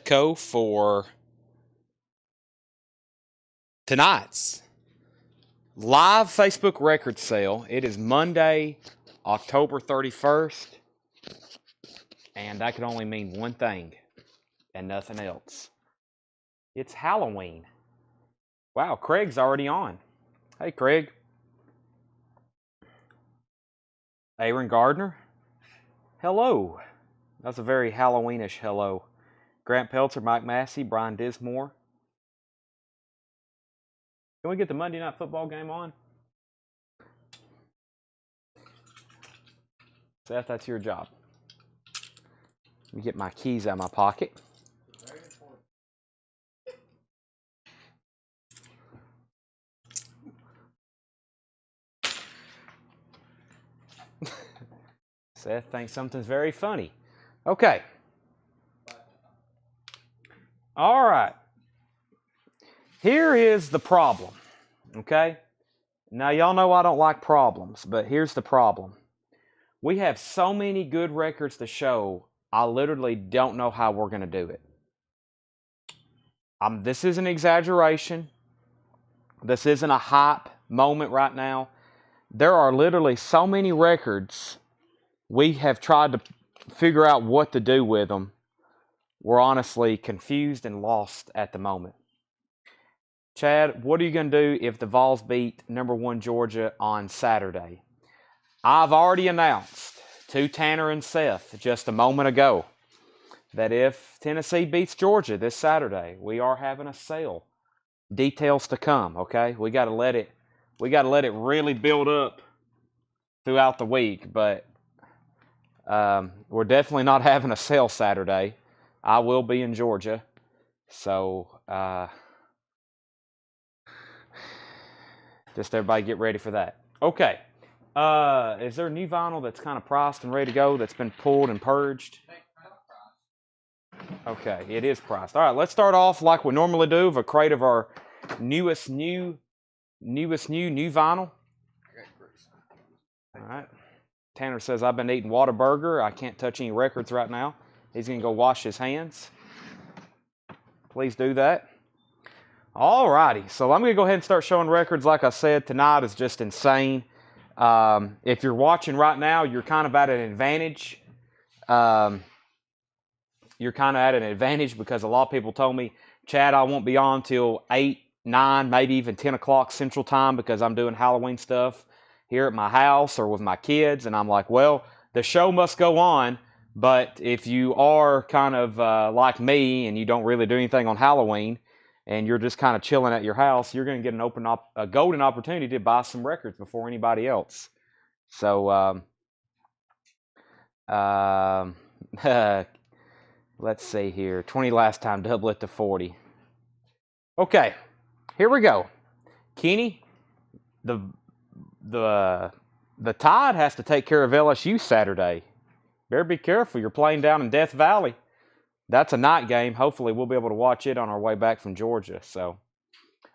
Cutco for tonight's live Facebook record sale. It is Monday, October 31st, and that can only mean one thing and nothing else. It's Halloween. Wow, Craig's already on. Hey, Craig. Aaron Gardner. Hello. That's a very Halloweenish hello. Grant Peltzer, Mike Massey, Brian Dismore. Can we get the Monday Night Football game on? Seth, that's your job. Let me get my keys out of my pocket. Seth thinks something's very funny. Okay. All right. Here is the problem. Okay? Now, y'all know I don't like problems, but here's the problem. We have so many good records to show, I literally don't know how we're going to do it. This is an exaggeration. This isn't a hype moment right now. There are literally so many records. We have tried to figure out what to do with them. We're honestly confused and lost at the moment. Chad, what are you going to do if the Vols beat #1 Georgia on Saturday? I've already announced to Tanner and Seth just a moment ago that if Tennessee beats Georgia this Saturday, we are having a sale. Details to come, okay? We got to let it really build up throughout the week, but we're definitely not having a sale Saturday. I will be in Georgia, so just everybody get ready for that. Okay, is there new vinyl that's kind of priced and ready to go that's been pulled and purged? Okay, it is priced. All right, let's start off like we normally do with a crate of our newest new vinyl. All right. Tanner says, I've been eating Whataburger. I can't touch any records right now. He's going to go wash his hands. Please do that. All righty. So I'm going to go ahead and start showing records. Like I said, tonight is just insane. If you're watching right now, you're kind of at an advantage. Because a lot of people told me, Chad, I won't be on till 8, 9, maybe even 10 o'clock Central Time because I'm doing Halloween stuff here at my house or with my kids. And I'm like, well, the show must go on. But if you are kind of like me and you don't really do anything on Halloween and you're just kind of chilling at your house, you're going to get a golden opportunity to buy some records before anybody else. So let's see here. 20 last time, double it to 40. Okay, here we go. Kenny, the Tide has to take care of LSU Saturday. Better be careful. You're playing down in Death Valley. That's a night game. Hopefully, we'll be able to watch it on our way back from Georgia. So,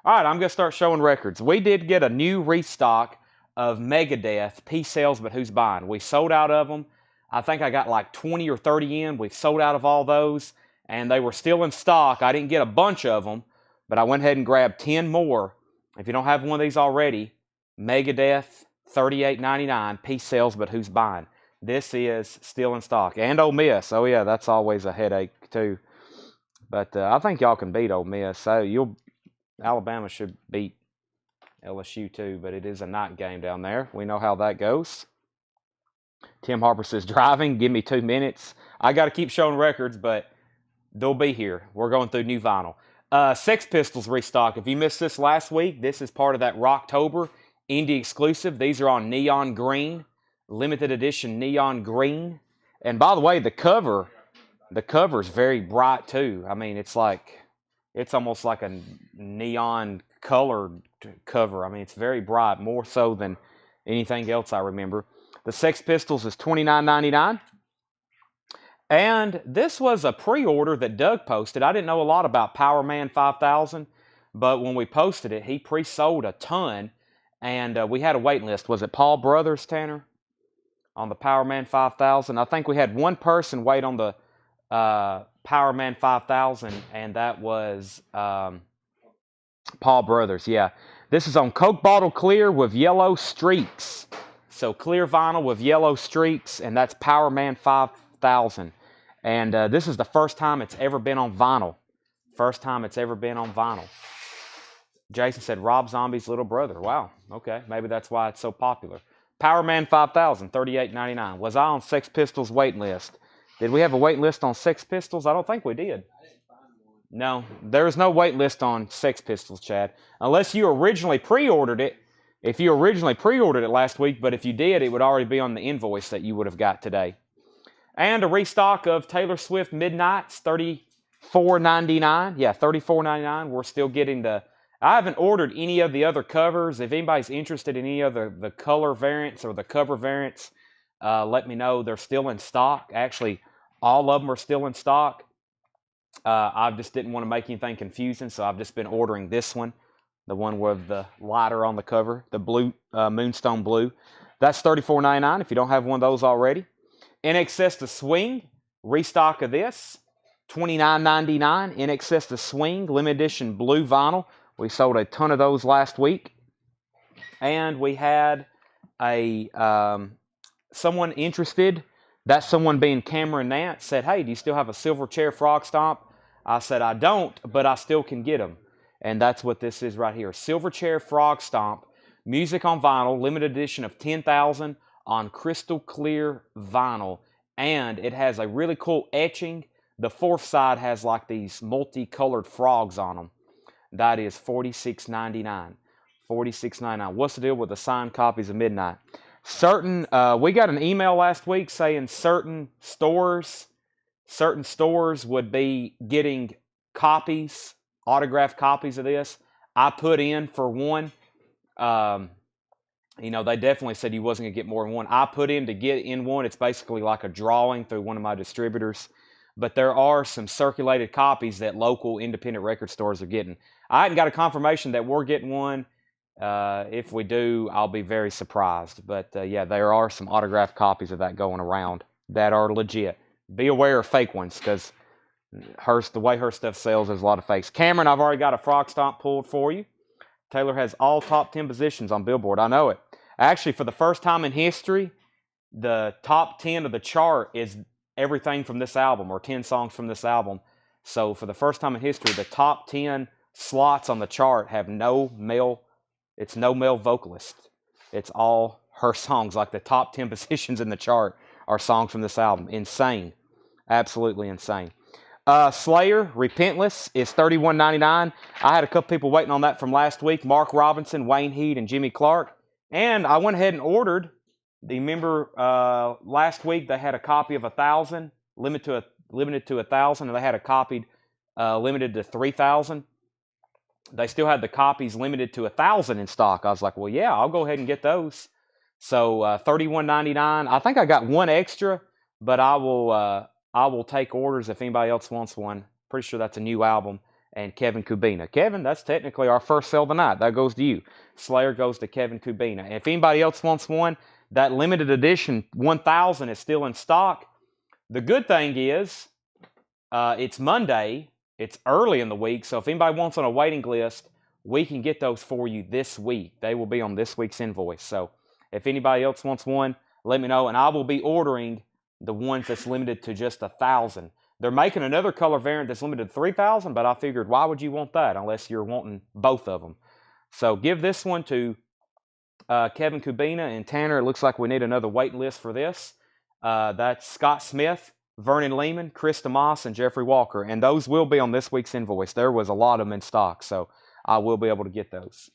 all right, I'm going to start showing records. We did get a new restock of Megadeth, Peace Sales, but Who's Buying? We sold out of them. I think I got like 20 or 30 in. We've sold out of all those, and they were still in stock. I didn't get a bunch of them, but I went ahead and grabbed 10 more. If you don't have one of these already, Megadeth, $38.99, Peace Sales, but Who's Buying? This is still in stock. And Ole Miss. Oh, yeah, that's always a headache, too. But I think y'all can beat Ole Miss. So Alabama should beat LSU, too, but it is a night game down there. We know how that goes. Tim Harper says, driving, give me 2 minutes. I got to keep showing records, but they'll be here. We're going through new vinyl. Sex Pistols restock. If you missed this last week, this is part of that Rocktober Indie exclusive. These are on neon green, limited edition neon green. And by the way, the cover is very bright too. I mean, it's almost like a neon colored cover. I mean, it's very bright, more so than anything else I remember. The Sex Pistols is $29.99. And this was a pre-order that Doug posted. I didn't know a lot about Power Man 5000, but when we posted it, he pre-sold a ton, and we had a waiting list. Was it Paul Brothers, Tanner, on the Power Man 5000? I think we had one person wait on the Power Man 5000, and that was Paul Brothers. Yeah, this is on Coke bottle clear with yellow streaks. So clear vinyl with yellow streaks, and that's Power Man 5000. And this is the first time it's ever been on vinyl. First time it's ever been on vinyl. Jason said Rob Zombie's little brother. Wow. Okay, maybe that's why it's so popular. Power Man 5000, $38.99. Was I on Sex Pistols waiting list? Did we have a wait list on Sex Pistols? I don't think we did. No, there's no wait list on Sex Pistols, Chad. Unless you originally pre-ordered it. If you originally pre-ordered it last week, but if you did, it would already be on the invoice that you would have got today. And a restock of Taylor Swift Midnights, $34.99. Yeah, $34.99. We're still getting the... I haven't ordered any of the other covers. If anybody's interested in any of the color variants or the cover variants, let me know. They're still in stock. Actually, all of them are still in stock. I just didn't want to make anything confusing, so I've just been ordering this one, the one with the lighter on the cover, the blue, Moonstone Blue. That's $34.99 if you don't have one of those already. In Excess to Swing, restock of this, $29.99. In Excess to Swing, limited edition blue vinyl. We sold a ton of those last week. And we had a someone interested. That someone being Cameron Nance said, hey, do you still have a Silverchair Frog Stomp? I said, I don't, but I still can get them. And that's what this is right here. Silverchair Frog Stomp, music on vinyl, limited edition of 10,000 on crystal clear vinyl. And it has a really cool etching. The fourth side has like these multicolored frogs on them. That is $46.99. $46.99. What's the deal with the signed copies of Midnight? We got an email last week saying certain stores would be getting copies, autographed copies of this. I put in for one. They definitely said you wasn't going to get more than one. I put in to get in one. It's basically like a drawing through one of my distributors. But there are some circulated copies that local independent record stores are getting. I hadn't got a confirmation that we're getting one. If we do, I'll be very surprised. But yeah, there are some autographed copies of that going around that are legit. Be aware of fake ones, because the way her stuff sells, there's a lot of fakes. Cameron, I've already got a Frog Stomp pulled for you. Taylor has all top 10 positions on Billboard. I know it. Actually, for the first time in history, the top 10 of the chart is everything from this album, or 10 songs from this album. So for the first time in history, the top 10 slots on the chart have no male vocalist. It's all her songs. Like the top 10 positions in the chart are songs from this album. Insane. Absolutely insane. Slayer, Repentless is $31.99. I had a couple people waiting on that from last week. Mark Robinson, Wayne Heed, and Jimmy Clark. And I went ahead and ordered. Remember last week they had a copy of 1,000, limited to 1,000, and they had a copy limited to 3,000. They still had the copies limited to 1,000 in stock. I was like, well, yeah, I'll go ahead and get those. So $31.99. I think I got one extra, but I will take orders if anybody else wants one. Pretty sure that's a new album. And Kevin Kubina. Kevin, that's technically our first sale of the night. That goes to you. Slayer goes to Kevin Kubina. And if anybody else wants one, that limited edition 1,000 is still in stock. The good thing is it's Monday. It's early in the week. So if anybody wants on a waiting list, we can get those for you this week. They will be on this week's invoice. So if anybody else wants one, let me know. And I will be ordering the ones that's limited to just 1,000. They're making another color variant that's limited to 3,000, but I figured, why would you want that unless you're wanting both of them? So give this one to Kevin Kubina and Tanner. It looks like we need another waiting list for this. That's Scott Smith, Vernon Lehman, Chris DeMoss, and Jeffrey Walker. And those will be on this week's invoice. There was a lot of them in stock, so I will be able to get those.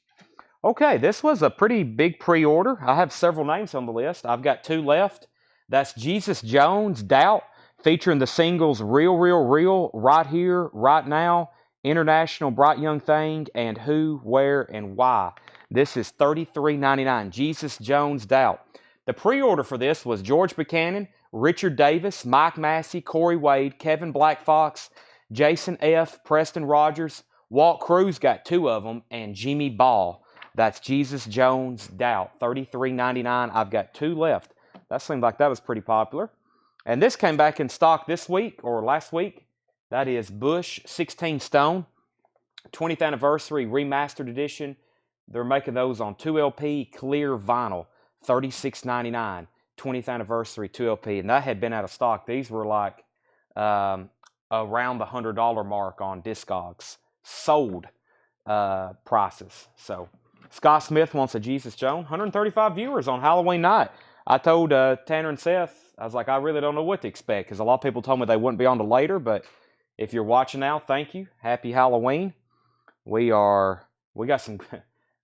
Okay, this was a pretty big pre-order. I have several names on the list. I've got 2 left. That's Jesus Jones, Doubt, featuring the singles Real, Real, Real, Right Here, Right Now, International, Bright Young Thing, and Who, Where, and Why. This is $33.99. Jesus Jones, Doubt. The pre-order for this was George Buchanan, Richard Davis, Mike Massey, Corey Wade, Kevin Blackfox, Jason F., Preston Rogers, Walt Cruz got 2 of them, and Jimmy Ball. That's Jesus Jones, Doubt. $33.99. I've got 2 left. That seemed like that was pretty popular. And this came back in stock this week or last week. That is Bush 16 Stone, 20th Anniversary Remastered Edition. They're making those on 2LP clear vinyl, $36.99. 20th Anniversary 2LP, and that had been out of stock. These were like around the $100 mark on Discogs. Sold prices. So Scott Smith wants a Jesus Jones. 135 viewers on Halloween night. I told Tanner and Seth, I was like, I really don't know what to expect, because a lot of people told me they wouldn't be on till later, but if you're watching now, thank you. Happy Halloween. We got some,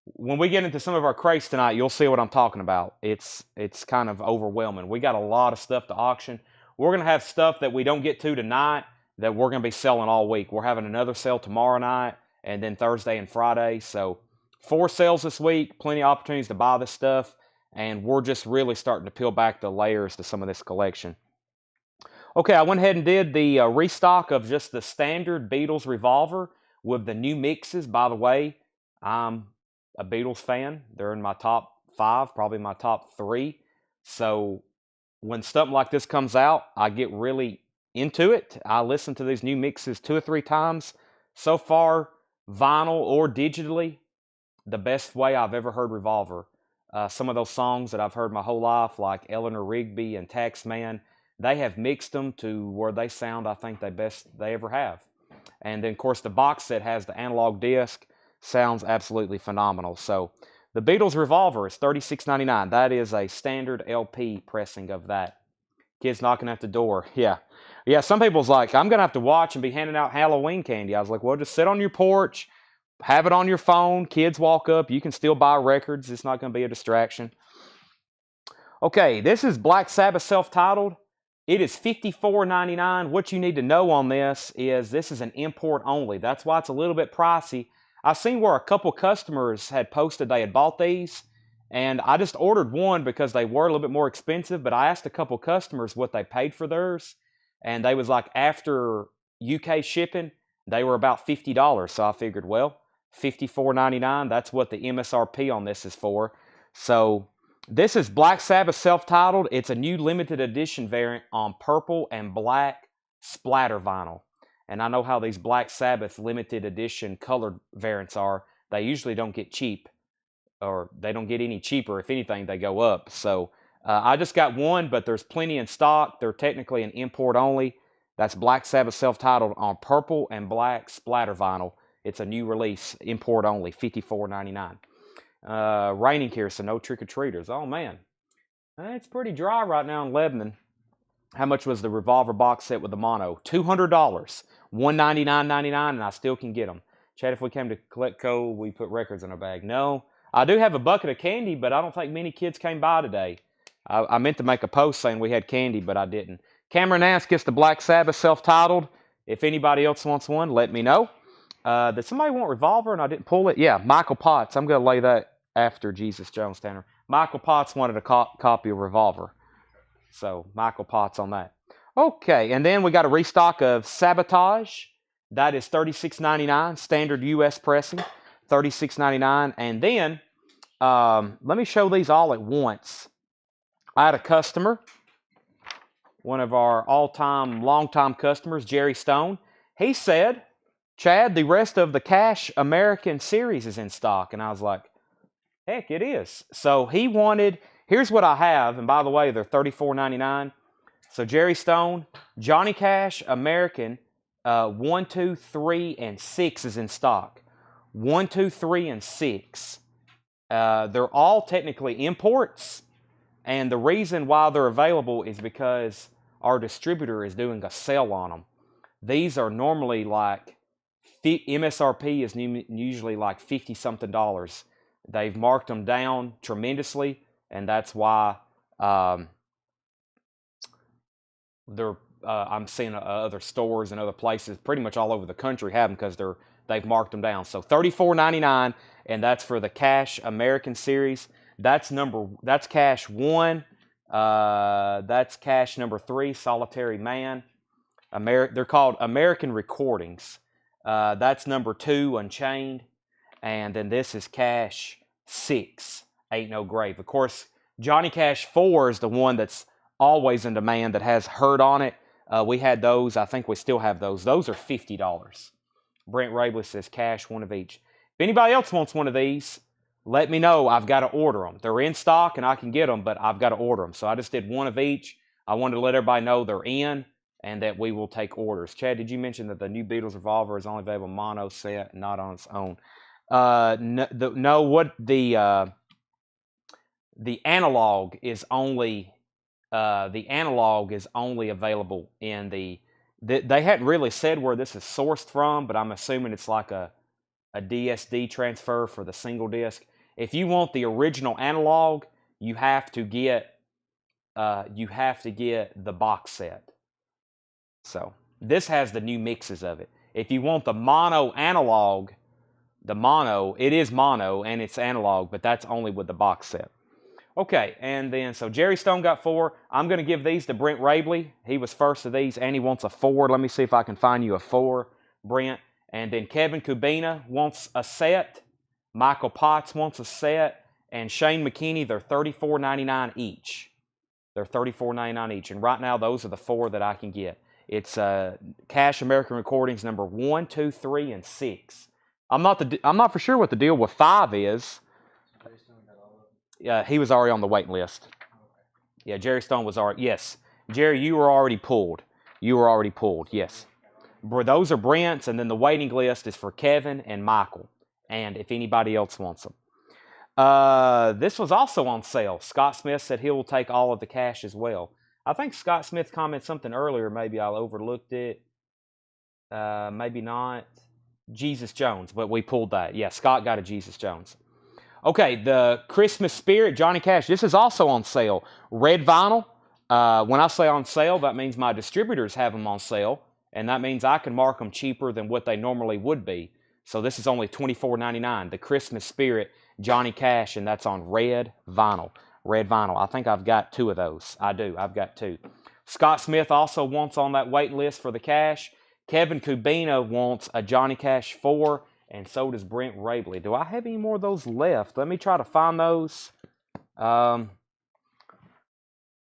when we get into some of our crates tonight, you'll see what I'm talking about. It's kind of overwhelming. We got a lot of stuff to auction. We're going to have stuff that we don't get to tonight that we're going to be selling all week. We're having another sale tomorrow night, and then Thursday and Friday. So 4 sales this week, plenty of opportunities to buy this stuff, and we're just really starting to peel back the layers to some of this collection. Okay, I went ahead and did the restock of just the standard Beatles revolver with the new mixes. By the way, I'm a Beatles fan. They're in my top 5, probably my top 3. So when something like this comes out, I get really into it. I listen to these new mixes 2 or 3 times. So far, vinyl or digitally, the best way I've ever heard Revolver. Some of those songs that I've heard my whole life, like Eleanor Rigby and Taxman, they have mixed them to where they sound, I think, the best they ever have. And then, of course, the box set has the analog disc. Sounds absolutely phenomenal. So the Beatles Revolver is $36.99. That is a standard LP pressing of that. Kids knocking at the door. Yeah. Some people's like, I'm going to have to watch and be handing out Halloween candy. I was like, well, just sit on your porch, have it on your phone. Kids walk up. You can still buy records. It's not going to be a distraction. Okay, this is Black Sabbath self-titled. It is $54.99. What you need to know on this is an import only. That's why it's a little bit pricey. I've seen where a couple customers had posted they had bought these, and I just ordered one because they were a little bit more expensive, but I asked a couple customers what they paid for theirs, and they was like, after UK shipping, they were about $50. So I figured, well, $54.99, that's what the MSRP on this is for. So this is Black Sabbath self-titled. It's a new limited edition variant on purple and black splatter vinyl. And I know how these Black Sabbath limited edition colored variants are. They usually don't get cheap, or they don't get any cheaper. If anything, they go up. So I just got one, but there's plenty in stock. They're technically an import only. That's Black Sabbath self-titled on purple and black splatter vinyl. It's a new release, import only, $54.99. Raining here, so no trick-or-treaters. Oh, man. It's pretty dry right now in Lebanon. How much was the Revolver box set with the mono? $200. $199.99, and I still can get them. Chad, if we came to Collectco, we put records in our bag. No. I do have a bucket of candy, but I don't think many kids came by today. I meant to make a post saying we had candy, but I didn't. Cameron Nance gets the Black Sabbath self-titled. If anybody else wants one, let me know. Did somebody want Revolver and I didn't pull it? Yeah, Michael Potts. I'm going to lay that after Jesus Jones, Tanner. Michael Potts wanted a copy of Revolver. So, Michael Potts on that. Okay, and then we got a restock of Sabotage. That is $36.99, standard U.S. pressing, $36.99. And then, let me show these all at once. I had a customer, one of our all-time, long-time customers, Jerry Stone. He said, Chad, the rest of the Cash American series is in stock. And I was like, heck, it is. So he wanted, here's what I have. And by the way, they're $34.99. So Jerry Stone, Johnny Cash American 1, 2, 3, and 6 is in stock. 1, 2, 3, and 6. They're all technically imports. And the reason why they're available is because our distributor is doing a sale on them. These are normally like, MSRP is usually like $50-something. They've marked them down tremendously, and that's why they're. I'm seeing other stores and other places, pretty much all over the country, have them because they've marked them down. So $34.99, and that's for the Cash American series. That's Cash 1. That's Cash number 3, Solitary Man. They're called American Recordings. That's number 2, Unchained. And then this is Cash 6, Ain't No Grave. Of course, Johnny Cash 4 is the one that's always in demand, that has Hurt on it. We had those. I think we still have those. Those are $50. Brent Rabley says cash, one of each. If anybody else wants one of these, let me know. I've got to order them. They're in stock and I can get them, but I've got to order them. So I just did one of each. I wanted to let everybody know they're in and that we will take orders. Chad, did you mention that the new Beatles revolver is only available mono set, not on its own? The analog is only available in they hadn't really said where this is sourced from, but I'm assuming it's like a DSD transfer for the single disc. If you want the original analog, you have to get the box set. So this has the new mixes of it. If you want the mono analog, it is mono and it's analog, but that's only with the box set. Okay, and then so Jerry Stone got 4. I'm going to give these to Brent Rabley. He was first of these, and he wants a 4. Let me see if I can find you a 4, Brent. And then Kevin Kubina wants a set. Michael Potts wants a set. And Shane McKinney, they're $34.99 each. They're $34.99 each. And right now, those are the 4 that I can get. It's Cash American Recordings number 1, 2, 3, and 6. I'm not for sure what the deal with 5 is. He was already on the waiting list. Yeah, Jerry Stone was already. Yes, Jerry, you were already pulled. Yes. Those are Brent's, and then the waiting list is for Kevin and Michael, and if anybody else wants them. This was also on sale. Scott Smith said he will take all of the cash as well. I think Scott Smith commented something earlier. Maybe I overlooked it. Maybe not. Jesus Jones, but we pulled that. Yeah, Scott got a Jesus Jones. Okay, the Christmas Spirit, Johnny Cash. This is also on sale. Red vinyl. When I say on sale, that means my distributors have them on sale, and that means I can mark them cheaper than what they normally would be. So this is only $24.99. The Christmas Spirit, Johnny Cash, and that's on red vinyl. Red vinyl. I think I've got 2 of those. I do. I've got 2. Scott Smith also wants on that waiting list for the cash. Kevin Kubina wants a Johnny Cash 4, and so does Brent Rabley. Do I have any more of those left? Let me try to find those.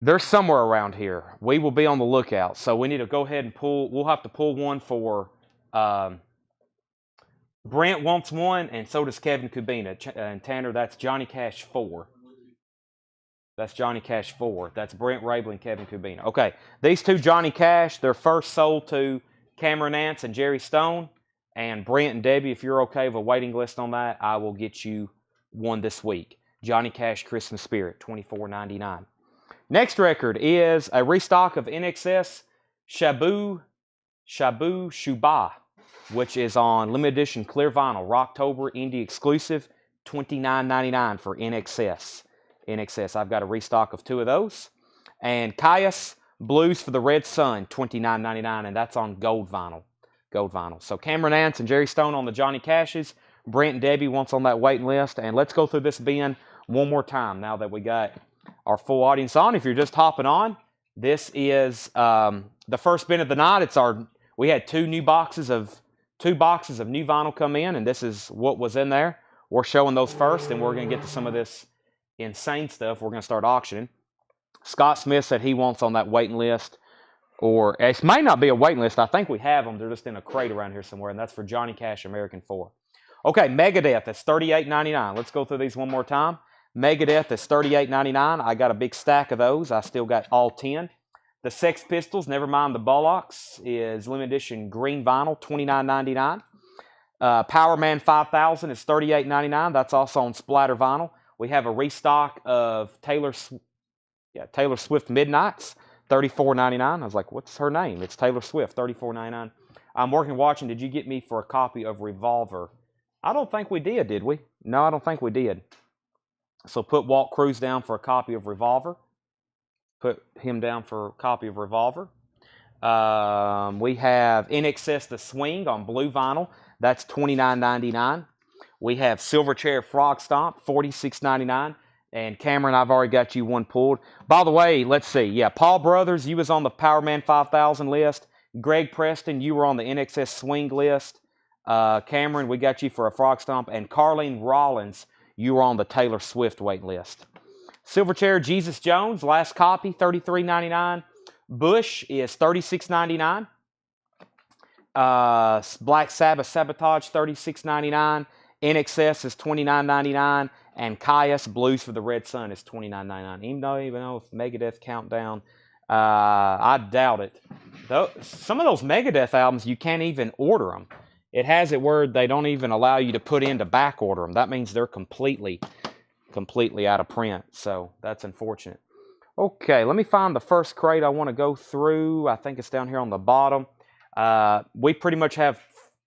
They're somewhere around here. We will be on the lookout. So we need to go ahead and pull. We'll have to pull one for Brent wants one, and so does Kevin Kubina. And Tanner, that's Johnny Cash 4. That's Johnny Cash 4. That's Brent Rabley and Kevin Kubina. Okay, these 2 Johnny Cash, they're first sold to Cameron Nance and Jerry Stone. And Brent and Debbie, if you're okay with a waiting list on that, I will get you one this week. Johnny Cash Christmas Spirit, $24.99. Next record is a restock of NXS Shabu Shuba, which is on limited edition clear vinyl, Rocktober Indie exclusive, $29.99 for NXS. I've got a restock of 2 of those. And Caius Blues for the Red Sun, $29.99, and that's on gold vinyl. So Cameron Nance and Jerry Stone on the Johnny Cashes. Brent and Debbie wants on that waiting list. And let's go through this bin one more time now that we got our full audience on. If you're just hopping on, this is the first bin of the night. We had 2 boxes of new vinyl come in, and this is what was in there. We're showing those first, and we're going to get to some of this insane stuff. We're going to start auctioning. Scott Smith said he wants on that waiting list. Or it may not be a waiting list. I think we have them. They're just in a crate around here somewhere, and that's for Johnny Cash American 4. Okay, Megadeth, that's $38.99. Let's go through these one more time. Megadeth is $38.99. I got a big stack of those. I still got all 10. The Sex Pistols, never mind the Bollocks, is limited edition green vinyl, $29.99. Power Man 5000 is $38.99. That's also on splatter vinyl. We have a restock of Taylor Swift Midnights. $34.99. I was like, what's her name? It's Taylor Swift, $34.99. I'm watching. Did you get me for a copy of Revolver? I don't think we did we? No, I don't think we did. So put Walt Cruz down for a copy of Revolver. Put him down for a copy of Revolver. We have NXS The Swing on blue vinyl. That's $29.99. We have Silverchair Frog Stomp, $46.99. And Cameron, I've already got you one pulled. By the way, let's see. Yeah, Paul Brothers, you was on the Power Man 5000 list. Greg Preston, you were on the NXS Swing list. Cameron, we got you for a Frog Stomp. And Carlene Rollins, you were on the Taylor Swift wait list. Silverchair Jesus Jones, last copy, $33.99. Bush is $36.99. Black Sabbath Sabotage, $36.99. NXS is $29.99. And Caius Blues for the Red Sun is $29.99. Even though if Megadeth Countdown, I doubt it. Though some of those Megadeth albums, you can't even order them. It has it where they don't even allow you to put in to back order them. That means they're completely out of print. So that's unfortunate. Okay, let me find the first crate I want to go through. I think it's down here on the bottom. We pretty much have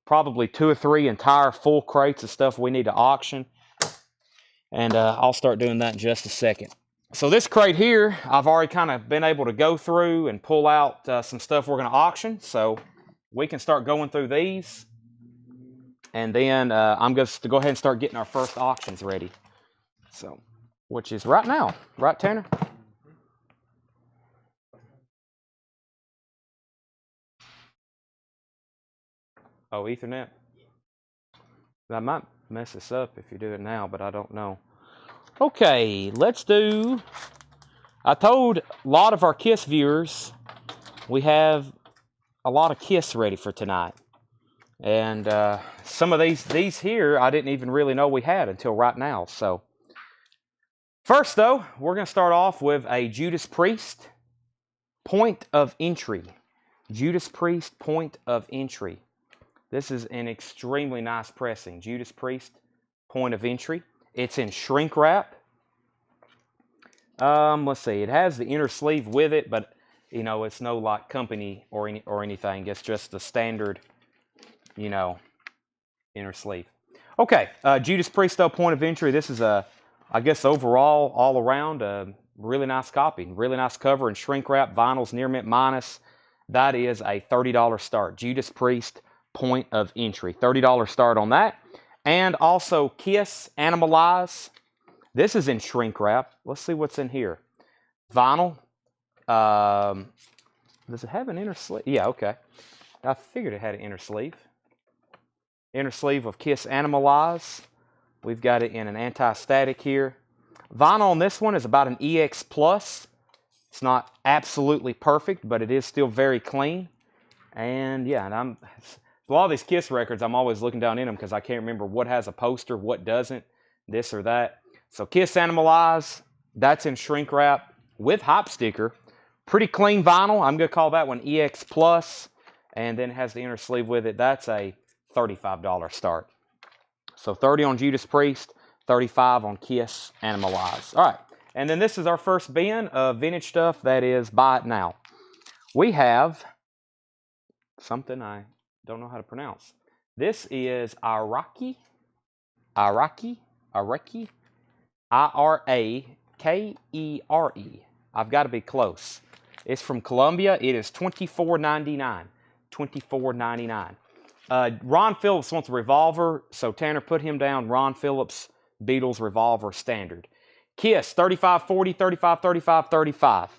probably 2 or 3 entire full crates of stuff we need to auction. And I'll start doing that in just a second. So this crate here, I've already kind of been able to go through and pull out some stuff we're going to auction. So we can start going through these. And then I'm going to go ahead and start getting our first auctions ready. So, which is right now. Right, Tanner? Oh, Ethernet? That might mess this up if you do it now, but I don't know. Okay, let's do... I told a lot of our KISS viewers we have a lot of KISS ready for tonight. And some of these here I didn't even really know we had until right now. So first though, we're going to start off with a Judas Priest Point of Entry. Judas Priest Point of Entry. This is an extremely nice pressing. Judas Priest Point of Entry. It's in shrink wrap. Let's see. It has the inner sleeve with it, but you know it's no like company or anything. It's just the standard, you know, inner sleeve. Okay, Judas Priest Point of Entry. This is I guess overall, all around, a really nice copy. Really nice cover and shrink wrap. Vinyl's near mint minus. That is a $30 start. Judas Priest Point of Entry. $30 start on that. And also KISS Animalize. This is in shrink wrap. Let's see what's in here. Vinyl. Does it have an inner sleeve? Yeah, okay. I figured it had an inner sleeve. Inner sleeve of KISS Animalize. We've got it in an anti-static here. Vinyl on this one is about an EX Plus. It's not absolutely perfect, but it is still very clean. And yeah, and a lot of these KISS records, I'm always looking down in them because I can't remember what has a poster, what doesn't, this or that. So KISS Animalize, that's in shrink wrap with hop sticker. Pretty clean vinyl. I'm going to call that one EX Plus. And then it has the inner sleeve with it. That's a $35 start. So 30 on Judas Priest, 35 on KISS Animalize. All right. And then this is our first bin of vintage stuff that is buy it now. We have something I don't know how to pronounce. This is Iraqi. I-R-A-K-E-R-E. I've got to be close. It's from Colombia. It is $24.99. $24.99. Ron Phillips wants a revolver, so Tanner put him down. Ron Phillips Beatles revolver standard. KISS 35, 40, 35, 35, 35.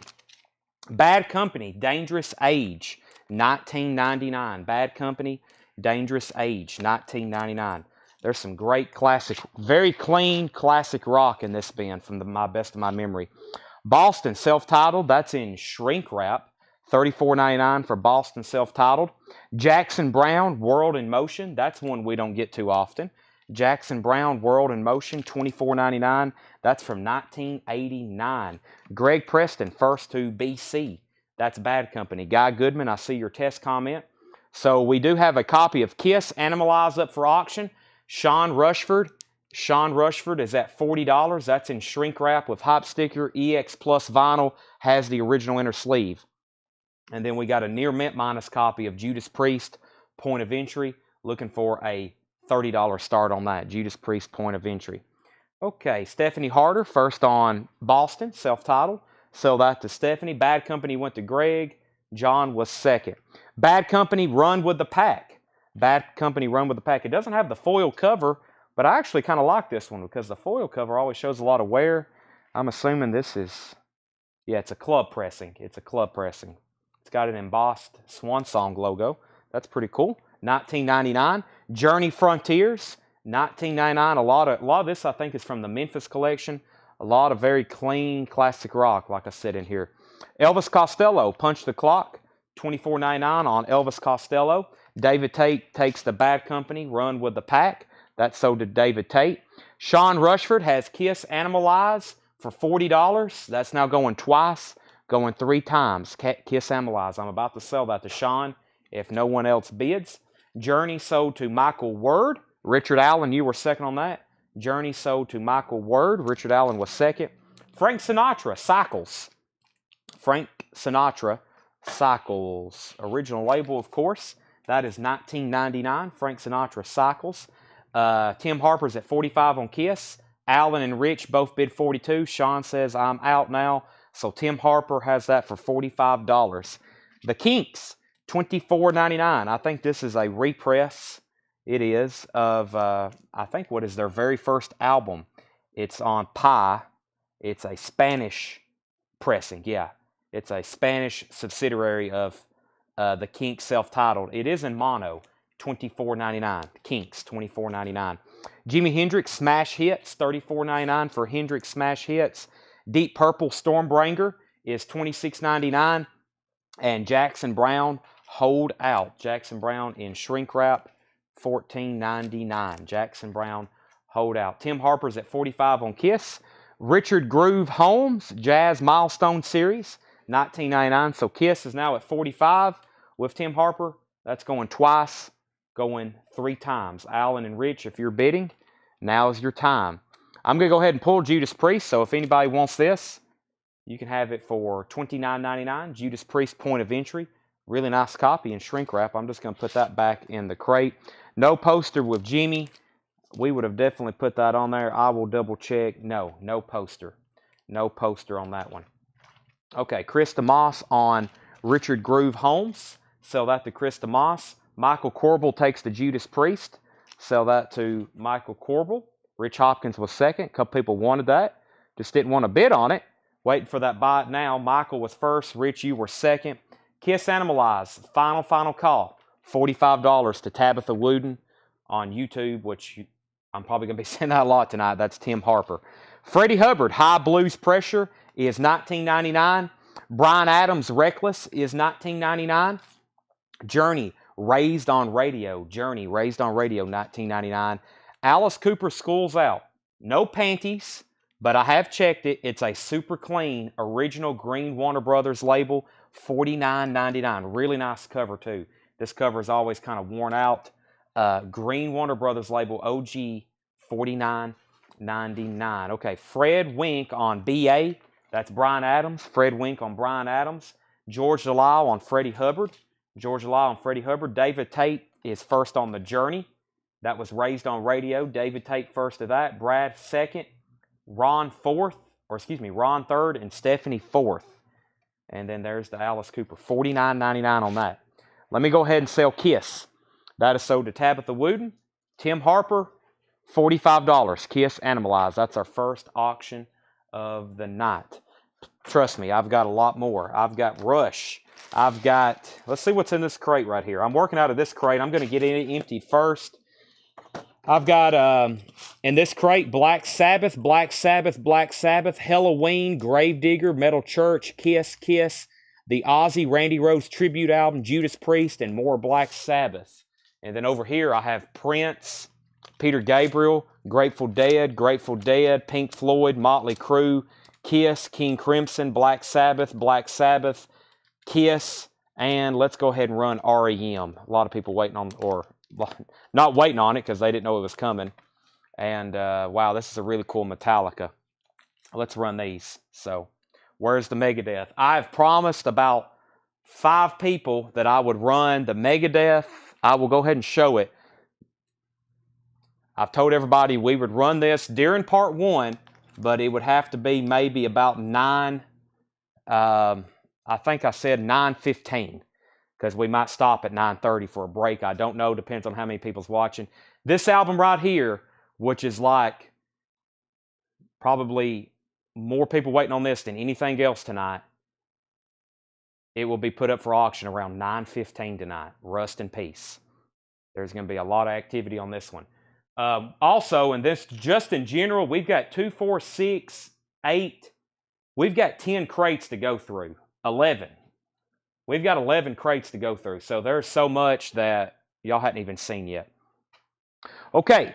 Bad Company Dangerous Age 1999. Bad Company Dangerous Age 1999. There's some great classic, very clean classic rock in this bin from my best of my memory. Boston Self-Titled, that's in shrink wrap. $34.99 for Boston Self-Titled. Jackson Browne, World in Motion. That's one we don't get too often. Jackson Browne, World in Motion, $24.99. That's from 1989. Greg Preston, First to BC. That's Bad Company. Guy Goodman, I see your test comment. So we do have a copy of KISS Animalize up for auction. Sean Rushford. Sean Rushford is at $40. That's in shrink wrap with hop sticker. EX Plus vinyl. Has the original inner sleeve. And then we got a near mint minus copy of Judas Priest Point of Entry. Looking for a $30 start on that. Judas Priest Point of Entry. Okay, Stephanie Harder, first on Boston, self-titled. Sell that to Stephanie. Bad Company went to Greg. John was second. Bad Company, Run with the Pack. Bad Company, Run with the Pack. It doesn't have the foil cover, but I actually kind of like this one because the foil cover always shows a lot of wear. I'm assuming this is, yeah, it's a club pressing. It's a club pressing. It's got an embossed Swan Song logo. That's pretty cool. $19.99. Journey Frontiers, $19.99. A lot of this, I think, is from the Memphis collection. A lot of very clean classic rock, like I said in here. Elvis Costello, Punch the Clock, $24.99 on Elvis Costello. David Tate takes the Bad Company, Run with the Pack. That's sold to David Tate. Sean Rushford has Kiss Animalize for $40. That's now going twice, going 3 times. Kiss Animalize. I'm about to sell that to Sean if no one else bids. Journey sold to Michael Word. Richard Allen, you were second on that. Journey sold to Michael Word. Richard Allen was second. Frank Sinatra, Cycles. Frank Sinatra, Cycles. Original label, of course. That is $19.99. Frank Sinatra, Cycles. Tim Harper's at $45 on Kiss. Alan and Rich both bid $42. Sean says, I'm out now. So Tim Harper has that for $45. The Kinks, $24.99. I think this is a repress. It is of, I think, what is their very first album. It's on Pi. It's a Spanish pressing. Yeah, it's a Spanish subsidiary of the Kinks, self-titled. It is in mono, $24.99. Kinks, $24.99. Jimi Hendrix Smash Hits, $34.99 for Hendrix Smash Hits. Deep Purple Stormbringer is $26.99. And Jackson Browne Hold Out. Jackson Browne in shrink wrap, $14.99. Jackson Browne Hold Out. Tim Harper's at $45 on Kiss. Richard Groove Holmes Jazz Milestone Series, $19.99. So Kiss is now at $45 with Tim Harper. That's going twice, going 3 times. Alan and Rich, if you're bidding, now's your time. I'm going to go ahead and pull Judas Priest. So if anybody wants this, you can have it for $29.99. Judas Priest Point of Entry. Really nice copy in shrink wrap. I'm just going to put that back in the crate. No poster with Jimmy. We would have definitely put that on there. I will double check. No poster. No poster on that one. Okay, Chris DeMoss on Richard Groove Holmes. Sell that to Chris DeMoss. Michael Corbell takes the Judas Priest. Sell that to Michael Corbell. Rich Hopkins was second. A couple people wanted that. Just didn't want to bid on it. Waiting for that buy it now. Michael was first. Rich, you were second. Kiss Animalize. Final call. $45 to Tabitha Wooden on YouTube, which I'm probably going to be saying that a lot tonight. That's Tim Harper. Freddie Hubbard, High Blues Pressure is $19.99. Bryan Adams, Reckless is $19.99. Journey, Raised on Radio. Journey, Raised on Radio, $19.99. Alice Cooper, School's Out. No panties, but I have checked it. It's a super clean, original green Warner Brothers label, $49.99. Really nice cover, too. This cover is always kind of worn out. Green Warner Brothers label, OG, $49.99. Okay, Fred Wink on BA. That's Bryan Adams. Fred Wink on Bryan Adams. George Delisle on Freddie Hubbard. George Delisle on Freddie Hubbard. David Tate is first on The Journey. That was Raised on Radio. David Tate first of that. Brad second. Ron third, and Stephanie fourth. And then there's the Alice Cooper. $49.99 on that. Let me go ahead and sell Kiss. That is sold to Tabitha Wooden. Tim Harper, $45. Kiss Animalize. That's our first auction of the night. Trust me, I've got a lot more. I've got Rush. Let's see what's in this crate right here. I'm working out of this crate. I'm going to get it emptied first. I've got, in this crate, Black Sabbath, Halloween, Gravedigger, Metal Church, Kiss, the Ozzy Randy Rhoads tribute album, Judas Priest, and more Black Sabbath. And then over here, I have Prince, Peter Gabriel, Grateful Dead, Pink Floyd, Motley Crue, Kiss, King Crimson, Black Sabbath, Kiss, and let's go ahead and run REM. A lot of people waiting on, or not waiting on it because they didn't know it was coming. And wow, this is a really cool Metallica. Let's run these. So, where's the Megadeth? I've promised about 5 people that I would run the Megadeth. I will go ahead and show it. I've told everybody we would run this during part 1, but it would have to be maybe about 9, I think I said 9:15, because we might stop at 9:30 for a break. I don't know. Depends on how many people's watching. This album right here, which is like probably more people waiting on this than anything else tonight, it will be put up for auction around 9:15 tonight. Rust in peace. There's going to be a lot of activity on this one. Also, and this just in general, we've got 2, 4, 6, 8. We've got 10 crates to go through. 11. We've got 11 crates to go through, so there's so much that y'all hadn't even seen yet. Okay,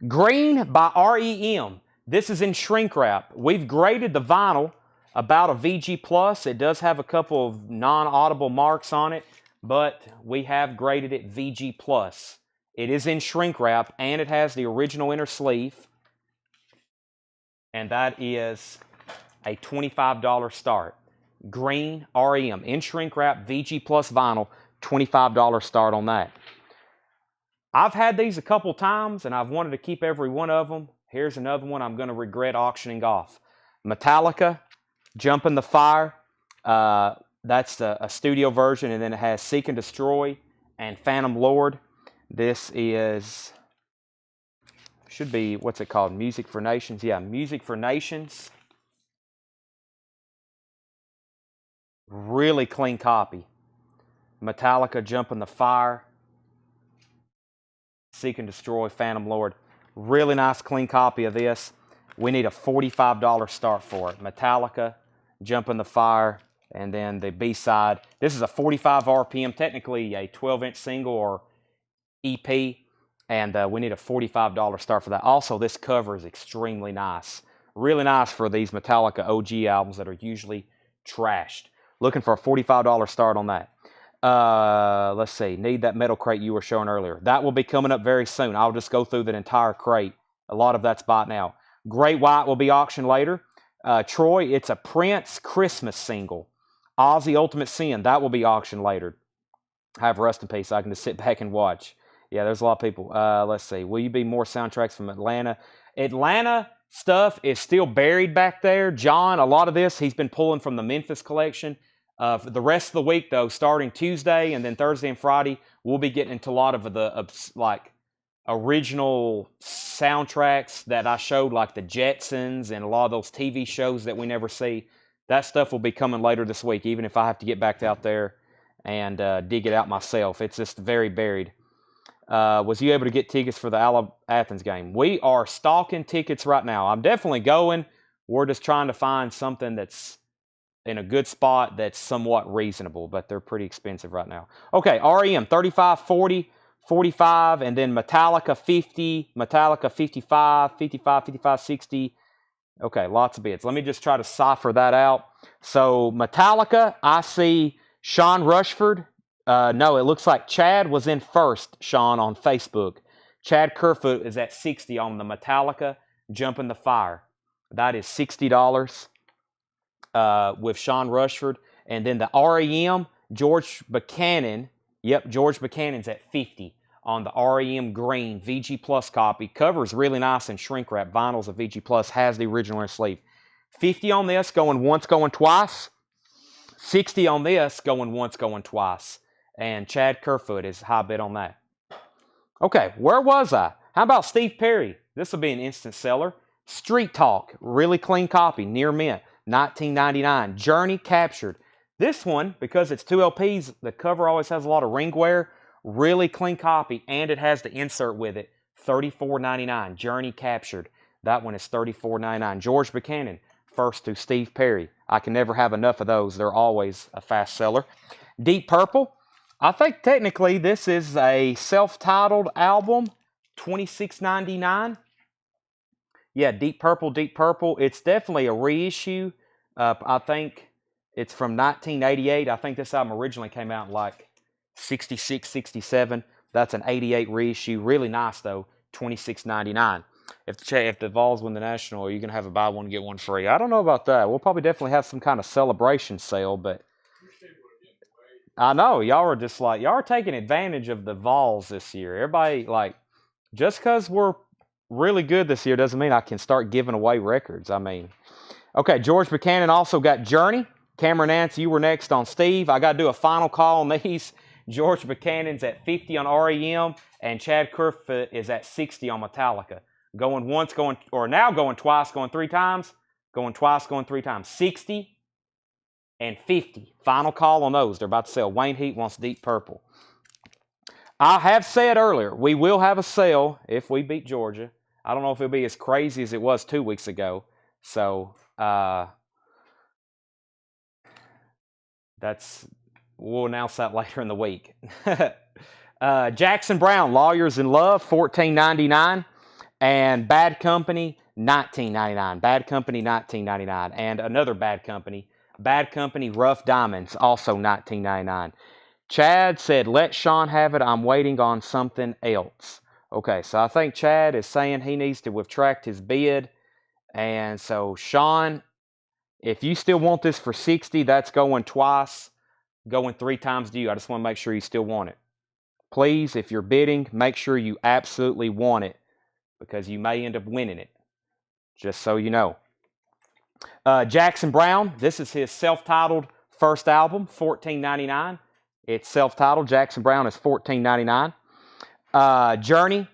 Green by REM. This is in shrink wrap. We've graded the vinyl about a VG+. It does have a couple of non-audible marks on it, but we have graded it VG+. It is in shrink wrap, and it has the original inner sleeve, and that is a $25 start. Green REM in shrink wrap, VG+ vinyl, $25 start on that. I've had these a couple times, and I've wanted to keep every one of them. Here's another one I'm going to regret auctioning off. Metallica, Jump in the Fire. That's a studio version, and then it has Seek and Destroy and Phantom Lord. This should be, what's it called? Music for Nations. Yeah, Music for Nations. Really clean copy. Metallica, Jump in the Fire. Seek and Destroy, Phantom Lord. Really nice clean copy of this. We need a $45 start for it. Metallica, Jump in the Fire, and then the B-side. This is a 45 RPM, technically a 12-inch single or EP, and we need a $45 start for that. Also, this cover is extremely nice. Really nice for these Metallica OG albums that are usually trashed. Looking for a $45 start on that. Let's see. Need that metal crate you were showing earlier. That will be coming up very soon. I'll just go through that entire crate. A lot of that's bought now. Great White will be auctioned later. Troy, it's a Prince Christmas single. Ozzy Ultimate Sin, that will be auctioned later. Have rest in peace. I can just sit back and watch. Yeah, there's a lot of people. Let's see. Will you be more soundtracks from Atlanta? Atlanta stuff is still buried back there. John, a lot of this, he's been pulling from the Memphis collection. For the rest of the week, though, starting Tuesday and then Thursday and Friday, we'll be getting into a lot of the original soundtracks that I showed, like the Jetsons and a lot of those TV shows that we never see. That stuff will be coming later this week, even if I have to get back out there and dig it out myself. It's just very buried. Was you able to get tickets for the Alabama-Athens game? We are stalking tickets right now. I'm definitely going. We're just trying to find something that's in a good spot that's somewhat reasonable, but they're pretty expensive right now. Okay, REM, 35, 40, 45, and then Metallica, 50, Metallica, 55, 55, 55, 60. Okay, lots of bids. Let me just try to cipher that out. So Metallica, I see Sean Rushford. No, it looks like Chad was in first, Sean, on Facebook. Chad Kerfoot is at 60 on the Metallica, Jump in the Fire. That is $60. With Sean Rushford. And then the REM, George Buchanan. Yep, George Buchanan's at 50 on the REM Green VG Plus copy. Cover is really nice and shrink wrap. Vinyl's a VG Plus, has the original inner sleeve. 50 on this, going once, going twice. 60 on this, going once, going twice. And Chad Kerfoot is high bid on that. Okay, where was I? How about Steve Perry? This will be an instant seller. Street Talk, really clean copy, near mint. 1999. Journey Captured. This one, because it's 2 LPs, the cover always has a lot of ring wear. Really clean copy, and it has the insert with it. $34.99. Journey Captured. That one is $34.99. George Buchanan, first to Steve Perry. I can never have enough of those. They're always a fast seller. Deep Purple. I think technically this is a self-titled album. $26.99. Yeah, Deep Purple, Deep Purple. It's definitely a reissue. I think it's from 1988. I think this album originally came out in like 66, 67. That's an 88 reissue. Really nice, though. $26.99. If the Vols win the National, are you going to have a buy one, get one free? I don't know about that. We'll probably definitely have some kind of celebration sale, but I know. Y'all are just like, y'all are taking advantage of the Vols this year. Everybody, like, just because we're really good this year doesn't mean I can start giving away records. I mean, okay, George Buchanan also got Journey. Cameron Nance, you were next on Steve. I got to do a final call on these. George Buchanan's at 50 on REM, and Chad Kerfoot is at 60 on Metallica. Going once, now going twice, going three times. Going twice, going three times. 60 and 50. Final call on those. They're about to sell. Wayne Heat wants Deep Purple. I have said earlier, we will have a sale if we beat Georgia. I don't know if it'll be as crazy as it was 2 weeks ago. So, we'll announce that later in the week. Jackson Brown, Lawyers in Love, $14.99, and Bad Company, $19.99. Bad Company, $19.99, and another Bad Company, Rough Diamonds, also $19.99. Chad said, "Let Sean have it. I'm waiting on something else." Okay, so I think Chad is saying he needs to retract his bid, and so Sean, if you still want this for 60, that's going twice, going 3 times to you. I just want to make sure you still want it. Please, if you're bidding, make sure you absolutely want it, because you may end up winning it, just so you know. Jackson Brown, this is his self-titled first album, $14.99. It's self-titled. Jackson Brown is $14.99. Journey,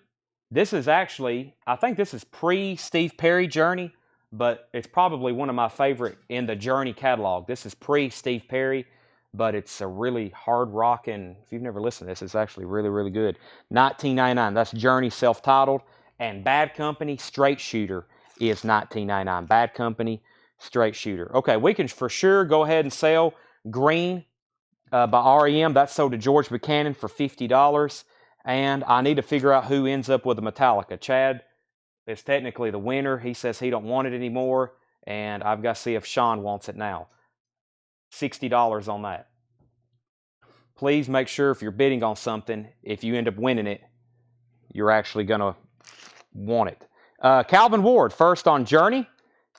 this is actually, I think this is pre-Steve Perry Journey, but it's probably one of my favorite in the Journey catalog. This is pre-Steve Perry, but it's a really hard rocking, if you've never listened to this, it's actually really, really good. $19.99, that's Journey self-titled. And Bad Company Straight Shooter is $19.99. Bad Company Straight Shooter. Okay, we can for sure go ahead and sell Green by REM. That's sold to George Buchanan for $50. And I need to figure out who ends up with a Metallica. Chad is technically the winner. He says he don't want it anymore, and I've got to see if Sean wants it now. $60 on that. Please make sure if you're bidding on something, if you end up winning it, you're actually going to want it. Calvin Ward, first on Journey.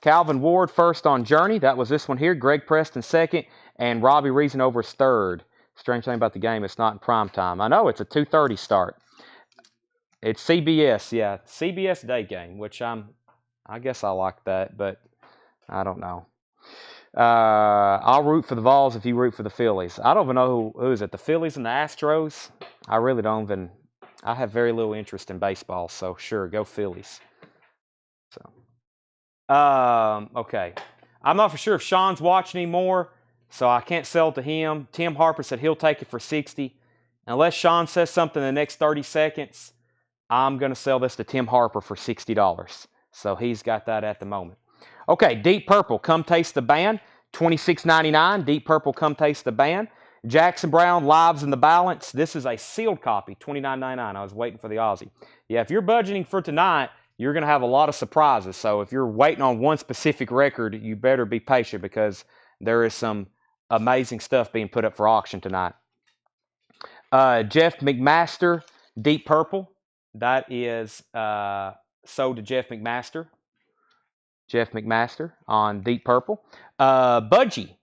Calvin Ward, first on Journey. That was this one here. Greg Preston, second. And Robbie Reasanover's third. Strange thing about the game, it's not in prime time. I know, it's a 2:30 start. It's CBS, yeah. CBS day game, which I guess I like that, but I don't know. I'll root for the Vols if you root for the Phillies. I don't even know who is it, the Phillies and the Astros? I really don't even, I have very little interest in baseball, so sure, go Phillies. So, okay. I'm not for sure if Sean's watching anymore, so I can't sell it to him. Tim Harper said he'll take it for 60. Unless Sean says something in the next 30 seconds, I'm going to sell this to Tim Harper for $60. So he's got that at the moment. Okay, Deep Purple, Come Taste the Band, $26.99. Deep Purple, Come Taste the Band. Jackson Brown, Lives in the Balance. This is a sealed copy, $29.99. I was waiting for the Aussie. Yeah, if you're budgeting for tonight, you're going to have a lot of surprises. So if you're waiting on one specific record, you better be patient, because there is some amazing stuff being put up for auction tonight. Jeff McMaster, Deep Purple. That is sold to Jeff McMaster. Jeff McMaster on Deep Purple. Budgie,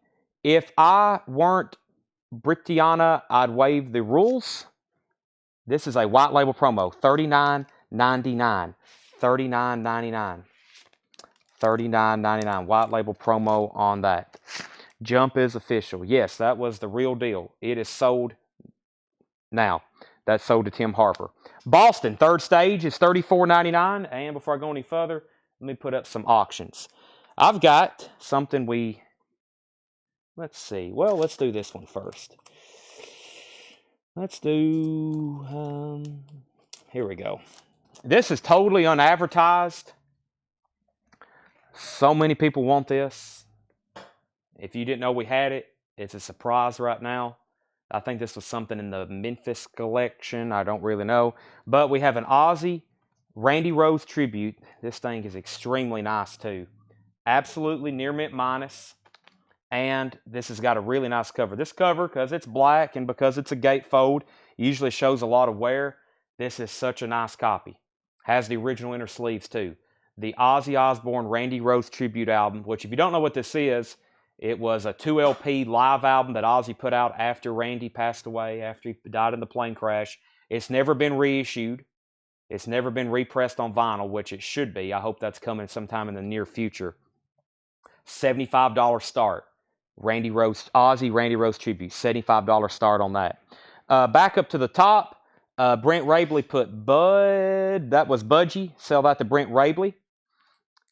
If I Weren't Britiana, I'd Waive the Rules. This is a white label promo, $39.99. $39.99. $39.99. White label promo on that. Jump is official. Yes, that was the real deal. It is sold now. That's sold to Tim Harper. Boston, Third Stage is $34.99. And before I go any further, let me put up some auctions. I've got something let's see. Well, let's do this one first. Let's do, here we go. This is totally unadvertised. So many people want this. If you didn't know we had it, it's a surprise right now. I think this was something in the Memphis collection. I don't really know. But we have an Ozzy Randy Rose tribute. This thing is extremely nice too. Absolutely near mint minus. And this has got a really nice cover. This cover, because it's black and because it's a gatefold, usually shows a lot of wear. This is such a nice copy. Has the original inner sleeves too. The Ozzy Osbourne Randy Rose tribute album, which if you don't know what this is, it was a 2 LP live album that Ozzy put out after Randy passed away, after he died in the plane crash. It's never been reissued. It's never been repressed on vinyl, which it should be. I hope that's coming sometime in the near future. $75 start. Randy Rose, Ozzy Randy Rose tribute. $75 start on that. Back up to the top, Brent Rabley put Bud. That was Budgie. Sell that to Brent Rabley.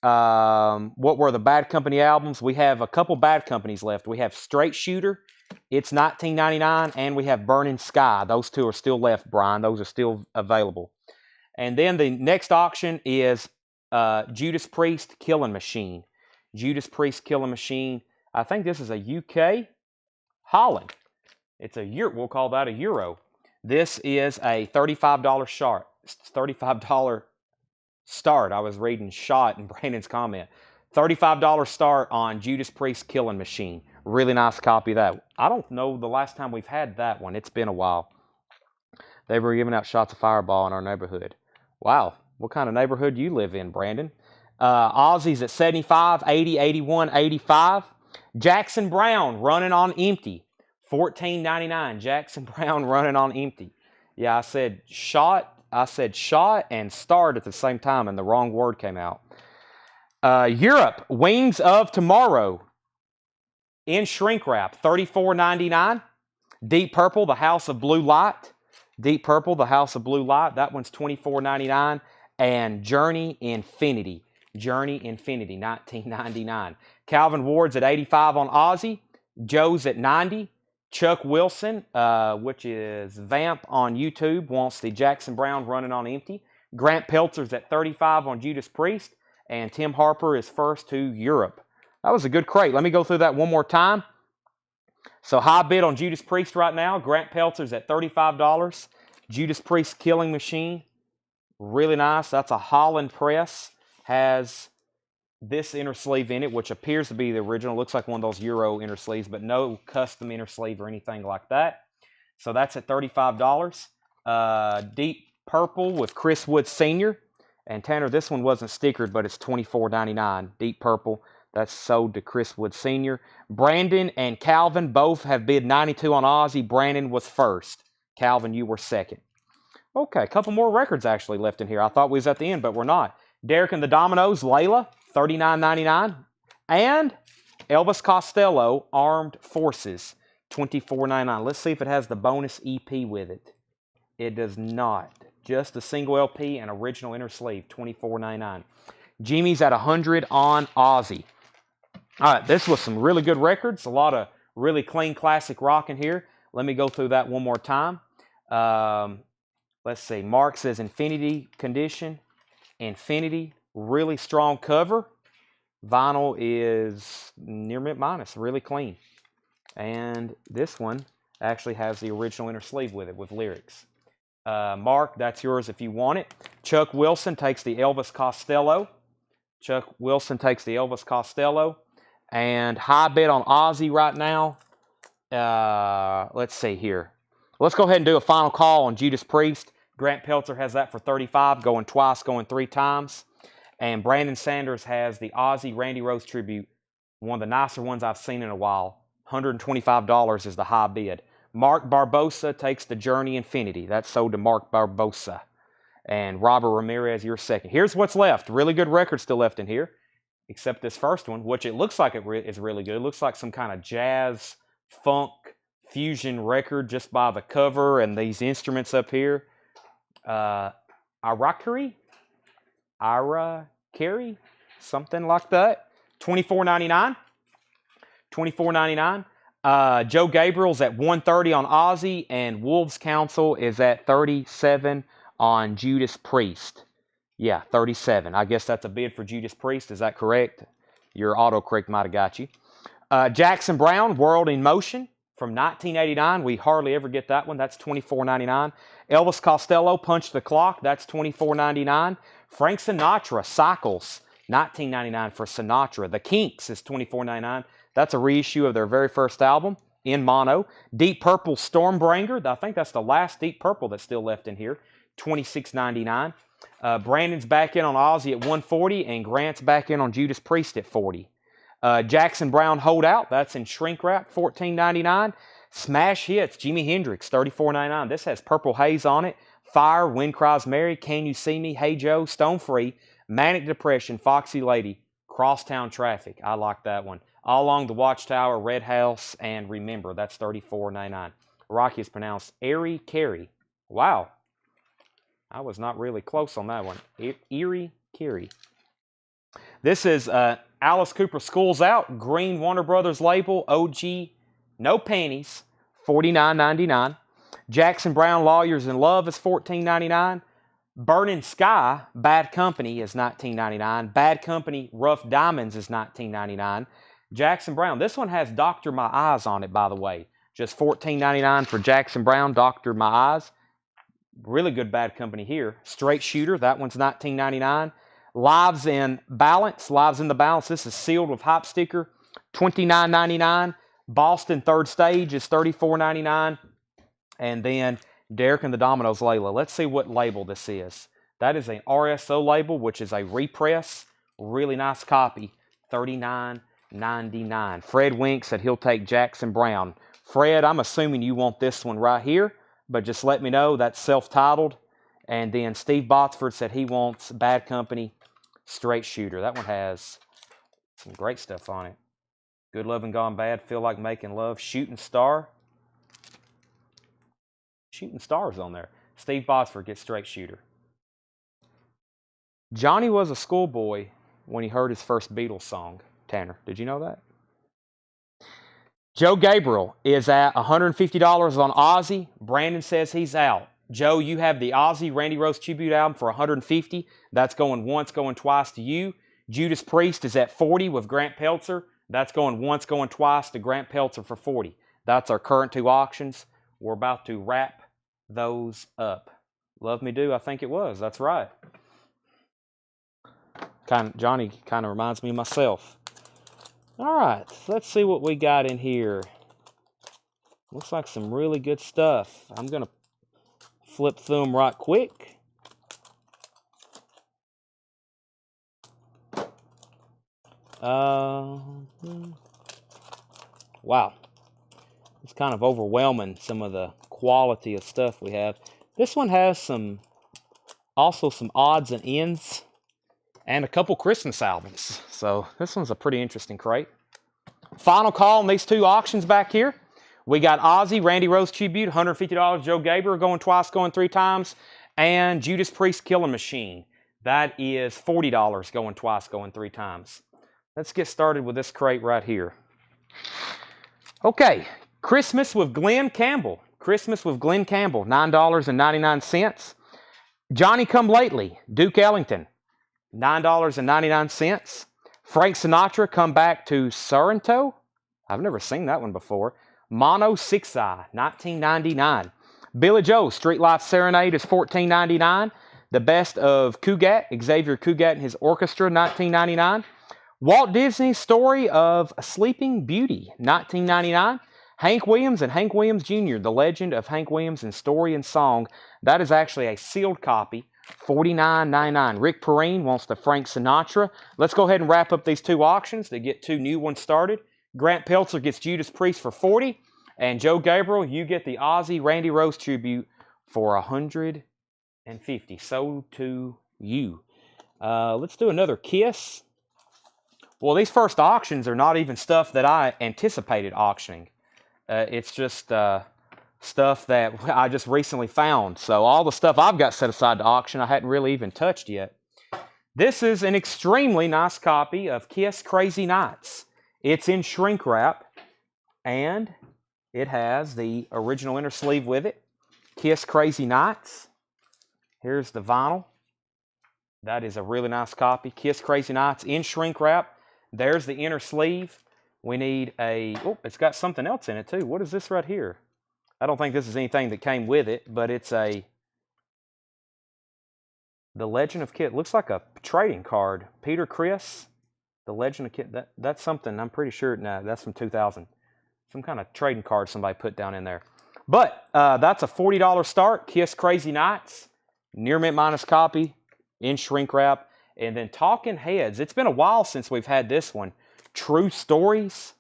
What were the Bad Company albums? We have a couple Bad Companies left. We have Straight Shooter. It's $19.99. And we have Burning Sky. Those two are still left, Brian. Those are still available. And then the next auction is Judas Priest Killing Machine. Judas Priest Killing Machine. I think this is a UK Holland. It's a euro. We'll call that a euro. This is a $35 start. $35 start. I was reading shot in Brandon's comment. $35 start on Judas Priest Killing Machine. Really nice copy of that. I don't know the last time we've had that one. It's been a while. They were giving out shots of Fireball in our neighborhood. Wow. What kind of neighborhood do you live in, Brandon? Aussies at 75, 80, 81, 85. Jackson Brown running on empty. $14.99. Jackson Brown running on empty. Yeah, I said shot and start at the same time, and the wrong word came out. Europe, Wings of Tomorrow in shrink wrap, $34.99. Deep Purple, The House of Blue Light. Deep Purple, The House of Blue Light. That one's $24.99. And Journey Infinity. Journey Infinity, $19.99. Calvin Ward's at 85 on Aussie. Joe's at 90. Chuck Wilson, which is Vamp on YouTube, wants the Jackson Brown running on empty. Grant Peltzer's at 35 on Judas Priest. And Tim Harper is first to Europe. That was a good crate. Let me go through that one more time. So high bid on Judas Priest right now. Grant Peltzer's at $35. Judas Priest Killing Machine. Really nice. That's a Holland press. Has this inner sleeve in it, which appears to be the original. Looks like one of those Euro inner sleeves, but no custom inner sleeve or anything like that. So that's at $35. Deep Purple with Chris Wood Sr. And Tanner, this one wasn't stickered, but it's $24.99. Deep Purple. That's sold to Chris Wood Sr. Brandon and Calvin both have bid 92 on Aussie. Brandon was first. Calvin, you were second. Okay, a couple more records actually left in here. I thought we was at the end, but we're not. Derek and the Dominoes, Layla, $39.99. And Elvis Costello, Armed Forces, $24.99. Let's see if it has the bonus EP with it. It does not. Just a single LP and original inner sleeve, $24.99. Jimmy's at 100 on Aussie. All right, this was some really good records. A lot of really clean classic rock in here. Let me go through that one more time. Let's see. Mark says Infinity condition. Infinity, really strong cover. Vinyl is near mint minus, really clean. And this one actually has the original inner sleeve with it, with lyrics. Mark, that's yours if you want it. Chuck Wilson takes the Elvis Costello. Chuck Wilson takes the Elvis Costello. And high bid on Aussie right now. Let's see here. Let's go ahead and do a final call on Judas Priest. Grant Peltzer has that for $35, going twice, going 3 times. And Brandon Sanders has the Aussie Randy Rose tribute, one of the nicer ones I've seen in a while. $125 is the high bid. Mark Barbosa takes the Journey Infinity. That's sold to Mark Barbosa. And Robert Ramirez, you're second. Here's what's left. Really good records still left in here, except this first one, which it looks like is really good. It looks like some kind of jazz, funk, fusion record just by the cover and these instruments up here. Arakiri, something like that. $24.99. $24.99. Joe Gabriel's at $130 on Aussie, and Wolves Council is at $37 on Judas Priest. Yeah, $37. I guess that's a bid for Judas Priest. Is that correct? Your autocorrect might have got you. Jackson Brown, World in Motion from 1989. We hardly ever get that one. That's $24.99. Elvis Costello, Punch the Clock. That's $24.99. Frank Sinatra, Cycles, $19.99 for Sinatra. The Kinks is $24.99. That's a reissue of their very first album in mono. Deep Purple, Stormbringer. I think that's the last Deep Purple that's still left in here. $26.99. Brandon's back in on Aussie at $140, and Grant's back in on Judas Priest at $40. Jackson Brown Holdout, that's in shrink wrap, $14.99. Smash Hits, Jimi Hendrix, $34.99. This has Purple Haze on it. Fire, Wind Cries Mary, Can You See Me, Hey Joe, Stone Free, Manic Depression, Foxy Lady, Crosstown Traffic. I like that one. All Along the Watchtower, Red House, and Remember. That's $34.99. Rocky is pronounced Airy Carey. Wow. I was not really close on that one. Erie Carey. This is Alice Cooper School's Out, Green Warner Brothers label, OG, no panties, $49.99. Jackson Brown Lawyers in Love is $14.99. Burning Sky, Bad Company is $19.99. Bad Company, Rough Diamonds is $19.99. Jackson Brown, this one has Doctor My Eyes on it, by the way. just $14.99 for Jackson Brown, Doctor My Eyes. Really good Bad Company here. Straight Shooter, that one's $19.99. Lives in Balance, Lives in the Balance. This is sealed with hype sticker, $29.99. Boston Third Stage is $34.99. And then Derek and the Dominoes Layla. Let's see what label this is. That is an RSO label, which is a repress. Really nice copy, $39.99. Fred Wink said he'll take Jackson Brown. Fred, I'm assuming you want this one right here, but just let me know. That's self-titled. And then Steve Botsford said he wants Bad Company Straight Shooter. That one has some great stuff on it. Good Lovin' Gone Bad, Feel Like Making Love, Shooting Star. Shooting Stars on there. Steve Botsford gets Straight Shooter. Johnny was a schoolboy when he heard his first Beatles song. Tanner, did you know that? Joe Gabriel is at $150 on Ozzy. Brandon says he's out. Joe, you have the Ozzy Randy Rose Tribute album for $150. That's going once, going twice to you. Judas Priest is at $40 with Grant Peltzer. That's going once, going twice to Grant Peltzer for $40. That's our current two auctions. We're about to wrap those up. Love Me Do, I think it was. That's right. Johnny kind of reminds me of myself. All right, let's see what we got in here. Looks like some really good stuff. I'm going to flip through them right quick. Wow. It's kind of overwhelming, some of the quality of stuff we have. This one has also some odds and ends and a couple Christmas albums. So this one's a pretty interesting crate. Final call on these two auctions back here. We got Ozzy, Randy Rose Tribute, $150. Joe Gabriel going twice, going three times. And Judas Priest Killing Machine. That is $40 going twice, going three times. Let's get started with this crate right here. Okay, Christmas with Glenn Campbell. Christmas with Glenn Campbell, $9.99. Johnny Come Lately, Duke Ellington, $9.99. Frank Sinatra, Come Back to Sorrento. I've never seen that one before. Mono 6i, $19.99. Billy Joe, Street Life Serenade is $14.99. The Best of Cugat, Xavier Cugat and his orchestra, $19.99. Walt Disney's Story of a Sleeping Beauty, $19.99. Hank Williams and Hank Williams Jr., The Legend of Hank Williams in Story and Song. That is actually a sealed copy, $49.99. Rick Perrine wants the Frank Sinatra. Let's go ahead and wrap up these two auctions to get two new ones started. Grant Peltzer gets Judas Priest for $40. And Joe Gabriel, you get the Ozzy Randy Rose Tribute for $150. So to you. Let's do another Kiss. Well, these first auctions are not even stuff that I anticipated auctioning. It's just stuff that I just recently found. So all the stuff I've got set aside to auction, I hadn't really even touched yet. This is an extremely nice copy of Kiss Crazy Nights. It's in shrink wrap, and it has the original inner sleeve with it. Kiss Crazy Nights. Here's the vinyl. That is a really nice copy. Kiss Crazy Nights in shrink wrap. There's the inner sleeve. We need it's got something else in it too. What is this right here? I don't think this is anything that came with it, but it's The Legend of Kid. Looks like a trading card. Peter Criss, The Legend of Kid. That's something, I'm pretty sure, no, that's from 2000. Some kind of trading card somebody put down in there. But that's a $40 start. Kiss Crazy Nights. Near mint minus copy in shrink wrap. And then Talking Heads. It's been a while since we've had this one. True Stories,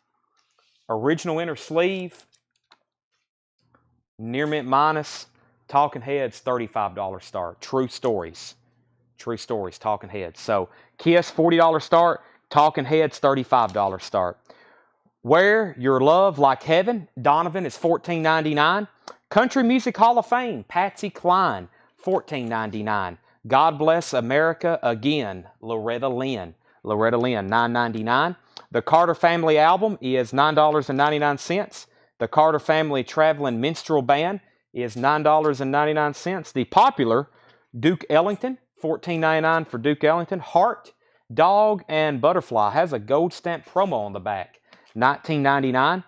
original inner sleeve, near mint minus, Talking Heads, $35 start. True Stories, Talking Heads. So Kiss, $40 start, Talking Heads, $35 start. Wear Your Love Like Heaven, Donovan is $14.99. Country Music Hall of Fame, Patsy Cline, $14.99. God Bless America Again, Loretta Lynn, $9.99. The Carter Family album is $9.99. The Carter Family Traveling Minstrel Band is $9.99. The popular Duke Ellington, $14.99 for Duke Ellington. Heart, Dog, and Butterfly has a gold stamp promo on the back, $19.99.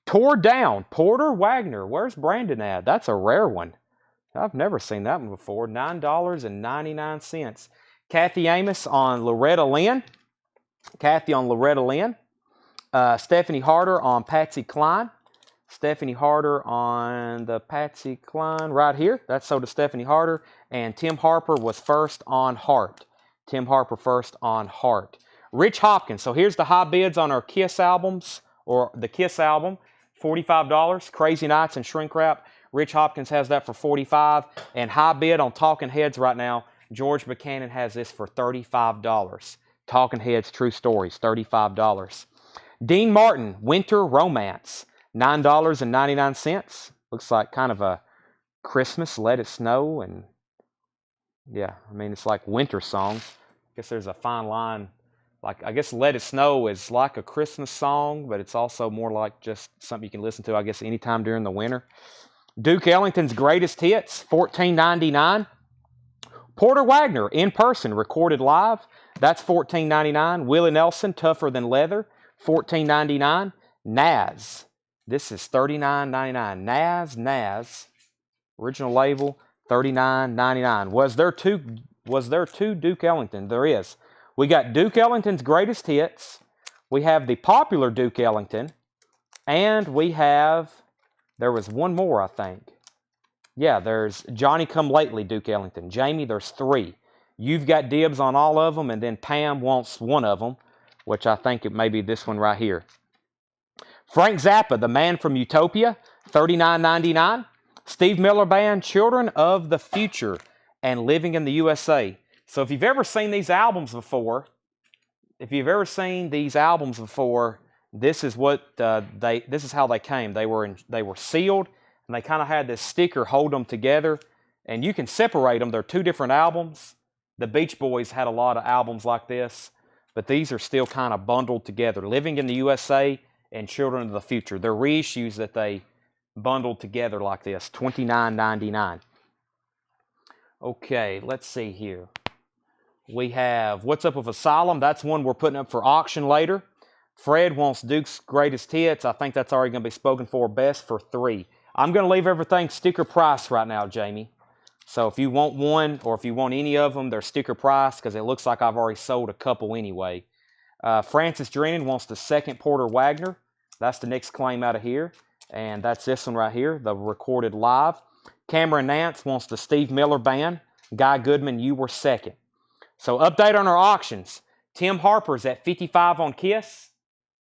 Tore Down, Porter Wagner. Where's Brandon at? That's a rare one. I've never seen that one before. $9.99. Kathy Amos on Loretta Lynn. Kathy on Loretta Lynn. Stephanie Harder on Patsy Cline. Stephanie Harder on the Patsy Cline right here. That's sold to Stephanie Harder. And Tim Harper was first on Heart. Tim Harper first on Heart. Rich Hopkins. So here's the high bids on our Kiss albums, or the Kiss album. $45. Crazy Nights and Shrink Wrap. Rich Hopkins has that for $45. And high bid on Talking Heads right now. George Buchanan has this for $35. Talking Heads True Stories, $35. Dean Martin, Winter Romance, $9.99. Looks like kind of a Christmas, Let It Snow, and yeah, I mean, it's like winter songs. I guess there's a fine line. Like, I guess Let It Snow is like a Christmas song, but it's also more like just something you can listen to, I guess, anytime during the winter. Duke Ellington's Greatest Hits, $14.99. Porter Wagner, In Person, recorded live. That's $14.99. Willie Nelson, Tougher Than Leather, $14.99. Nas, this is $39.99. Nas, original label, $39.99. Was there two Duke Ellington? There is. We got Duke Ellington's Greatest Hits. We have the popular Duke Ellington. And we have, there was one more, I think. Yeah, there's Johnny Come Lately, Duke Ellington. Jamie, there's 3. You've got dibs on all of them, and then Pam wants one of them, which I think it may be this one right here. Frank Zappa, The Man from Utopia, $39.99. Steve Miller Band, Children of the Future, and Living in the USA. So if you've ever seen these albums before, this is what this is how they came. They were sealed, and they kind of had this sticker hold them together, and you can separate them. They're 2 different albums. The Beach Boys had a lot of albums like this, but these are still kind of bundled together. Living in the USA and Children of the Future. They're reissues that they bundled together like this, $29.99. Okay, let's see here. We have What's Up with Asylum. That's one we're putting up for auction later. Fred wants Duke's Greatest Hits. I think that's already going to be spoken for best for $3. I'm going to leave everything sticker price right now, Jamie. So if you want one, or if you want any of them, they're sticker price, because it looks like I've already sold a couple anyway. Francis Drennan wants the second Porter Wagner. That's the next claim out of here. And that's this one right here, the recorded live. Cameron Nance wants the Steve Miller Band. Guy Goodman, You Were Second. So update on our auctions. Tim Harper's at 55 on Kiss.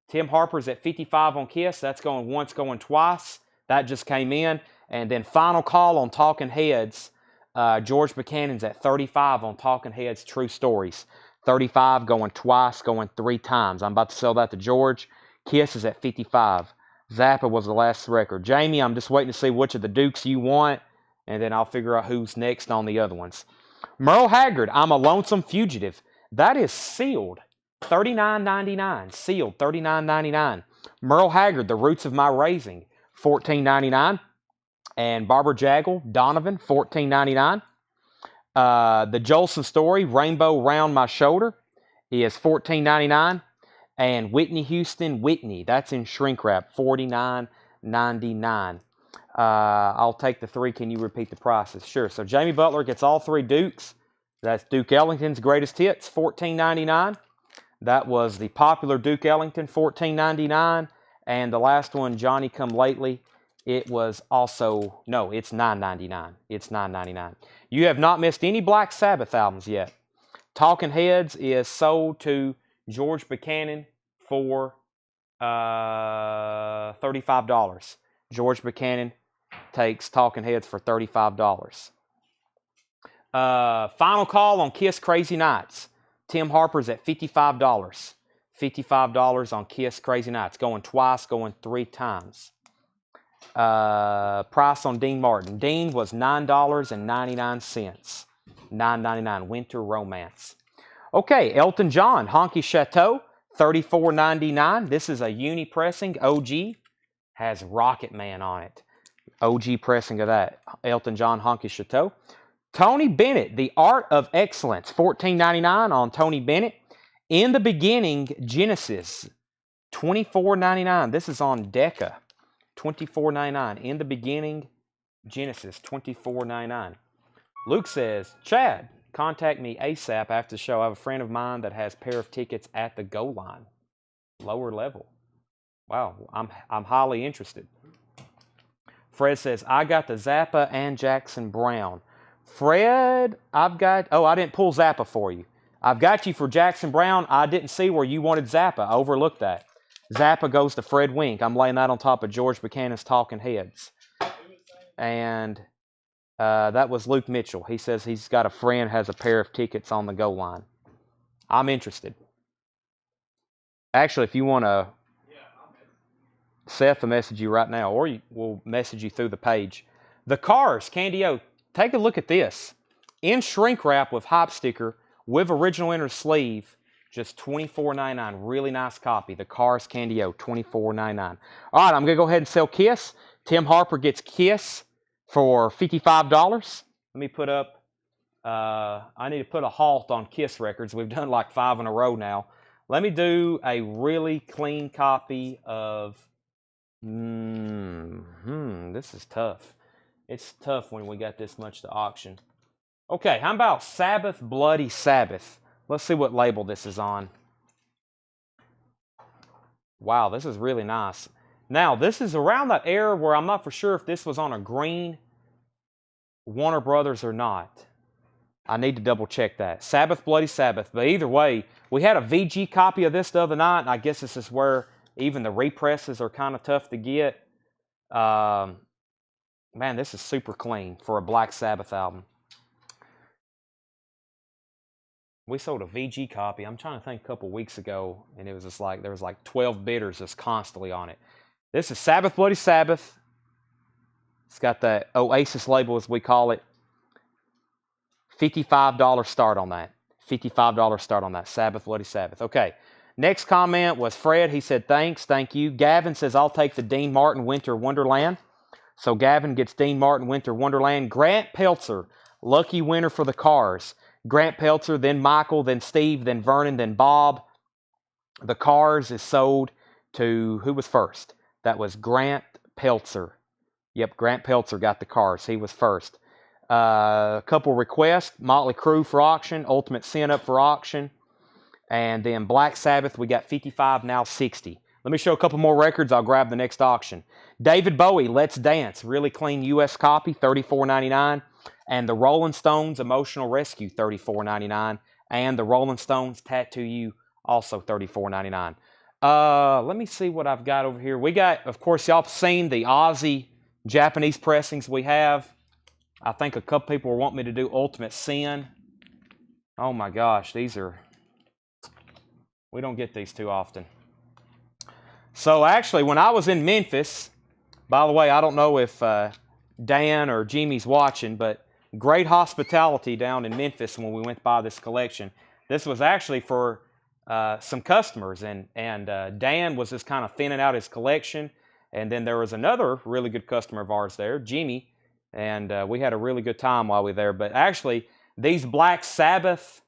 Tim Harper's at 55 on Kiss. That's going once, going twice. That just came in. And then final call on Talking Heads. George Buchanan's at 35 on Talking Heads True Stories. 35 going twice, going 3 times. I'm about to sell that to George. Kiss is at 55. Zappa was the last record. Jamie, I'm just waiting to see which of the Dukes you want, and then I'll figure out who's next on the other ones. Merle Haggard, I'm a Lonesome Fugitive. That is sealed. $39.99. Sealed, $39.99. Merle Haggard, The Roots of My Raising, $14.99. And Barbara Jaggle, Donovan, $14.99. The Jolson Story, Rainbow Round My Shoulder, is $14.99. And Whitney Houston, Whitney, that's in shrink wrap, $49.99. I'll take the 3. Can you repeat the prices? Sure. So Jamie Butler gets all 3 Dukes. That's Duke Ellington's Greatest Hits, $14.99. That was the popular Duke Ellington, $14.99. And the last one, Johnny Come Lately, it was also, no, it's $9.99. It's $9.99. You have not missed any Black Sabbath albums yet. Talking Heads is sold to George Buchanan for $35. George Buchanan takes Talking Heads for $35. Final call on Kiss Crazy Nights. Tim Harper's at $55. $55 on Kiss Crazy Nights. Going twice, going 3 times. Price on Dean Martin. Dean was $9.99. $9.99. Winter Romance. Okay, Elton John, Honky Chateau, $34.99. This is a uni pressing. OG has Rocket Man on it. OG pressing of that. Elton John, Honky Chateau. Tony Bennett, The Art of Excellence, $14.99 on Tony Bennett. In the Beginning, Genesis, $24.99. This is on Decca. $24.99. In the beginning, Genesis, $24.99. Luke says, Chad, contact me ASAP after the show. I have a friend of mine that has a pair of tickets at the goal line. Lower level. Wow, I'm highly interested. Fred says, I got the Zappa and Jackson Brown. Fred, I didn't pull Zappa for you. I've got you for Jackson Brown. I didn't see where you wanted Zappa. I overlooked that. Zappa goes to Fred Wink. I'm laying that on top of George Buchanan's Talking Heads. And that was Luke Mitchell. He says he's got a friend has a pair of tickets on the goal line. I'm interested. Actually, if you want to, Seth will message you right now, or we'll message you through the page. The Cars, Candy O, take a look at this. In shrink wrap with hype sticker, with original inner sleeve, just $24.99. Really nice copy. The Cars, Candy O, $24.99. All right, I'm going to go ahead and sell Kiss. Tim Harper gets Kiss for $55. Let me put up, I need to put a halt on Kiss records. We've done like 5 in a row now. Let me do a really clean copy of, this is tough. It's tough when we got this much to auction. Okay, how about Sabbath, Bloody Sabbath? Let's see what label this is on. Wow, this is really nice. Now, this is around that era where I'm not for sure if this was on a green Warner Brothers or not. I need to double check that. Sabbath, Bloody Sabbath. But either way, we had a VG copy of this the other night, and I guess this is where even the represses are kind of tough to get. Man, this is super clean for a Black Sabbath album. We sold a VG copy. I'm trying to think a couple weeks ago, and it was just like there was like 12 bidders just constantly on it. This is Sabbath, Bloody Sabbath. It's got the Oasis label, as we call it. $55 start on that. $55 start on that. Sabbath, Bloody Sabbath. Okay. Next comment was Fred. He said, thanks, thank you. Gavin says, I'll take the Dean Martin Winter Wonderland. So Gavin gets Dean Martin Winter Wonderland. Grant Peltzer, lucky winner for the Cars. Grant Peltzer, then Michael, then Steve, then Vernon, then Bob. The Cars is sold to, who was first? That was Grant Peltzer. Yep, Grant Peltzer got the Cars. He was first. A couple requests. Motley Crue for auction. Ultimate Sin up for auction. And then Black Sabbath, we got 55, now 60. Let me show a couple more records. I'll grab the next auction. David Bowie, Let's Dance. Really clean U.S. copy, $34.99. And the Rolling Stones, Emotional Rescue, $34.99. And the Rolling Stones, Tattoo You, also $34.99. Let me see what I've got over here. We got, of course, y'all seen the Aussie Japanese pressings we have. I think a couple people want me to do Ultimate Sin. Oh my gosh, these are... We don't get these too often. So actually, when I was in Memphis, by the way, I don't know if Dan or Jimmy's watching, but great hospitality down in Memphis when we went by this collection. This was actually for some customers, and Dan was just kind of thinning out his collection. And then there was another really good customer of ours there, Jimmy, and we had a really good time while we were there. But actually, these Black Sabbath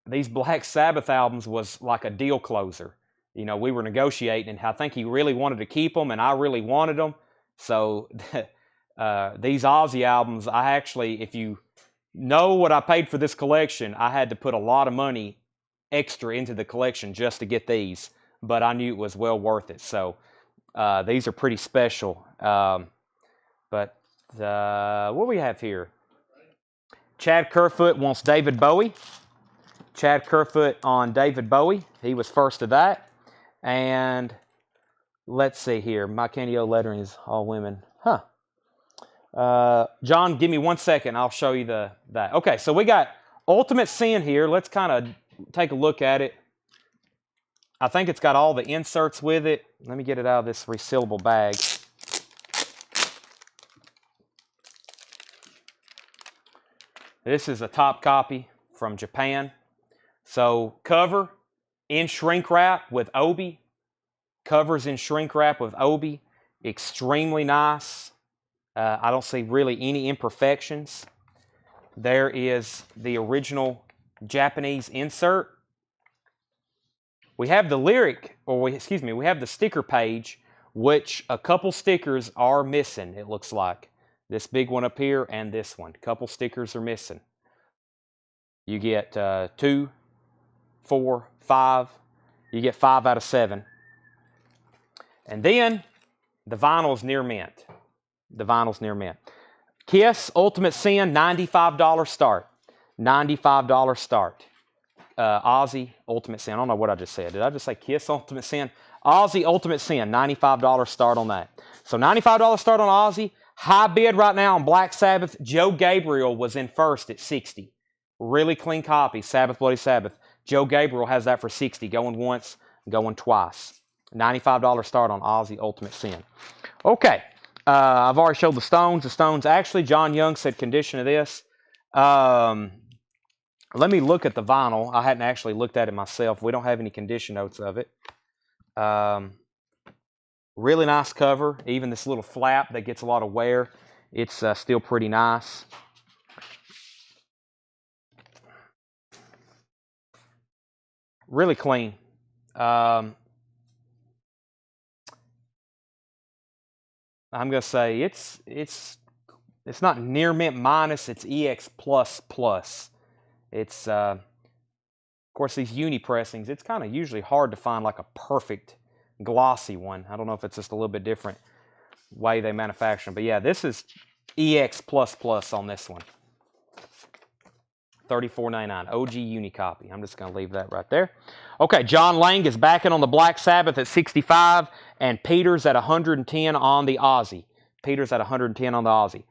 albums was like a deal closer. You know, we were negotiating, and I think he really wanted to keep them, and I really wanted them. So these Aussie albums, I actually, if you know what I paid for this collection, I had to put a lot of money extra into the collection just to get these, but I knew it was well worth it. So these are pretty special. But what do we have here? Chad Kerfoot wants David Bowie. Chad Kerfoot on David Bowie. He was first to that. And let's see here. My Candy O lettering is all women. Huh. John, give me 1 second. I'll show you that. Okay, so we got Ultimate Sin here. Let's kind of take a look at it. I think it's got all the inserts with it. Let me get it out of this resealable bag. This is a top copy from Japan. So cover in shrink wrap with Obi. Covers in shrink wrap with Obi. Extremely nice. I don't see really any imperfections. There is the original Japanese insert. We have the lyric, we have the sticker page which a couple stickers are missing, it looks like. This big one up here and this one. Couple stickers are missing. You get 2, 4, 5. You get 5 out of 7. And then the vinyl is near mint. The vinyl's near mint. Kiss Ultimate Sin, $95 start. $95 start. Aussie Ultimate Sin. I don't know what I just said. Did I just say Kiss Ultimate Sin? Aussie Ultimate Sin, $95 start on that. So $95 start on Aussie. High bid right now on Black Sabbath. Joe Gabriel was in first at 60. Really clean copy, Sabbath Bloody Sabbath. Joe Gabriel has that for 60. Going once, going twice. $95 start on Aussie Ultimate Sin. Okay. I've already showed the stones. The stones, actually, John Young said condition of this. Let me look at the vinyl. I hadn't actually looked at it myself. We don't have any condition notes of it. Really nice cover. Even this little flap that gets a lot of wear, it's still pretty nice. Really clean. I'm going to say it's not near mint minus, it's EX plus plus. It's of course these uni pressings, it's kind of usually hard to find like a perfect glossy one. I don't know if it's just a little bit different way they manufacture them, but yeah, this is EX plus plus on this one. $34.99 OG uni copy. I'm just going to leave that right there. Okay, John Lang is backing on the Black Sabbath at 65, and Peter's at 110 on the Aussie. Peter's at 110 on the Aussie.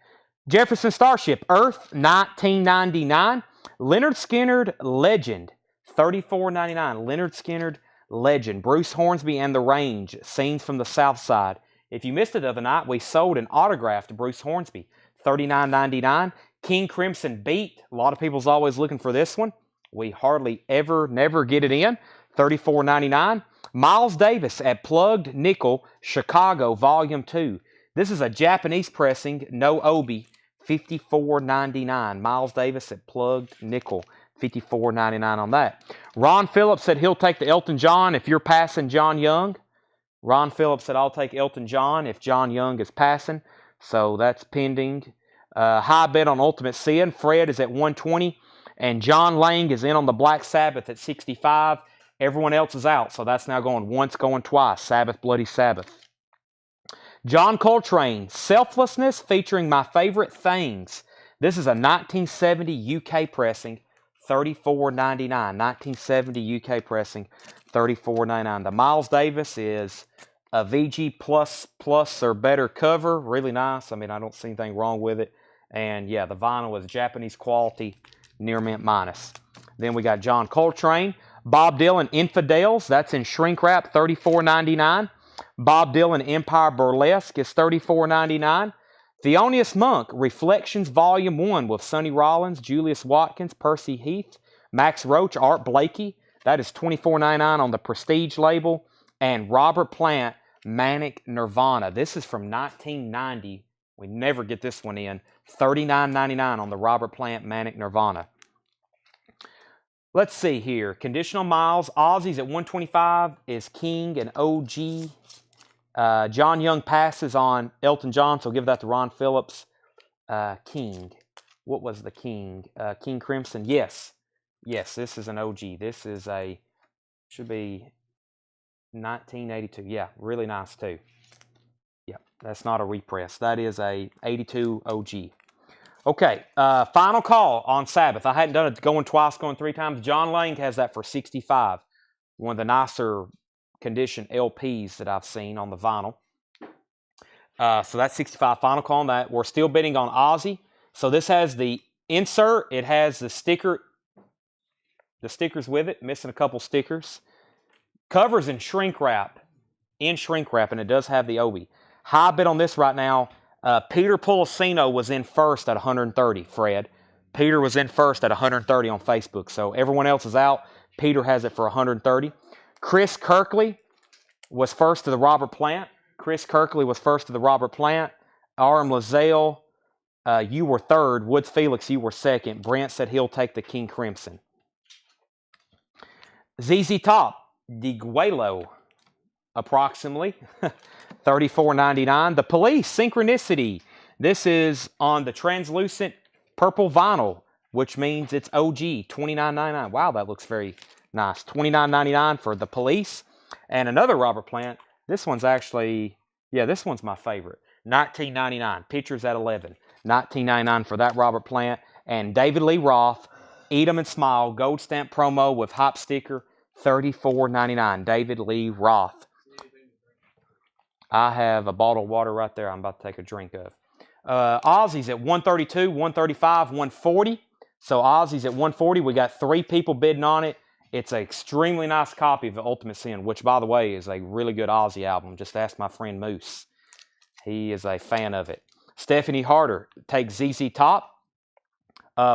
Jefferson Starship, Earth, 1999. Leonard Skinner Legend, $34.99. Leonard Skinner Legend. Bruce Hornsby and the Range, Scenes from the South Side. If you missed it the other night, we sold an autograph to Bruce Hornsby, $39.99. King Crimson Beat. A lot of people's always looking for this one. We hardly ever, never get it in. $34.99. Miles Davis at Plugged Nickel, Chicago, Volume 2. This is a Japanese pressing, no obi, $54.99. Miles Davis at Plugged Nickel, $54.99 on that. Ron Phillips said he'll take the Elton John if you're passing John Young. Ron Phillips said I'll take Elton John if John Young is passing. So that's pending. High bet on Ultimate Sin. Fred is at 120. And John Lang is in on the Black Sabbath at 65. Everyone else is out. So that's now going once, going twice. Sabbath, Bloody Sabbath. John Coltrane, Selflessness featuring My Favorite Things. This is a 1970 UK pressing. $34.99. 1970 UK pressing. $34.99. The Miles Davis is a VG plus or better cover. Really nice. I mean, I don't see anything wrong with it. And yeah, the vinyl is Japanese quality, near mint minus. Then we got John Coltrane. Bob Dylan, Infidels. That's in shrink wrap, $34.99. Bob Dylan, Empire Burlesque is $34.99. Thelonious Monk, Reflections Volume 1 with Sonny Rollins, Julius Watkins, Percy Heath, Max Roach, Art Blakey. That is $24.99 on the Prestige label. And Robert Plant, Manic Nirvana. This is from 1990. We never get this one in. $39.99 on the Robert Plant, Manic Nirvana. Let's see here. Conditional miles. Aussies at 125 is King and OG. John Young passes on Elton John, so give that to Ron Phillips. King. What was the King? King Crimson. Yes. Yes, this is an OG. This is a, should be 1982. Yeah, really nice too. Yeah, that's not a repress. That is a 82 OG. Okay, final call on Sabbath. I hadn't done it going twice, going 3 times. John Lang has that for 65. One of the nicer condition LPs that I've seen on the vinyl. So that's 65. Final call on that. We're still bidding on Aussie. So this has the insert. It has the sticker. The stickers with it. Missing a couple stickers. Covers in shrink wrap. In shrink wrap, and it does have the obi. High bid on this right now. Peter Policino was in first at 130, Fred. Peter was in first at 130 on Facebook. So everyone else is out. Peter has it for 130. Chris Kirkley was first to the Robert Plant. Chris Kirkley was first to the Robert Plant. Aram Lazelle, you were third. Woods Felix, you were second. Brent said he'll take the King Crimson. ZZ Top, Diguelo. approximately $34.99. The Police, Synchronicity. This is on the translucent purple vinyl, which means it's OG, $29.99. Wow, that looks very nice. $29.99 for The Police. And another Robert Plant. This one's actually, yeah, this one's my favorite. $19.99. Pictures at 11. $19.99 for that Robert Plant. And David Lee Roth, Eat 'em and Smile, gold stamp promo with hop sticker, $34.99. David Lee Roth. I have a bottle of water right there I'm about to take a drink of. Aussies at 132, 135, 140. So Aussies at 140. We got 3 people bidding on it. It's an extremely nice copy of The Ultimate Sin, which, by the way, is a really good Aussie album. Just ask my friend Moose. He is a fan of it. Stephanie Harder takes ZZ Top.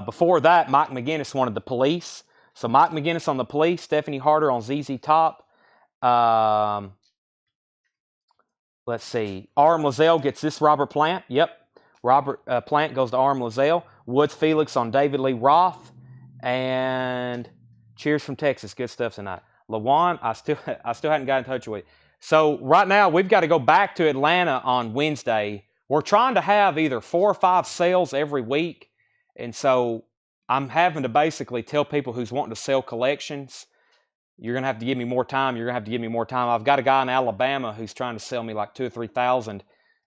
Before that, Mike McGinnis wanted The Police. So Mike McGinnis on The Police, Stephanie Harder on ZZ Top. Let's see. Aram Lazelle gets this Robert Plant. Yep. Robert Plant goes to Aram Lazelle. Woods Felix on David Lee Roth. And Cheers from Texas. Good stuff tonight. LaJuan, I still hadn't got in touch with. So right now, we've got to go back to Atlanta on Wednesday. We're trying to have either 4 or 5 sales every week. And so I'm having to basically tell people who's wanting to sell collections, you're going to have to give me more time. You're going to have to give me more time. I've got a guy in Alabama who's trying to sell me like 2,000 or 3,000.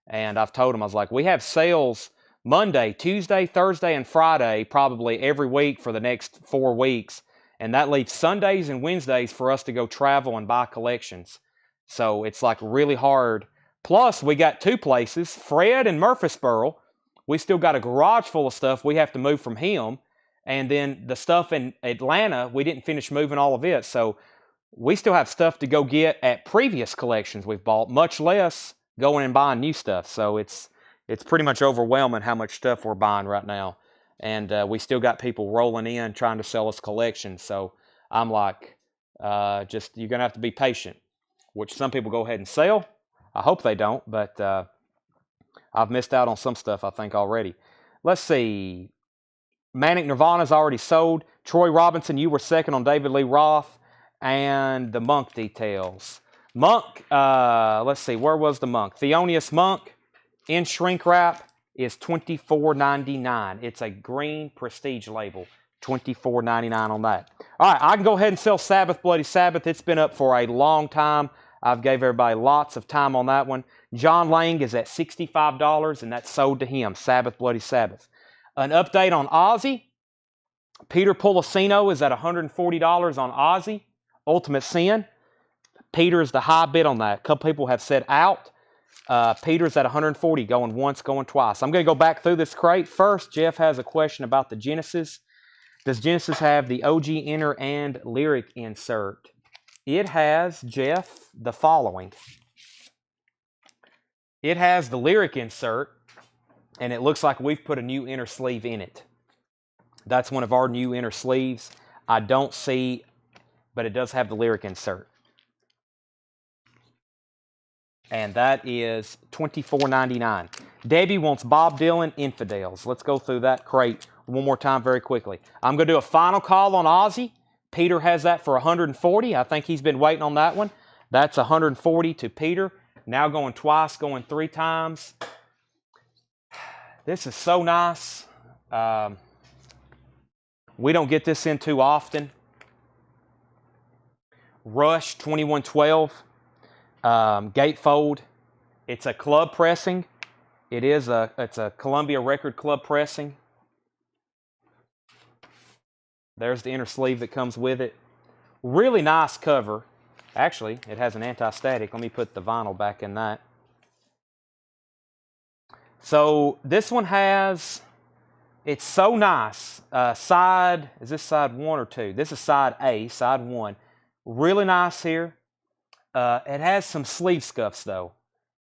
And I've told him, I was like, we have sales Monday, Tuesday, Thursday, and Friday probably every week for the next 4 weeks. And that leaves Sundays and Wednesdays for us to go travel and buy collections. So it's like really hard. Plus, we got 2 places, Fred and Murfreesboro. We still got a garage full of stuff we have to move from him. And then the stuff in Atlanta, we didn't finish moving all of it. So we still have stuff to go get at previous collections we've bought, much less going and buying new stuff. So it's pretty much overwhelming how much stuff we're buying right now. And we still got people rolling in trying to sell us collections. So I'm like, you're going to have to be patient, which some people go ahead and sell. I hope they don't, but I've missed out on some stuff, I think, already. Let's see. Manic Nirvana's already sold. Troy Robinson, you were second on David Lee Roth. And the Monk details. Monk, let's see, where was the Monk? Theonius Monk in shrink wrap is $24.99. It's a green prestige label. $24.99 on that. All right, I can go ahead and sell Sabbath Bloody Sabbath. It's been up for a long time. I've gave everybody lots of time on that one. John Lang is at $65, and that's sold to him, Sabbath Bloody Sabbath. An update on Ozzy. Peter Policino is at $140 on Ozzy, Ultimate Sin. Peter is the high bid on that. A couple people have said out. Peter's at $140, going once, going twice. I'm going to go back through this crate. First, Jeff has a question about the Genesis. Does Genesis have the OG inner and lyric insert? It has, Jeff, the following. It has the lyric insert, and it looks like we've put a new inner sleeve in it. That's one of our new inner sleeves. I don't see, but it does have the lyric insert. And that is $24.99. Debbie wants Bob Dylan, Infidels. Let's go through that crate one more time very quickly. I'm going to do a final call on Ozzy. Peter has that for $140. I think he's been waiting on that one. That's $140 to Peter. Now going twice, going 3 times. This is so nice. We don't get this in too often. Rush 2112. Gatefold. It's a club pressing. It's a Columbia Record Club pressing. There's the inner sleeve that comes with it. Really nice cover. Actually, it has an anti-static. Let me put the vinyl back in that. So this one has, it's so nice. Is this side 1 or 2? This is side A, side 1. Really nice here. It has some sleeve scuffs though.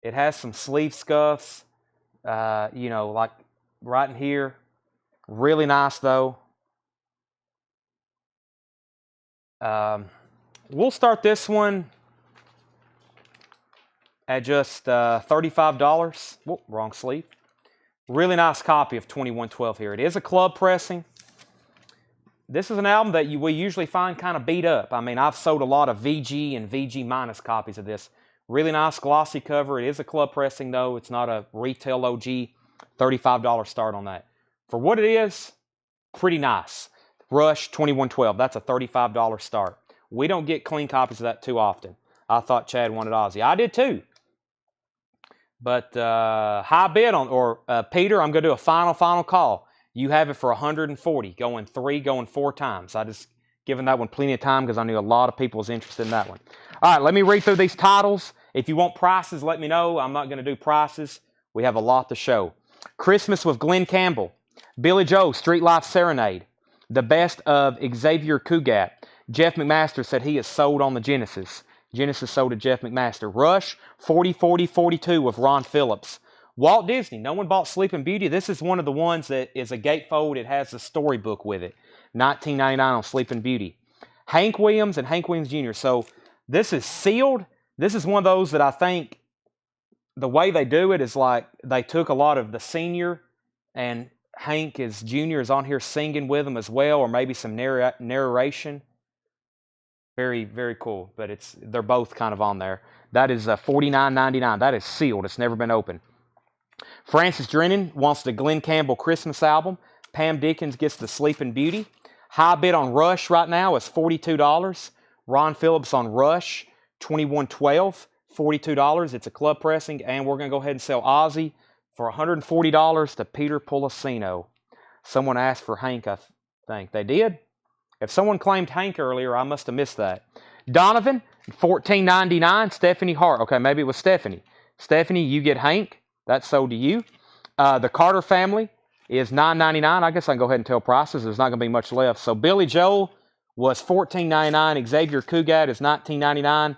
It has some sleeve scuffs, like right in here. Really nice though. We'll start this one at just $35. Whoop, wrong sleeve. Really nice copy of 2112 here. It is a club pressing. This is an album that we usually find kind of beat up. I mean, I've sold a lot of VG and VG minus copies of this. Really nice glossy cover. It is a club pressing though. It's not a retail OG. $35 start on that. For what it is, pretty nice. Rush 2112. That's a $35 start. We don't get clean copies of that too often. I thought Chad wanted Ozzy. I did too. But high bid on, or Peter, I'm going to do a final call. You have it for 140, going 3, going 4 times. I just given that one plenty of time because I knew a lot of people was interested in that one. All right, let me read through these titles. If you want prices, let me know. I'm not going to do prices. We have a lot to show. Christmas with Glenn Campbell. Billy Joe, Street Life Serenade. The Best of Xavier Cugat. Jeff McMaster said he is sold on the Genesis. Genesis sold to Jeff McMaster. Rush, 40-40-42 with Ron Phillips. Walt Disney, no one bought Sleeping Beauty. This is one of the ones that is a gatefold. It has a storybook with it. $19.99 on Sleeping Beauty. Hank Williams and Hank Williams Jr. So this is sealed. This is one of those that I think the way they do it is like they took a lot of the senior and Hank is Jr. is on here singing with them as well, or maybe some narration. Very, very cool. But they're both kind of on there. That is $49.99. That is sealed. It's never been opened. Francis Drennan wants the Glenn Campbell Christmas album. Pam Dickens gets the Sleeping Beauty. High bid on Rush right now is $42. Ron Phillips on Rush, $21.12, $42. It's a club pressing, and we're going to go ahead and sell Ozzy for $140 to Peter Policino. Someone asked for Hank, I think. They did? If someone claimed Hank earlier, I must have missed that. Donovan, $14.99. Stephanie Hart. Okay, maybe it was Stephanie. Stephanie, you get Hank. That's sold to you. The Carter family is $9.99. I guess I can go ahead and tell prices. There's not going to be much left. So Billy Joel was $14.99. Xavier Cugat is $19.99.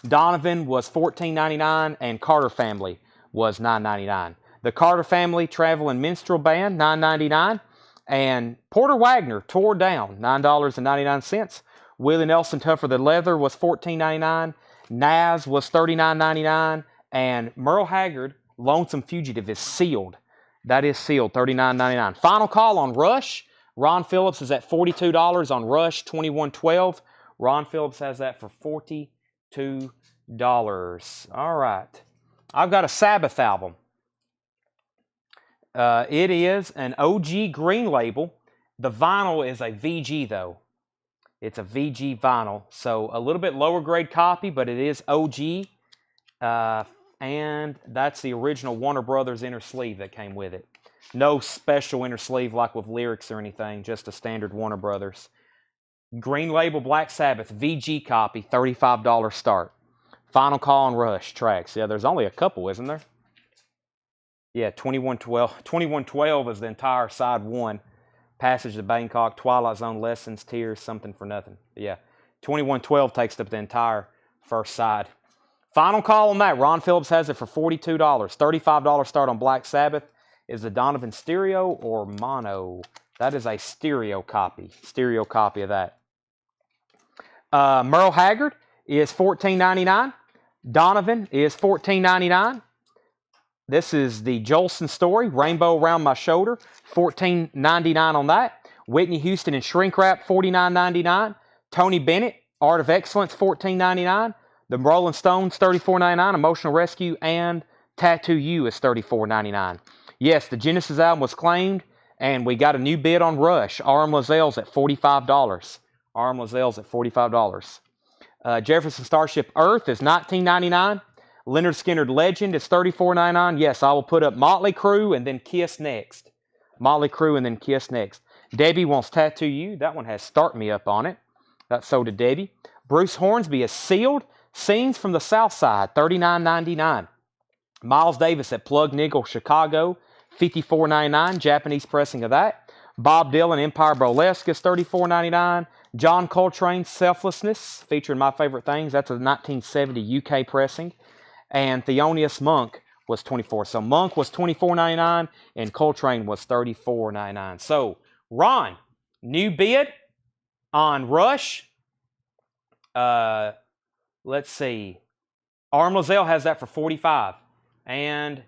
Donovan was $14.99. And Carter family was $9.99. The Carter family Traveling Minstrel Band, $9.99. And Porter Wagner tore down, $9.99. Willie Nelson Tougher Than Leather was $14.99. Naz was $39.99. And Merle Haggard, Lonesome Fugitive, is sealed. That is sealed, $39.99. Final call on Rush. Ron Phillips is at $42 on Rush, $21.12. Ron Phillips has that for $42. All right. I've got a Sabbath album. It is an OG green label. The vinyl is a VG, though. It's a VG vinyl. So a little bit lower grade copy, but it is OG. And that's the original Warner Brothers inner sleeve that came with it. No special inner sleeve like with lyrics or anything, just a standard Warner Brothers. Green label Black Sabbath VG copy, $35 start. Final call on Rush tracks. Yeah, there's only a couple, isn't there? Yeah, 2112. 2112 is the entire side 1. Passage to Bangkok, Twilight Zone, Lessons, Tears, Something for Nothing. Yeah, 2112 takes up the entire first side. Final call on that. Ron Phillips has it for $42. $35 start on Black Sabbath. Is the Donovan stereo or mono? That is a stereo copy. Stereo copy of that. Merle Haggard is $14.99. Donovan is $14.99. This is the Jolson Story, Rainbow Around My Shoulder, $14.99 on that. Whitney Houston and Shrink Wrap, $49.99. Tony Bennett, Art of Excellence, $14.99. The Rolling Stones, $34.99. Emotional Rescue and Tattoo You is $34.99. Yes, the Genesis album was claimed, and we got a new bid on Rush. R.M. Lazelle's at $45. R.M. Lazelle's at $45. Jefferson Starship Earth is $19.99. Leonard Skinner Legend is $34.99. Yes, I will put up Motley Crue and then Kiss next. Motley Crue and then Kiss next. Debbie wants Tattoo You. That one has Start Me Up on it. That's sold to Debbie. Bruce Hornsby is sealed. Scenes from the South Side, $39.99. Miles Davis at Plug Niggle Chicago, $54.99. Japanese pressing of that. Bob Dylan Empire Burlesque is $34.99. John Coltrane's Selflessness, featuring My Favorite Things. That's a 1970 UK pressing. And Thelonious Monk was $24. So Monk was $24.99 and Coltrane was $34.99. So Ron, new bid on Rush. Let's see. R.M. Lazelle has that for $45. And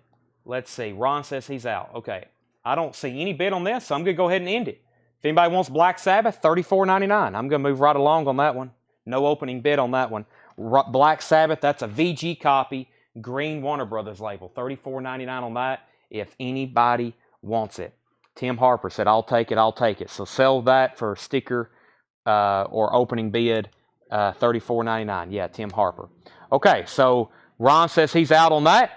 let's see. Ron says he's out. Okay. I don't see any bid on this, so I'm going to go ahead and end it. If anybody wants Black Sabbath, $34.99. I'm going to move right along on that one. No opening bid on that one. Black Sabbath, that's a VG copy, green Warner Brothers label, $34.99 on that if anybody wants it. Tim Harper said, I'll take it, I'll take it. So sell that for sticker or opening bid, $34.99. Yeah, Tim Harper. Okay, so Ron says he's out on that.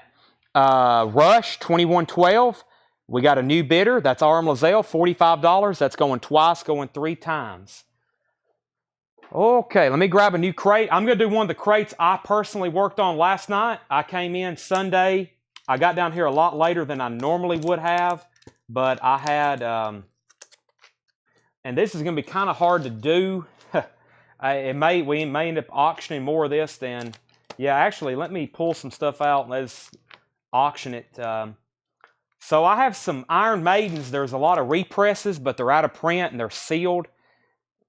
Rush, 2112. We got a new bidder. That's Aram Lazelle, $45. That's going twice, going 3 times. Okay, let me grab a new crate. I'm going to do one of the crates I personally worked on last night. I came in Sunday. I got down here a lot later than I normally would have, but I had, and this is going to be kind of hard to do. We may end up auctioning more of this than, yeah, actually, let me pull some stuff out and let's auction it. So I have some Iron Maidens. There's a lot of represses, but they're out of print and they're sealed.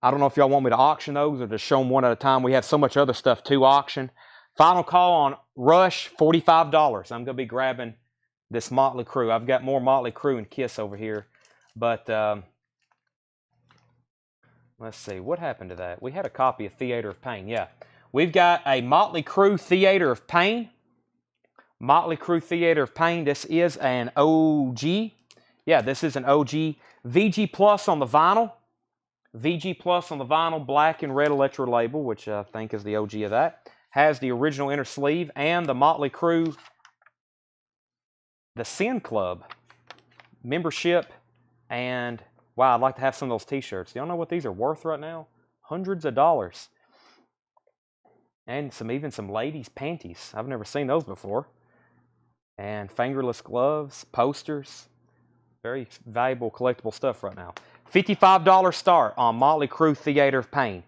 I don't know if y'all want me to auction those or just show them one at a time. We have so much other stuff to auction. Final call on Rush, $45. I'm going to be grabbing this Motley Crue. I've got more Motley Crue and Kiss over here. But let's see. What happened to that? We had a copy of Theater of Pain. Yeah. We've got a Motley Crue Theater of Pain. Motley Crue Theater of Pain. This is an OG. Yeah, this is an OG. VG Plus on the vinyl. VG Plus on the vinyl, black and red electro label, which I think is the OG of that. Has the original inner sleeve and the Motley Crue, the Sin Club membership. And wow, I'd like to have some of those t-shirts. Do y'all know what these are worth right now? Hundreds of dollars. And even some ladies' panties. I've never seen those before. And fingerless gloves, posters. Very valuable collectible stuff right now. $55 start on Motley Crue Theater of Pain.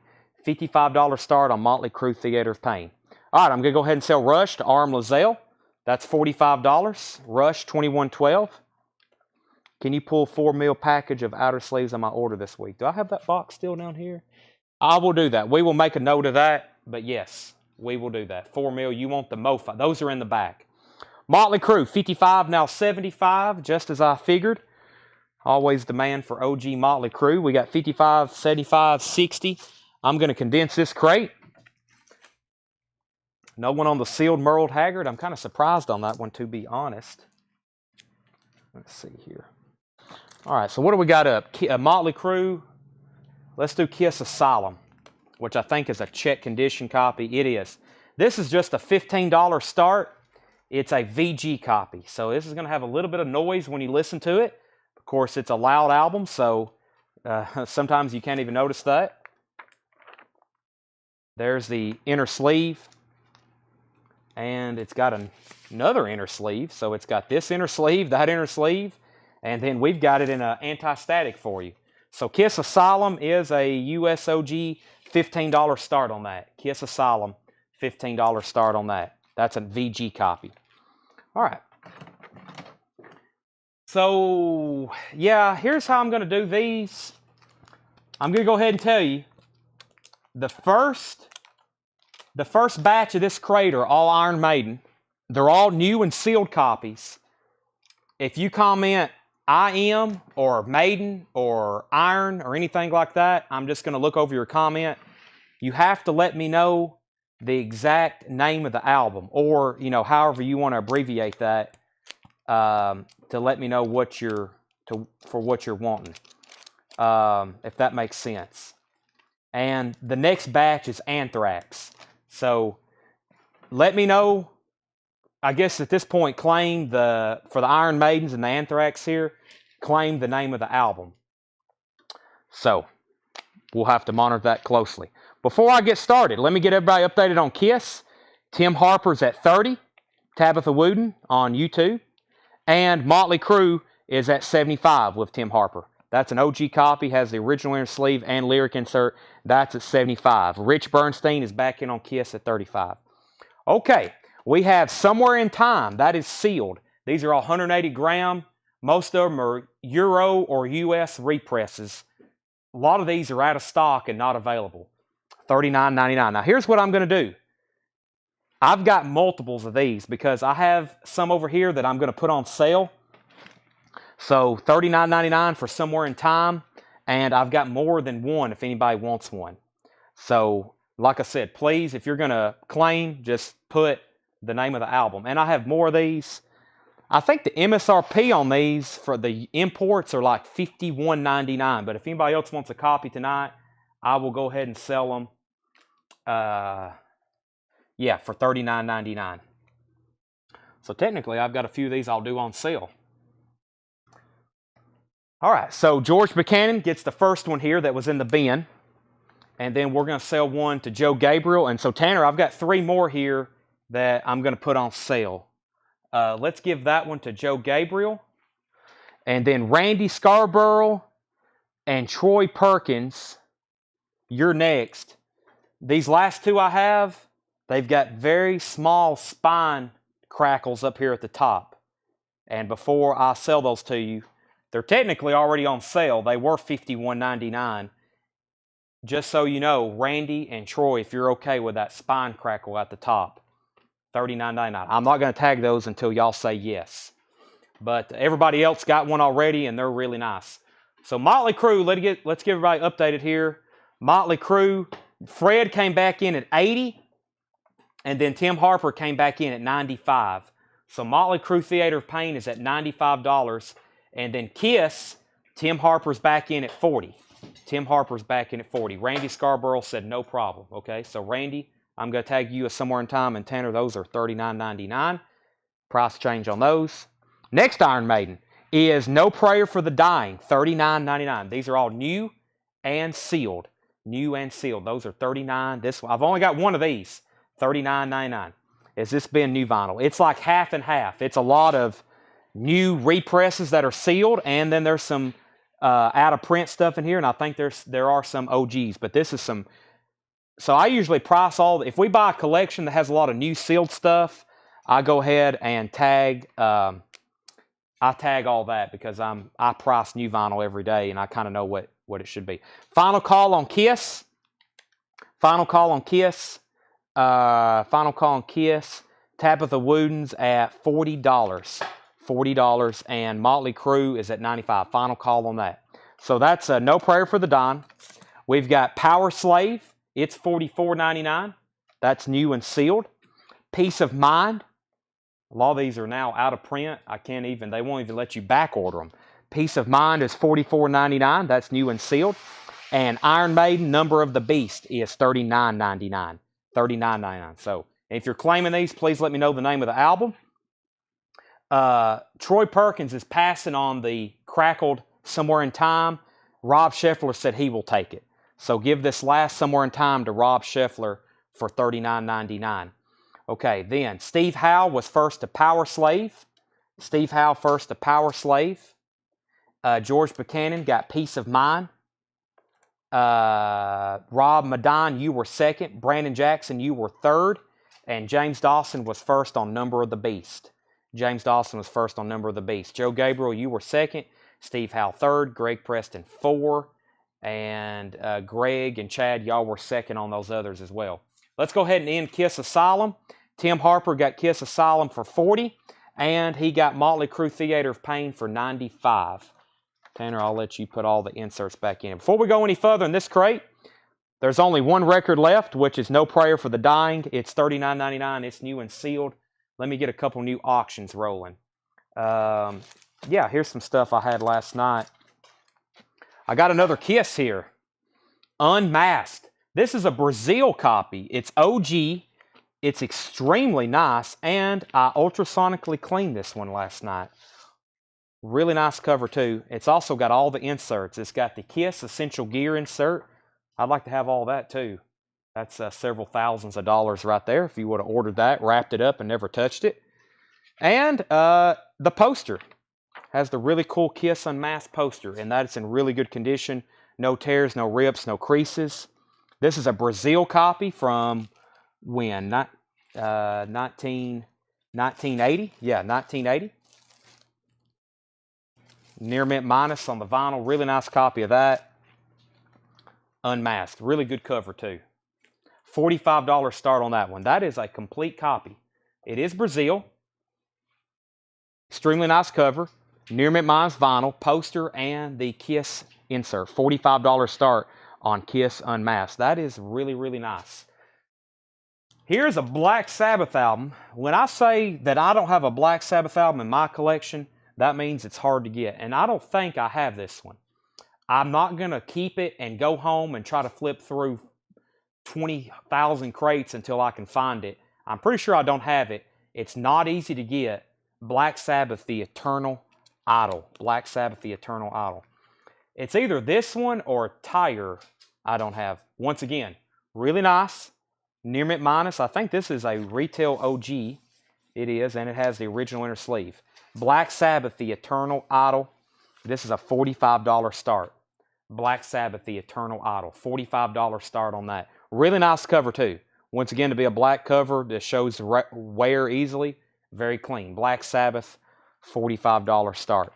$55 start on Motley Crue Theater of Pain. All right, I'm going to go ahead and sell Rush to Aram Lazelle. That's $45. Rush, $21.12. Can you pull 4 mil package of outer sleeves on my order this week? Do I have that box still down here? I will do that. We will make a note of that, but yes, we will do that. 4 mil, you want the MoFi. Those are in the back. Motley Crue, 55, now 75, just as I figured. Always demand for OG Motley Crue. We got 55, 75, 60. I'm going to condense this crate. No one on the sealed Merle Haggard. I'm kind of surprised on that one, to be honest. Let's see here. All right, so what do we got up? Motley Crue. Let's do Kiss Asylum, which I think is a check condition copy. It is. This is just a $15 start. It's a VG copy. So this is going to have a little bit of noise when you listen to it. Of course, it's a loud album, so sometimes you can't even notice that. There's the inner sleeve, and it's got another inner sleeve. So it's got this inner sleeve, that inner sleeve, and then we've got it in an anti-static for you. So Kiss Asylum is a USOG $15 start on that. Kiss Asylum, $15 start on that. That's a VG copy. All right. So, yeah, here's how I'm going to do these. I'm going to go ahead and tell you, the first batch of this crate are all Iron Maiden. They're all new and sealed copies. If you comment I am or Maiden or Iron or anything like that, I'm just going to look over your comment. You have to let me know the exact name of the album, or however you want to abbreviate that. To let me know what you're wanting, if that makes sense. And the next batch is Anthrax. So let me know. I guess at this point, for the Iron Maidens and the Anthrax here, claim the name of the album. So we'll have to monitor that closely. Before I get started, let me get everybody updated on Kiss. Tim Harper's at 30. Tabitha Wooden on YouTube. And Motley Crue is at 75 with Tim Harper. That's an OG copy, has the original inner sleeve and lyric insert. That's at 75. Rich Bernstein is back in on Kiss at 35. Okay, we have Somewhere in Time. That is sealed. These are all 180 gram. Most of them are Euro or US represses. A lot of these are out of stock and not available. $39.99. Now here's what I'm going to do. I've got multiples of these because I have some over here that I'm going to put on sale. So $39.99 for Somewhere in Time. And I've got more than one if anybody wants one. So Like I said, please, if you're going to claim, just put the name of the album. And I have more of these. I think the MSRP on these for the imports are like $51.99. But if anybody else wants a copy tonight, I will go ahead and sell them. Yeah, for $39.99. So technically, I've got a few of these I'll do on sale. All right, so George Buchanan gets the first one here that was in the bin. And then we're going to sell one to Joe Gabriel. And so, Tanner, I've got 3 more here that I'm going to put on sale. Let's give that one to Joe Gabriel. And then Randy Scarborough and Troy Perkins, you're next. These last 2 I have, they've got very small spine crackles up here at the top. And before I sell those to you, they're technically already on sale. They were $51.99. Just so you know, Randy and Troy, if you're okay with that spine crackle at the top, $39.99. I'm not going to tag those until y'all say yes. But everybody else got one already, and they're really nice. So Motley Crue, let's get everybody updated here. Motley Crue, Fred came back in at 80, and then Tim Harper came back in at 95. So Motley Crue Theater of Pain is at $95, and then Kiss, Tim Harper's back in at 40. Tim Harper's back in at 40. Randy Scarborough said no problem. Okay, so Randy, I'm going to tag you as Somewhere in Time, and Tanner, those are $39.99. Price change on those. Next Iron Maiden is No Prayer for the Dying, $39.99. These are all new and sealed. New and sealed. Those are $39. This one, I've only got one of these, $39.99. Is this being new vinyl? It's like half and half. It's a lot of new represses that are sealed, and then there's some out of print stuff in here, and I think there are some OGs, but this is some. So I usually price all. If we buy a collection that has a lot of new sealed stuff, I go ahead and tag. I tag all that because I price new vinyl every day, and I kind of know what it should be. Final call on Kiss. Final call on Kiss. Final call on Kiss. Tabitha Wooden's at $40. $40, and Motley Crue is at $95. Final call on that. So that's No Prayer for the Dying. We've got Power Slave. It's $44.99. That's new and sealed. Peace of Mind. A lot of these are now out of print. They won't even let you back order them. Peace of Mind is $44.99. That's new and sealed. And Iron Maiden, Number of the Beast, is $39.99. $39.99. So if you're claiming these, please let me know the name of the album. Troy Perkins is passing on the crackled Somewhere in Time. Rob Scheffler said he will take it. So give this last Somewhere in Time to Rob Scheffler for $39.99. Okay, then Steve Howe was first to Power Slave. Steve Howe first to Power Slave. George Buchanan got Peace of Mind. Rob Madon, you were second. Brandon Jackson, you were third. And James Dawson was first on Number of the Beast. James Dawson was first on Number of the Beast. Joe Gabriel, you were second. Steve Howe third. Greg Preston 4. And Greg and Chad, y'all were second on those others as well. Let's go ahead and end Kiss Asylum. Tim Harper got Kiss Asylum for $40. And he got Motley Crue Theater of Pain for $95. Tanner, I'll let you put all the inserts back in. Before we go any further in this crate, there's only one record left, which is No Prayer for the Dying. It's $39.99. It's new and sealed. Let me get a couple new auctions rolling. Yeah, here's some stuff I had last night. I got another Kiss here. Unmasked. This is a Brazil copy. It's OG. It's extremely nice, and I ultrasonically cleaned this one last night. Really nice cover, too. It's also got all the inserts. It's got the Kiss Essential Gear insert. I'd like to have all that, too. That's several thousands of dollars right there if you would have ordered that, wrapped it up, and never touched it. And the poster has the really cool Kiss Unmasked poster, and that is in really good condition. No tears, no rips, no creases. This is a Brazil copy from when? 1980? Yeah, 1980. Near mint minus on the vinyl. Really nice copy of that. Unmasked. Really good cover, too. $45 start on that one. That is a complete copy. It is Brazil. Extremely nice cover. Near mint minus vinyl, poster, and the Kiss insert. $45 start on Kiss Unmasked. That is really, really nice. Here's a Black Sabbath album. When I say that I don't have a Black Sabbath album in my collection, that means it's hard to get. And I don't think I have this one. I'm not going to keep it and go home and try to flip through 20,000 crates until I can find it. I'm pretty sure I don't have it. It's not easy to get. Black Sabbath, The Eternal Idol. Black Sabbath, The Eternal Idol. It's either this one or Tire I don't have. Once again, really nice. Near mint minus. I think this is a retail OG. It is, and it has the original inner sleeve. Black Sabbath, The Eternal Idol. This is a $45 start. Black Sabbath, The Eternal Idol. $45 start on that. Really nice cover too. Once again, to be a black cover that shows wear easily. Very clean. Black Sabbath, $45 start.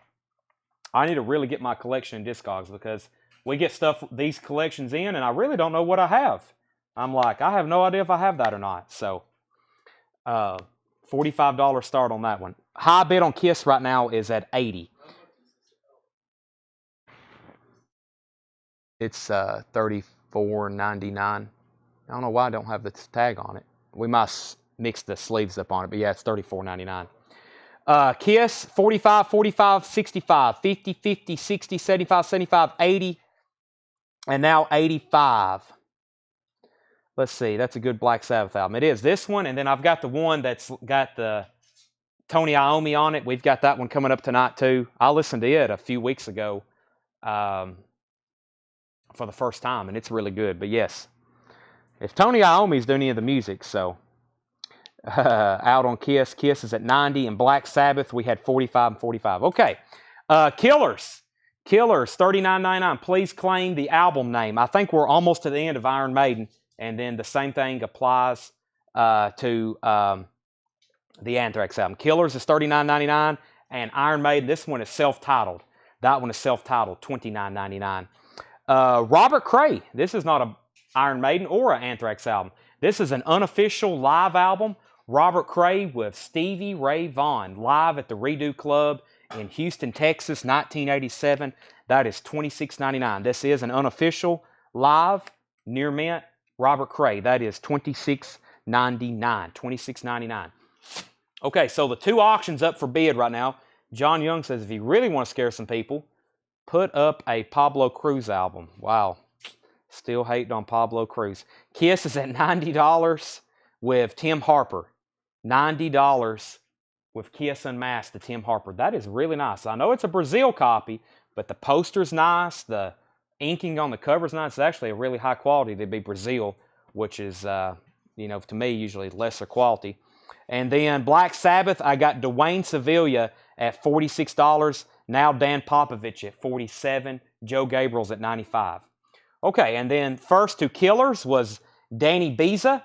I need to really get my collection in Discogs because we get these collections in and I really don't know what I have. I'm like, I have no idea if I have that or not. So, $45 start on that one. High bid on Kiss right now is at $80. It's $34.99. I don't know why I don't have the tag on it. We must mix the sleeves up on it, but yeah, it's $34.99. Kiss, 45, 45, 65, 50, 50, 60, 75, 75, 80, and now 85. Let's see, that's a good Black Sabbath album. It is this one, and then I've got the one that's got the Tony Iommi on it. We've got that one coming up tonight too. I listened to it a few weeks ago for the first time, and it's really good. But yes, if Tony Iommi's doing any of the music, so out on Kiss. Kiss is at 90, and Black Sabbath we had 45 and 45. Okay, Killers, $39.99. Please claim the album name. I think we're almost to the end of Iron Maiden. And then the same thing applies to the Anthrax album. Killers is $39.99, and Iron Maiden, this one is self-titled. That one is self-titled, $29.99. Robert Cray, this is not an Iron Maiden or an Anthrax album. This is an unofficial live album. Robert Cray with Stevie Ray Vaughan, live at the Redo Club in Houston, Texas, 1987. That is $26.99. This is an unofficial live near mint. Robert Cray, that is $26.99. $26.99. Okay, so the two auctions up for bid right now. John Young says if you really want to scare some people, put up a Pablo Cruz album. Wow. Still hating on Pablo Cruz. Kiss is at $90 with Tim Harper. $90 with Kiss Unmasked to Tim Harper. That is really nice. I know it's a Brazil copy, but the poster's nice. The inking on the cover's nice. It's actually a really high quality to be Brazil, which is, to me, usually lesser quality. And then Black Sabbath, I got Dwayne Sevilla at $46. Now Dan Popovich at $47. Joe Gabriel's at $95. Okay, and then first to Killers was Danny Beza.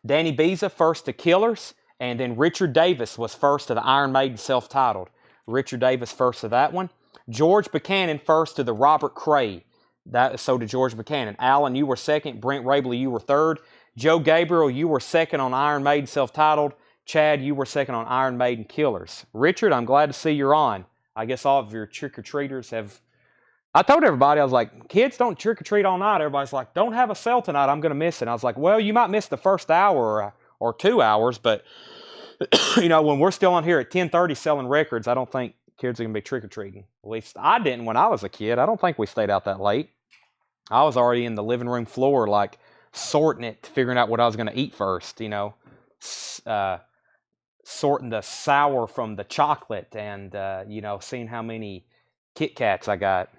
Danny Beza first to Killers. And then Richard Davis was first to the Iron Maiden self-titled. Richard Davis first to that one. George Buchanan first to the Robert Cray. So did George Buchanan. Alan, you were second. Brent Rabley, you were third. Joe Gabriel, you were second on Iron Maiden self-titled. Chad, you were second on Iron Maiden Killers. Richard, I'm glad to see you're on. I guess all of your trick-or-treaters have... I told everybody, I was like, kids don't trick-or-treat all night. Everybody's like, don't have a sale tonight. I'm going to miss it. And I was like, well, you might miss the first hour or 2 hours, but, when we're still on here at 10:30 selling records, I don't think kids are going to be trick-or-treating. At least I didn't when I was a kid. I don't think we stayed out that late. I was already in the living room floor, like, sorting it, figuring out what I was going to eat first, sorting the sour from the chocolate and, seeing how many Kit Kats I got.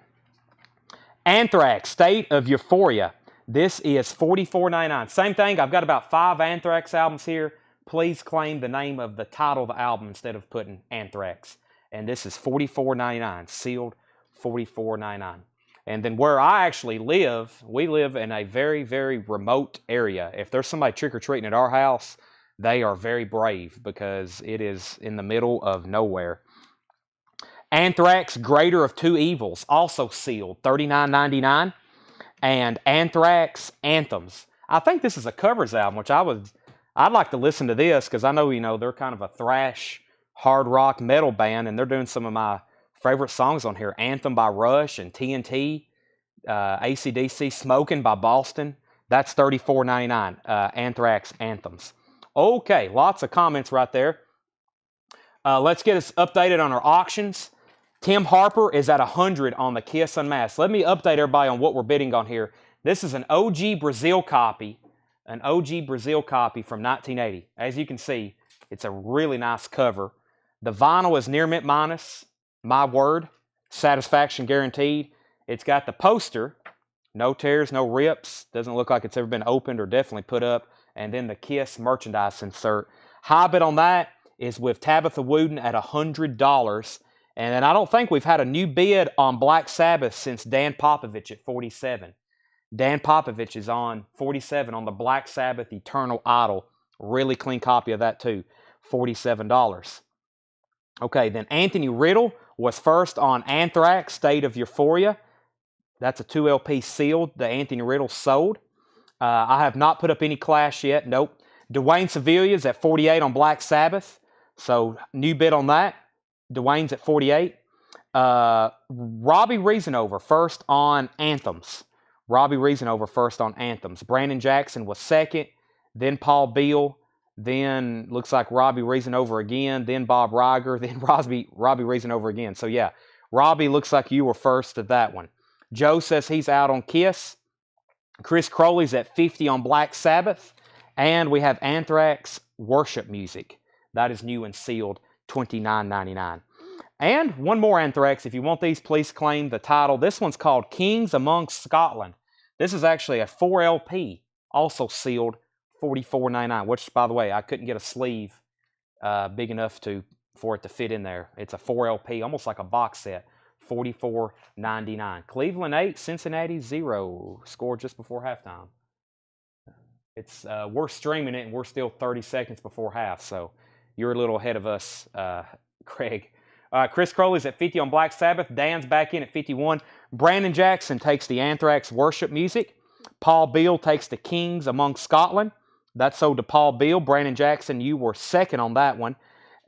Anthrax, State of Euphoria. This is $44.99. Same thing, I've got about 5 Anthrax albums here. Please claim the name of the title of the album instead of putting Anthrax. And this is $44.99, sealed $44.99. And then where I actually live, we live in a very, very remote area. If there's somebody trick-or-treating at our house, they are very brave because it is in the middle of nowhere. Anthrax, Greater of Two Evils, also sealed, $39.99. And Anthrax, Anthems. I think this is a covers album, which I'd like to listen to this because I know, they're kind of a thrash, hard rock metal band, and they're doing some of my favorite songs on here. Anthem by Rush and TNT. AC/DC Smoking by Boston. That's $34.99. Anthrax Anthems. Okay, lots of comments right there. Let's get us updated on our auctions. Tim Harper is at 100 on the Kiss Unmasked. Let me update everybody on what we're bidding on here. This is an OG Brazil copy. An OG Brazil copy from 1980. As you can see, it's a really nice cover. The vinyl is near mint minus. My word. Satisfaction guaranteed. It's got the poster. No tears, no rips. Doesn't look like it's ever been opened or definitely put up. And then the Kiss merchandise insert. High bid on that is with Tabitha Wooden at $100. And then I don't think we've had a new bid on Black Sabbath since Dan Popovich at 47. Dan Popovich is on 47 on the Black Sabbath Eternal Idol. Really clean copy of that too. $47. Okay, then Anthony Riddle was first on Anthrax, State of Euphoria. That's a 2LP sealed. The Anthony Riddle sold. I have not put up any Clash yet. Nope. Dwayne Sevilla's at 48 on Black Sabbath. So new bid on that. Dwayne's at 48. Robbie Reasonover first on Anthems. Robbie Reasonover first on Anthems. Brandon Jackson was second. Then Paul Beal. Then looks like Robbie Reasonover again. Then Bob Riger. Then Robbie Reasonover again. So yeah, Robbie, looks like you were first to that one. Joe says he's out on Kiss. Chris Crowley's at 50 on Black Sabbath. And we have Anthrax Worship Music. That is new and sealed, $29.99. And one more Anthrax. If you want these, please claim the title. This one's called Kings Among Scotland. This is actually a 4LP, also sealed, $44.99, which, by the way, I couldn't get a sleeve big enough for it to fit in there. It's a 4LP, almost like a box set, $44.99. Cleveland 8, Cincinnati 0. Scored just before halftime. It's we're streaming it, and we're still 30 seconds before half, so you're a little ahead of us, Craig. Chris Crowley's at 50 on Black Sabbath. Dan's back in at 51. Brandon Jackson takes the Anthrax Worship Music. Paul Beal takes the Kings Among Scotland. That's sold to Paul Beal. Brandon Jackson, you were second on that one.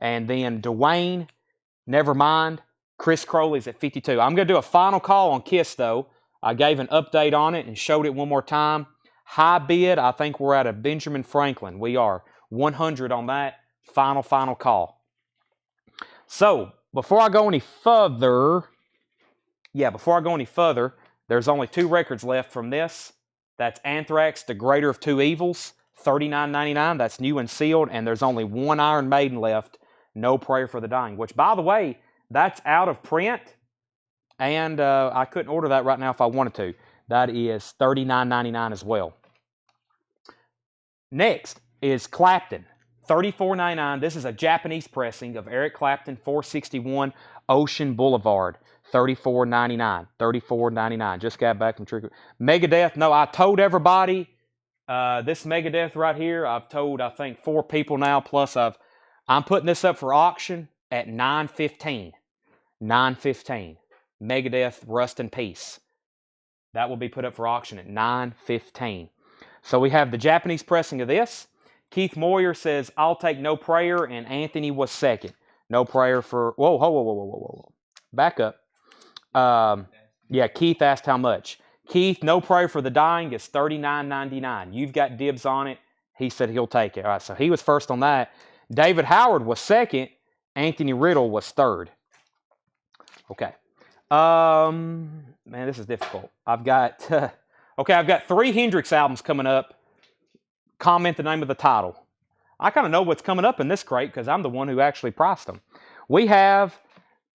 And then Dwayne, Nevermind. Chris Crowley's at 52. I'm going to do a final call on Kiss, though. I gave an update on it and showed it one more time. High bid, I think we're at a Benjamin Franklin. We are 100 on that. Final call. So, before I go any further, there's only 2 records left from this. That's Anthrax, The Greater of Two Evils, $39.99. That's new and sealed. And there's only 1 Iron Maiden left, No Prayer for the Dying, which, by the way, that's out of print. And I couldn't order that right now if I wanted to. That is $39.99 as well. Next is Clapton. $34.99. This is a Japanese pressing of Eric Clapton, 461 Ocean Boulevard. $34.99. $34.99. Just got back from Trick. Megadeth. No, I told everybody this Megadeth right here. I've told, I think, 4 people now. Plus, I'm putting this up for auction at $9.15. $9.15. Megadeth Rust in Peace. That will be put up for auction at $9.15. So we have the Japanese pressing of this. Keith Moyer says, I'll take No Prayer, and Anthony was second. No Prayer for... Whoa. Back up. Yeah, Keith asked how much. Keith, No Prayer for the Dying is $39.99. You've got dibs on it. He said he'll take it. All right, so he was first on that. David Howard was second. Anthony Riddle was third. Okay. Man, this is difficult. I've got 3 Hendrix albums coming up. Comment the name of the title. I kind of know what's coming up in this crate because I'm the one who actually priced them. We have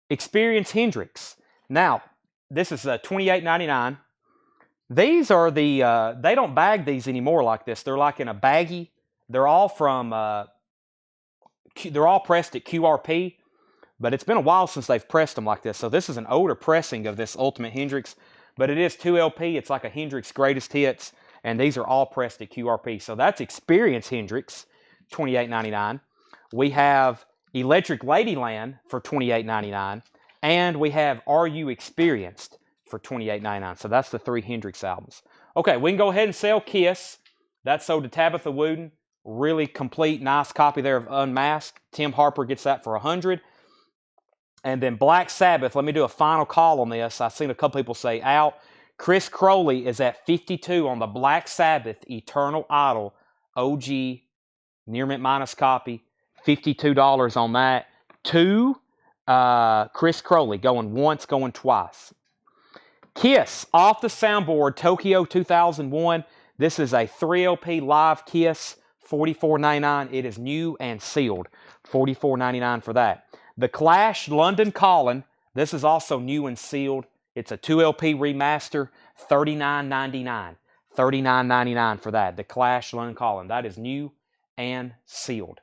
Experience Hendrix. Now, this is $28.99. These are the, they don't bag these anymore like this. They're like in a baggie. They're all from, they're all pressed at QRP, but it's been a while since they've pressed them like this. So this is an older pressing of this Ultimate Hendrix, but it is 2LP. It's like a Hendrix Greatest Hits, and these are all pressed at QRP. So that's Experience Hendrix, $28.99. We have Electric Ladyland for $28.99, and we have Are You Experienced for $28.99. So that's the 3 Hendrix albums. Okay, we can go ahead and sell Kiss. That's sold to Tabitha Wooden. Really complete, nice copy there of Unmasked. Tim Harper gets that for $100. And then Black Sabbath, let me do a final call on this. I've seen a couple people say out. Chris Crowley is at 52 on the Black Sabbath Eternal Idol OG near mint minus copy. $52 on that. Two, Chris Crowley going once, going twice. Kiss off the soundboard Tokyo 2001. This is a 3LP live Kiss, $44.99. It is new and sealed. $44.99 for that. The Clash London Calling. This is also new and sealed. It's a 2LP remaster, $39.99. $39.99 for that. The Clash London Calling. That is new and sealed.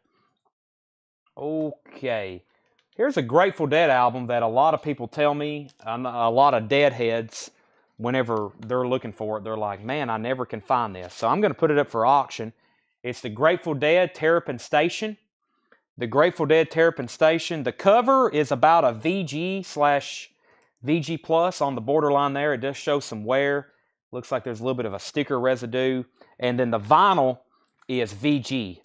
Okay. Here's a Grateful Dead album that a lot of people tell me, a lot of Deadheads, whenever they're looking for it, they're like, man, I never can find this. So I'm going to put it up for auction. It's the Grateful Dead Terrapin Station. The Grateful Dead Terrapin Station. The cover is about a VG/VG Plus on the borderline there. It does show some wear. Looks like there's a little bit of a sticker residue. And then the vinyl is VG.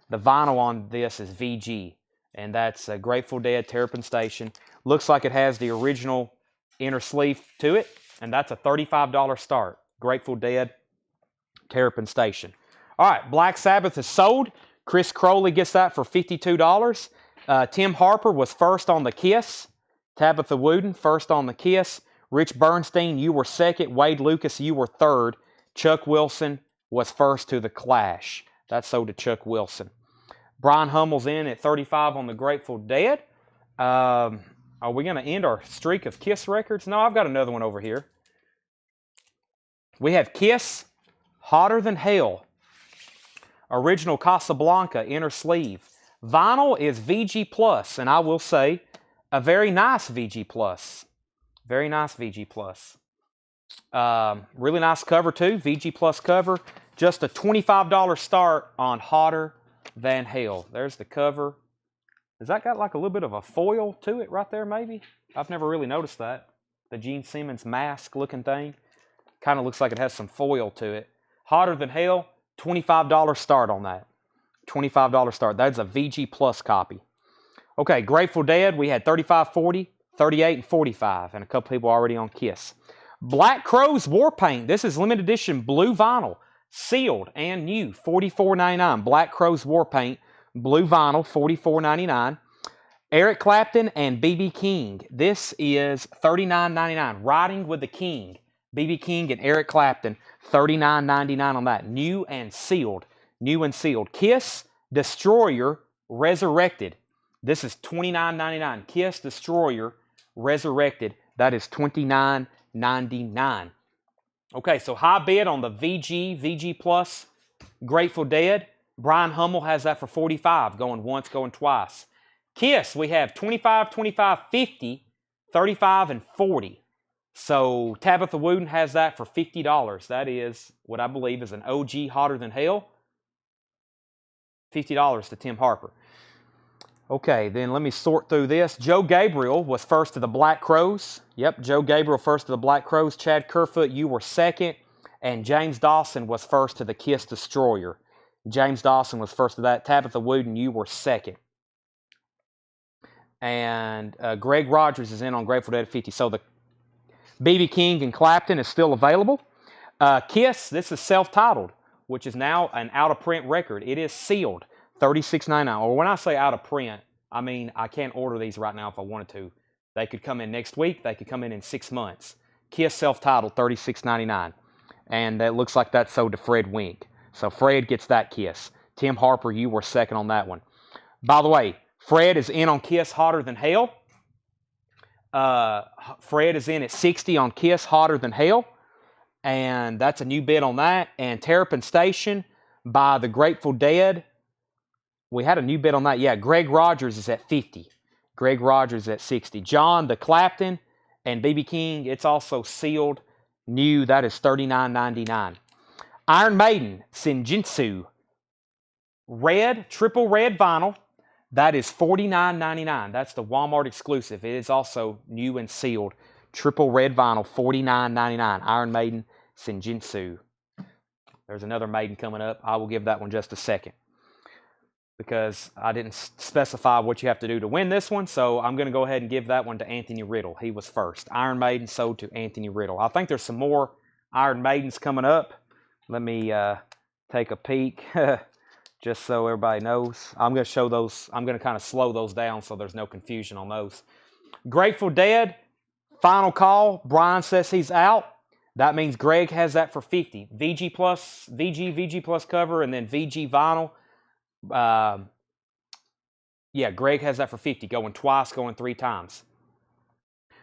The vinyl on this is VG. And that's a Grateful Dead Terrapin Station. Looks like it has the original inner sleeve to it. And that's a $35 start. Grateful Dead Terrapin Station. All right, Black Sabbath is sold. Chris Crowley gets that for $52. Tim Harper was first on the Kiss. Tabitha Wooden, first on the Kiss. Rich Bernstein, you were second. Wade Lucas, you were third. Chuck Wilson was first to the Clash. That's sold to Chuck Wilson. Brian Hummel's in at 35 on the Grateful Dead. Are we going to end our streak of Kiss records? No, I've got another one over here. We have Kiss, Hotter Than Hell. Original Casablanca, inner sleeve. Vinyl is VG Plus, and I will say a very nice VG Plus. Very nice VG Plus. Really nice cover too, VG Plus cover. Just a $25 start on Hotter Than Hell. There's the cover. Has that got like a little bit of a foil to it right there maybe? I've never really noticed that. The Gene Simmons mask looking thing. Kind of looks like it has some foil to it. Hotter Than Hell, $25 start on that. $25 start. That's a VG Plus copy. Okay, Grateful Dead, we had 35, 40, 38, and 45. And a couple people already on Kiss. Black Crowes War Paint. This is limited edition blue vinyl. Sealed and new, $44.99. Black Crowes War Paint, blue vinyl, $44.99. Eric Clapton and B.B. King. This is $39.99. Riding with the King. B.B. King and Eric Clapton, $39.99 on that. New and sealed. New and sealed. Kiss, Destroyer, Resurrected. This is $29.99. Kiss, Destroyer, Resurrected. That is $29.99. Okay, so high bid on the VG Plus Grateful Dead. Brian Hummel has that for $45, going once, going twice. Kiss, we have 25, 25, 50, 35, and 40. So Tabitha Wooden has that for $50. That is what I believe is an OG Hotter Than Hell. $50 to Tim Harper. Okay, then let me sort through this. Joe Gabriel was first to the Black Crowes. Yep, Joe Gabriel first to the Black Crowes. Chad Kerfoot, you were second. And James Dawson was first to the Kiss Destroyer. James Dawson was first to that. Tabitha Wooden, you were second. And Greg Rogers is in on Grateful Dead at 50. So the B.B. King and Clapton is still available. Kiss, this is self-titled, which is now an out-of-print record. It is sealed. $36.99. Or when I say out of print, I mean I can't order these right now if I wanted to. They could come in next week. They could come in 6 months. Kiss self-titled, $36.99. And it looks like that's sold to Fred Wink. So Fred gets that Kiss. Tim Harper, you were second on that one. By the way, Fred is in on Kiss Hotter Than Hell. Fred is in at 60 on Kiss Hotter Than Hell. And that's a new bid on that. And Terrapin Station by the Grateful Dead. We had a new bid on that. Yeah, Greg Rogers is at 50. Greg Rogers at 60. John, the Clapton, and B.B. King, it's also sealed. New, that is $39.99. Iron Maiden, Senjutsu. Red, triple red vinyl. That is $49.99. That's the Walmart exclusive. It is also new and sealed. Triple red vinyl, $49.99. Iron Maiden, Senjutsu. There's another Maiden coming up. I will give that one just a second, because I didn't specify what you have to do to win this one, so I'm going to go ahead and give that one to Anthony Riddle. He was first. Iron Maiden sold to Anthony Riddle. I think there's some more Iron Maiden's coming up. Let me take a peek just so everybody knows. I'm going to show those. I'm going to kind of slow those down so there's no confusion on those. Grateful Dead, final call. Brian says he's out. That means Greg has that for 50. VG plus, VG plus cover, and then VG vinyl. Yeah, Greg has that for 50, going twice, going 3 times.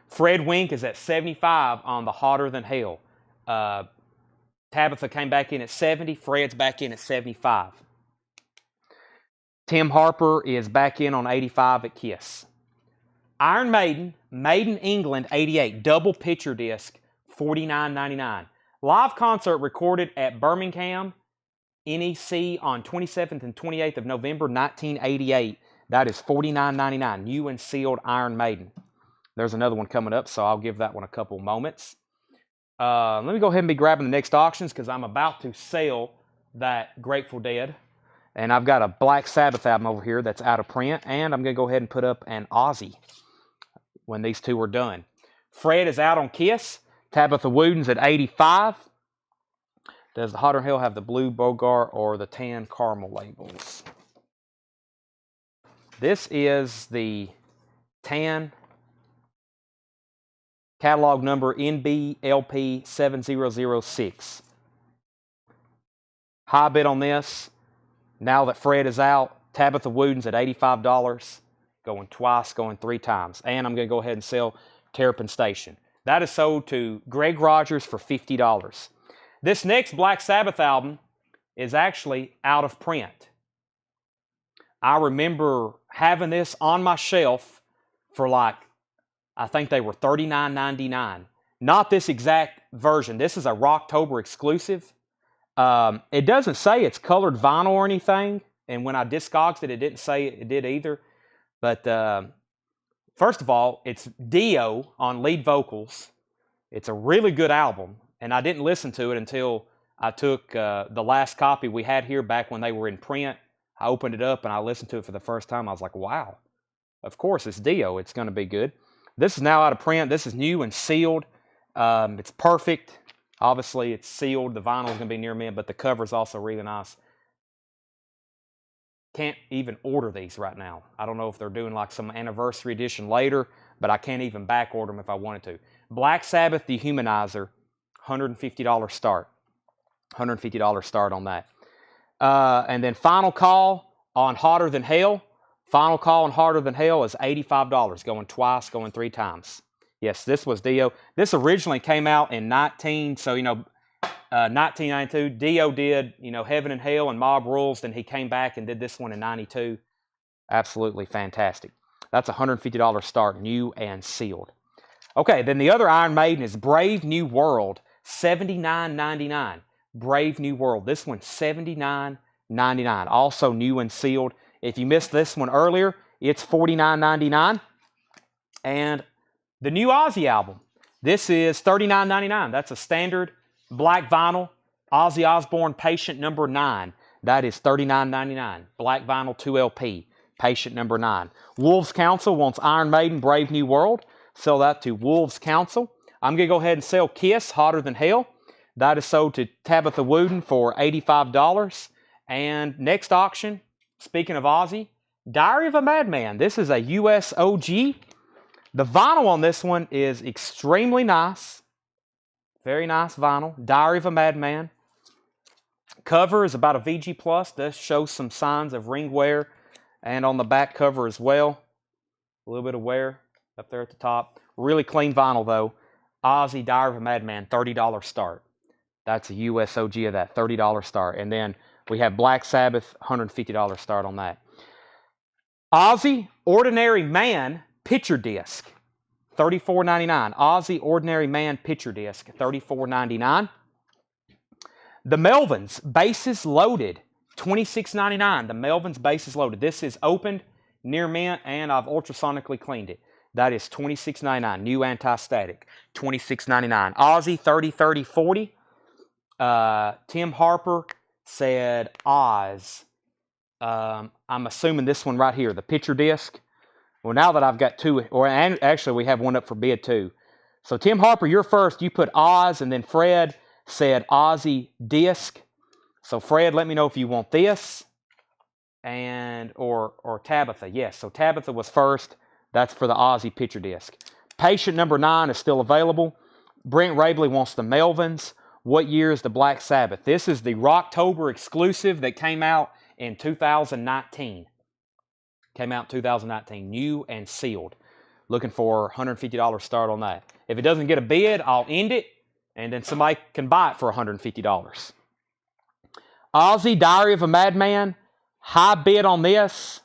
Fred Wink is at 75 on the Hotter Than Hell. Tabitha came back in at 70. Fred's back in at 75. Tim Harper is back in on 85 at Kiss. Iron Maiden, Made in England, 88. Double picture disc, $49.99. Live concert recorded at Birmingham, NEC on 27th and 28th of November, 1988. That is $49.99. New and sealed Iron Maiden. There's another one coming up, so I'll give that one a couple moments. Let me go ahead and be grabbing the next auctions because I'm about to sell that Grateful Dead. And I've got a Black Sabbath album over here that's out of print. And I'm going to go ahead and put up an Ozzy when these two are done. Fred is out on Kiss. Tabitha Wooden's at 85. Does the Hotter Than Hell have the blue Bogart or the tan caramel labels? This is the tan catalog number NBLP 7006. High bid on this. Now that Fred is out, Tabitha Wooden's at $85. Going twice, going 3 times. And I'm going to go ahead and sell Terrapin Station. That is sold to Greg Rogers for $50. This next Black Sabbath album is actually out of print. I remember having this on my shelf for like, I think they were $39.99. Not this exact version. This is a Rocktober exclusive. It doesn't say it's colored vinyl or anything. And when I discogs it, it didn't say it did either. But first of all, it's Dio on lead vocals. It's a really good album. And I didn't listen to it until I took the last copy we had here back when they were in print. I opened it up and I listened to it for the first time. I was like, wow, of course it's Dio. It's going to be good. This is now out of print. This is new and sealed. It's perfect. Obviously, it's sealed. The vinyl is going to be near mint, but the cover is also really nice. Can't even order these right now. I don't know if they're doing like some anniversary edition later, but I can't even back order them if I wanted to. Black Sabbath Dehumanizer, $150 start. $150 start on that. And then Final Call on Hotter Than Hell. Final Call on Hotter Than Hell is $85, going twice, going 3 times. Yes, this was Dio. This originally came out in 1992. Dio did, Heaven and Hell and Mob Rules, then he came back and did this one in 92. Absolutely fantastic. That's $150 start, new and sealed. Okay, then the other Iron Maiden is Brave New World, $79.99. Brave New World. This one's $79.99. Also new and sealed. If you missed this one earlier, it's $49.99. And the new Ozzy album. This is $39.99. That's a standard black vinyl. Ozzy Osbourne Patient Number 9. That is $39.99. Black vinyl 2LP. Patient Number 9. Wolves Council wants Iron Maiden Brave New World. Sell that to Wolves Council. I'm going to go ahead and sell Kiss Hotter Than Hell. That is sold to Tabitha Wooden for $85. And next auction, speaking of Ozzy, Diary of a Madman. This is a US OG. The vinyl on this one is extremely nice. Very nice vinyl. Diary of a Madman. Cover is about a VG+. Does show some signs of ring wear. And on the back cover as well. A little bit of wear up there at the top. Really clean vinyl though. Ozzy Diary of a Madman, $30 start. That's a US OG of that, $30 start. And then we have Black Sabbath, $150 start on that. Ozzy Ordinary Man Picture Disc, $34.99. Ozzy Ordinary Man Picture Disc, $34.99. The Melvins Bases Loaded, $26.99. The Melvins Bases Loaded. This is opened, near mint, and I've ultrasonically cleaned it. That is $26.99. New anti-static, $26.99. Ozzy 30-30-40. Tim Harper said Oz. I'm assuming this one right here, the picture disc. Well, now that I've got two, and actually we have one up for bid too. So Tim Harper, you're first. You put Oz, and then Fred, said Ozzy disc. So Fred, let me know if you want this. And or Tabitha. Yes, so Tabitha was first. That's for the Ozzy picture disc. Patient number 9 is still available. Brent Rabley wants the Melvins. What year is the Black Sabbath? This is the Rocktober exclusive that came out in 2019. Came out in 2019, new and sealed. Looking for $150 start on that. If it doesn't get a bid, I'll end it, and then somebody can buy it for $150. Ozzy, Diary of a Madman. High bid on this.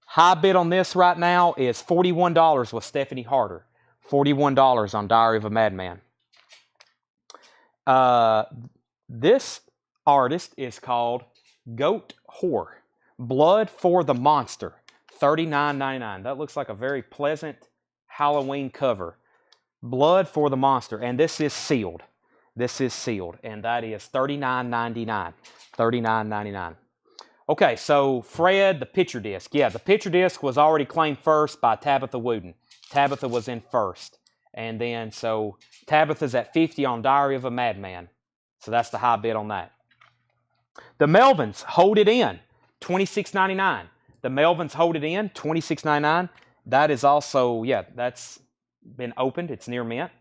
High bid on this right now is $41 with Stephanie Harder. $41 on Diary of a Madman. This artist is called Goat Whore. Blood for the Monster. $39.99. That looks like a very pleasant Halloween cover. Blood for the Monster. And this is sealed. This is sealed. And that is $39.99. $39.99. Okay, so Fred, the picture disc. Yeah, the picture disc was already claimed first by Tabitha Wooten. Tabitha was in first. And then, so Tabitha's at 50 on Diary of a Madman. So that's the high bid on that. The Melvins, Hold It In, $26.99. The Melvins, Hold It In, $26.99. That is also, yeah, that's been opened. It's near mint.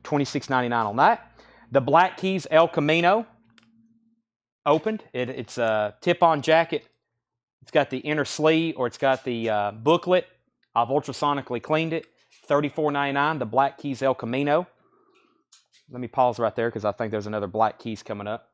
$26.99 on that. The Black Keys, El Camino, opened. It's a tip-on jacket. It's got the inner sleeve, or it's got the booklet. I've ultrasonically cleaned it. $34.99, the Black Keys El Camino. Let me pause right there because I think there's another Black Keys coming up.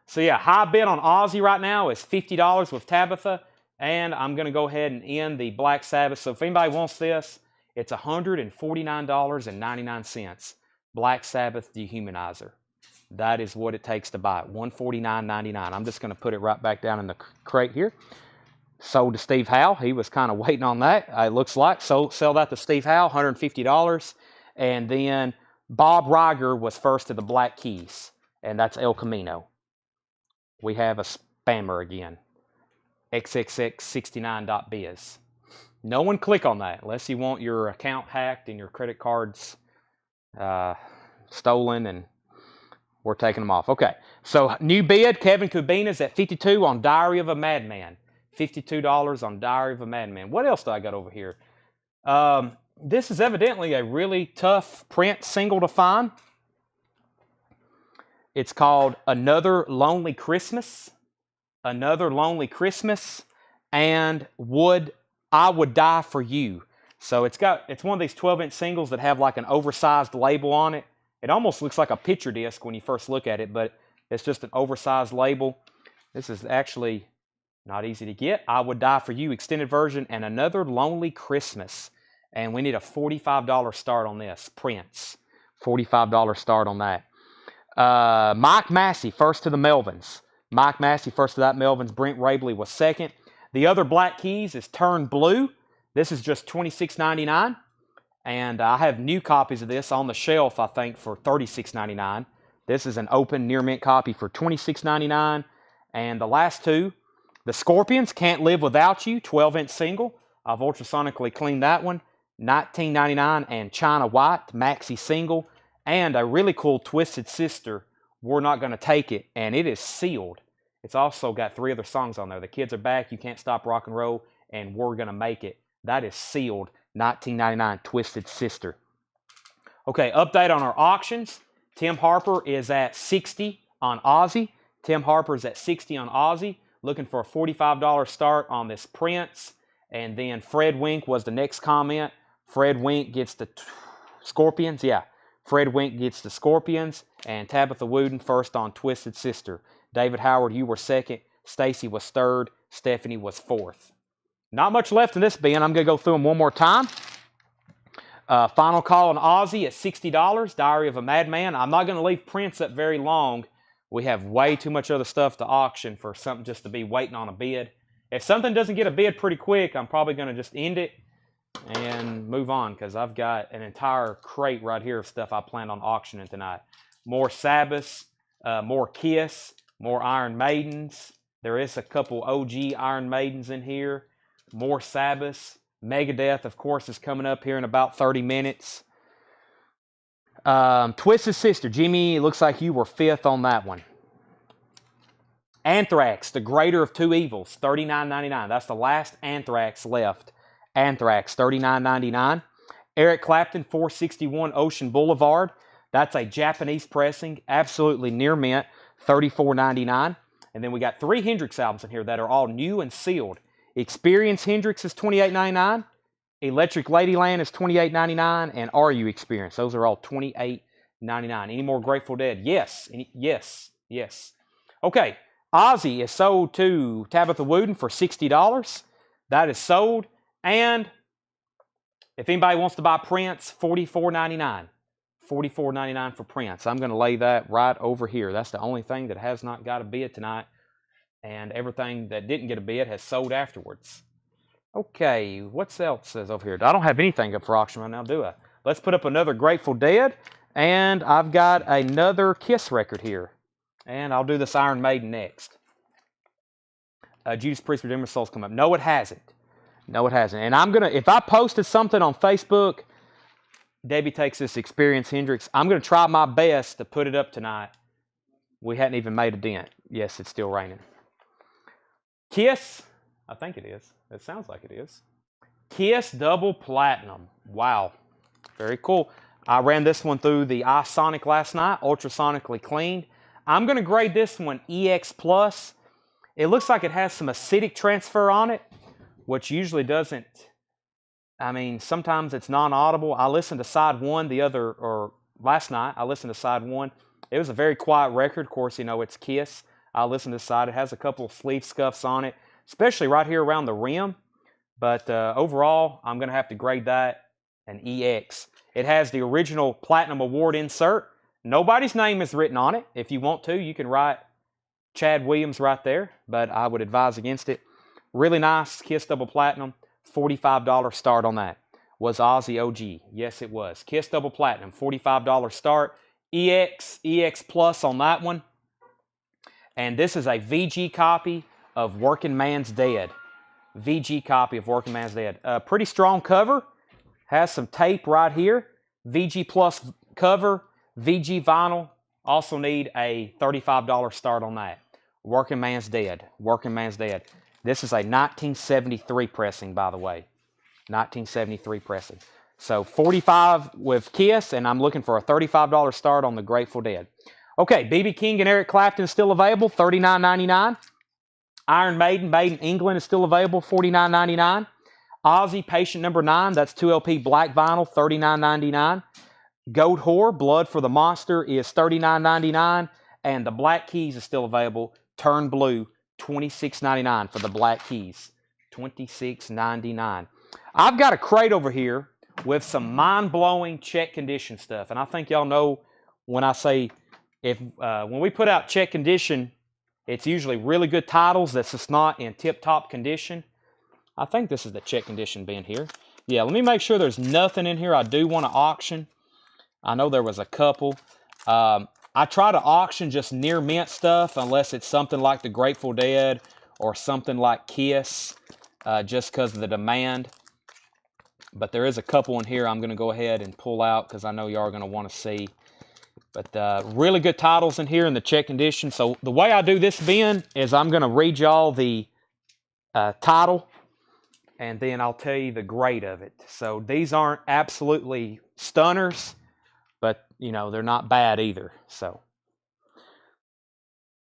So yeah, high bid on Ozzy right now is $50 with Tabitha. And I'm going to go ahead and end the Black Sabbath. So if anybody wants this, it's $149.99. Black Sabbath Dehumanizer. That is what it takes to buy it. $149.99. I'm just going to put it right back down in the crate here. Sold to Steve Howe. He was kind of waiting on that, it looks like. So sell that to Steve Howe, $150. And then Bob Riger was first to the Black Keys. And that's El Camino. We have a spammer again. xxx69.biz. No one click on that unless you want your account hacked and your credit cards stolen, and we're taking them off. Okay, so new bid, Kevin Kubina's at $52 on Diary of a Madman. $52 on Diary of a Madman. What else do I got over here? This is evidently a really tough print single to find. It's called Another Lonely Christmas. Another Lonely Christmas, and I Would Die for You. So it's one of these 12-inch singles that have like an oversized label on it. It almost looks like a picture disc when you first look at it, but it's just an oversized label. This is actually not easy to get. I Would Die for You extended version and Another Lonely Christmas. And we need a $45 start on this. Prince. $45 start on that. Mike Massey, first to the Melvins. Mike Massey, first to that Melvins. Brent Rabley was second. The other Black Keys is Turn Blue. This is just $26.99. And I have new copies of this on the shelf, I think, for $36.99. This is an open near mint copy for $26.99. And the last two, the Scorpions, Can't Live Without You, 12-inch single. I've ultrasonically cleaned that one. $19.99. And China White, maxi single. And a really cool Twisted Sister, We're Not Gonna Take It. And it is sealed. It's also got 3 other songs on there. The Kids Are Back, You Can't Stop Rock and Roll, and We're Gonna Make It. That is sealed. $19.99 Twisted Sister. Okay, update on our auctions. Tim Harper is at 60 on Ozzy. Tim Harper is at 60 on Ozzy. Looking for a $45 start on this Prince. And then Fred Wink was the next comment. Fred Wink gets the Scorpions. Yeah, Fred Wink gets the Scorpions. And Tabitha Wooten first on Twisted Sister. David Howard, you were second. Stacy was third. Stephanie was fourth. Not much left in this bin. I'm going to go through them one more time. Final call on Ozzy at $60. Diary of a Madman. I'm not going to leave Prince up very long. We have way too much other stuff to auction for something just to be waiting on a bid. If something doesn't get a bid pretty quick, I'm probably going to just end it and move on, because I've got an entire crate right here of stuff I planned on auctioning tonight. More Sabbaths, more Kiss, more Iron Maidens. There is a couple OG Iron Maidens in here. More Sabbaths. Megadeth, of course, is coming up here in about 30 minutes. Twisted Sister, Jimmy, it looks like you were 5th on that one. Anthrax, the greater of two evils, $39.99. That's the last Anthrax left. Anthrax, $39.99. Eric Clapton, 461 Ocean Boulevard. That's a Japanese pressing, absolutely near mint, $34.99. And then we got 3 Hendrix albums in here that are all new and sealed. Experience Hendrix is $28.99. Electric Ladyland is $28.99. And Are You Experience? Those are all $28.99. Any more Grateful Dead? Yes. Yes. Okay. Ozzy is sold to Tabitha Wooden for $60. That is sold. And if anybody wants to buy Prince, $44.99. $44.99 for Prince. I'm going to lay that right over here. That's the only thing that has not got a bid tonight. And everything that didn't get a bid has sold afterwards. Okay, what else is over here? I don't have anything up for auction right now, do I? Let's put up another Grateful Dead. And I've got another Kiss record here. And I'll do this Iron Maiden next. Judas Priest Redeemer Souls come up. No, it hasn't. No, it hasn't. And I'm going to, if I posted something on Facebook, Debbie takes this Experience Hendrix, I'm going to try my best to put it up tonight. We hadn't even made a dent. Yes, it's still raining. Kiss, I think it is. It sounds like it is. Kiss Double Platinum. Wow. Very cool. I ran this one through the iSonic last night, ultrasonically cleaned. I'm going to grade this one EX+. It looks like it has some acidic transfer on it, which usually doesn't. I mean, sometimes it's non-audible. I listened to side 1 last night. I listened to side 1. It was a very quiet record. Of course, you know, it's Kiss. I listened to side. It has a couple of sleeve scuffs on it, especially right here around the rim. But overall, I'm going to have to grade that an EX. It has the original Platinum Award insert. Nobody's name is written on it. If you want to, you can write Chad Williams right there, but I would advise against it. Really nice Kiss Double Platinum. $45 start on that. Was Ozzy OG? Yes, it was. Kiss Double Platinum, $45 start. EX Plus on that one. And this is a VG copy of Working Man's Dead. VG copy of Working Man's Dead. Pretty strong cover. Has some tape right here. VG Plus cover. VG vinyl. Also need a $35 start on that. Working Man's Dead. Working Man's Dead. This is a 1973 pressing, by the way. 1973 pressing. So $45 with Kiss, and I'm looking for a $35 start on the Grateful Dead. Okay, B.B. King and Eric Clapton is still available, $39.99. Iron Maiden, Made in England is still available, $49.99. Ozzy, Patient Number 9, that's 2LP black vinyl, $39.99. Goat Whore, Blood for the Monster is $39.99. And the Black Keys is still available, Turn Blue, $26.99 for the Black Keys. $26.99. I've got a crate over here with some mind-blowing check condition stuff. And I think y'all know when I say, when we put out check condition, it's usually really good titles that's just not in tip-top condition. I think this is the check condition bin here. Yeah, let me make sure there's nothing in here I do want to auction. I know there was a couple. I try to auction just near mint stuff unless it's something like the Grateful Dead or something like Kiss, just because of the demand. But there is a couple in here I'm going to go ahead and pull out because I know you are going to want to see. But really good titles in here in the check condition. So the way I do this bin is I'm going to read y'all the title, and then I'll tell you the grade of it. So these aren't absolutely stunners, but, you know, they're not bad either. So,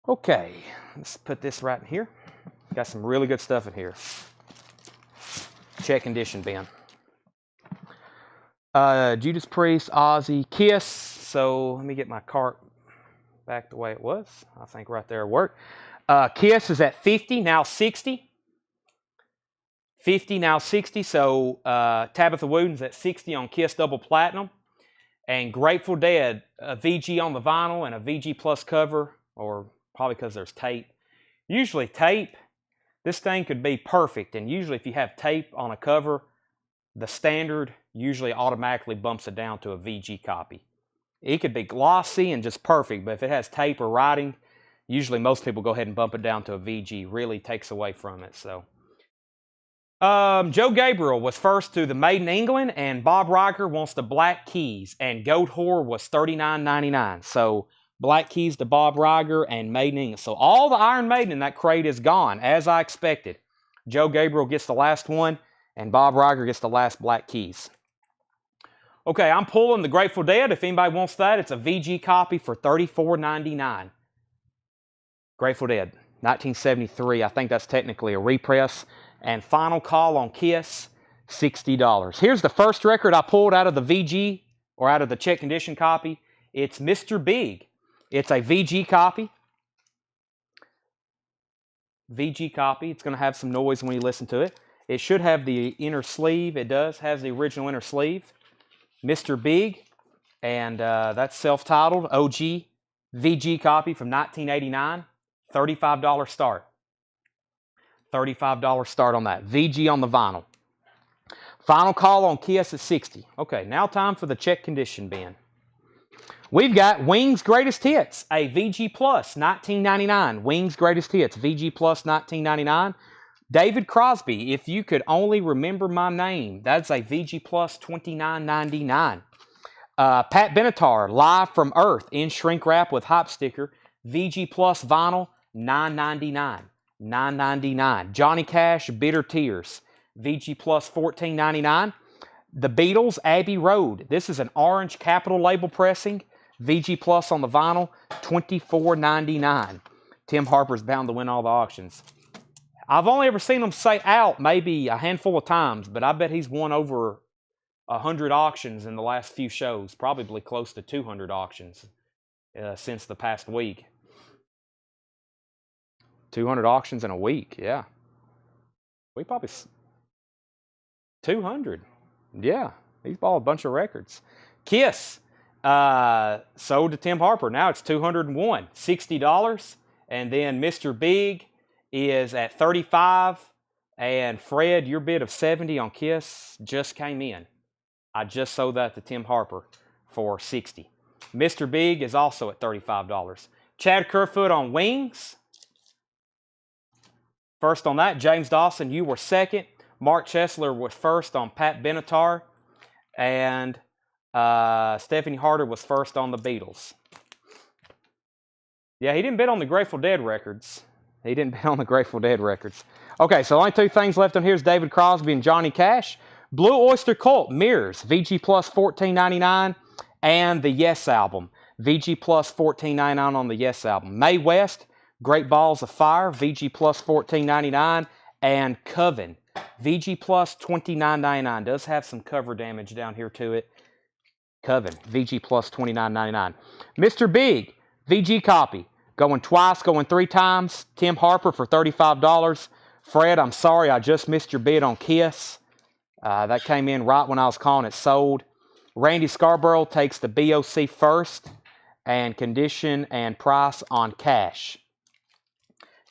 okay, let's put this right in here. Got some really good stuff in here. Check condition bin. Judas Priest, Ozzy, Kiss. So let me get my cart back the way it was. I think right there worked. Kiss is at 50, now 60. 50, now 60. So Tabitha Wooden's at 60 on Kiss Double Platinum. And Grateful Dead, a VG on the vinyl and a VG Plus cover, or probably because there's tape. Usually tape, this thing could be perfect. And usually if you have tape on a cover, the standard usually automatically bumps it down to a VG copy. It could be glossy and just perfect, but if it has tape or writing, usually most people go ahead and bump it down to a VG. Really takes away from it. So Joe Gabriel was first to the Made in England, and Bob Riker wants the Black Keys, and Goat Whore was $39.99. So Black Keys to Bob Riker and Made in England. So all the Iron Maiden in that crate is gone, as I expected. Joe Gabriel gets the last one, and Bob Riker gets the last Black Keys. Okay, I'm pulling the Grateful Dead. If anybody wants that, it's a VG copy for $34.99. Grateful Dead, 1973. I think that's technically a repress. And Final Call on Kiss, $60. Here's the first record I pulled out of the VG, or out of the check condition copy. It's Mr. Big. It's a VG copy. VG copy. It's going to have some noise when you listen to it. It should have the inner sleeve. It does. Has the original inner sleeve. Mr. Big. And that's self-titled. OG VG copy from 1989. $35 start. $35 start on that. VG on the vinyl. Final Call on Kiss at $60. Okay, now time for the check condition bin. We've got Wings Greatest Hits, a VG Plus, $19.99. Wings Greatest Hits, VG Plus, $19.99. David Crosby, If You Could Only Remember My Name. That's a VG Plus, $29.99. Pat Benatar, Live from Earth, in shrink wrap with hop sticker. VG Plus vinyl, $9.99. $9.99. Johnny Cash, Bitter Tears, VG Plus, $14.99. The Beatles, Abbey Road. This is an orange Capitol label pressing. VG Plus on the vinyl, $24.99. Tim Harper's bound to win all the auctions. I've only ever seen him say out maybe a handful of times, but I bet he's won over 100 auctions in the last few shows. Probably close to 200 auctions since the past week. 200 auctions in a week, yeah. We probably 200. Yeah, he's bought a bunch of records. Kiss sold to Tim Harper. Now it's 201, $60. And then Mr. Big is at 35. And Fred, your bid of 70 on Kiss just came in. I just sold that to Tim Harper for 60. Mr. Big is also at $35. Chad Kerfoot on Wings. First on that, James Dawson, you were second. Mark Chesler was first on Pat Benatar. And Stephanie Harder was first on the Beatles. Yeah, he didn't bid on the Grateful Dead records. He didn't bid on the Grateful Dead records. Okay, so only two things left on here is David Crosby and Johnny Cash. Blue Oyster Cult, Mirrors, VG Plus $14.99. And the Yes album, VG Plus $14.99 on the Yes album. Mae West, Great Balls of Fire, VG Plus $14.99, and Coven, VG Plus $29.99. Does have some cover damage down here to it. Coven, VG Plus $29.99. Mr. Big, VG copy, going twice, going three times. Tim Harper for $35. Fred, I'm sorry, I just missed your bid on Kiss. That came in right when I was calling it sold. Randy Scarborough takes the BOC first, and condition and price on cash.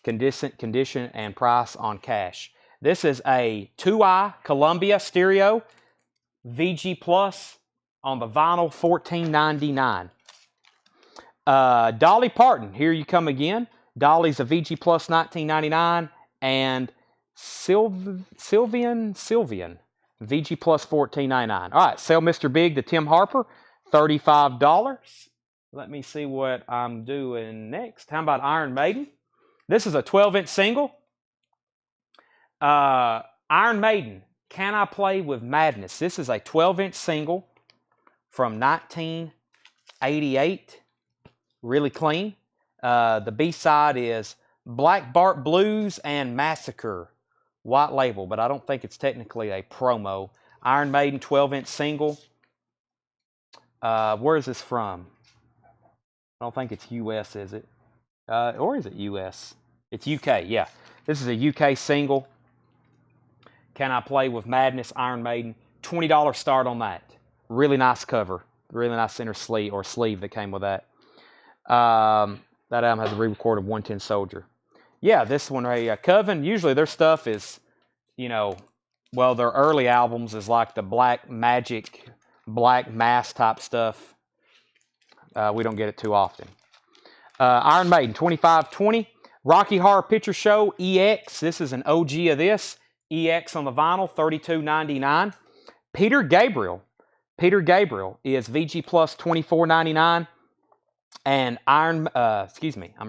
Condition and price on cash. This is a 2i Columbia stereo, VG Plus on the vinyl, $14.99. Dolly Parton, Here You Come Again. Dolly's a VG Plus $19.99, and Sylvian, VG Plus $14.99. All right, sell Mr. Big to Tim Harper, $35. Let me see what I'm doing next. How about Iron Maiden? This is a 12-inch single. Iron Maiden, Can I Play with Madness? This is a 12-inch single from 1988. Really clean. The B-side is Black Bart Blues and Massacre. White label, but I don't think it's technically a promo. Iron Maiden 12-inch single. Where is this from? I don't think it's US, is it? Or is it US? It's UK, yeah. This is a UK single. Can I Play with Madness, Iron Maiden. $20 start on that. Really nice cover. Really nice inner sleeve or sleeve that came with that. That album has a re-recorded 110 Soldier. Yeah, this one right here. Coven, usually their stuff is, you know, well, their early albums is like the Black Magic, Black Mass type stuff. We don't get it too often. Iron Maiden, 2520. Rocky Horror Picture Show, EX. This is an OG of this. EX on the vinyl, $32.99. Peter Gabriel. Peter Gabriel is VG Plus, $24.99. And I'm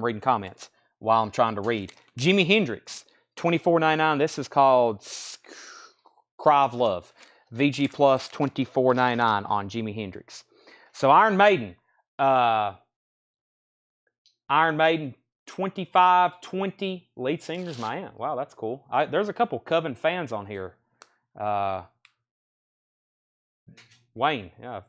reading comments while I'm trying to read. Jimi Hendrix, $24.99. This is called Cry of Love. VG Plus, $24.99 on Jimi Hendrix. So Iron Maiden, 2520. Lead singer's my aunt. Wow, that's cool. There's a couple Coven fans on here. Wayne, yeah,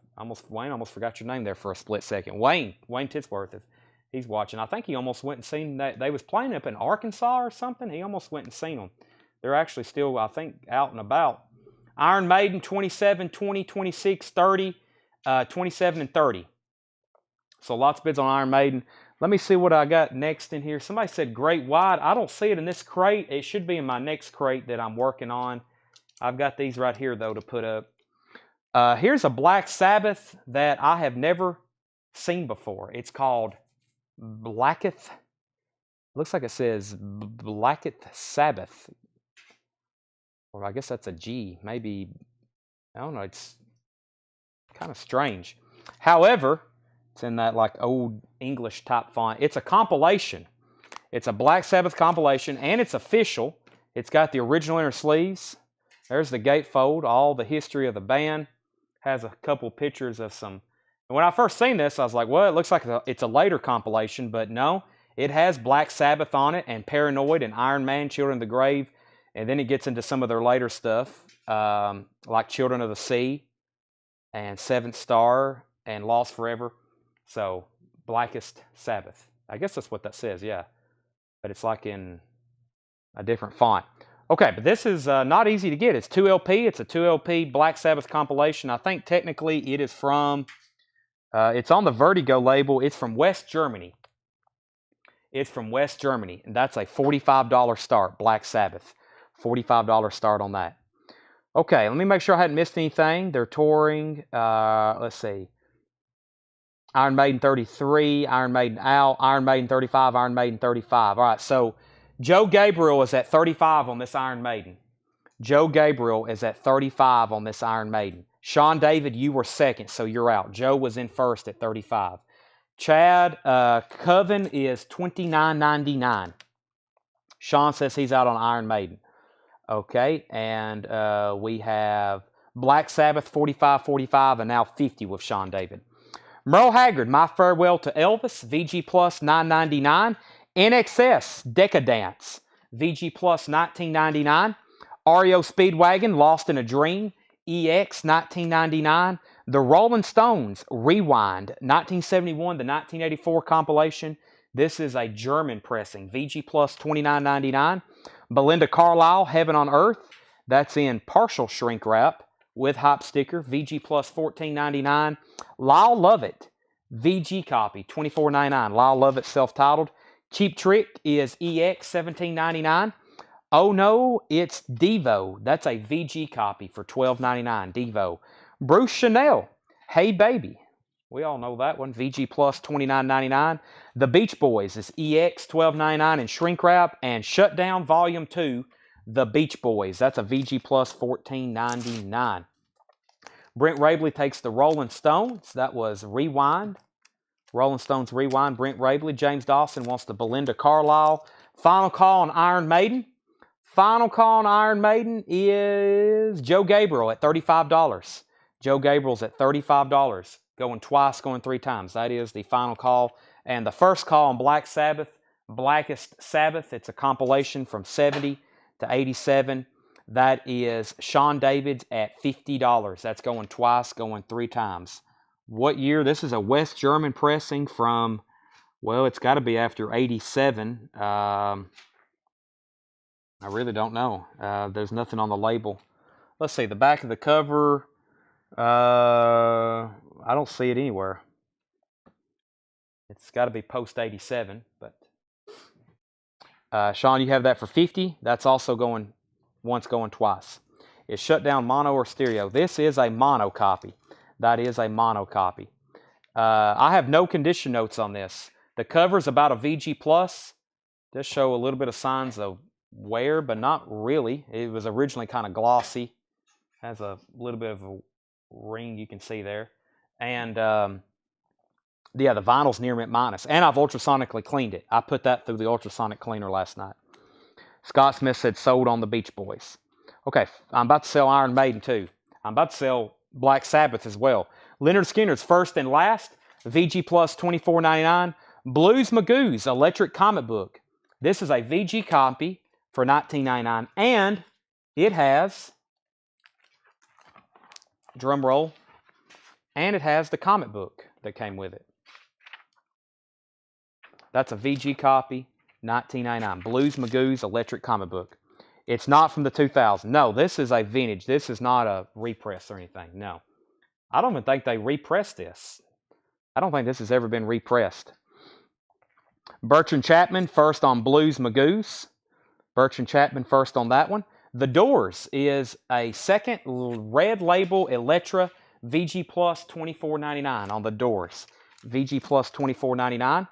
Wayne almost forgot your name there for a split second. Wayne Titsworth, if he's watching. I think he almost went and seen that. They was playing up in Arkansas or something. He almost went and seen them. They're actually still, I think, out and about. Iron Maiden, 27, 20, 26, 30, 27, and 30. So lots of bids on Iron Maiden. Let me see what I got next in here. Somebody said Great White. I don't see it in this crate. It should be in my next crate that I'm working on. I've got these right here, though, to put up. Here's a Black Sabbath that I have never seen before. It's called Blacketh. Looks like it says Blacketh Sabbath. Or I guess that's a G. Maybe, I don't know. It's kind of strange. However, it's in that like old English type font. It's a compilation. It's a Black Sabbath compilation, and it's official. It's got the original inner sleeves. There's the gatefold, all the history of the band. Has a couple pictures of some. And when I first seen this, I was like, well, it looks like it's a later compilation, but no, it has Black Sabbath on it, and Paranoid, and Iron Man, Children of the Grave, and then it gets into some of their later stuff, like Children of the Sea, and Seventh Star, and Lost Forever. So, Blackest Sabbath. I guess that's what that says, yeah. But it's like in a different font. Okay, but this is not easy to get. It's 2LP. It's a 2LP Black Sabbath compilation. I think technically it is from, it's on the Vertigo label. It's from West Germany. It's from West Germany, and that's a $45 start, Black Sabbath. $45 start on that. Okay, let me make sure I hadn't missed anything. They're touring, let's see. Iron Maiden 33, Iron Maiden out, Iron Maiden 35, Iron Maiden 35. All right, so Joe Gabriel is at 35 on this Iron Maiden. Joe Gabriel is at 35 on this Iron Maiden. Sean David, you were second, so you're out. Joe was in first at 35. Chad, Coven is $29.99. Sean says he's out on Iron Maiden. Okay, and we have Black Sabbath 45, and now 50 with Sean David. Merle Haggard, My Farewell to Elvis, VG Plus $9.99. NXS, Decadence, VG Plus $19.99. REO Speedwagon, Lost in a Dream, EX $19.99. The Rolling Stones, Rewind, 1971 to 1984 compilation. This is a German pressing, VG Plus $29.99. Belinda Carlisle, Heaven on Earth, that's in partial shrink wrap with hop sticker, VG Plus $14.99. Lyle Lovett, VG copy, $24.99. Lyle Lovett, self-titled. Cheap Trick is EX, $17.99. Oh no, it's Devo. That's a VG copy for $12.99. Devo. Bruce Chanel, Hey Baby. We all know that one. VG Plus $29.99. The Beach Boys is EX, $12.99 in shrink wrap. And Shutdown Volume 2, The Beach Boys. That's a VG Plus $14.99. Brent Rabley takes the Rolling Stones. That was Rewind. Rolling Stones Rewind, Brent Rabley. James Dawson wants the Belinda Carlisle. Final call on Iron Maiden. Final call on Iron Maiden is Joe Gabriel at $35. Joe Gabriel's at $35. Going twice, going three times. That is the final call. And the first call on Black Sabbath, Blackest Sabbath. It's a compilation from 70 to 87. That is Sean David's at $50. That's going twice, going three times. What year? This is a West German pressing from, well, it's got to be after 87. I really don't know. There's nothing on the label. Let's see, the back of the cover. I don't see it anywhere. It's got to be post 87, but Sean, you have that for 50. That's also going once, going twice. It's shut down mono or stereo. This is a mono copy. That is a mono copy. I have no condition notes on this. The cover's about a VG Plus. Just show a little bit of signs of wear, but not really. It was originally kind of glossy. Has a little bit of a ring you can see there. And yeah, the vinyl's near mint minus. And I've ultrasonically cleaned it. I put that through the ultrasonic cleaner last night. Scott Smith said sold on the Beach Boys. Okay, I'm about to sell Iron Maiden too. I'm about to sell Black Sabbath as well. Leonard Skinner's First and Last, VG Plus $24.99. Blues Magoo's Electric Comic Book. This is a VG copy for $19.99, and it has, drum roll, and it has the comic book that came with it. That's a VG copy, $19.99. Blues Magoo's Electric Comic Book. It's not from the 2000s. No, this is a vintage. This is not a repress or anything. No. I don't even think they repressed this. I don't think this has ever been repressed. Bertrand Chapman, first on Blues Magoo's. Bertrand Chapman, first on that one. The Doors is a second red label Electra VG Plus $24.99 on The Doors. VG Plus $24.99.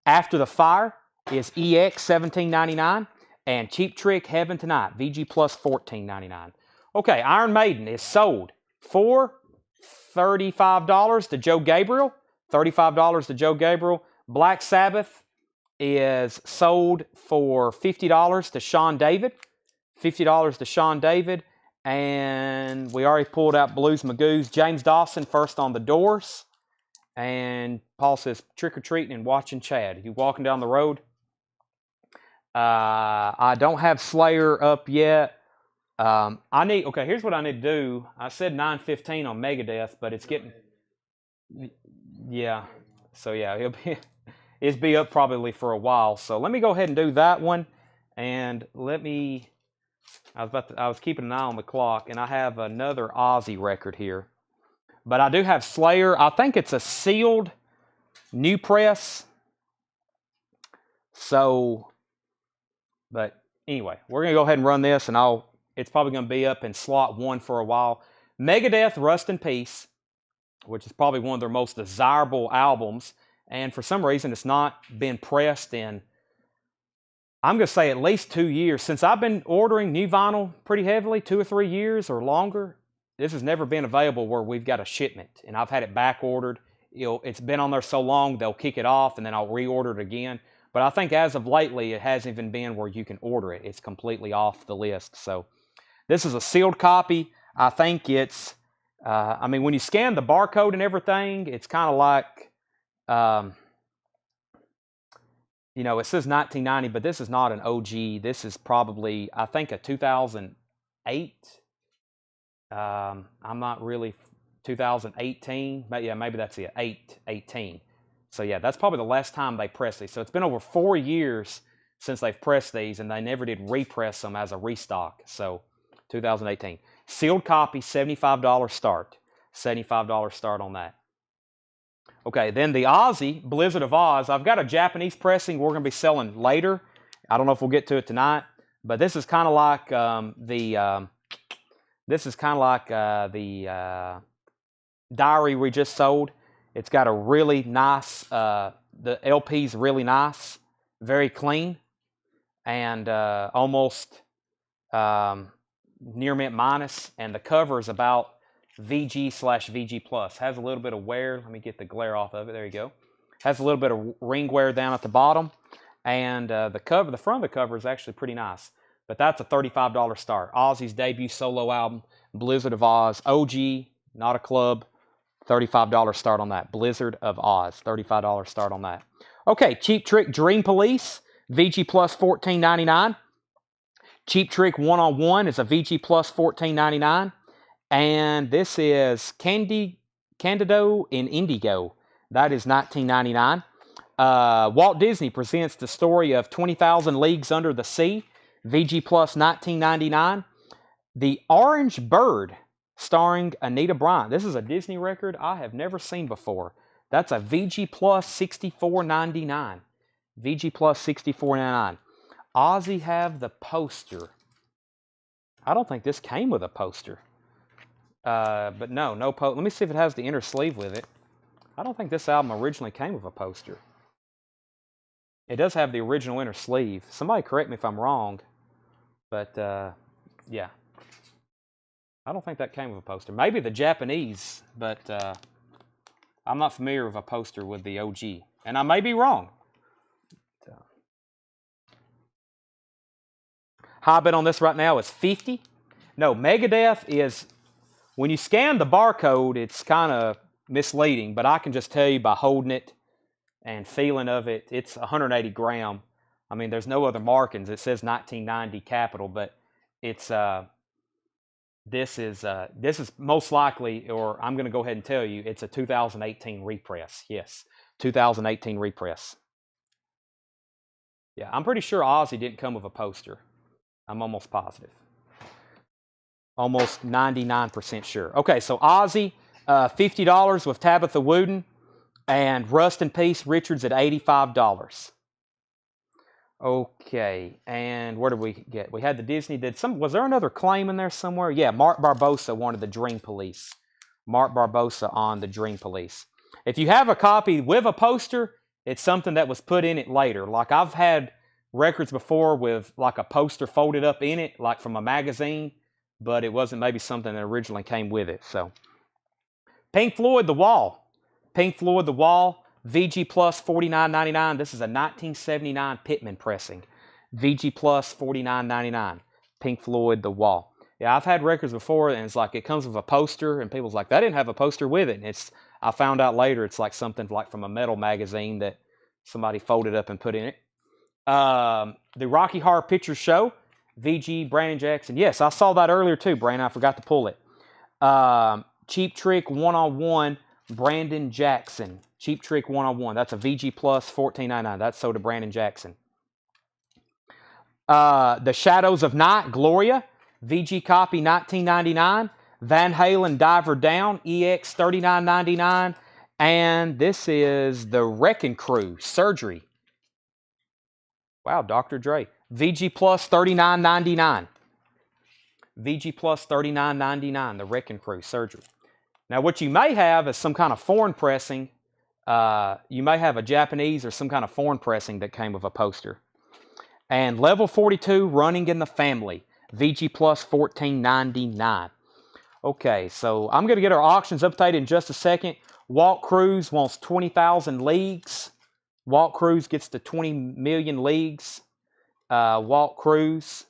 After the Fire is EX $17.99. And Cheap Trick Heaven Tonight, VG Plus $14.99. Okay, Iron Maiden is sold for $35 to Joe Gabriel. $35 to Joe Gabriel. Black Sabbath is sold for $50 to Sean David. $50 to Sean David. And we already pulled out Blues Magoo's. James Dawson first on The Doors. And Paul says trick-or-treating and watching Chad. You walking down the road? I don't have Slayer up yet. Okay, here's what I need to do. I said 9:15 on Megadeth, but it's getting, yeah. So yeah, it'll be up probably for a while. So let me go ahead and do that one, and I was keeping an eye on the clock, and I have another Ozzy record here, but I do have Slayer. I think it's a sealed new press. So, but anyway, we're gonna go ahead and run this, and it's probably gonna be up in slot 1 for a while. Megadeth, Rust in Peace, which is probably one of their most desirable albums, and for some reason it's not been pressed in, I'm going to say, at least 2 years. Since I've been ordering new vinyl pretty heavily, 2 or 3 years or longer, this has never been available where we've got a shipment, and I've had it back ordered. It's been on there so long, they'll kick it off, and then I'll reorder it again. But I think as of lately, it hasn't even been where you can order it. It's completely off the list. So this is a sealed copy. I think it's, when you scan the barcode and everything, it's kind of like, it says 1990, but this is not an OG. This is probably, I think, a 2008. I'm not really, 2018. But yeah, maybe that's it, 18. So yeah, that's probably the last time they pressed these. So it's been over 4 years since they've pressed these, and they never did repress them as a restock. So 2018. Sealed copy, $75 start. $75 start on that. Okay, then the Ozzy, Blizzard of Oz. I've got a Japanese pressing we're going to be selling later. I don't know if we'll get to it tonight, but this is kind of like the diary we just sold. It's got a really nice, the LP's really nice, very clean, and almost near mint minus, and the cover is about VG/VG plus. Has a little bit of wear. Let me get the glare off of it. There you go. Has a little bit of ring wear down at the bottom, and the front of the cover is actually pretty nice. But that's a $35 start. Ozzy's debut solo album, Blizzard of Oz, OG, not a club. $35 start on that. Blizzard of Oz, $35 start on that. Okay, Cheap Trick Dream Police, VG plus $14.99. Cheap Trick One-on-One is a VG plus $14.99. And this is Candido in Indigo. That is $19.99. Walt Disney presents the story of 20,000 Leagues Under the Sea, VG plus $19.99. The Orange Bird, starring Anita Bryant. This is a Disney record I have never seen before. That's a VG plus $64.99. VG plus $64.99. Ozzy have the poster. I don't think this came with a poster. But no poster. Let me see if it has the inner sleeve with it. I don't think this album originally came with a poster. It does have the original inner sleeve. Somebody correct me if I'm wrong. But, yeah. I don't think that came with a poster. Maybe the Japanese, but I'm not familiar with a poster with the OG. And I may be wrong. High bet on this right now is 50. No, Megadeth is, when you scan the barcode, it's kind of misleading, but I can just tell you by holding it and feeling of it, it's 180 gram. I mean, there's no other markings. It says 1990 capital, but it's this is most likely, or I'm going to go ahead and tell you, it's a 2018 repress. Yes, 2018 repress. Yeah, I'm pretty sure Ozzy didn't come with a poster. I'm almost positive. Almost 99% sure. Okay, so Ozzy, $50 with Tabitha Wooten, and Rust in Peace Richards at $85. Okay, and where did we get? We had the Disney. Was there another claim in there somewhere? Yeah, Mark Barbosa wanted the Dream Police. Mark Barbosa on the Dream Police. If you have a copy with a poster, it's something that was put in it later. Like I've had records before with like a poster folded up in it, like from a magazine, but it wasn't maybe something that originally came with it. So, Pink Floyd, The Wall. Pink Floyd, The Wall. VG Plus $49.99. This is a 1979 Pittman pressing. VG Plus $49.99. Pink Floyd, The Wall. Yeah, I've had records before, and it's like it comes with a poster, and people's like, that didn't have a poster with it. And I found out later it's like something like from a metal magazine that somebody folded up and put in it. The Rocky Horror Picture Show. VG, Brandon Jackson. Yes, I saw that earlier too, Brandon. I forgot to pull it. Cheap Trick One-on-One, Brandon Jackson. Cheap Trick One-on-One. That's a VG Plus $14.99. That's sold to Brandon Jackson. The Shadows of Night, Gloria. VG copy $19.99. Van Halen Diver Down, EX $39.99. And this is the Wrecking Crew, Surgery. Wow, Dr. Dre. VG Plus $39.99. VG Plus $39.99, the Wrecking Crew, Surgery. Now, what you may have is some kind of foreign pressing. You may have a Japanese or some kind of foreign pressing that came with a poster. And Level 42, Running in the Family. VG Plus $14.99. Okay, so I'm going to get our auctions updated in just a second. Walt Cruz wants 20,000 leagues. Walt Cruz gets to 20 million leagues. Walt Cruz.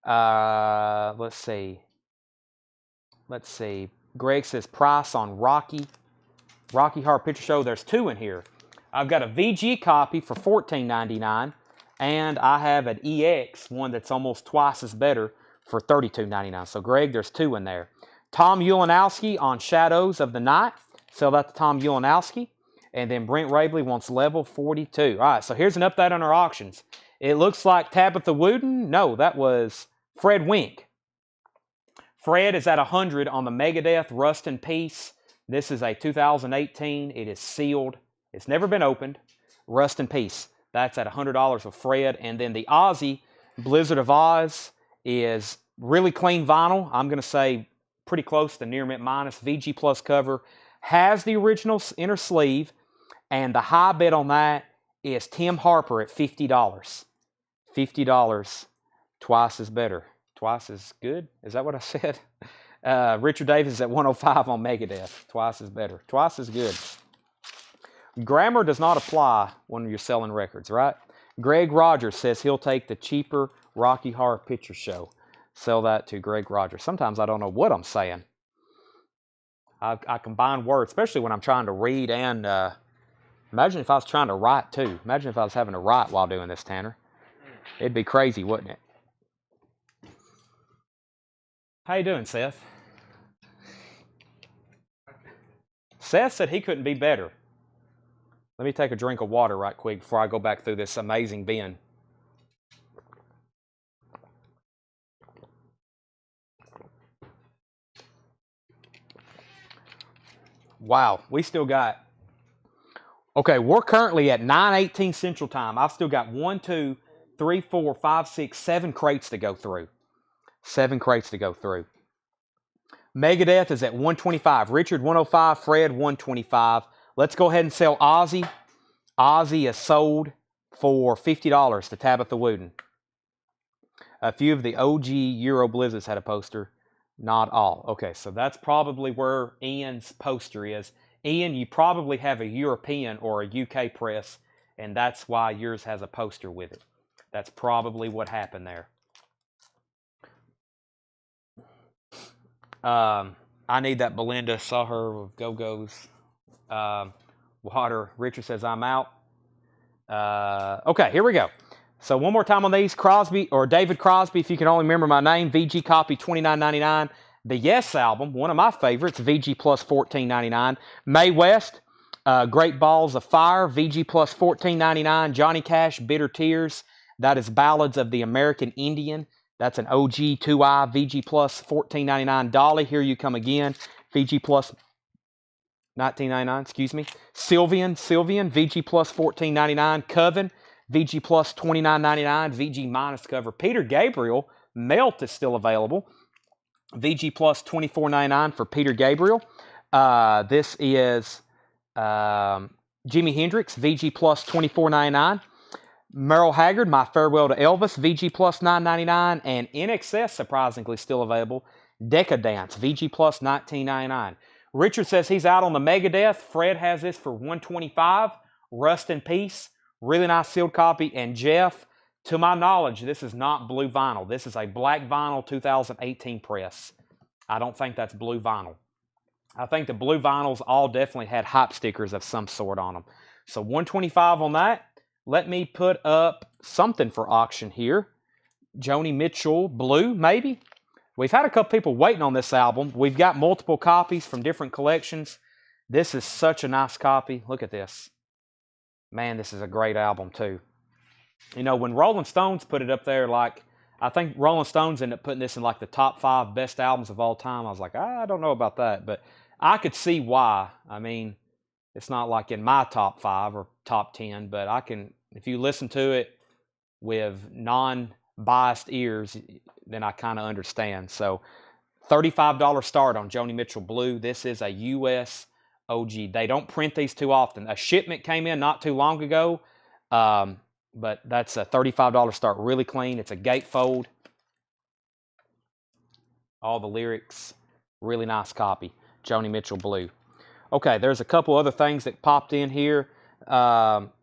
Let's see. Greg says price on Rocky Horror Picture Show. There's two in here. I've got a VG copy for $14.99, and I have an EX, one that's almost twice as better, for $32.99. So, Greg, there's two in there. Tom Ulanowski on Shadows of the Night. Sell that to Tom Ulanowski. And then Brent Rabley wants Level 42. All right, so here's an update on our auctions. It looks like Tabitha Wooten. No, that was Fred Wink. Fred is at 100 on the Megadeth Rust in Peace. This is a 2018. It is sealed. It's never been opened. Rust in Peace. That's at $100 with Fred. And then the Ozzy Blizzard of Oz is really clean vinyl. I'm going to say pretty close to near mint minus. VG Plus cover. Has the original inner sleeve. And the high bet on that is Tim Harper at $50. $50. Twice as better. Twice as good? Is that what I said? Richard Davis at 105 on Megadeth. Twice as better. Twice as good. Grammar does not apply when you're selling records, right? Greg Rogers says he'll take the cheaper Rocky Horror Picture Show. Sell that to Greg Rogers. Sometimes I don't know what I'm saying. I combine words, especially when I'm trying to read and... imagine if I was trying to write too. Imagine if I was having to write while doing this, Tanner. It'd be crazy, wouldn't it? How you doing, Seth? Seth said he couldn't be better. Let me take a drink of water right quick before I go back through this amazing bin. Wow, we still got... Okay, we're currently at 9:18 Central Time. I've still got 1, 2, 3, 4, 5, 6, 7 crates to go through. 7 crates to go through. Megadeth is at 125. Richard 105. Fred 125. Let's go ahead and sell Ozzy. Ozzy is sold for $50 to Tabitha Wooten. A few of the OG Euro Blizzards had a poster. Not all. Okay, so that's probably where Ian's poster is. Ian, you probably have a European or a UK press, and that's why yours has a poster with it. That's probably what happened there. I need that Belinda. Saw her with Go-Go's. Water. Richard says, I'm out. Okay, here we go. So one more time on these. Crosby, or David Crosby, if you can only remember my name. VG copy, $29.99. The Yes album, one of my favorites, VG plus $14.99. Mae West, Great Balls of Fire, VG plus $14.99. Johnny Cash, Bitter Tears. That is Ballads of the American Indian. That's an OG 2i, VG plus $14.99. Dolly, Here You Come Again, VG plus $19.99, excuse me. Sylvian, VG plus $14.99. Coven, VG plus $29.99. VG minus cover. Peter Gabriel, Melt is still available. VG plus $24.99 for Peter Gabriel. This is Jimi Hendrix, VG plus $24.99. Merle Haggard, My Farewell to Elvis, VG plus $9.99. And NXS, surprisingly, still available. Decadence, VG plus $19.99. Richard says he's out on the Megadeth. Fred has this for $125. Rust in Peace, really nice sealed copy. And Jeff, to my knowledge, this is not blue vinyl. This is a black vinyl 2018 press. I don't think that's blue vinyl. I think the blue vinyls all definitely had hype stickers of some sort on them. So $125 on that. Let me put up something for auction here. Joni Mitchell Blue, maybe. We've had a couple people waiting on this album. We've got multiple copies from different collections. This is such a nice copy. Look at this. Man, this is a great album too. You know, when Rolling Stones put it up there, like, I think Rolling Stones ended up putting this in like the top 5 best albums of all time. I was like, I don't know about that, but I could see why. I mean, it's not like in my top 5 or top 10, but I can, if you listen to it with non-biased ears, then I kind of understand. So $35 start on Joni Mitchell Blue. This is a U.S. OG. They don't print these too often. A shipment came in not too long ago, but that's a $35 start. Really clean. It's a gatefold. All the lyrics. Really nice copy. Joni Mitchell Blue. Okay, there's a couple other things that popped in here.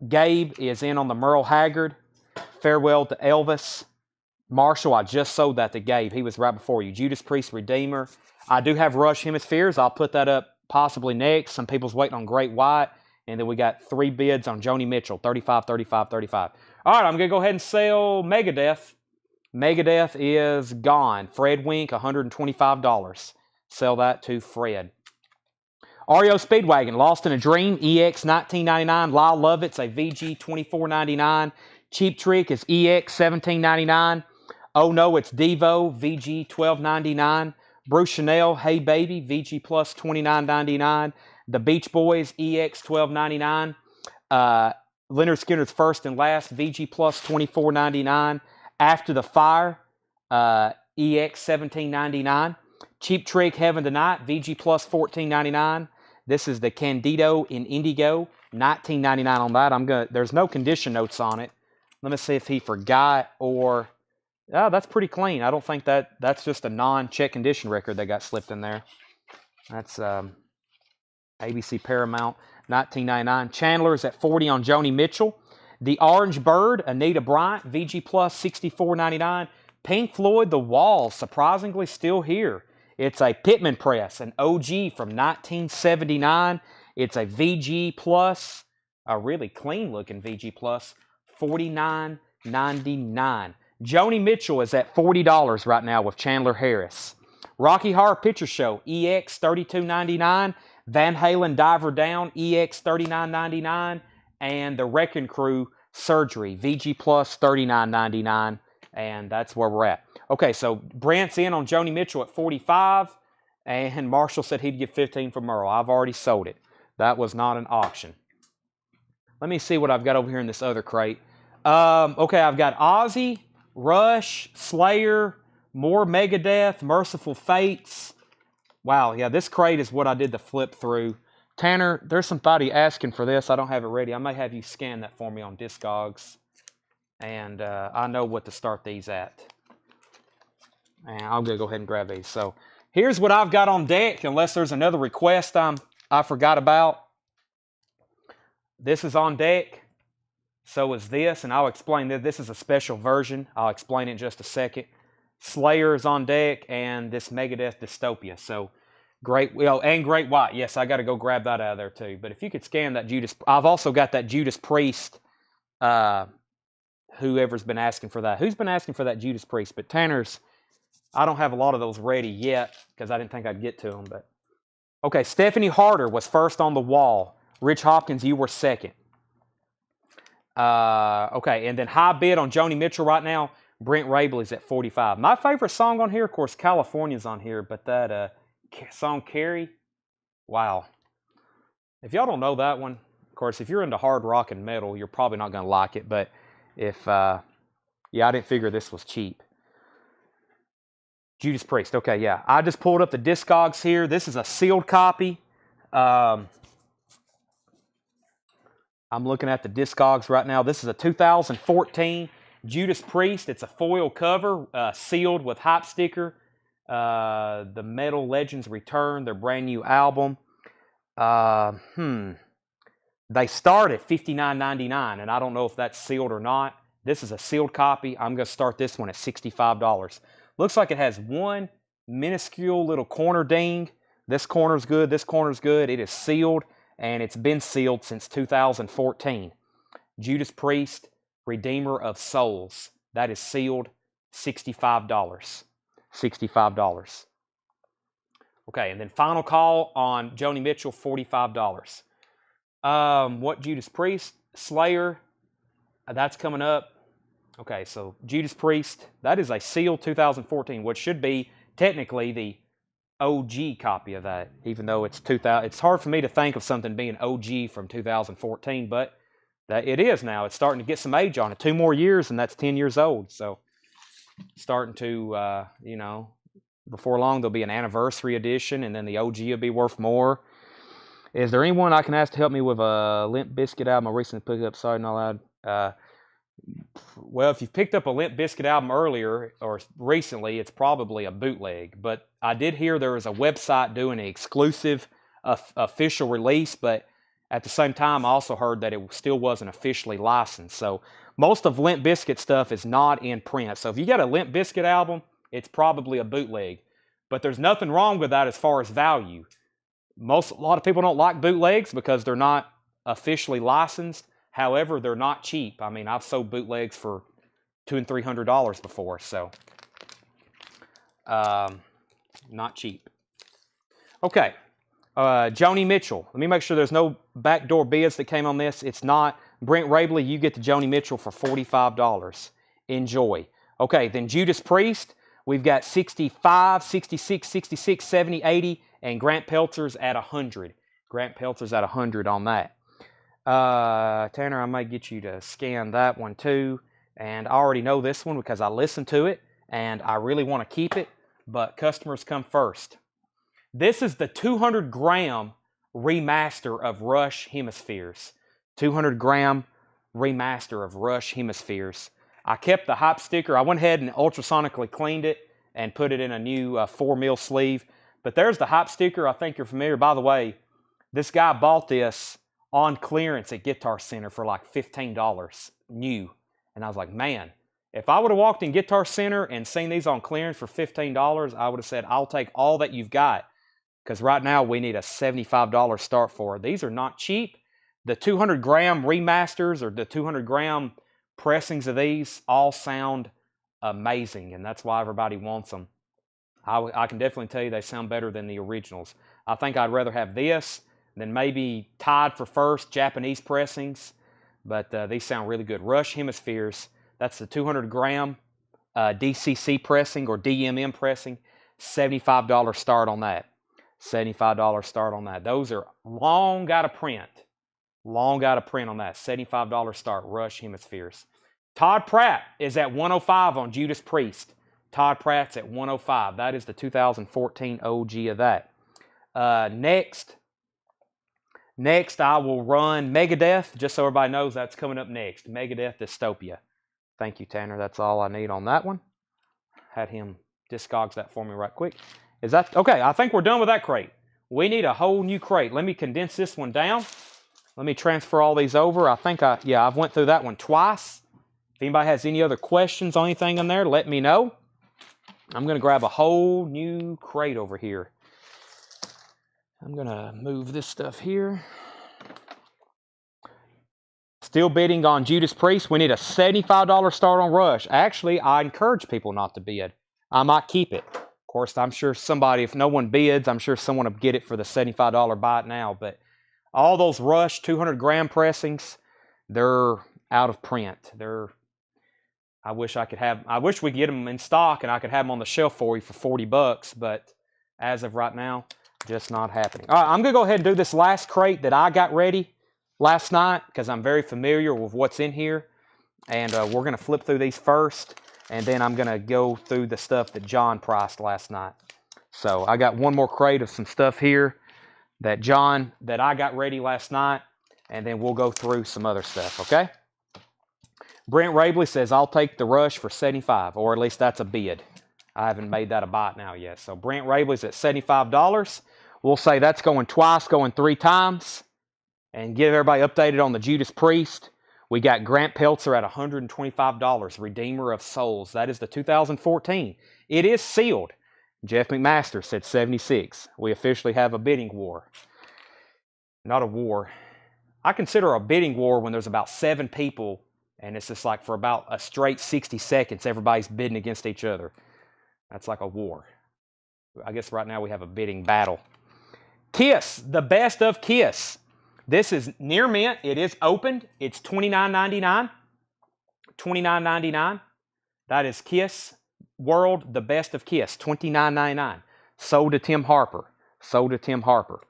Gabe is in on the Merle Haggard. Farewell to Elvis. Marshall, I just sold that to Gabe. He was right before you. Judas Priest Redeemer. I do have Rush Hemispheres. I'll put that up possibly next. Some people's waiting on Great White. And then we got 3 bids on Joni Mitchell. 35, 35, 35. All right, I'm going to go ahead and sell Megadeth. Megadeth is gone. Fred Wink, $125. Sell that to Fred. REO Speedwagon, Lost in a Dream, EX $19.99. Lyle Lovett's a VG $24.99. Cheap Trick is EX $17.99. Oh No, It's Devo, VG $12.99. Bruce Chanel, Hey Baby, VG plus $29.99. The Beach Boys, EX $12.99. Leonard Skinner's First and Last, VG plus $24.99. After the Fire, EX $17.99. Cheap Trick, Heaven Tonight, VG plus $14.99. This is the Candido in Indigo, $19.99 on that. There's no condition notes on it. Let me see if he forgot or... Oh, that's pretty clean. I don't think that's just a non-check condition record that got slipped in there. That's ABC Paramount, $19.99. Chandler's at $40 on Joni Mitchell. The Orange Bird, Anita Bryant, VG plus $64.99. Pink Floyd, The Wall, surprisingly still here. It's a Pittman press, an OG from 1979. It's a VG plus, a really clean looking VG plus, $49.99. Joni Mitchell is at $40 right now with Chandler Harris. Rocky Horror Picture Show, EX $32.99. Van Halen Diver Down, EX $39.99. And The Wrecking Crew Surgery, VG plus $39.99. And that's where we're at. Okay, so Brent's in on Joni Mitchell at 45, and Marshall said he'd give 15 for Merle. I've already sold it. That was not an auction. Let me see what I've got over here in this other crate. Okay, I've got Ozzy, Rush, Slayer, more Megadeth, Merciful Fates. Wow, yeah, this crate is what I did the flip through. Tanner, there's somebody asking for this. I don't have it ready. I may have you scan that for me on Discogs. And I know what to start these at. And I'm going to go ahead and grab these. So here's what I've got on deck, unless there's another request I forgot about. This is on deck. So is this, and I'll explain that this is a special version. I'll explain it in just a second. Slayer is on deck, and this Megadeth Dystopia. So great, well, and Great White. Yes, I got to go grab that out of there too. But if you could scan that Judas, I've also got that Judas Priest. Whoever's been asking for that. Who's been asking for that Judas Priest? But Tanner's, I don't have a lot of those ready yet because I didn't think I'd get to them. But okay, Stephanie Harder was first on the wall. Rich Hopkins, you were second. Okay, and then high bid on Joni Mitchell right now. Brent Rabley's at 45. My favorite song on here, of course, California's on here, but that song Carrie, wow. If y'all don't know that one, of course, if you're into hard rock and metal, you're probably not going to like it, but if, yeah, I didn't figure this was cheap. Judas Priest, okay, yeah. I just pulled up the Discogs here. This is a sealed copy. I'm looking at the Discogs right now. This is a 2014 Judas Priest. It's a foil cover, sealed with hype sticker. The Metal Legends Return, their brand new album. They start at $59.99, and I don't know if that's sealed or not. This is a sealed copy. I'm going to start this one at $65. Looks like it has one minuscule little corner ding. This corner's good. This corner's good. It is sealed, and it's been sealed since 2014. Judas Priest, Redeemer of Souls. That is sealed, $65. $65. Okay, and then final call on Joni Mitchell, $45. What Judas Priest? Slayer, that's coming up. Okay, so Judas Priest, that is a sealed 2014, which should be technically the OG copy of that, even though it's 2000. It's hard for me to think of something being OG from 2014, but that it is now. It's starting to get some age on it. 2 more years, and that's 10 years old. So starting to, you know, before long there'll be an anniversary edition, and then the OG will be worth more. Is there anyone I can ask to help me with a Limp Bizkit album I recently picked up? Sorry, not loud. Well, if you've picked up a Limp Bizkit album earlier or recently, it's probably a bootleg. But I did hear there was a website doing an exclusive official release, but at the same time, I also heard that it still wasn't officially licensed. So most of Limp Bizkit stuff is not in print. So if you got a Limp Bizkit album, it's probably a bootleg. But there's nothing wrong with that as far as value. A lot of people don't like bootlegs because they're not officially licensed. However, they're not cheap. I mean, I've sold bootlegs for $200 and $300 before, so not cheap. Okay, Joni Mitchell. Let me make sure there's no backdoor bids that came on this. It's not. Brent Rabley, you get the Joni Mitchell for $45. Enjoy. Okay, then Judas Priest. We've got 65, 66, 66, 70, 80, and Grant Peltzer's at 100. Grant Peltzer's at 100 on that. Tanner, I may get you to scan that one too. And I already know this one because I listened to it and I really want to keep it, but customers come first. This is the 200 gram remaster of Rush Hemispheres. 200 gram remaster of Rush Hemispheres. I kept the hype sticker. I went ahead and ultrasonically cleaned it and put it in a new 4mm sleeve. But there's the hype sticker. I think you're familiar. By the way, this guy bought this on clearance at Guitar Center for like $15 new. And I was like, man, if I would have walked in Guitar Center and seen these on clearance for $15, I would have said, I'll take all that you've got. Because right now we need a $75 start for it. These are not cheap. The 200 gram remasters or the 200 gram pressings of these all sound amazing, and that's why everybody wants them. I can definitely tell you they sound better than the originals. I think I'd rather have this than maybe tied for first Japanese pressings, but these sound really good. Rush Hemispheres, that's the 200 gram DCC pressing or DMM pressing, $75 start on that. $75 start on that. Those are long got to print. Long got to print on that. $75 start, Rush Hemispheres. Todd Pratt is at 105 on Judas Priest. Todd Pratt's at 105. That is the 2014 OG of that. Next I will run Megadeth, just so everybody knows that's coming up next. Megadeth Dystopia. Thank you, Tanner. That's all I need on that one. Had him Discogs that for me right quick. Is that okay? I think we're done with that crate. We need a whole new crate. Let me condense this one down. Let me transfer all these over. I think I've went through that one twice. If anybody has any other questions on anything in there, let me know. I'm going to grab a whole new crate over here. I'm going to move this stuff here. Still bidding on Judas Priest. We need a $75 start on Rush. Actually, I encourage people not to bid. I might keep it. Of course, I'm sure somebody, if no one bids, I'm sure someone will get it for the $75 buy it now. But all those Rush 200 gram pressings, they're out of print. I wish we could get them in stock and I could have them on the shelf for you for 40 bucks, but as of right now, just not happening. All right, I'm going to go ahead and do this last crate that I got ready last night because I'm very familiar with what's in here. And we're going to flip through these first, and then I'm going to go through the stuff that John priced last night. So I got one more crate of some stuff here that I got ready last night, and then we'll go through some other stuff, okay? Brent Rabley says, I'll take the Rush for $75, or at least that's a bid. I haven't made that a bite now yet. So Brent Rabley's at $75. We'll say that's going twice, going 3 times. And get everybody updated on the Judas Priest. We got Grant Peltzer at $125, Redeemer of Souls. That is the 2014. It is sealed. Jeff McMaster said 76. We officially have a bidding war. Not a war. I consider a bidding war when there's about 7 people and it's just like for about a straight 60 seconds, everybody's bidding against each other. That's like a war. I guess right now we have a bidding battle. Kiss, the best of Kiss. This is near mint. It is opened. It's $29.99. $29.99. That is Kiss World, the best of Kiss. $29.99. Sold to Tim Harper. Sold to Tim Harper.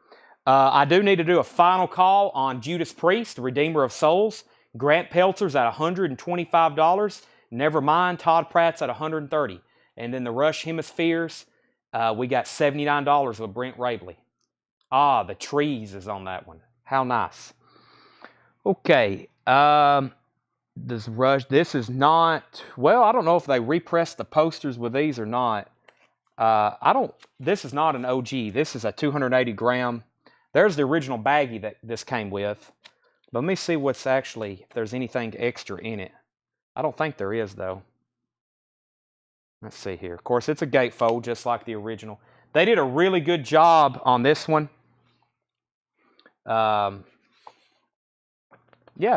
I do need to do a final call on Judas Priest, Redeemer of Souls. Grant Peltzer's at $125. Never mind, Todd Pratt's at $130. And then the Rush Hemispheres, we got $79 with Brent Rabley. Ah, the trees is on that one. How nice. Okay. This is not, well, I don't know if they repressed the posters with these or not. This is not an OG. This is a 280 gram. There's the original baggie that this came with. But let me see what's actually, if there's anything extra in it. I don't think there is, though. Let's see here. Of course, it's a gatefold, just like the original. They did a really good job on this one. Yeah,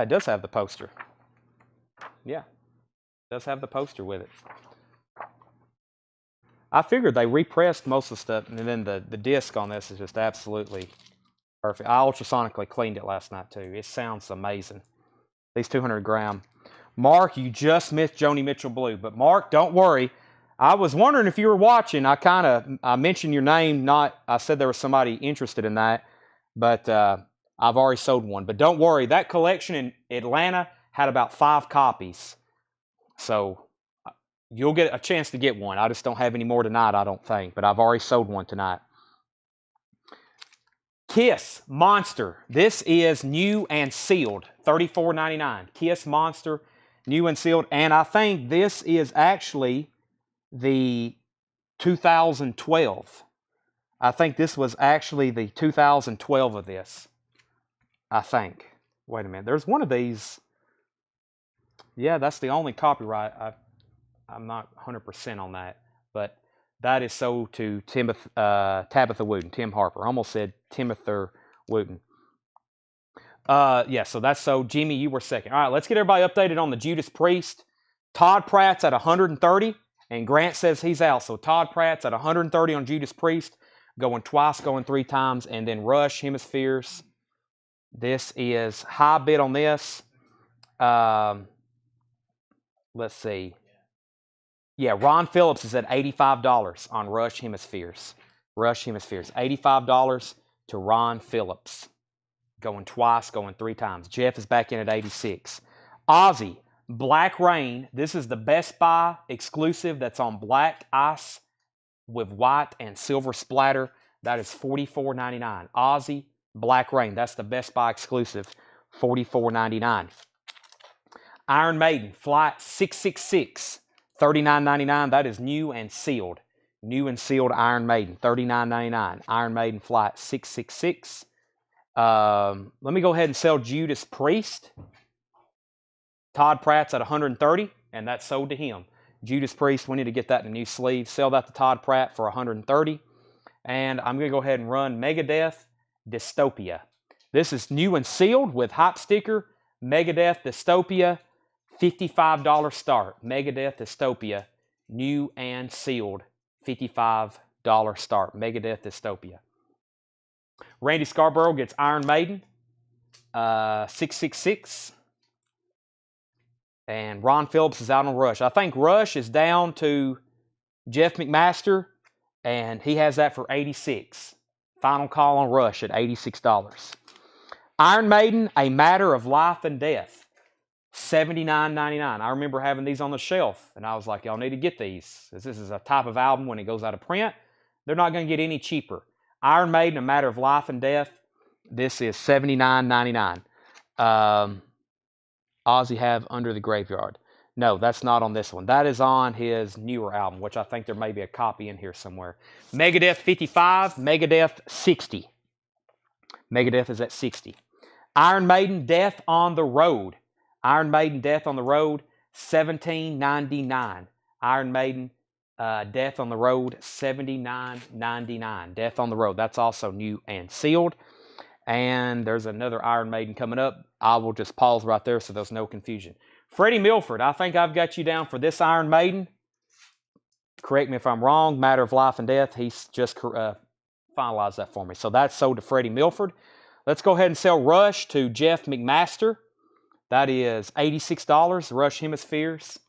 it does have the poster. Yeah, it does have the poster with it. I figured they repressed most of the stuff, and then the disc on this is just absolutely perfect. I ultrasonically cleaned it last night, too. It sounds amazing. These 200 gram. Mark, you just missed Joni Mitchell Blue. But Mark, don't worry. I was wondering if you were watching. I mentioned your name. I said there was somebody interested in that. But I've already sold one. But don't worry. That collection in Atlanta had about 5 copies. So you'll get a chance to get one. I just don't have any more tonight, I don't think. But I've already sold one tonight. Kiss Monster. This is new and sealed. $34.99. Kiss Monster, new and sealed. And I think this is actually the 2012. I think this was actually the 2012 of this. I think. Wait a minute. There's one of these. Yeah, that's the only copyright. I'm not 100% on that. But that is sold to Tabitha Wooten, Tim Harper. I almost said Timothy Wooten. Yeah, so that's sold. Jimmy, you were second. All right, let's get everybody updated on the Judas Priest. Todd Pratt's at 130, and Grant says he's out. So Todd Pratt's at 130 on Judas Priest, going twice, going 3 times, and then Rush Hemispheres. This is high bid on this. Let's see. Yeah, Ron Phillips is at $85 on Rush Hemispheres. Rush Hemispheres. $85 to Ron Phillips. Going twice, going 3 times. Jeff is back in at 86. Ozzy, Black Rain. This is the Best Buy exclusive that's on black ice with white and silver splatter. That is $44.99. Ozzy, Black Rain. That's the Best Buy exclusive. $44.99. Iron Maiden, Flight 666. $39.99. That is new and sealed. New and sealed Iron Maiden, $39.99. Iron Maiden Flight 666. Let me go ahead and sell Judas Priest. Todd Pratt's at $130, and that's sold to him. Judas Priest, we need to get that in a new sleeve. Sell that to Todd Pratt for $130. And I'm going to go ahead and run Megadeth Dystopia. This is new and sealed with hype sticker. Megadeth Dystopia, $55 start. Megadeth Dystopia, new and sealed, $55 start. Megadeth Dystopia. Randy Scarborough gets Iron Maiden, 666. And Ron Phillips is out on Rush. I think Rush is down to Jeff McMaster, and he has that for $86. Final call on Rush at $86. Iron Maiden, A Matter of Life and Death, $79.99. I remember having these on the shelf, and I was like, y'all need to get these. This is a type of album when it goes out of print, they're not going to get any cheaper. Iron Maiden, A Matter of Life and Death, this is $79.99. Ozzy have Under the Graveyard. No, that's not on this one. That is on his newer album, which I think there may be a copy in here somewhere. Megadeth 55, Megadeth 60. Megadeth is at 60. Iron Maiden Death on the Road. Iron Maiden Death on the Road, $17.99. Iron Maiden Death on the Road, $79.99. Death on the Road. That's also new and sealed. And there's another Iron Maiden coming up. I will just pause right there so there's no confusion. Freddie Milford, I think I've got you down for this Iron Maiden. Correct me if I'm wrong. Matter of Life and Death. He's just finalized that for me. So that's sold to Freddie Milford. Let's go ahead and sell Rush to Jeff McMaster. That is $86. Rush Hemispheres.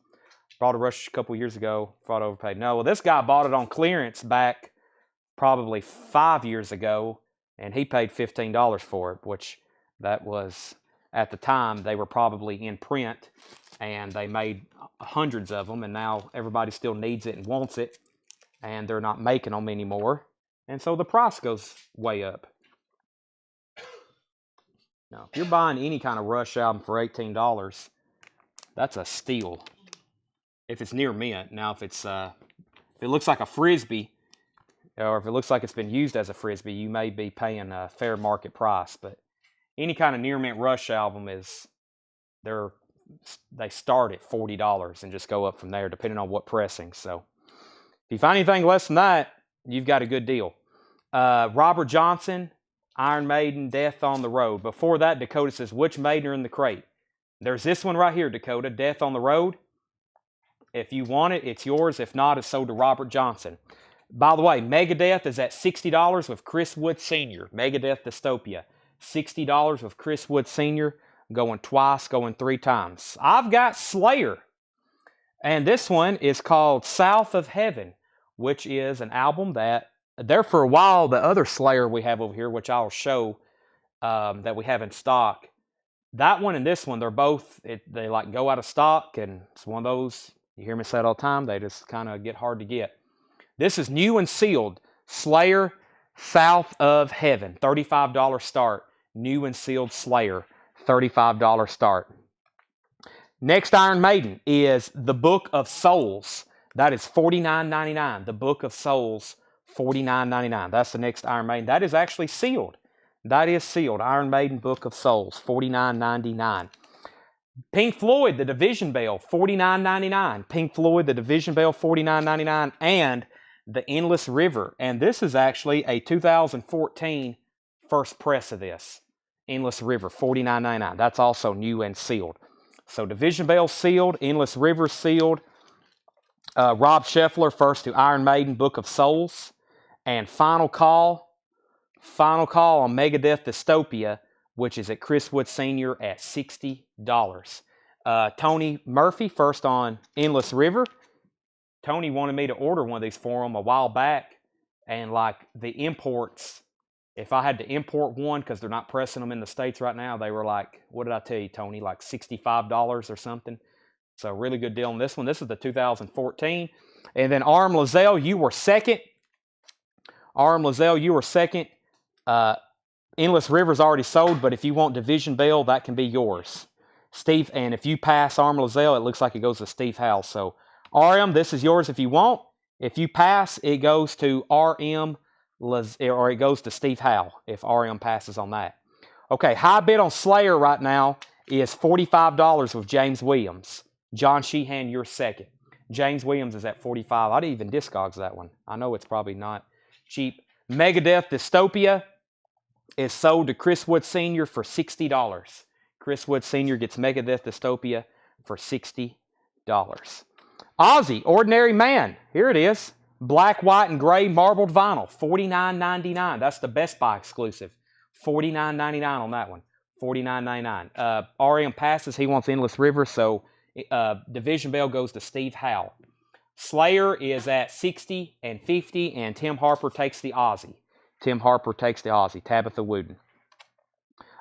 Bought a Rush a couple years ago. Thought overpaid. No, well, this guy bought it on clearance back probably 5 years ago, and he paid $15 for it, which that was, at the time, they were probably in print, and they made hundreds of them, and now everybody still needs it and wants it, and they're not making them anymore, and so the price goes way up. Now, if you're buying any kind of Rush album for $18, that's a steal. If it's near mint. Now, if it's if it looks like a Frisbee, or if it looks like it's been used as a Frisbee, you may be paying a fair market price. But any kind of near mint Rush album is, they start at $40 and just go up from there, depending on what pressing. So, if you find anything less than that, you've got a good deal. Robert Johnson, Iron Maiden, Death on the Road. Before that, Dakota says, which Maiden are in the crate? There's this one right here, Dakota, Death on the Road. If you want it, it's yours. If not, it's sold to Robert Johnson. By the way, Megadeth is at $60 with Chris Wood Sr. Megadeth Dystopia. $60 with Chris Wood Sr. Going twice, going 3 times. I've got Slayer. And this one is called South of Heaven, which is an album that, there for a while, the other Slayer we have over here, which I'll show that we have in stock, that one and this one, they're both, they like go out of stock, and it's one of those, you hear me say it all the time, they just kind of get hard to get. This is new and sealed, Slayer, South of Heaven, $35 start, new and sealed Slayer, $35 start. Next Iron Maiden is The Book of Souls. That is $49.99. The Book of Souls, $49.99. That's the next Iron Maiden. That is actually sealed. That is sealed. Iron Maiden Book of Souls, $49.99. Pink Floyd, The Division Bell, $49.99. Pink Floyd, The Division Bell, $49.99. And The Endless River. And this is actually a 2014 first press of this. Endless River, $49.99. That's also new and sealed. So Division Bell sealed, Endless River sealed. Rob Scheffler, first to Iron Maiden, Book of Souls. And Final Call on Megadeth Dystopia, which is at Chris Wood Sr. at $60. Tony Murphy, first on Endless River. Tony wanted me to order one of these for him a while back. And like the imports, if I had to import one, because they're not pressing them in the States right now, they were like, what did I tell you, Tony? Like $65 or something. So really good deal on this one. This is the 2014. And then Aram Lazelle, you were second. Aram Lazelle, you were second. Endless River's already sold, but if you want Division Bell, that can be yours. Steve, and if you pass Aram Lazelle, it looks like it goes to Steve Howe. So Aram, this is yours if you want. If you pass, it goes to RM, or it goes to Steve Howe if RM passes on that. Okay, high bid on Slayer right now is $45 with James Williams. John Sheehan, you're second. James Williams is at $45. I didn't even Discogs that one. I know it's probably not cheap. Megadeth Dystopia is sold to Chris Wood Sr. for $60. Chris Wood Sr. gets Megadeth Dystopia for $60. Ozzy, Ordinary Man. Here it is. Black, white, and gray marbled vinyl. $49.99. That's the Best Buy exclusive. $49.99 on that one. $49.99. RM passes. He wants Endless River, so Division Bell goes to Steve Howe. Slayer is at 60 and 50, and Tim Harper takes the Ozzy. Tim Harper takes the Ozzy. Tabitha Wooden.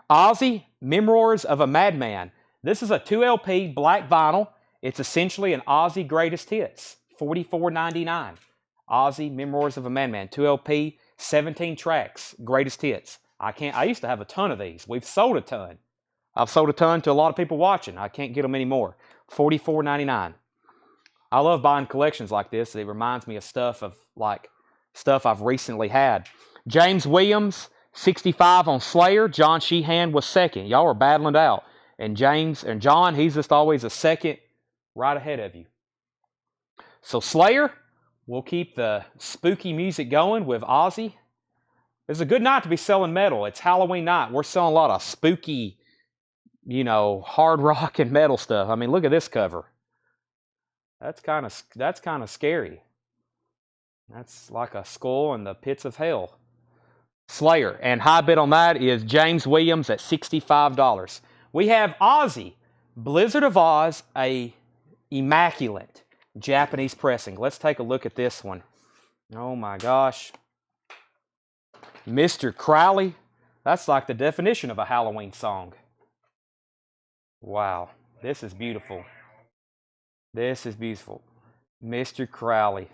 Ozzy, Memoirs of a Madman. This is a 2LP black vinyl. It's essentially an Ozzy Greatest Hits. $44.99. Ozzy, Memoirs of a Madman. 2LP, 17 tracks. Greatest Hits. I used to have a ton of these. We've sold a ton. I've sold a ton to a lot of people watching. I can't get them anymore. $44.99. I love buying collections like this. It reminds me of stuff I've recently had. James Williams, 65 on Slayer. John Sheehan was second. Y'all are battling it out. And John, he's just always a second right ahead of you. So Slayer, we'll keep the spooky music going with Ozzy. It's a good night to be selling metal. It's Halloween night. We're selling a lot of spooky, hard rock and metal stuff. I mean, look at this cover. That's kind of scary. That's like a skull in the pits of hell. Slayer, and high bid on that is James Williams at $65. We have Ozzy, Blizzard of Oz, a immaculate Japanese pressing. Let's take a look at this one. Oh my gosh. Mr. Crowley, that's like the definition of a Halloween song. Wow, this is beautiful. This is beautiful. Mr. Crowley.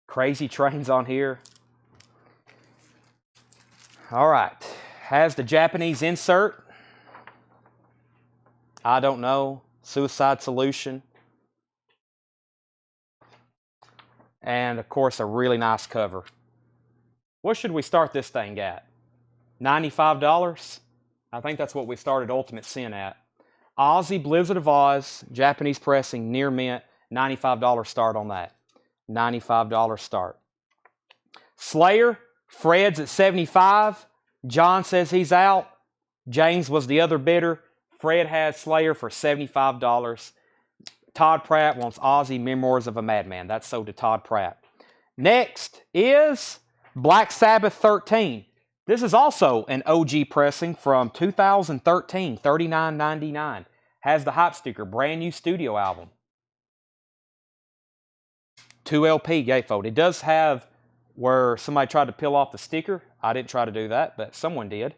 Crazy Trains on here. All right. Has the Japanese insert. I don't know. Suicide Solution. And, of course, a really nice cover. What should we start this thing at? $95? I think that's what we started Ultimate Sin at. Ozzy, Blizzard of Oz, Japanese pressing, near mint, $95 start on that. $95 start. Slayer, Fred's at $75. John says he's out. James was the other bidder. Fred has Slayer for $75. Todd Pratt wants Ozzy, Memoirs of a Madman. That's sold to Todd Pratt. Next is Black Sabbath 13. This is also an OG pressing from 2013, $39.99. Has the hype sticker, brand new studio album. 2LP gatefold. It does have where somebody tried to peel off the sticker. I didn't try to do that, but someone did.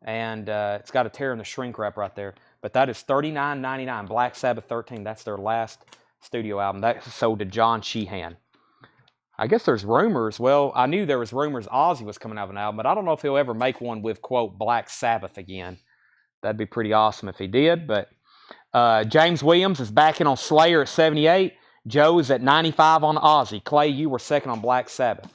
And it's got a tear in the shrink wrap right there. But that is $39.99. Black Sabbath 13. That's their last studio album. That's sold to John Sheehan. I guess there's rumors. Well, I knew there was rumors Ozzy was coming out of an album, but I don't know if he'll ever make one with, quote, Black Sabbath again. That'd be pretty awesome if he did. But James Williams is backing on Slayer at 78. Joe is at 95 on Ozzy. Clay, you were second on Black Sabbath.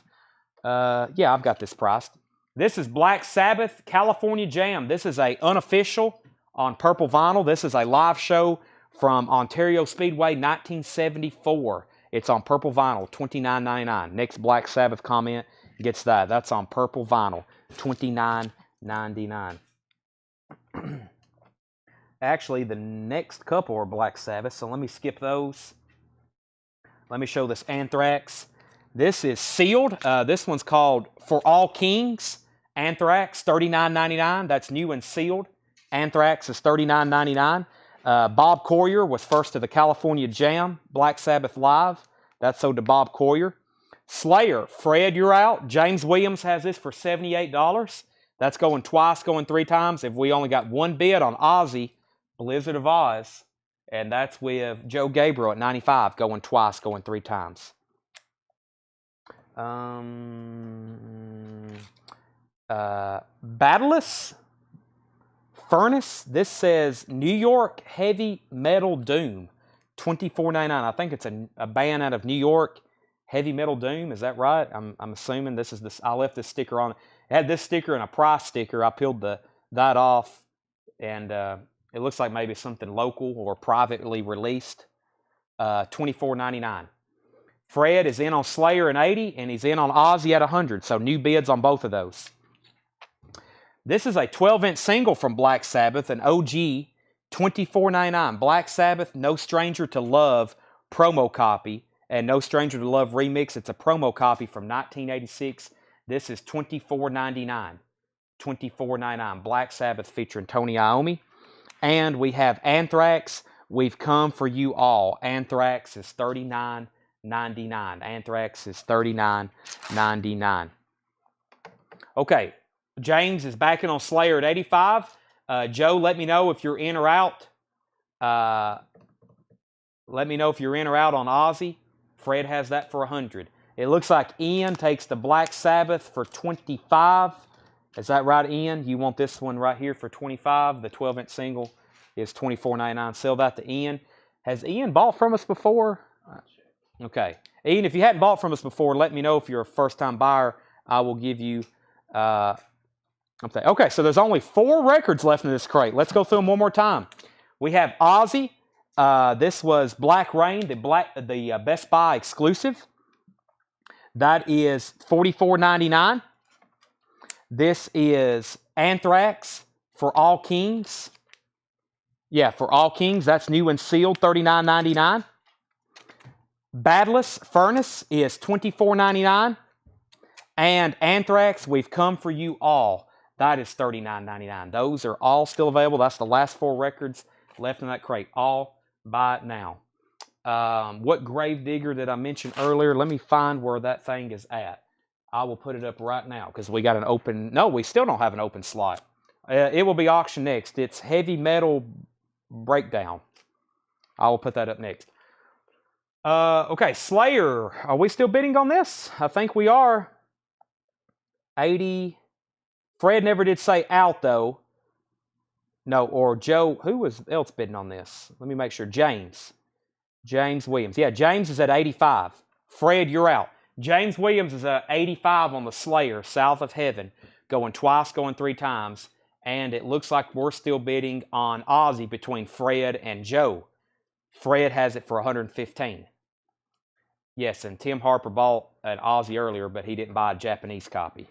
Yeah, I've got this priced. This is Black Sabbath California Jam. This is a unofficial on purple vinyl. This is a live show from Ontario Speedway, 1974. It's on purple vinyl, $29.99. Next Black Sabbath comment gets that. That's on purple vinyl, $29.99. Actually, the next couple are Black Sabbath, so let me skip those. Let me show this Anthrax. This is sealed. This one's called For All Kings. Anthrax, $39.99. That's new and sealed. Anthrax is $39.99. Bob Collier was first to the California Jam. Black Sabbath Live. That's sold to Bob Collier. Slayer, Fred, you're out. James Williams has this for $78. That's going twice, going three times. If we only got one bid on Ozzy, Blizzard of Oz, and that's with Joe Gabriel at 95, going twice, going three times. Battleless Furnace. This says New York Heavy Metal Doom, $24.99. I think it's a band out of New York. Heavy Metal Doom, is that right? I'm assuming this is this. I left this sticker on. It had this sticker and a price sticker. I peeled that off, and it looks like maybe something local or privately released. $24.99. Fred is in on Slayer at 80, and he's in on Ozzy at 100. So new bids on both of those. This is a 12-inch single from Black Sabbath, an OG, $24.99. Black Sabbath, No Stranger to Love promo copy, and No Stranger to Love remix. It's a promo copy from 1986. This is $24.99. $24.99. Black Sabbath featuring Tony Iommi. And we have Anthrax, We've Come for You All. Anthrax is $39.99. Anthrax is $39.99. Okay, James is backing on Slayer at 85. Joe, let me know if you're in or out. Let me know if you're in or out on Ozzy. Fred has that for 100. It looks like Ian takes the Black Sabbath for 25. Is that right, Ian? You want this one right here for 25? The 12-inch single is $24.99. Sell that to Ian. Has Ian bought from us before? Okay. Ian, if you hadn't bought from us before, let me know if you're a first-time buyer. I will give you... okay, so there's only 4 records left in this crate. Let's go through them one more time. We have Ozzy. This was Black Rain, the Best Buy exclusive. That is $44.99. This is Anthrax, For All Kings. Yeah, For All Kings. That's new and sealed, $39.99. Badless Furnace is $24.99. And Anthrax, We've Come for You All. That is $39.99. Those are all still available. That's the last 4 records left in that crate. All buy it now. What Gravedigger did I mention earlier? Let me find where that thing is at. I will put it up right now because we got an open... No, we still don't have an open slot. It will be auctioned next. It's Heavy Metal Breakdown. I will put that up next. Okay, Slayer. Are we still bidding on this? I think we are. 80. Fred never did say out, though. No, or Joe. Who was else bidding on this? Let me make sure. James Williams. Yeah, James is at 85. Fred, you're out. James Williams is at 85 on the Slayer, South of Heaven. Going twice, going 3 times. And it looks like we're still bidding on Ozzy between Fred and Joe. Fred has it for 115. Yes, and Tim Harper bought an Ozzy earlier, but he didn't buy a Japanese copy.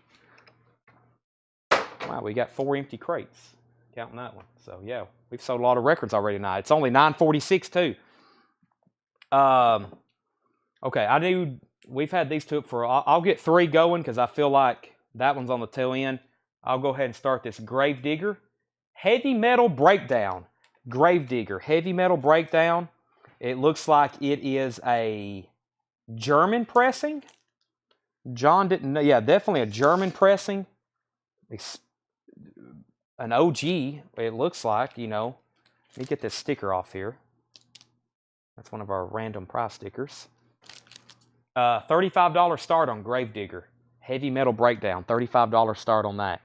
Wow, we got 4 empty crates. Counting that one. So, yeah, we've sold a lot of records already tonight. It's only 9:46 too. Okay, I knew we've had these 2 up for... I'll get 3 going because I feel like that one's on the tail end. I'll go ahead and start this Gravedigger. Heavy Metal Breakdown. Gravedigger. Heavy Metal Breakdown. It looks like it is a German pressing. John didn't know. Yeah, definitely a German pressing. It's an OG, it looks like, you know. Let me get this sticker off here. That's one of our random price stickers. $35 start on Gravedigger. Heavy Metal Breakdown. $35 start on that.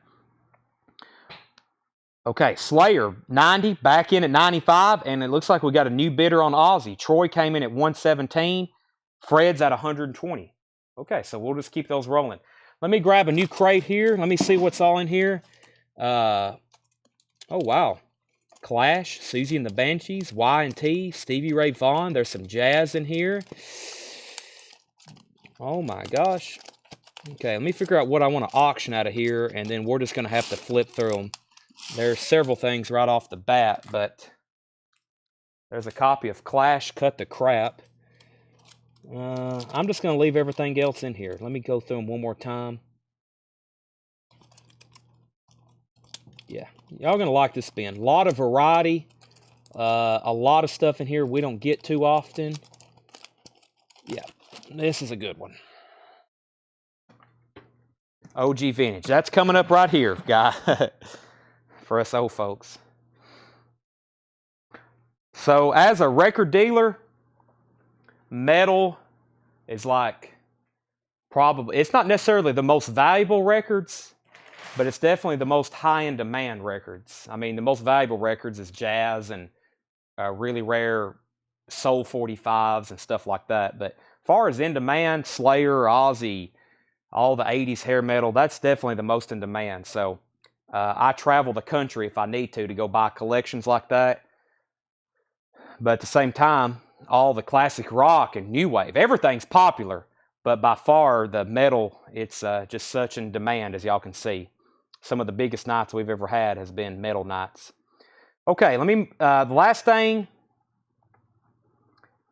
Okay, Slayer, 90, back in at 95, and it looks like we got a new bidder on Ozzy. Troy came in at 117. Fred's at 120. Okay, so we'll just keep those rolling. Let me grab a new crate here. Let me see what's all in here. Oh, wow. Clash, Susie and the Banshees, Y&T, Stevie Ray Vaughan. There's some jazz in here. Oh, my gosh. Okay, let me figure out what I want to auction out of here, and then we're just going to have to flip through them. There's several things right off the bat, but there's a copy of Clash, Cut the Crap. I'm just going to leave everything else in here. Let me go through them one more time. Yeah, y'all going to like this bin. A lot of variety. A lot of stuff in here we don't get too often. Yeah, this is a good one. OG Vintage. That's coming up right here, guy. For us old folks. So as a record dealer, metal is like probably, it's not necessarily the most valuable records, but it's definitely the most high-end demand records. I mean, the most valuable records is jazz and really rare soul 45s and stuff like that. But far as in demand, Slayer, Ozzy, all the 80s hair metal, that's definitely the most in demand. So I travel the country if I need to go buy collections like that. But at the same time, all the classic rock and new wave, everything's popular. But by far, the metal, it's just such in demand, as y'all can see. Some of the biggest nights we've ever had has been metal nights. Okay, let me, the last thing.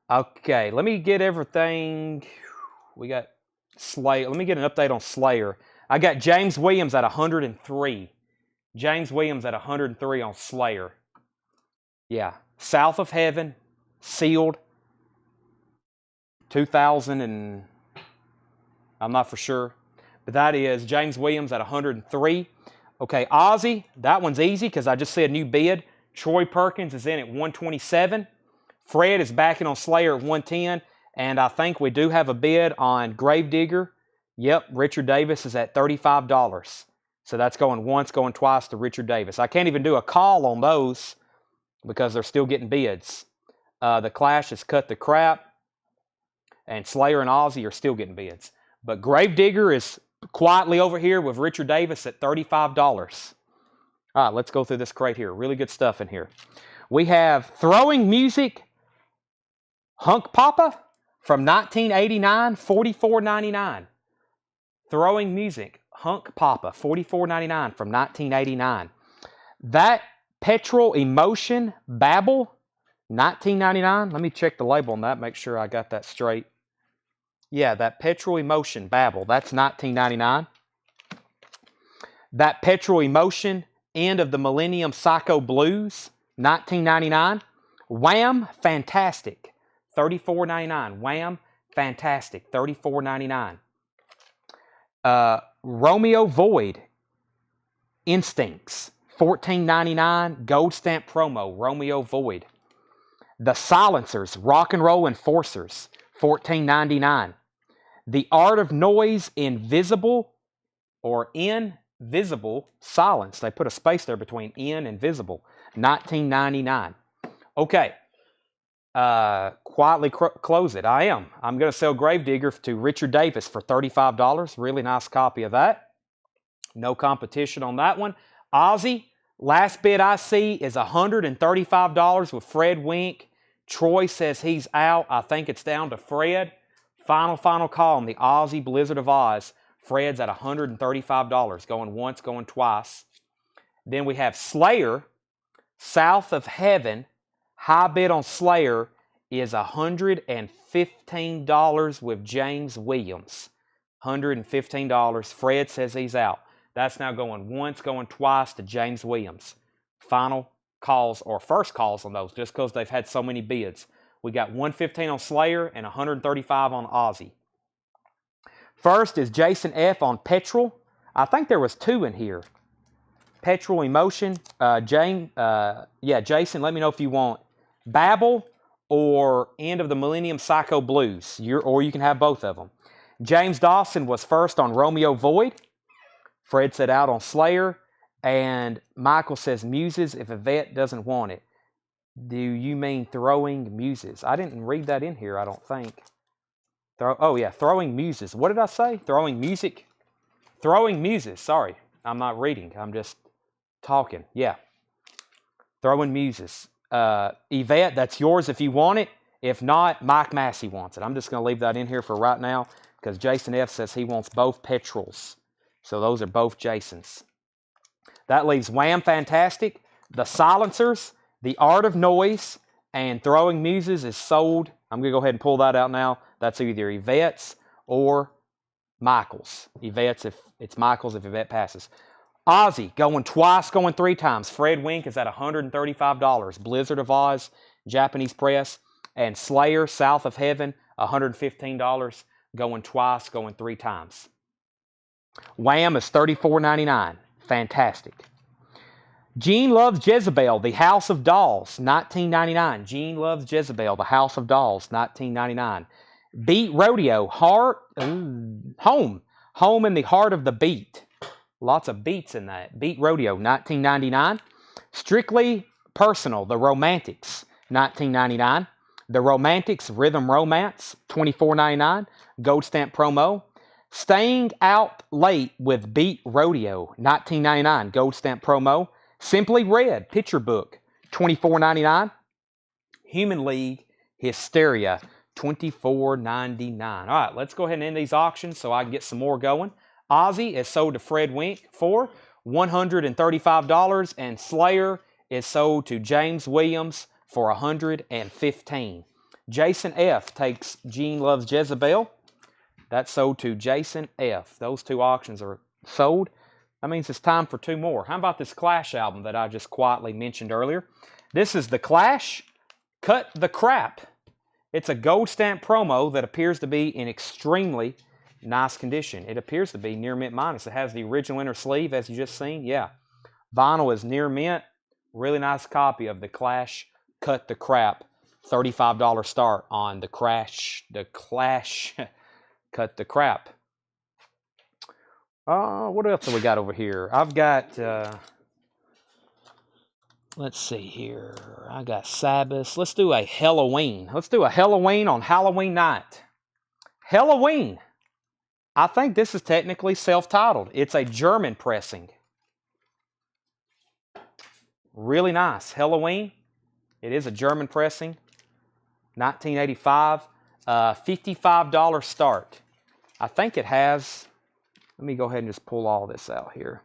Okay, let me get everything. We got Slayer. Let me get an update on Slayer. I got James Williams at 103. James Williams at 103 on Slayer. Yeah. South of Heaven, sealed. 2000 and I'm not for sure. But that is James Williams at 103. Okay, Ozzy, that one's easy because I just see a new bid. Troy Perkins is in at 127. Fred is backing on Slayer at 110. And I think we do have a bid on Gravedigger. Yep, Richard Davis is at $35. So that's going once, going twice to Richard Davis. I can't even do a call on those because they're still getting bids. The Clash has cut the crap. And Slayer and Ozzy are still getting bids. But Gravedigger is quietly over here with Richard Davis at $35. All right, let's go through this crate here. Really good stuff in here. We have Throwing Music, Hunk Papa from 1989, $44.99. Throwing Music, Hunk Papa, $44.99 from 1989. That Petrol Emotion Babel, $19.99. Let me check the label on that, make sure I got that straight. Yeah, that Petrol Emotion Babel, that's $19.99. That Petrol Emotion End of the Millennium Psycho Blues, $19.99. Wham! Fantastic, $34.99. Wham! Fantastic, $34.99. Romeo Void Instincts, $14.99. Gold stamp promo, Romeo Void. The Silencers, Rock and Roll Enforcers, $14.99. The Art of Noise Invisible or Invisible Silence. They put a space there between in and visible. $19.99. Okay. Quietly close it. I'm going to sell Gravedigger to Richard Davis for $35. Really nice copy of that. No competition on that one. Ozzy, last bid I see is $135 with Fred Wink. Troy says he's out. I think it's down to Fred. Final call on the Ozzy Blizzard of Oz. Fred's at $135. Going once, going twice. Then we have Slayer, South of Heaven. High bid on Slayer is $115 with James Williams. $115. Fred says he's out. That's now going once, going twice to James Williams. Final calls or first calls on those just because they've had so many bids. We got $115 on Slayer and $135 on Ozzy. First is Jason F. on Petrol. I think there was two in here. Petrol Emotion. Jason, let me know if you want Babel or End of the Millennium Psycho Blues. Or you can have both of them. James Dawson was first on Romeo Void. Fred said out on Slayer. And Michael says Muses if Yvette doesn't want it. Do you mean Throwing Muses? I didn't read that in here, I don't think. Throwing Muses. What did I say? Throwing Music? Throwing Muses. Sorry, I'm not reading. I'm just talking. Yeah. Throwing Muses. Yvette, that's yours if you want it. If not, Mike Massey wants it. I'm just going to leave that in here for right now because Jason F. says he wants both Petrols. So those are both Jasons. That leaves Wham! Fantastic, The Silencers, The Art of Noise, and Throwing Muses is sold. I'm going to go ahead and pull that out now. That's either Yvette's or Michael's. Yvette's if it's Michael's if Yvette passes. Ozzy going twice, going three times. Fred Wink is at $135. Blizzard of Oz, Japanese Press. And Slayer, South of Heaven, $115. Going twice, going three times. Wham! Is $34.99. Fantastic. Gene Loves Jezebel, The House of Dolls, $19.99. Gene Loves Jezebel, The House of Dolls, $19.99. Beat Rodeo, Home in the Heart of the Beat. Lots of beats in that. Beat Rodeo, $19.99. Strictly Personal, The Romantics, $19.99. The Romantics Rhythm Romance, $24.99, gold stamp promo. Staying Out Late with Beat Rodeo, $19.99, gold stamp promo. Simply Red picture book, $24.99. Human League Hysteria, $24.99. All right, let's go ahead and end these auctions so I can get some more going. Ozzy is sold to Fred Wink for $135, and Slayer is sold to James Williams for $115. Jason F. takes Gene Loves Jezebel. That's sold to Jason F. Those two auctions are sold. That means it's time for two more. How about this Clash album that I just quietly mentioned earlier? This is the Clash Cut the Crap. It's a gold stamp promo that appears to be in extremely nice condition. It appears to be near mint minus. It has the original inner sleeve, as you just seen. Yeah. Vinyl is near mint. Really nice copy of the Clash Cut the Crap. $35 start on the Clash Cut the Crap. What else have we got over here? I've got, let's see here. I got Sabbath. Let's do a Halloween. Let's do a Halloween on Halloween night. Halloween. I think this is technically self-titled. It's a German pressing. Really nice. Halloween. It is a German pressing. 1985. $55 start. I think it has... Let me go ahead and just pull all this out here.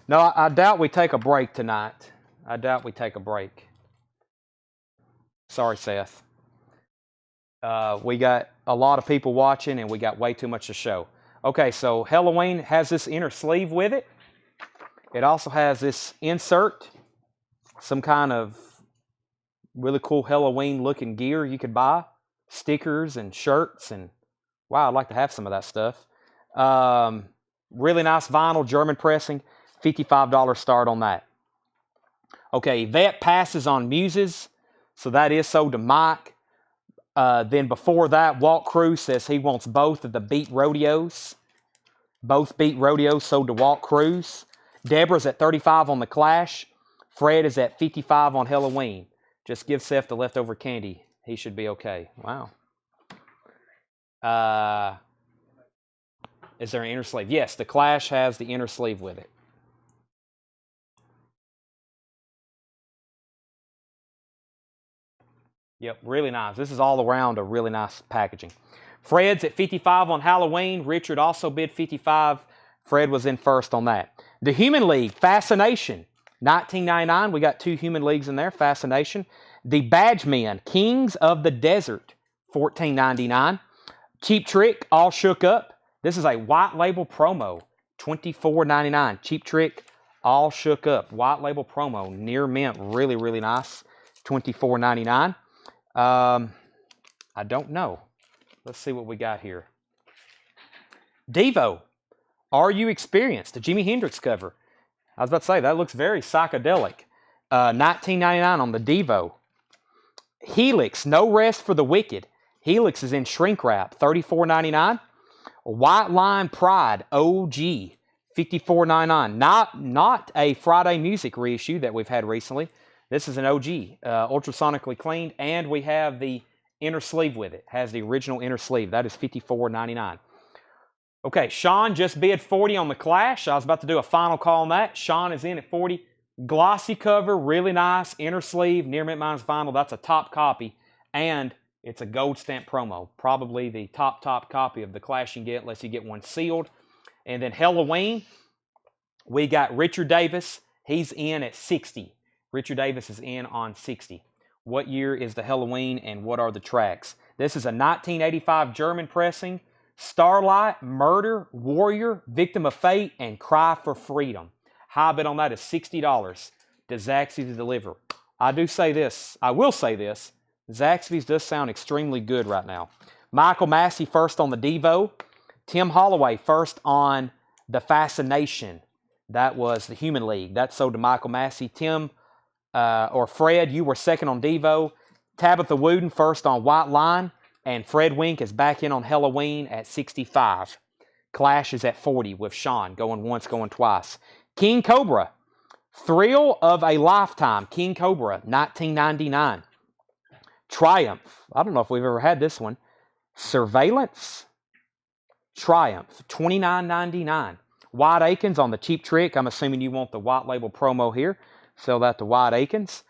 No, I doubt we take a break tonight. I doubt we take a break. Sorry, Seth. We got a lot of people watching and we got way too much to show. Okay, so Halloween has this inner sleeve with it. It also has this insert, some kind of really cool Halloween looking gear you could buy, stickers and shirts, and wow, I'd like to have some of that stuff. Really nice vinyl, German pressing, $55 start on that. Okay, Yvette passes on Muses, so that is sold to Mike. Then before that, Walt Cruz says he wants both of the Beat Rodeos. Both Beat Rodeos sold to Walt Cruz. Deborah's at $35 on the Clash. Fred is at $55 on Halloween. Just give Seth the leftover candy. He should be okay. Wow. Is there an inner sleeve? Yes, the Clash has the inner sleeve with it. Yep, really nice. This is all around a really nice packaging. Fred's at $55 on Halloween. Richard also bid $55. Fred was in first on that. The Human League, Fascination, $19.99. We got two Human Leagues in there, Fascination. The Badge Men, Kings of the Desert, $14.99. Cheap Trick, All Shook Up. This is a white label promo, $24.99. Cheap Trick, All Shook Up. White label promo, near mint, really, really nice, $24.99. I don't know. Let's see what we got here. Devo, Are You Experienced? The Jimi Hendrix cover. I was about to say, that looks very psychedelic. $19.99 on the Devo. Helix, No Rest for the Wicked. Helix is in shrink wrap, $34.99. White Line Pride, OG, $54.99. Not a Friday Music reissue that we've had recently. This is an OG, ultrasonically cleaned, and we have the inner sleeve with it. Has the original inner sleeve. That is $54.99. Okay, Sean just bid $40 on the Clash. I was about to do a final call on that. Sean is in at $40. Glossy cover, really nice. Inner sleeve, near mint minus vinyl. That's a top copy, and it's a gold stamp promo. Probably the top copy of the Clash you can get, unless you get one sealed. And then Halloween, we got Richard Davis. He's in at $60. Richard Davis is in on $60. What year is the Halloween and what are the tracks? This is a 1985 German pressing. Starlight, Murder, Warrior, Victim of Fate, and Cry for Freedom. High bid on that is $60. To Zaxby's to deliver. I will say this. Zaxby's does sound extremely good right now. Michael Massey first on the Devo. Tim Holloway first on the Fascination. That was the Human League. That sold to Michael Massey. Fred, you were second on Devo. Tabitha Wooden first on White Line. And Fred Wink is back in on Halloween at $65. Clash is at $40 with Sean going once, going twice. King Cobra, Thrill of a Lifetime, King Cobra, 1999. Triumph, I don't know if we've ever had this one. Surveillance, Triumph, $29.99. White Akins on the Cheap Trick. I'm assuming you want the white label promo here. Sell that to White Akins.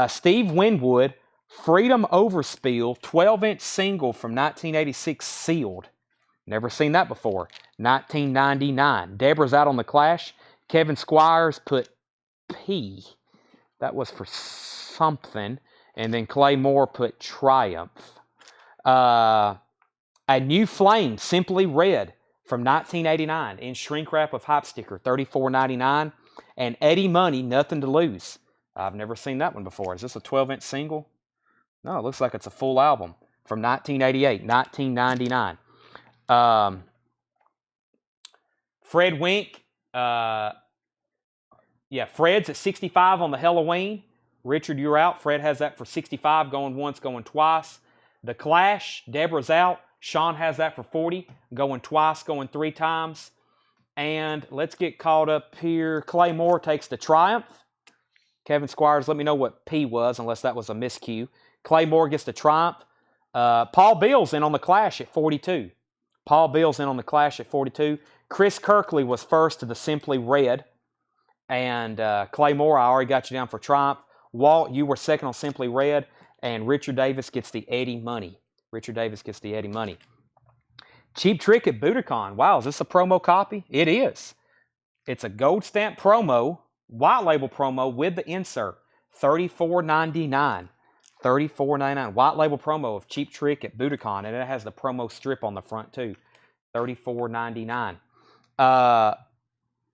Steve Winwood, Freedom Overspill, 12-inch single from 1986, sealed. Never seen that before. 1999. Deborah's out on the Clash. Kevin Squires put P. That was for something. And then Clay Moore put Triumph. A New Flame, Simply Red, from 1989 in shrink wrap with hype sticker, $34.99. And Eddie Money, Nothing to Lose. I've never seen that one before. Is this a 12-inch single? No, it looks like it's a full album from 1988, 1999. Fred Wink. Fred's at 65 on the Halloween. Richard, you're out. Fred has that for 65, going once, going twice. The Clash, Deborah's out. Sean has that for 40, going twice, going 3 times. And let's get caught up here. Clay Moore takes the Triumph. Kevin Squires, let me know what P was, unless that was a miscue. Clay Moore gets the Triumph. Paul Beal's in on the Clash at 42. Paul Beal's in on the Clash at 42. Chris Kirkley was first to the Simply Red. And Clay Moore, I already got you down for Triumph. Walt, you were second on Simply Red. And Richard Davis gets the Eddie Money. Richard Davis gets the Eddie Money. Cheap Trick at Budokan. Wow, is this a promo copy? It is. It's a gold stamp promo, white label promo with the insert. $34.99. $34.99. White label promo of Cheap Trick at Budokan. And it has the promo strip on the front too. $34.99.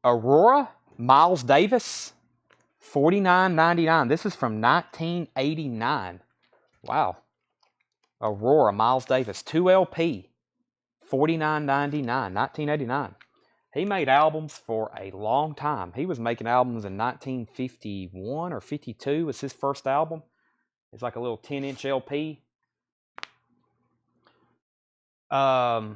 Aurora, Miles Davis, $49.99. This is from 1989. Wow. Aurora, Miles Davis, 2LP, $49.99, 1989. He made albums for a long time. He was making albums in 1951 or 52 was his first album. It's like a little 10-inch LP. Sean,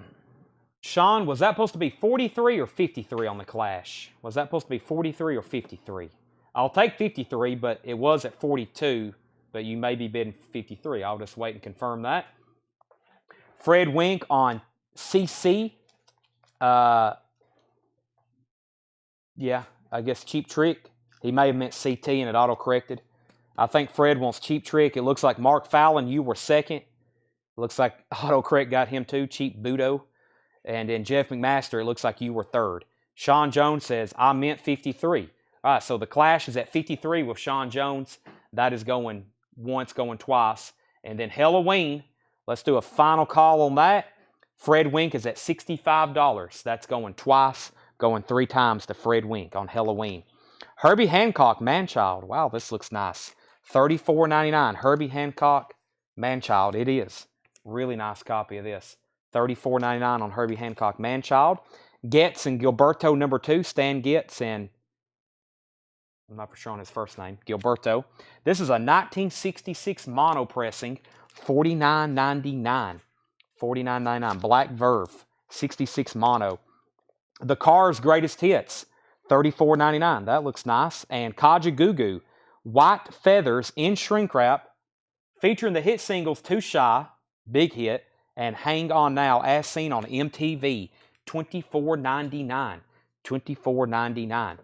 was that supposed to be 43 or 53 on the Clash? Was that supposed to be 43 or 53? I'll take 53, but it was at 42. But you may be bidding 53. I'll just wait and confirm that. Fred Wink on CC. I guess Cheap Trick. He may have meant CT and it auto-corrected. I think Fred wants Cheap Trick. It looks like Mark Fallon, you were second. Looks like autocorrect got him too, Cheap Budo. And then Jeff McMaster, it looks like you were third. Sean Jones says, I meant 53. All right, so the Clash is at 53 with Sean Jones. That is going once, going twice. And then Halloween, let's do a final call on that. Fred Wink is at $65. That's going twice, going 3 times to Fred Wink on Halloween. Herbie Hancock, Manchild. Wow, this looks nice. $34.99. Herbie Hancock, Manchild. It is. Really nice copy of this. $34.99 on Herbie Hancock, Manchild. Getz and Gilberto number 2. Stan Getz and I'm not for sure on his first name, Gilberto. This is a 1966 mono pressing, $49.99. $49.99. Black Verve, 66 mono. The Cars Greatest Hits, $34.99. That looks nice. And Kaja Gugu, White Feathers in shrink wrap, featuring the hit singles Too Shy, big hit, and Hang On Now, as seen on MTV, $24.99. $24.99.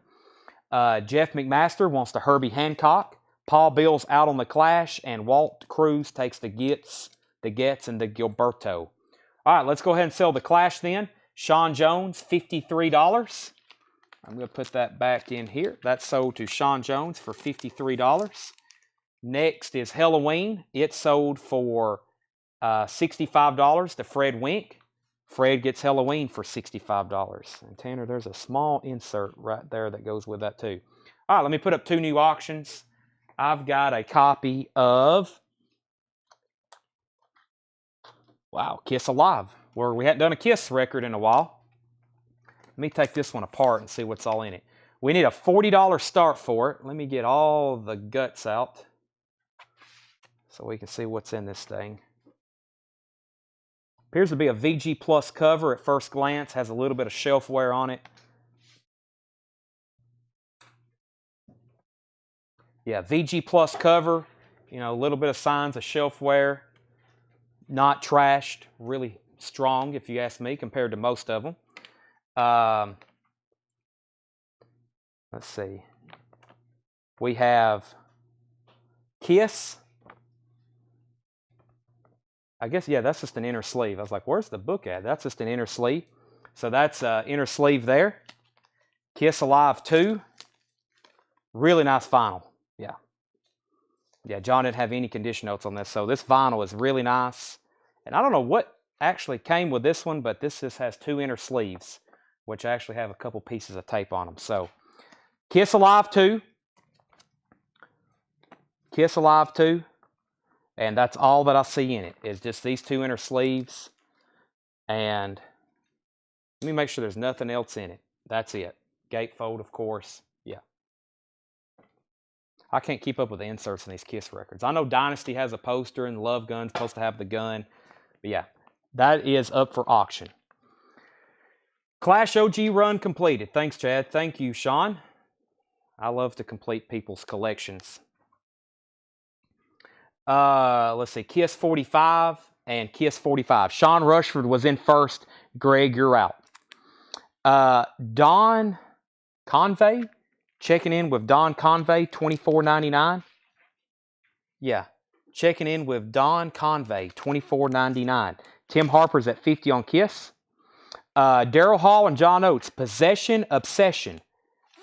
Jeff McMaster wants the Herbie Hancock. Paul Beal's out on the Clash, and Walt Cruz takes the Getz, and the Gilberto. All right, let's go ahead and sell the Clash then. Sean Jones, $53. I'm going to put that back in here. That's sold to Sean Jones for $53. Next is Halloween. It sold for $65 to Fred Wink. Fred gets Halloween for $65. And Tanner, there's a small insert right there that goes with that too. All right, let me put up 2 new auctions. I've got a copy of, wow, Kiss Alive, where we hadn't done a Kiss record in a while. Let me take this one apart and see what's all in it. We need a $40 start for it. Let me get all the guts out so we can see what's in this thing. Appears to be a VG Plus cover at first glance. Has a little bit of shelf wear on it. Yeah, VG Plus cover. You know, a little bit of signs of shelf wear. Not trashed. Really strong, if you ask me, compared to most of them. Let's see. We have Kiss. I guess, yeah, that's just an inner sleeve. I was like, where's the book at? That's just an inner sleeve. So that's inner sleeve there. Kiss Alive 2. Really nice vinyl. Yeah. Yeah, John didn't have any condition notes on this. So this vinyl is really nice. And I don't know what actually came with this one, but this just has 2 inner sleeves, which actually have a couple pieces of tape on them. So Kiss Alive 2. Kiss Alive 2. And that's all that I see in it, is just these 2 inner sleeves. And let me make sure there's nothing else in it. That's it. Gatefold, of course. Yeah. I can't keep up with the inserts in these Kiss records. I know Dynasty has a poster and Love Gun's supposed to have the gun. But yeah, that is up for auction. Clash OG run completed. Thanks, Chad. Thank you, Sean. I love to complete people's collections. Let's see, Kiss 45 and Kiss 45. Sean Rushford was in first. Greg, you're out. Don Convey, checking in with Don Convey, $24.99. Yeah, checking in with Don Convey, $24.99. Tim Harper's at 50 on Kiss. Daryl Hall and John Oates, Possession Obsession,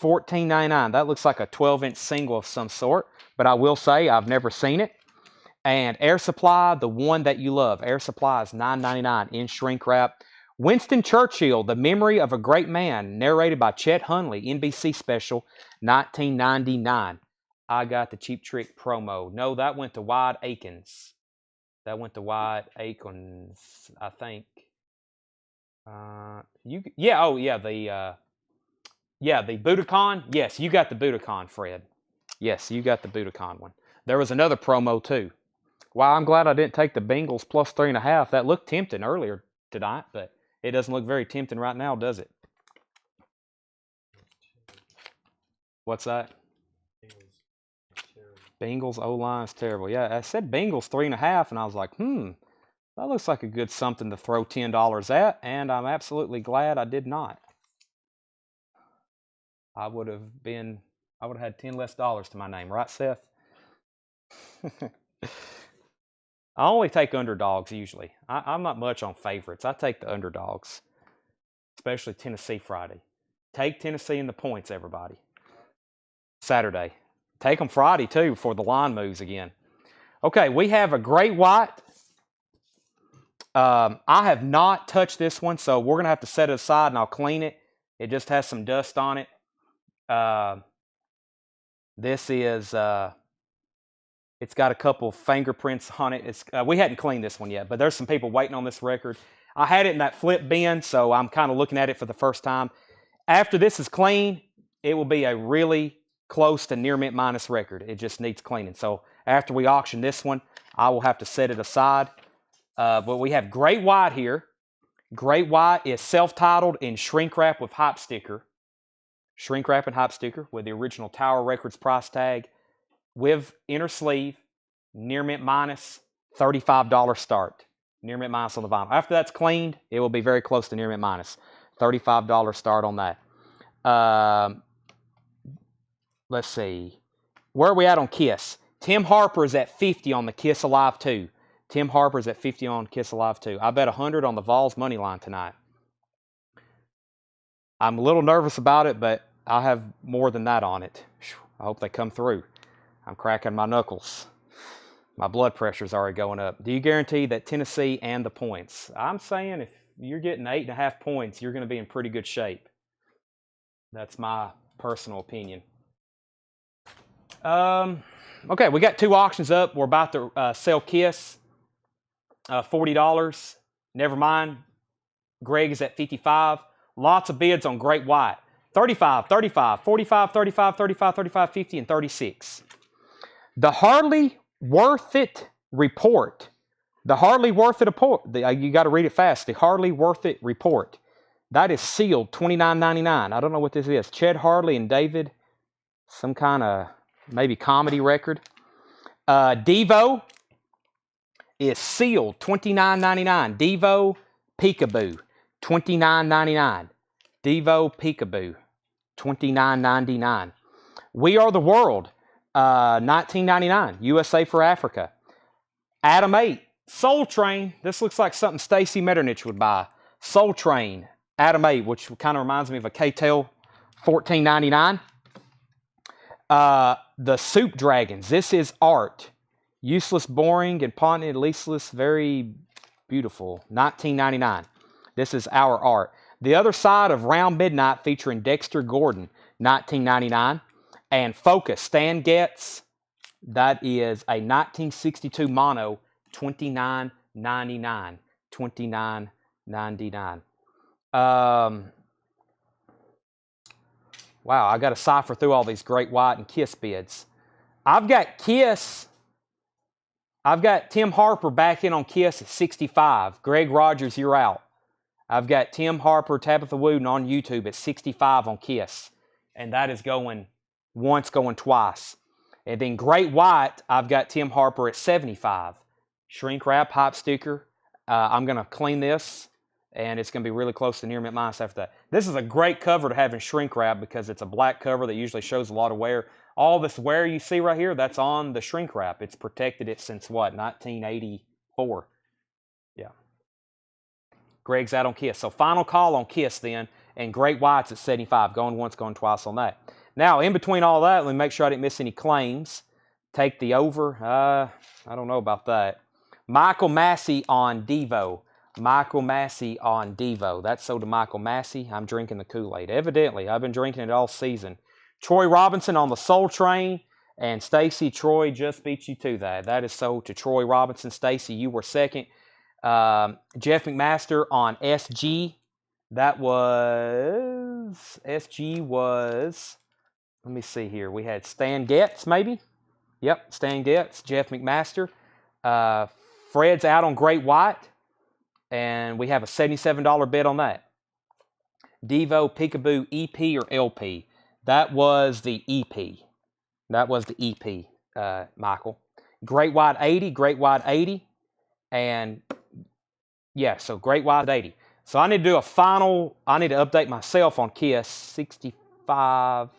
$14.99. That looks like a 12-inch single of some sort, but I will say I've never seen it. And Air Supply, The One That You Love. Air Supply is $9.99 in shrink wrap. Winston Churchill, The Memory of a Great Man, narrated by Chet Hunley, NBC special, $19.99. I got the Cheap Trick promo. No, that went to Wide Akins. That went to Wide Akins, I think. The Budokan. Yes, you got the Budokan, Fred. Yes, you got the Budokan one. There was another promo too. Wow, I'm glad I didn't take the Bengals plus 3.5. That looked tempting earlier tonight, but it doesn't look very tempting right now, does it? What's that? Bengals O-line is terrible. Yeah, I said Bengals 3.5, and I was like, that looks like a good something to throw $10 at, and I'm absolutely glad I did not. I would have had $10 less to my name, right, Seth? I only take underdogs usually. I'm not much on favorites. I take the underdogs, especially Tennessee Friday. Take Tennessee in the points, everybody. Saturday. Take them Friday, too, before the line moves again. Okay, we have a Great White. I have not touched this one, so we're going to have to set it aside, and I'll clean it. It just has some dust on it. This is... It's got a couple fingerprints on it. We hadn't cleaned this one yet, but there's some people waiting on this record. I had it in that flip bin, so I'm kind of looking at it for the first time. After this is clean, it will be a really close to near mint minus record. It just needs cleaning. So after we auction this one, I will have to set it aside. But we have Great White here. Great White is self-titled in shrink wrap with hype sticker. Shrink wrap and hype sticker with the original Tower Records price tag. With inner sleeve, near mint minus, $35 start. Near mint minus on the vinyl. After that's cleaned, it will be very close to near mint minus. $35 start on that. Let's see. Where are we at on Kiss? Tim Harper is at 50 on the Kiss Alive 2. Tim Harper's at 50 on Kiss Alive 2. I bet 100 on the Vols money line tonight. I'm a little nervous about it, but I have more than that on it. I hope they come through. I'm cracking my knuckles. My blood pressure's already going up. Do you guarantee that Tennessee and the points? I'm saying if you're getting 8.5 points, you're going to be in pretty good shape. That's my personal opinion. Okay, we got 2 auctions up. We're about to sell Kiss. $40. Never mind. Greg is at 55. Lots of bids on Great White. 35, 35, 45, 35, 35, 35, 50, and 36. The Hardly Worth It Report. The Hardly Worth It Report. You got to read it fast. The Hardly Worth It Report. That is sealed, $29.99. I don't know what this is. Ched Hardley and David, some kind of maybe comedy record. Devo is sealed, $29.99. Devo Peekaboo, $29.99. Devo Peekaboo, $29.99. We Are the World, $19.99. USA for Africa. Adam 8, Soul Train. This looks like something Stacy Metternich would buy. Soul Train, Adam 8, which kind of reminds me of a K-Tail, $14.99. The Soup Dragons. This is art. Useless, boring, and ponted, leastless, very beautiful. $19.99. This is our art. The Other Side of Round Midnight featuring Dexter Gordon, $19.99. And Focus, Stan Getz. That is a 1962 mono, $29.99. $29.99. Wow, I got to cipher through all these Great White and Kiss bids. I've got Kiss. I've got Tim Harper back in on Kiss at 65. Greg Rogers, you're out. I've got Tim Harper, Tabitha Wooten on YouTube at 65 on Kiss. And that is going once, going twice. And then Great White, I've got Tim Harper at 75. Shrink wrap, hype sticker. I'm going to clean this, and it's going to be really close to near mint minus after that. This is a great cover to have in shrink wrap because it's a black cover that usually shows a lot of wear. All this wear you see right here, that's on the shrink wrap. It's protected it since what, 1984. Yeah. Greg's out on Kiss. So final call on Kiss then, and Great White's at 75. Going once, going twice on that. Now, in between all that, let me make sure I didn't miss any claims. Take the over. I don't know about that. Michael Massey on Devo. Michael Massey on Devo. That's sold to Michael Massey. I'm drinking the Kool-Aid. Evidently, I've been drinking it all season. Troy Robinson on the Soul Train. And Stacy, Troy just beat you to that. That is sold to Troy Robinson. Stacy, you were second. Jeff McMaster on SG. That was... SG was... Let me see here. We had Stan Getz, maybe? Yep, Stan Getz, Jeff McMaster. Fred's out on Great White. And we have a $77 bid on that. Devo Peekaboo EP or LP. That was the EP. That was the EP, Michael. Great White 80, Great White 80. And, yeah, so Great White 80. So I need to do a final, I need to update myself on Kiss. 65.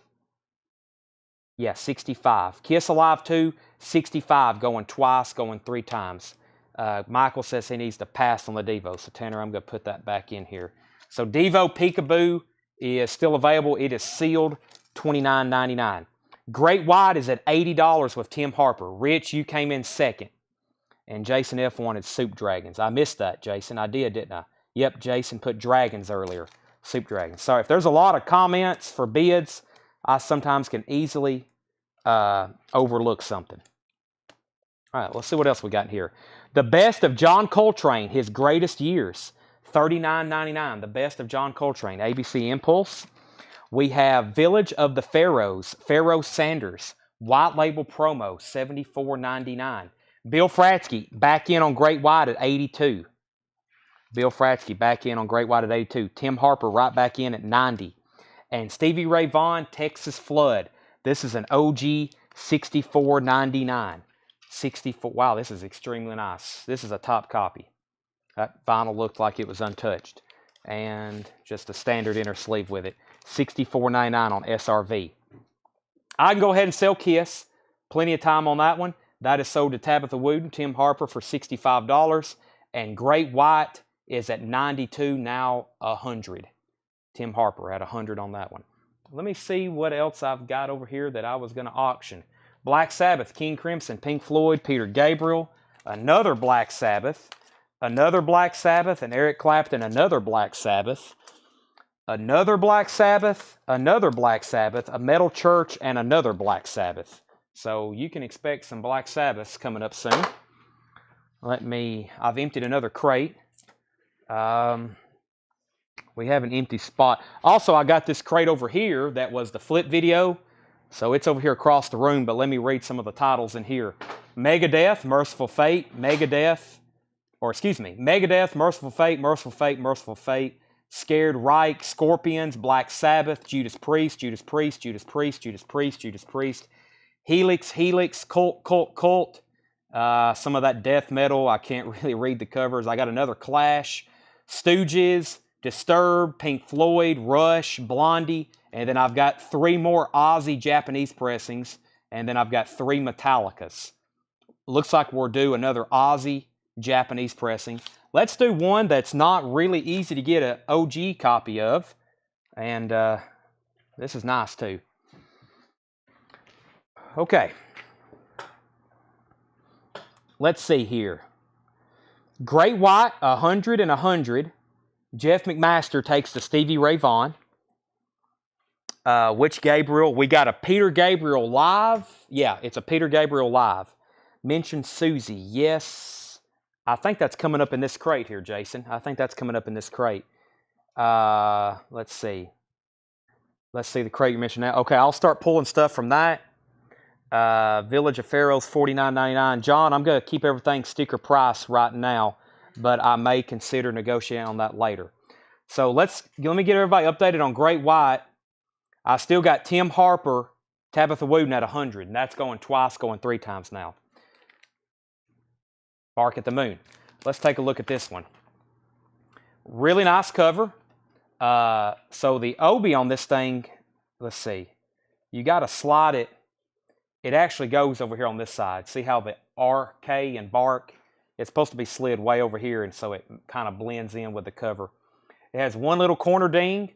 Yeah, 65. Kiss Alive 2, 65. Going twice, going 3 times. Michael says he needs to pass on the Devo. So, Tanner, I'm going to put that back in here. So, Devo Peekaboo is still available. It is sealed, $29.99. Great White is at $80 with Tim Harper. Rich, you came in second. And Jason F. wanted Soup Dragons. I missed that, Jason. I did, didn't I? Yep, Jason put Dragons earlier. Soup Dragons. Sorry, if there's a lot of comments for bids, I sometimes can easily overlook something. All right, let's see what else we got in here. The Best of John Coltrane, His Greatest Years, $39.99. The Best of John Coltrane, ABC Impulse. We have Village of the Pharaohs, Pharaoh Sanders, White Label Promo, $74.99. Bill Fratsky back in on Great White at 82. Bill Fratsky back in on Great White at 82. Tim Harper right back in at 90. And Stevie Ray Vaughan, Texas Flood. This is an OG $64.99. 64. Wow, this is extremely nice. This is a top copy. That vinyl looked like it was untouched. And just a standard inner sleeve with it. $64.99 on SRV. I can go ahead and sell Kiss. Plenty of time on that one. That is sold to Tabitha Wooten, Tim Harper for $65. And Great White is at 92, now 100. Tim Harper at 100 on that one. Let me see what else I've got over here that I was going to auction. Black Sabbath, King Crimson, Pink Floyd, Peter Gabriel, another Black Sabbath, and Eric Clapton, another Black Sabbath, another Black Sabbath, another Black Sabbath, a Metal Church, and another Black Sabbath. So you can expect some Black Sabbaths coming up soon. I've emptied another crate. We have an empty spot. Also, I got this crate over here that was the flip video. So it's over here across the room, but let me read some of the titles in here. Megadeth, Merciful Fate, Megadeth, Merciful Fate, Merciful Fate, Merciful Fate, Scared Reich, Scorpions, Black Sabbath, Judas Priest, Judas Priest, Judas Priest, Judas Priest, Judas Priest, Helix, Cult. Some of that death metal. I can't really read the covers. I got another Clash, Stooges, Disturbed, Pink Floyd, Rush, Blondie, and then I've got 3 more Aussie Japanese pressings, and then I've got 3 Metallicas. Looks like we'll do another Aussie Japanese pressing. Let's do one that's not really easy to get an OG copy of, and this is nice too. Okay. Let's see here. Great White, 100 and 100. Jeff McMaster takes to Stevie Ray Vaughan. Which Gabriel? We got a Peter Gabriel live. Yeah, it's a Peter Gabriel live. Mention Susie. Yes. I think that's coming up in this crate here, Jason. I think that's coming up in this crate. Let's see. Let's see the crate you mentioned now. Okay, I'll start pulling stuff from that. Village of Pharaohs, $49.99. John, I'm going to keep everything sticker price right now, but I may consider negotiating on that later. So let me get everybody updated on Great White. I still got Tim Harper, Tabitha Wooten at 100, and that's going twice, going 3 times now. Bark at the Moon. Let's take a look at this one. Really nice cover. So the obi on this thing, let's see. You got to slide it. It actually goes over here on this side. See how the RK and bark, it's supposed to be slid way over here, and so it kind of blends in with the cover. It has one little corner ding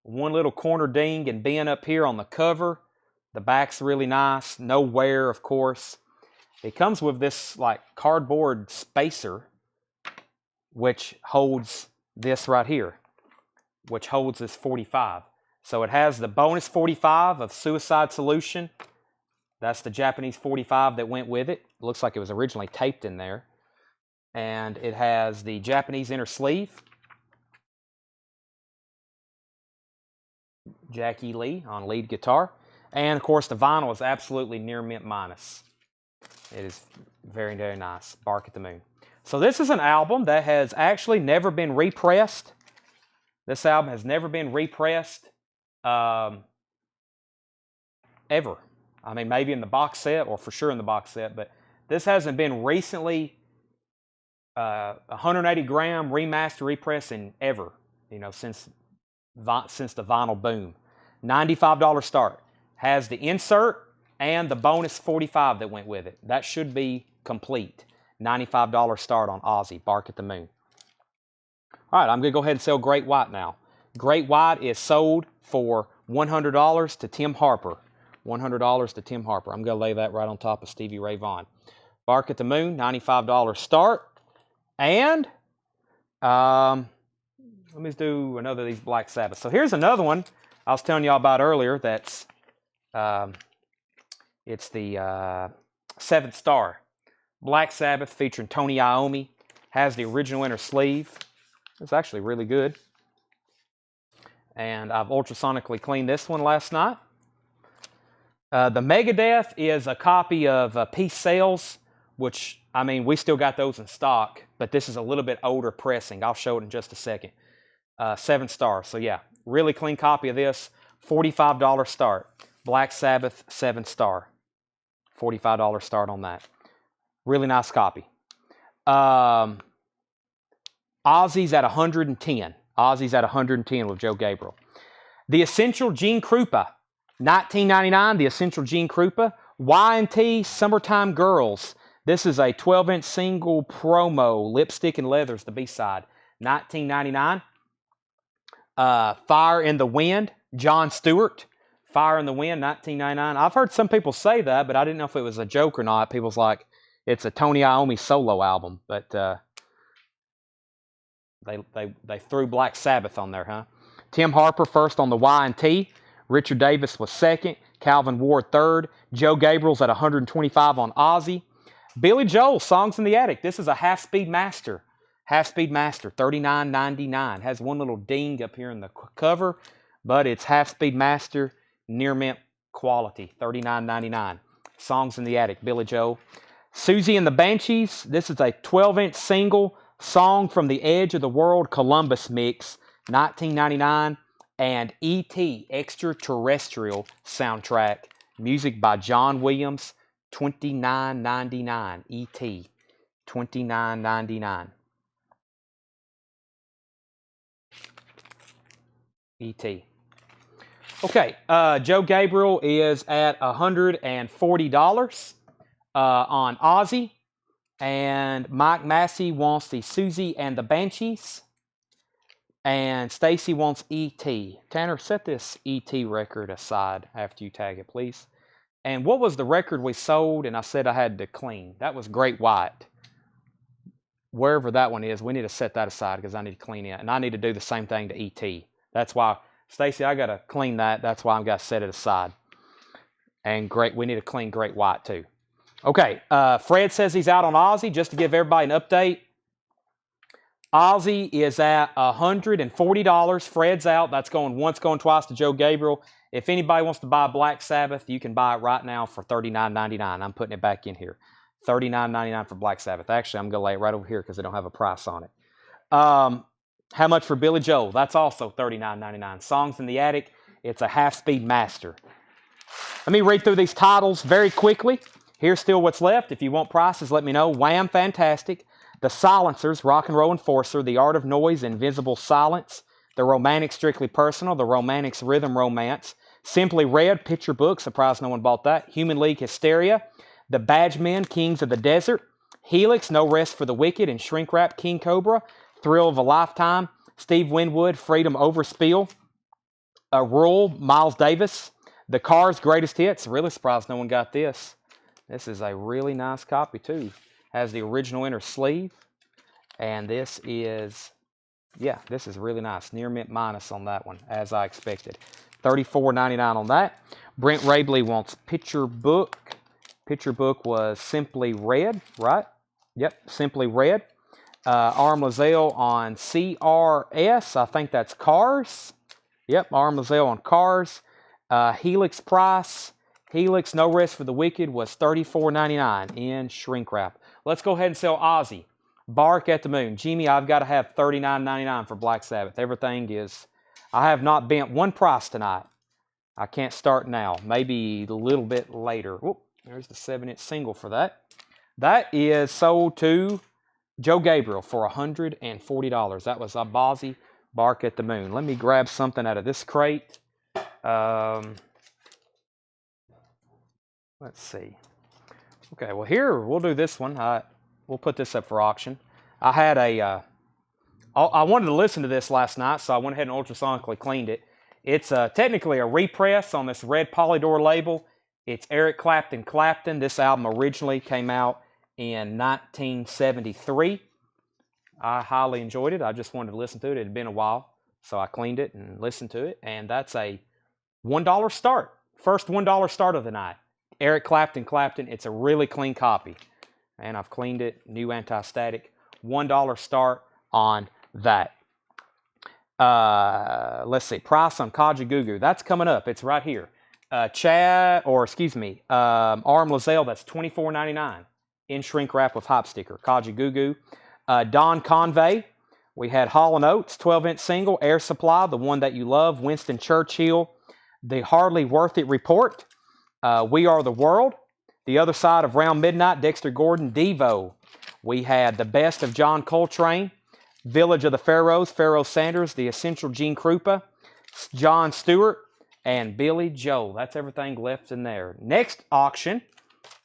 and bend up here on the cover. The back's really nice. No wear, of course. It comes with this like cardboard spacer, which holds this right here, which holds this 45. So it has the bonus 45 of Suicide Solution. That's the Japanese 45 that went with it. Looks like it was originally taped in there. And it has the Japanese inner sleeve. Jackie Lee on lead guitar. And of course the vinyl is absolutely near mint minus. It is very, very nice. Bark at the Moon. So this is an album that has actually never been repressed. This album has never been repressed ever. I mean, maybe in the box set, or for sure in the box set, but this hasn't been recently 180 gram remaster repress in ever, you know, since the vinyl boom. $95 start. Has the insert and the bonus 45 that went with it. That should be complete. $95 start on Aussie. Bark at the Moon. All right, I'm going to go ahead and sell Great White now. Great White is sold for $100 to Tim Harper. $100 to Tim Harper. I'm going to lay that right on top of Stevie Ray Vaughan. Bark at the Moon, $95 start. And let me do another of these Black Sabbath. So here's another one I was telling y'all about earlier. That's it's the Seventh Star. Black Sabbath featuring Tony Iommi. Has the original inner sleeve. It's actually really good. And I've ultrasonically cleaned this one last night. The Megadeth is a copy of Peace Sales, which, I mean, we still got those in stock, but this is a little bit older pressing. I'll show it in just a second. 7 stars. So yeah, really clean copy of this. $45 start. Black Sabbath 7 star. $45 start on that. Really nice copy. Ozzy's at 110. Ozzy's at 110 with Joe Gabriel. The Essential Gene Krupa. $19.99, The Essential Gene Krupa. Y&T Summertime Girls. This is a 12-inch single promo, Lipstick and Leathers, the B-side. $19.99. Fire in the Wind, John Stewart. Fire in the Wind, $19.99. I've heard some people say that, but I didn't know if it was a joke or not. People's like, it's a Tony Iommi solo album, but they threw Black Sabbath on there, huh? Tim Harper first on the Y&T. Richard Davis was second. Calvin Ward third. Joe Gabriel's at 125 on Ozzy. Billy Joel, Songs in the Attic. This is a half-speed master. Half-speed master, $39.99. Has one little ding up here in the cover, but it's half-speed master, near mint quality, $39.99. Songs in the Attic, Billy Joel. Susie and the Banshees. This is a 12-inch single, Song from the Edge of the World Columbus mix, $19.99. And E.T. Extraterrestrial soundtrack, Music by John Williams, $29.99. E.T. $29.99. E.T. Okay, Joe Gabriel is at $140 on Ozzy. And Mike Massey wants the Susie and the Banshees. And Stacy wants E.T. Tanner, set this E.T. record aside after you tag it, please. And what was the record we sold and I said I had to clean? That was Great White. Wherever that one is, we need to set that aside because I need to clean it. And I need to do the same thing to E.T. That's why, Stacy, I got to clean that. That's why I've got to set it aside. And we need to clean Great White too. Okay, Fred says he's out on Ozzy. Just to give everybody an update, Ozzy is at $140. Fred's out. That's going once, going twice to Joe Gabriel. If anybody wants to buy Black Sabbath, you can buy it right now for $39.99. I'm putting it back in here. $39.99 for Black Sabbath. Actually, I'm going to lay it right over here because they don't have a price on it. How much for Billy Joel? That's also $39.99. Songs in the Attic. It's a half-speed master. Let me read through these titles very quickly. Here's still what's left. If you want prices, let me know. Wham! Fantastic. The Silencers, Rock and Roll Enforcer, The Art of Noise, Invisible Silence, The Romantics, Strictly Personal, The Romantics, Rhythm Romance, Simply Red, Picture Book, surprised no one bought that, Human League Hysteria, The Badgemen, Kings of the Desert, Helix, No Rest for the Wicked, and Shrink Wrap, King Cobra, Thrill of a Lifetime, Steve Winwood, Freedom Overspiel, Rule, Miles Davis, The Cars, Greatest Hits, really surprised no one got this. This is a really nice copy too. Has the original inner sleeve. And this is, yeah, this is really nice. Near mint minus on that one, as I expected. $34.99 on that. Brent Rabley wants Picture Book. Picture Book was Simply Red, right? Yep, Simply Red. Arm Lazelle on CRS. I think that's Cars. Yep, Arm Lazelle on Cars. Helix price. Helix, No Rest for the Wicked, was $34.99 in shrink wrap. Let's go ahead and sell Ozzy. Bark at the Moon. Jimmy, I've got to have $39.99 for Black Sabbath. Everything is... I have not bent one price tonight. I can't start now. Maybe a little bit later. Whoop, there's the 7-inch single for that. That is sold to Joe Gabriel for $140. That was Ozzy, Bark at the Moon. Let me grab something out of this crate. Let's see. Okay, well here, we'll do this one. We'll put this up for auction. I had I wanted to listen to this last night, so I went ahead and ultrasonically cleaned it. It's technically a repress on this red Polydor label. It's Eric Clapton. This album originally came out in 1973. I highly enjoyed it. I just wanted to listen to it. It had been a while, so I cleaned it and listened to it. And that's a $1 start. First $1 start of the night. Eric Clapton. It's a really clean copy. And I've cleaned it. New anti-static. $1 start on that. Let's see. Price on Kajagoogoo. That's coming up. It's right here. Arm Lazelle. That's $24.99 in shrink wrap with hop sticker. Kajagoogoo. Don Convey. We had Hall & Oates, 12-inch single. Air Supply, the one that you love. Winston Churchill. The Hardly Worth It Report. We Are the World. The Other Side of Round Midnight. Dexter Gordon. Devo. We had The Best of John Coltrane. Village of the Pharaohs. Pharaoh Sanders. The Essential Gene Krupa. John Stewart. And Billy Joel. That's everything left in there. Next auction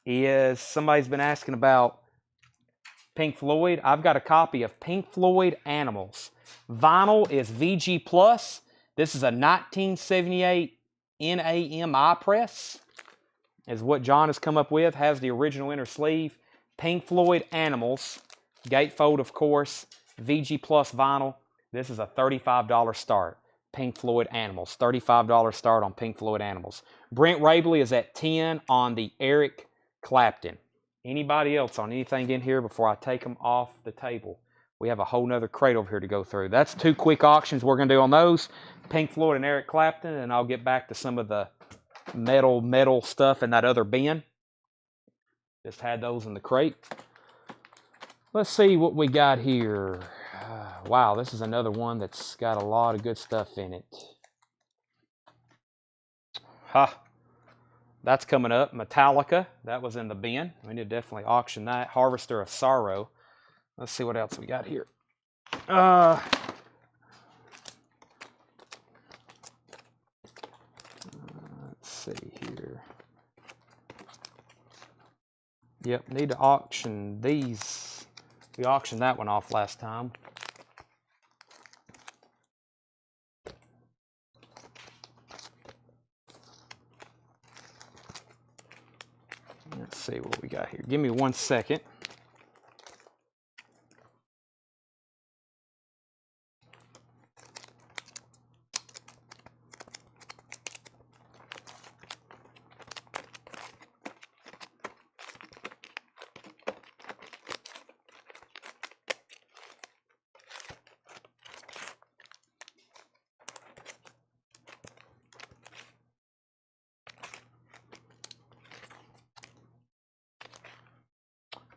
is, somebody's been asking about Pink Floyd. I've got a copy of Pink Floyd Animals. Vinyl is VG+. This is a 1978 NAMI press, is what John has come up with. Has the original inner sleeve. Pink Floyd Animals. Gatefold, of course. VG+ vinyl. This is a $35 start. Pink Floyd Animals. $35 start on Pink Floyd Animals. Brent Rabley is at $10 on the Eric Clapton. Anybody else on anything in here before I take them off the table? We have a whole nother crate over here to go through. That's two quick auctions we're going to do on those. Pink Floyd and Eric Clapton, and I'll get back to some of the metal stuff in that other bin. Just had those in the crate. Let's see what we got here. Wow, this is another one that's got a lot of good stuff in it. That's coming up. Metallica, that was in the bin. We need to definitely auction that. Harvester of Sorrow. Let's see what else we got here. Let's see here. Yep, need to auction these. We auctioned that one off last time. Let's see what we got here. Give me 1 second.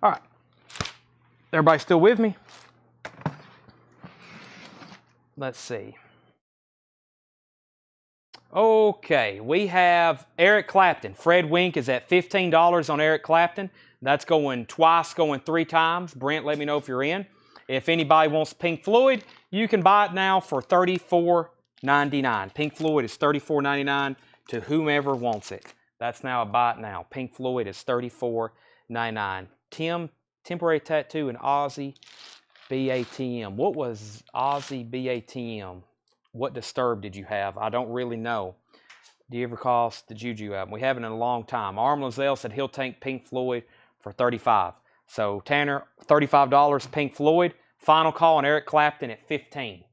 All right. Everybody still with me? Let's see. Okay, we have Eric Clapton. Fred Wink is at $15 on Eric Clapton. That's going twice, going 3 times. Brent, let me know if you're in. If anybody wants Pink Floyd, you can buy it now for $34.99. Pink Floyd is $34.99 to whomever wants it. That's now a buy it now. Pink Floyd is $34.99. Tim, temporary tattoo, and Ozzy BATM. What was Ozzy BATM? What Disturbed did you have? I don't really know. Do you ever call the Juju album? We haven't in a long time. Arm Lozelle said he'll take Pink Floyd for $35. So Tanner, $35 Pink Floyd. Final call on Eric Clapton at $15.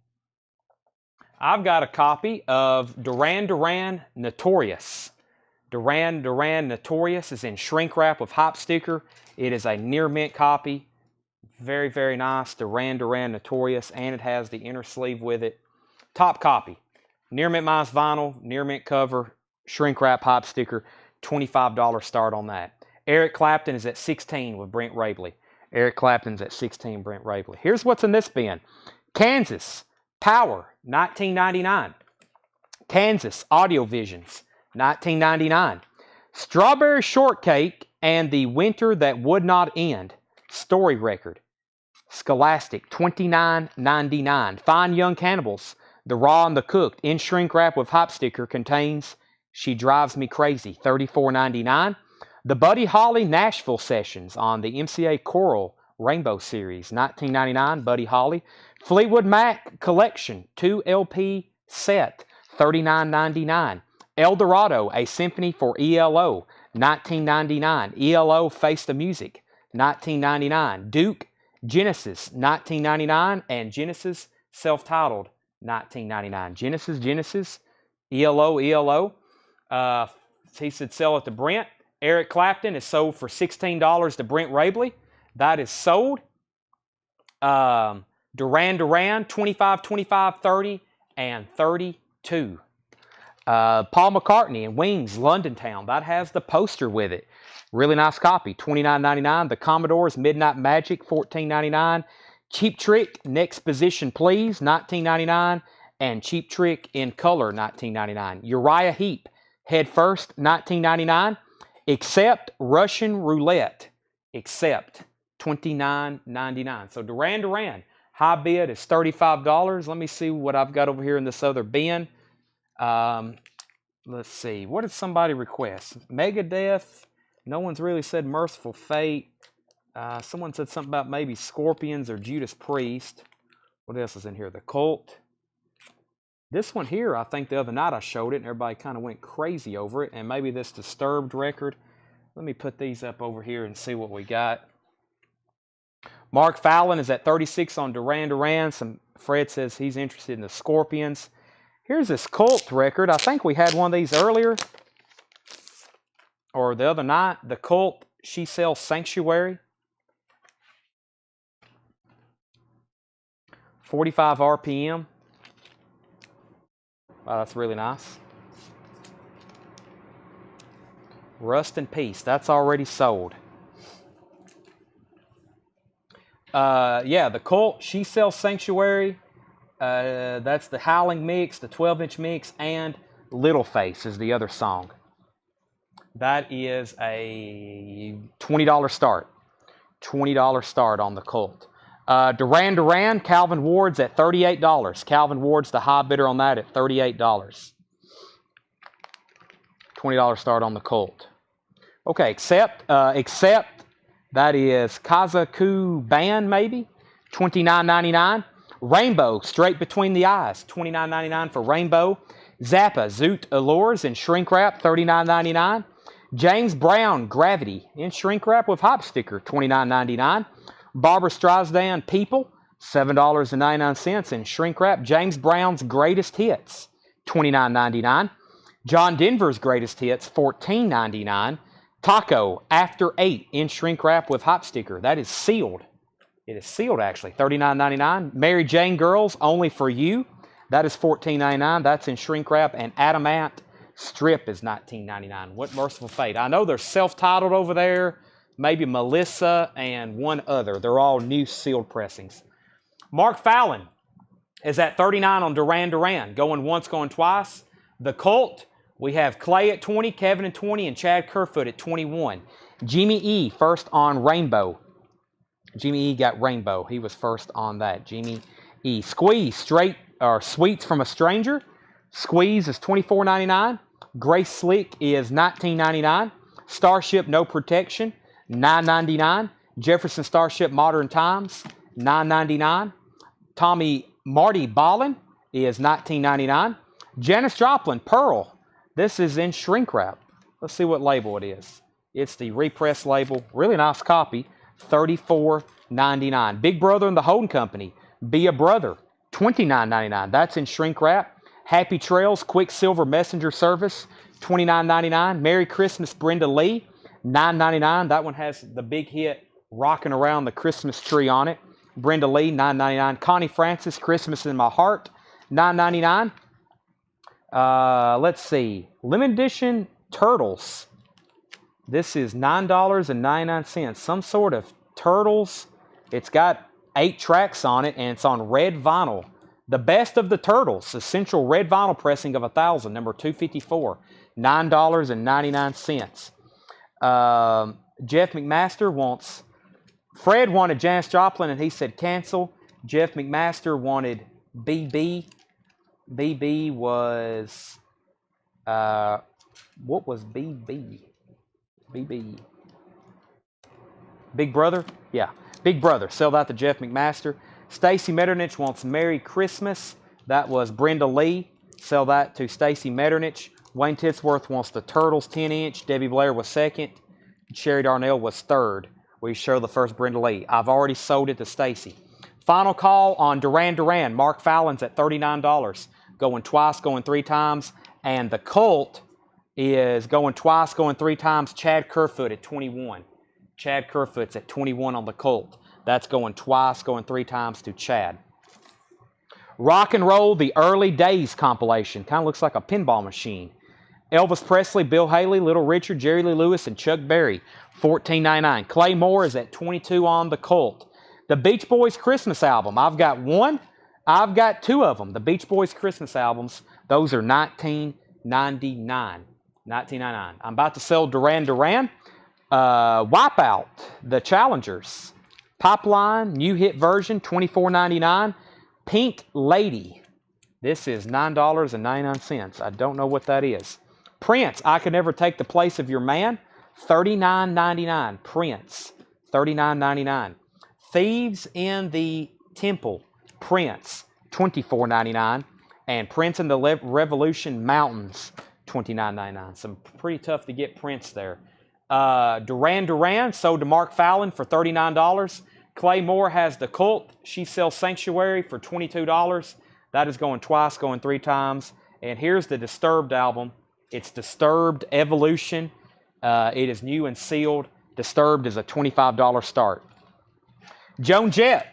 I've got a copy of Duran Duran Notorious. Duran Duran Notorious is in shrink wrap with hop sticker. It is a near mint copy. Very, very nice. Duran Duran Notorious, and it has the inner sleeve with it. Top copy. Near mint minus vinyl, near mint cover, shrink wrap, hop sticker. $25 start on that. Eric Clapton is at $16 with Brent Rabley. Eric Clapton's at $16, Brent Rabley. Here's what's in this bin. Kansas, Power, $19.99. Kansas, Audio Visions, $19.99. Strawberry Shortcake and the Winter That Would Not End, Story Record. Scholastic, $29.99. Fine Young Cannibals, The Raw and the Cooked, in shrink wrap with hop sticker, contains She Drives Me Crazy, $34.99. The Buddy Holly Nashville Sessions on the MCA Choral Rainbow Series, $19.99, Buddy Holly. Fleetwood Mac Collection, 2 LP set, $39.99. El Dorado, A Symphony for ELO, $19.99. ELO Face the Music, $19.99. Duke, Genesis, $19.99. And Genesis Self-Titled, $19.99. Genesis, ELO. He said sell it to Brent. Eric Clapton is sold for $16 to Brent Rabley. That is sold. Duran Duran, 25, 25, 30, and 32. Paul McCartney and Wings, London Town. That has the poster with it. Really nice copy, $29.99. The Commodores, Midnight Magic, $14.99. Cheap Trick, Next Position Please, $19.99. And Cheap Trick in Color, $19.99. Uriah Heep, Head First, $19.99. Except Russian Roulette, except $29.99. So Duran Duran, high bid is $35. Let me see what I've got over here in this other bin. Let's see. What did somebody request? Megadeth. No one's really said Merciful Fate. Someone said something about maybe Scorpions or Judas Priest. What else is in here? The Cult. This one here, I think the other night I showed it and everybody kind of went crazy over it. And maybe this Disturbed record. Let me put these up over here and see what we got. Mark Fallon is at 36 on Duran Duran. Fred says he's interested in the Scorpions. Here's this Cult record. I think we had one of these earlier. Or the other night. The Cult, She Sells Sanctuary. 45 RPM. Wow, that's really nice. Rust and Peace. That's already sold. Yeah, the Cult, She Sells Sanctuary. That's the Howling mix, the 12-inch mix, and Little Face is the other song. That is a $20 start. $20 start on the Colt. Duran Duran, Calvin Ward's at $38. Calvin Ward's the high bidder on that at $38. $20 start on the Colt. Okay, except that is Kazaku Band maybe, $29.99. Rainbow, straight between the eyes, $29.99 for Rainbow. Zappa, Zoot Allures in shrink wrap, $39.99. James Brown, Gravity in shrink wrap with hop sticker, $29.99. Barbara Streisand, People, $7.99 in shrink wrap. James Brown's Greatest Hits, $29.99. John Denver's Greatest Hits, $14.99. Taco, After 8 in shrink wrap with hop sticker. That is sealed. It is sealed, actually, $39.99. Mary Jane Girls, Only for You. That is $14.99. That's in shrink wrap. And Adamant Strip is $19.99. What merciful fate. I know they're self-titled over there. Maybe Melissa and one other. They're all new sealed pressings. Mark Fallon is at $39 on Duran Duran. Going once, going twice. The Colt, we have Clay at 20, Kevin at 20, and Chad Kerfoot at 21. Jimmy E. first on Rainbow. Jimmy E. got Rainbow. He was first on that. Jimmy E. Squeeze, Sweets from a Stranger. Squeeze is $24.99. Grace Slick is $19.99. Starship No Protection, $9.99. Jefferson Starship Modern Times, $9.99. Tommy Marty Ballin is $19.99. Janis Joplin Pearl. This is in shrink wrap. Let's see what label it is. It's the repress label. Really nice copy. $34.99. Big Brother and the Holden Company. Be a Brother. $29.99. That's in shrink wrap. Happy Trails Quicksilver Messenger Service. $29.99. Merry Christmas Brenda Lee. $9.99. That one has the big hit Rocking Around the Christmas Tree on it. Brenda Lee, $9.99. Connie Francis, Christmas in My Heart, $9.99. Let's see. Limited Edition Turtles. This is $9.99. Some sort of Turtles. It's got 8 tracks on it, and it's on red vinyl. The Best of the Turtles, Essential Red Vinyl Pressing of 1000, number 254, $9.99. Jeff McMaster wants... Fred wanted Janis Joplin, and he said cancel. Jeff McMaster wanted BB. BB was... what was BB? BB. Big Brother? Yeah. Big Brother. Sell that to Jeff McMaster. Stacy Metternich wants Merry Christmas. That was Brenda Lee. Sell that to Stacy Metternich. Wayne Titsworth wants the Turtles 10-inch. Debbie Blair was second. Sherry Darnell was third. We show the first Brenda Lee. I've already sold it to Stacy. Final call on Duran Duran. Mark Fallon's at $39. Going twice, going 3 times. And the Colt is going twice, going 3 times. Chad Kerfoot at 21. Chad Kerfoot's at 21 on the Colt. That's going twice, going 3 times to Chad. Rock and Roll, the Early Days compilation. Kind of looks like a pinball machine. Elvis Presley, Bill Haley, Little Richard, Jerry Lee Lewis, and Chuck Berry, $14.99. Clay Moore is at 22 on the Colt. The Beach Boys Christmas album. I've got one. I've got 2 of them. The Beach Boys Christmas albums. Those are $19.99. $19.99. I'm about to sell Duran Duran. Wipeout, the Challengers. Pipeline, new hit version, $24.99. Pink Lady. This is $9.99. I don't know what that is. Prince, I Could Never Take the Place of Your Man, $39.99. Prince, $39.99. Thieves in the Temple, Prince, $24.99. And Prince and the Revolution Mountains, $29.99. Some pretty tough to get Prince there. Duran Duran sold to Mark Fallon for $39. Clay Moore has the Colt. She sells Sanctuary for $22. That is going twice, going 3 times. And here's the Disturbed album. It's Disturbed Evolution. It is new and sealed. Disturbed is a $25 start. Joan Jett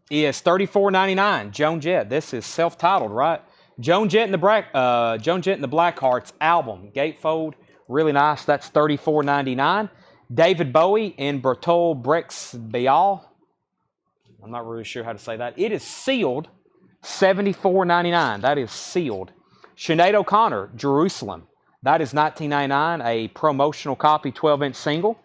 is $34.99. Joan Jett. This is self-titled, right? Joan Jett and the Blackhearts album. Gatefold. Really nice. That's $34.99. David Bowie and Bertolt Brecht-Bayal. I'm not really sure how to say that. It is sealed. $74.99. That is sealed. Sinead O'Connor, Jerusalem. That is $19.99, a promotional copy 12-inch single.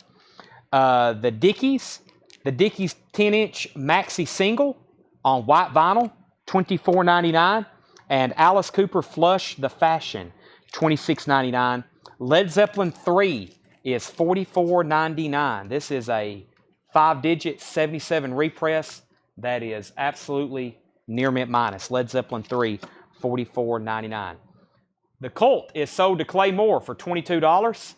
The Dickies 10-inch maxi single on white vinyl, $24.99. And Alice Cooper Flush the Fashion, $26.99. Led Zeppelin 3 is $44.99. This is a 5-digit 77 repress that is absolutely near mint minus. Led Zeppelin 3, $44.99. The Cult is sold to Clay Moore for $22.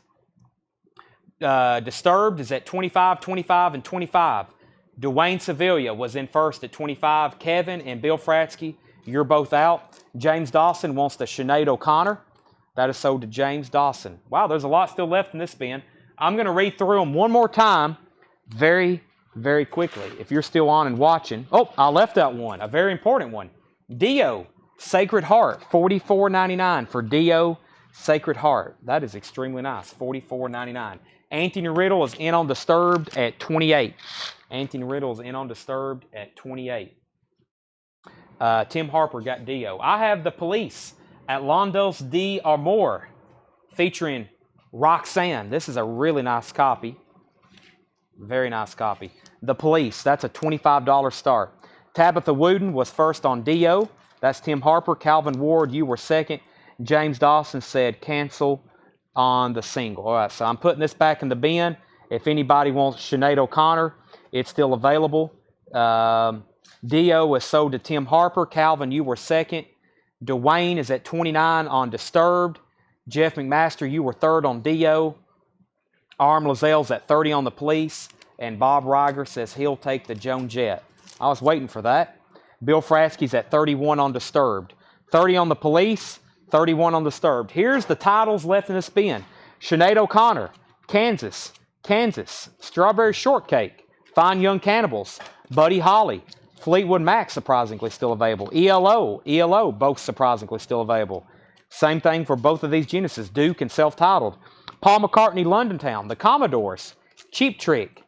Disturbed is at $25, $25, and $25. Dwayne Sevilla was in first at $25. Kevin and Bill Fratsky, you're both out. James Dawson wants the Sinead O'Connor. That is sold to James Dawson. Wow, there's a lot still left in this bin. I'm going to read through them one more time very, very quickly. If you're still on and watching. Oh, I left out one, a very important one. Dio, Sacred Heart, $44.99 for Dio, Sacred Heart. That is extremely nice, $44.99. Anthony Riddle is in on Disturbed at $28. Anthony Riddle is in on Disturbed at $28. Tim Harper got Dio. I have The Police, Atlandos de Amor, featuring Roxanne. This is a really nice copy. Very nice copy. The Police, that's a $25 start. Tabitha Wooden was first on Dio. That's Tim Harper. Calvin Ward, you were second. James Dawson said cancel on the single. All right, so I'm putting this back in the bin. If anybody wants Sinead O'Connor, it's still available. Dio was sold to Tim Harper. Calvin, you were second. Dwayne is at $29 on Disturbed. Jeff McMaster, you were third on Dio. Arm Lazelle's at $30 on The Police. And Bob Reiger says he'll take the Joan Jett. I was waiting for that. Bill Fratsky's at $31 on Disturbed. 30 on The Police, 31 on Disturbed. Here's the titles left in this bin. Sinead O'Connor, Kansas, Strawberry Shortcake, Fine Young Cannibals, Buddy Holly, Fleetwood Mac, surprisingly still available. ELO, both surprisingly still available. Same thing for both of these Genesis, Duke and self-titled. Paul McCartney, London Town, The Commodores, Cheap Trick,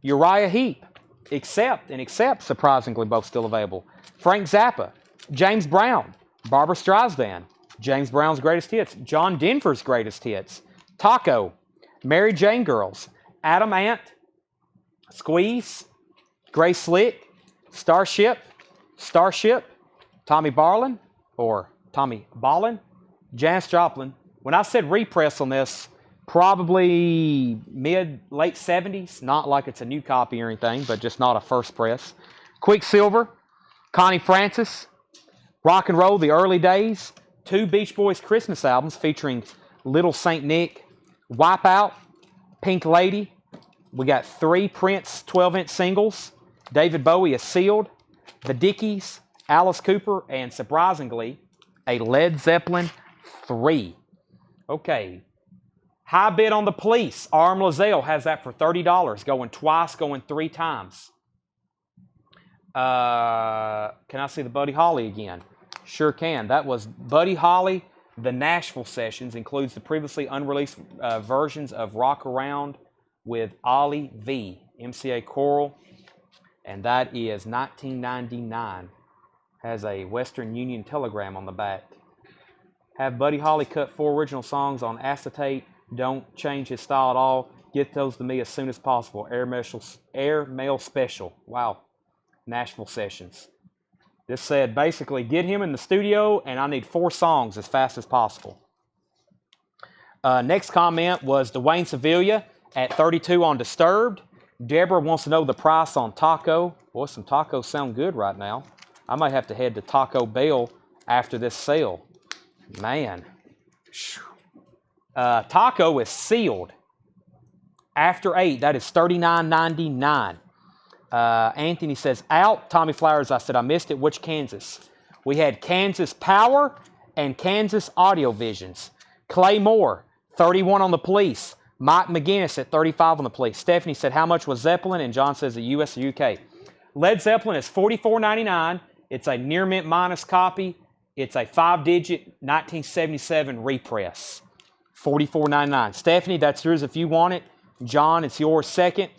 Uriah Heep, Accept, surprisingly both still available. Frank Zappa, James Brown, Barbra Streisand, James Brown's Greatest Hits, John Denver's Greatest Hits, Taco, Mary Jane Girls, Adam Ant, Squeeze, Grace Slick, Starship, Tommy Barlin, or Tommy Ballin, Janis Joplin. When I said repress on this, probably late 70s, not like it's a new copy or anything, but just not a first press. Quicksilver, Connie Francis, Rock and Roll, The Early Days, 2 Beach Boys Christmas albums featuring Little Saint Nick, Wipeout, Pink Lady. We got 3 Prince 12-inch singles. David Bowie is Sealed, The Dickies, Alice Cooper, and surprisingly, a Led Zeppelin 3. Okay. High bid on The Police. Arm Lazelle has that for $30. Going twice, going 3 times. Can I see the Buddy Holly again? Sure can. That was Buddy Holly. The Nashville Sessions includes the previously unreleased versions of Rock Around with Ollie V, MCA Choral. And that is $19.99. Has a Western Union telegram on the back. Have Buddy Holly cut 4 original songs on acetate. Don't change his style at all. Get those to me as soon as possible. Air mail special. Wow. Nashville Sessions. This said basically get him in the studio and I need 4 songs as fast as possible. Next comment was Dwayne Sevilla at $32 on Disturbed. Deborah wants to know the price on Taco. Boy, some tacos sound good right now. I might have to head to Taco Bell after this sale. Man. Taco is sealed. After 8, that is $39.99. Anthony says, out. Tommy Flowers, I said, I missed it. Which Kansas? We had Kansas Power and Kansas Audio Visions. Clay Moore, 31 on The Police. Mike McGinnis at 35 on The Police. Stephanie said, how much was Zeppelin? And John says, the US or UK. Led Zeppelin is $44.99. It's a near mint minus copy. It's a 5-digit 1977 repress. $44.99. Stephanie, that's yours if you want it. John, it's yours second.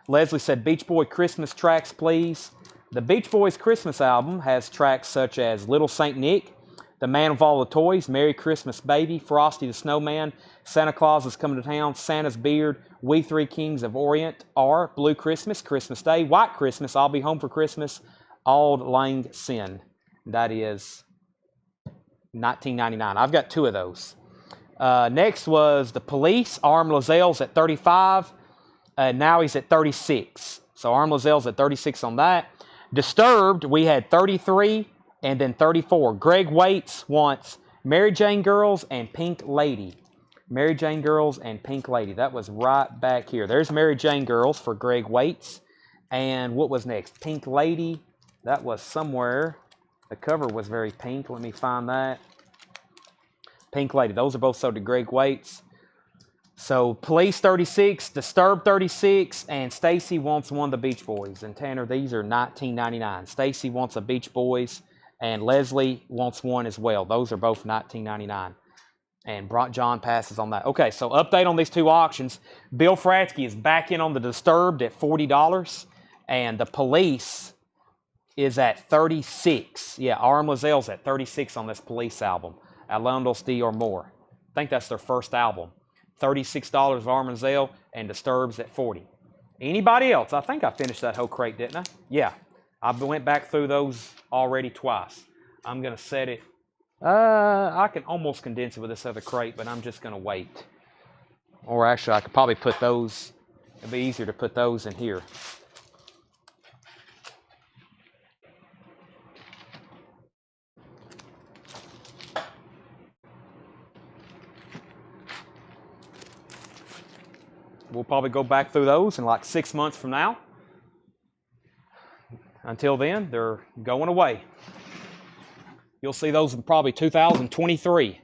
Leslie said, Beach Boy Christmas tracks, please. The Beach Boys Christmas album has tracks such as Little Saint Nick, The Man with All the Toys, Merry Christmas Baby, Frosty the Snowman, Santa Claus is Coming to Town, Santa's Beard, We Three Kings of Orient are Blue Christmas, Christmas Day, White Christmas, I'll Be Home for Christmas, Auld Lang Syne. That is $19.99. I've got 2 of those. Next was The Police. Arm Lazelle's at $35. Now he's at $36. So Arm Lazelle's at $36 on that. Disturbed, we had $33 and then $34. Greg Waits wants Mary Jane Girls and Pink Lady. Mary Jane Girls and Pink Lady. That was right back here. There's Mary Jane Girls for Greg Waits. And what was next? Pink Lady. That was somewhere. The cover was very pink. Let me find that. Pink Lady. Those are both sold to Greg Waits. So Police 36, Disturbed 36, and Stacy wants one of the Beach Boys. And Tanner, these are $19.99. Stacy wants a Beach Boys, and Leslie wants one as well. Those are both $19.99. And John passes on that. Okay, so update on these 2 auctions. Bill Fratsky is back in on the Disturbed at $40, and the Police is at $36. Yeah, Arm Lazelle's at $36 on this Police album. Alondos D or more. I think that's their first album. $36 of Arm Lazelle, and Disturbed's at $40. Anybody else? I think I finished that whole crate, didn't I? Yeah. I went back through those already twice. I'm going to set it. I can almost condense it with this other crate, but I'm just going to wait. Or actually, I could probably put those. It'd be easier to put those in here. We'll probably go back through those in like 6 months from now. Until then, they're going away. You'll see those in probably 2023.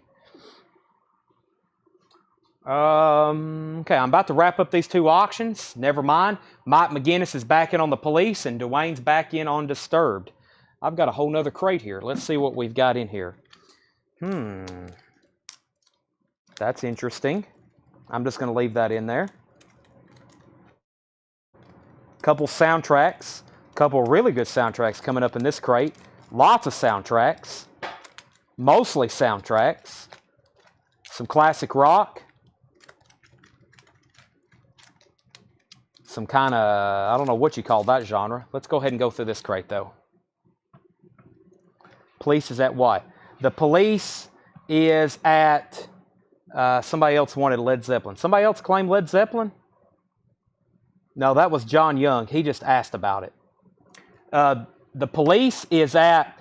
Okay, I'm about to wrap up these 2 auctions. Never mind. Mike McGinnis is back in on the Police, and Dwayne's back in on Disturbed. I've got a whole nother crate here. Let's see what we've got in here. That's interesting. I'm just going to leave that in there. Couple soundtracks. Couple really good soundtracks coming up in this crate. Lots of soundtracks. Mostly soundtracks. Some classic rock. Some kind of, I don't know what you call that genre. Let's go ahead and go through this crate though. Police is at what? The Police is at, somebody else wanted Led Zeppelin. Somebody else claimed Led Zeppelin? No, that was John Young. He just asked about it. The Police is at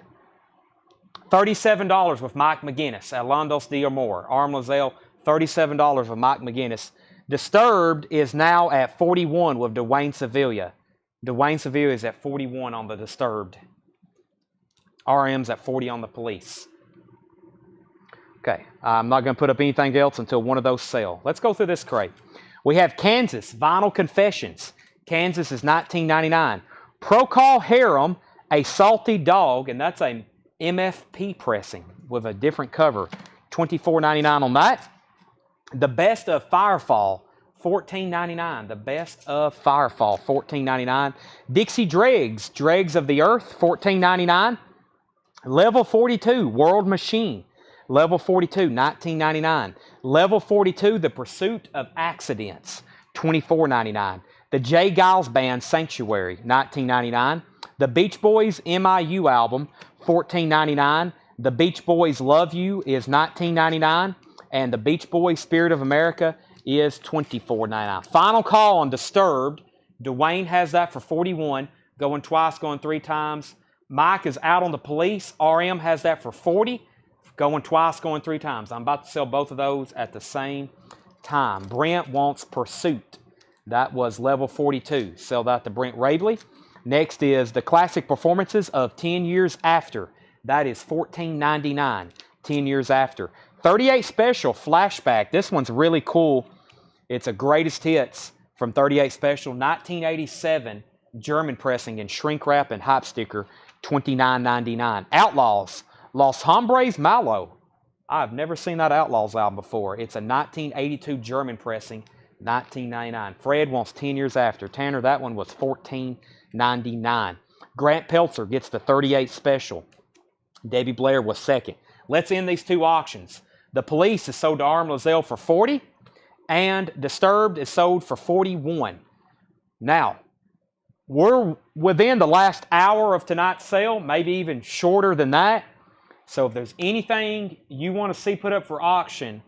$37 with Mike McGinnis. Alondos D or more. Arm Lazelle, $37 with Mike McGinnis. Disturbed is now at $41 with Dwayne Sevilla. Dwayne Sevilla is at $41 on the Disturbed. RM's at $40 on the Police. Okay, I'm not going to put up anything else until one of those sell. Let's go through this crate. We have Kansas, Vinyl Confessions. Kansas is $19.99. Procol Harum, A Salty Dog, and that's a MFP pressing with a different cover. $24.99 on that. The Best of Firefall, $14.99. The Best of Firefall, $14.99. Dixie Dregs, Dregs of the Earth, $14.99. Level 42, World Machine. Level 42, $19.99. Level 42, The Pursuit of Accidents, $24.99. The J. Giles Band, Sanctuary, $19.99. The Beach Boys MIU album, $14.99. The Beach Boys Love You is $19.99. And the Beach Boys Spirit of America is $24.99. Final call on Disturbed. Dwayne has that for $41. Going twice, going 3 times. Mike is out on the Police. RM has that for $40. Going twice, going 3 times. I'm about to sell both of those at the same time. Brent wants Pursuit. That was level 42. Sell that to Brent Rabley. Next is the classic performances of 10 Years After. That is $14.99. 10 Years After. 38 Special Flashback. This one's really cool. It's a greatest hits from 38 Special. 1987 German pressing in shrink wrap and hype sticker. $29.99. Outlaws. Los Hombres Malo. I've never seen that Outlaws album before. It's a 1982 German pressing, $19.99. Fred wants 10 Years After. Tanner, that one was $14.99. Grant Peltzer gets the 38 Special. Debbie Blair was second. Let's end these two auctions. The Police is sold to Arm Lozelle for 40, and Disturbed is sold for 41. Now, we're within the last hour of tonight's sale, maybe even shorter than that. So if there's anything you want to see put up for auction,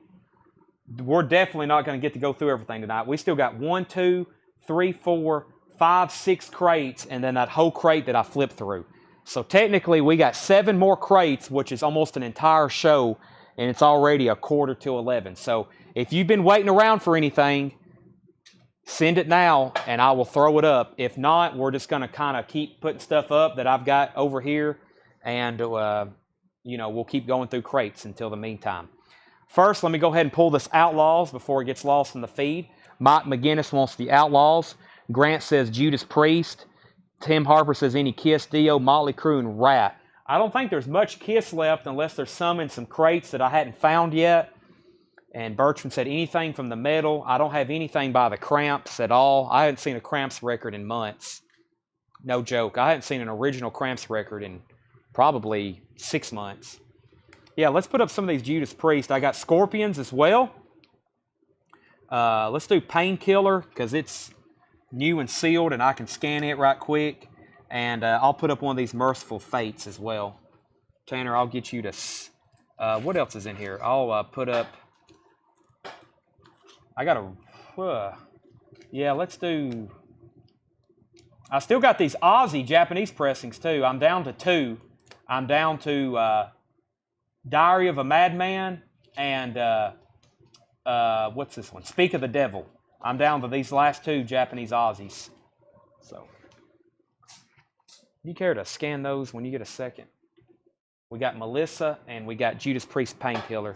we're definitely not going to get to go through everything tonight. We still got 1, 2, 3, 4, 5, 6 crates, and then that whole crate that I flipped through. So technically, we got 7 more crates, which is almost an entire show, and it's already 11:45. So if you've been waiting around for anything, send it now, and I will throw it up. If not, we're just going to kind of keep putting stuff up that I've got over here, and we'll keep going through crates until the meantime. First, let me go ahead and pull this Outlaws before it gets lost in the feed. Mike McGinnis wants the Outlaws. Grant says Judas Priest. Tim Harper says any Kiss, Dio, Motley Crue, and Rat. I don't think there's much Kiss left unless there's some in some crates that I hadn't found yet. And Bertram said anything from the Metal. I don't have anything by the Cramps at all. I haven't seen a Cramps record in months. No joke. I haven't seen an original Cramps record in probably 6 months. Yeah, let's put up some of these Judas Priest. I got Scorpions as well. Let's do Painkiller because it's new and sealed and I can scan it right quick. And I'll put up one of these Merciful Fates as well. Tanner, I'll get you to... what else is in here? I'll put up... I got a... yeah, let's do... I still got these Aussie Japanese pressings too. I'm down to 2. I'm down to... Diary of a Madman, and what's this one? Speak of the Devil. I'm down to these last 2 Japanese Aussies. So, you care to scan those when you get a second? We got Melissa, and we got Judas Priest Painkiller.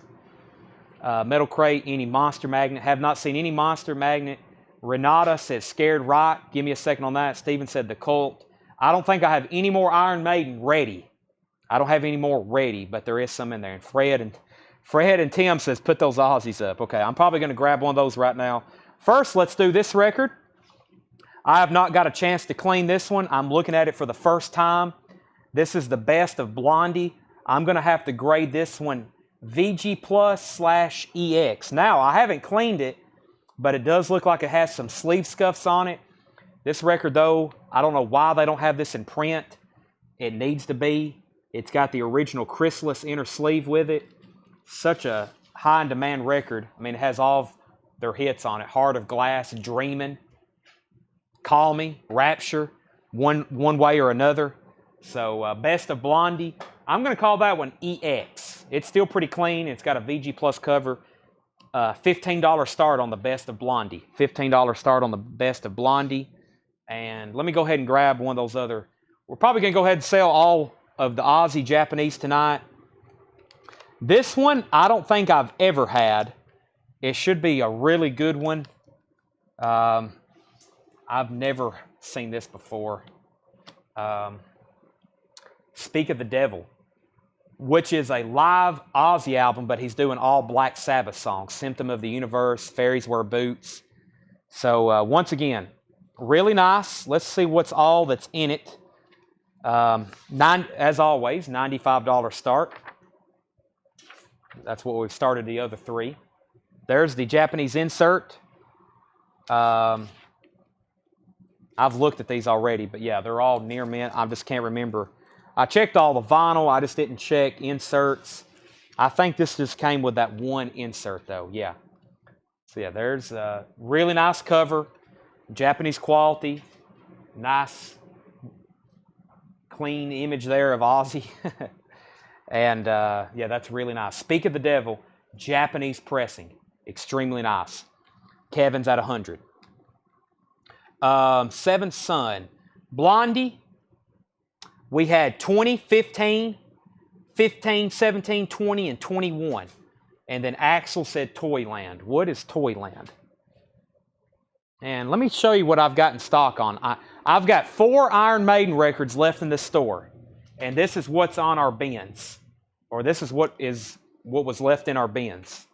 Metal Crate, any Monster Magnet. Have not seen any Monster Magnet. Renata says Scared Rock. Give me a second on that. Steven said The Cult. I don't think I have any more Iron Maiden ready. I don't have any more ready, but there is some in there. And Fred and Tim says, put those Aussies up. Okay, I'm probably going to grab one of those right now. First, let's do this record. I have not got a chance to clean this one. I'm looking at it for the first time. This is the Best of Blondie. I'm going to have to grade this one VG+/EX. Now, I haven't cleaned it, but it does look like it has some sleeve scuffs on it. This record, though, I don't know why they don't have this in print. It needs to be. It's got the original Chrysalis inner sleeve with it. Such a high in demand record. I mean, it has all of their hits on it. Heart of Glass, Dreamin', Call Me, Rapture, one way or another. So, Best of Blondie. I'm going to call that one EX. It's still pretty clean. It's got a VG Plus cover. $15 start on the Best of Blondie. $15 start on the Best of Blondie. And let me go ahead and grab one of those other. We're probably going to go ahead and sell all of the Aussie Japanese tonight. This one, I don't think I've ever had. It should be a really good one. I've never seen this before. Speak of the Devil, which is a live Aussie album, but he's doing all Black Sabbath songs. Symptom of the Universe, Fairies Wear Boots. So once again, really nice. Let's see what's all that's in it. As always, $95 start. That's what we've started the other 3. There's the Japanese insert. I've looked at these already, but yeah, they're all near mint. I just can't remember. I checked all the vinyl. I just didn't check inserts. I think this just came with that one insert, though. Yeah. So yeah, there's a really nice cover. Japanese quality. Nice clean image there of Ozzy. And yeah, that's really nice. Speak of the Devil, Japanese pressing. Extremely nice. Kevin's at 100. Seventh Son. Blondie. We had 20, 15, 15, 17, 20, and 21. And then Axel said Toyland. What is Toyland? And let me show you what I've got in stock on. I've got 4 Iron Maiden records left in this store. And this is what's on our bins. Or this is what was left in our bins.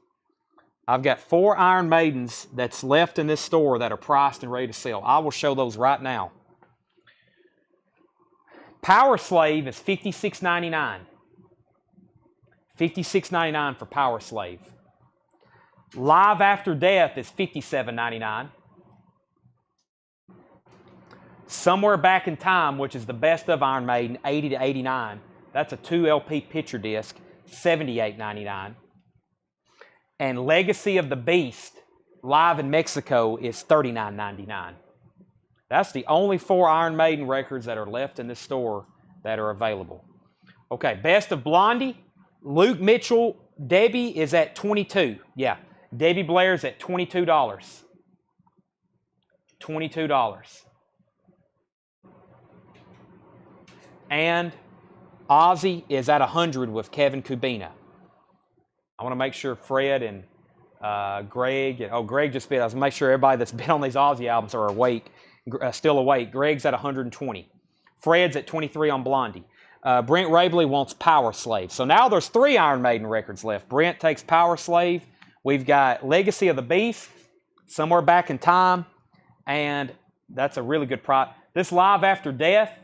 I've got 4 Iron Maidens that's left in this store that are priced and ready to sell. I will show those right now. Power Slave is $56.99. $56.99 for Power Slave. Live After Death is $57.99. Somewhere Back in Time, which is the best of Iron Maiden, $80 to $89. That's a 2 LP picture disc, $78.99. And Legacy of the Beast, live in Mexico, is $39.99. That's the only 4 Iron Maiden records that are left in this store that are available. Okay, Best of Blondie, Luke Mitchell, Debbie is at $22. Yeah, Debbie Blair's at $22. $22. And Ozzy is at $100 with Kevin Kubina. I want to make sure Fred and Greg, Greg just bid. I was going to make sure everybody that's been on these Ozzy albums are awake, still awake. Greg's at $120. Fred's at $23 on Blondie. Brent Rabley wants Power Slave. So now there's 3 Iron Maiden records left. Brent takes Power Slave. We've got Legacy of the Beast, Somewhere Back in Time, and that's a really good price. This Live After Death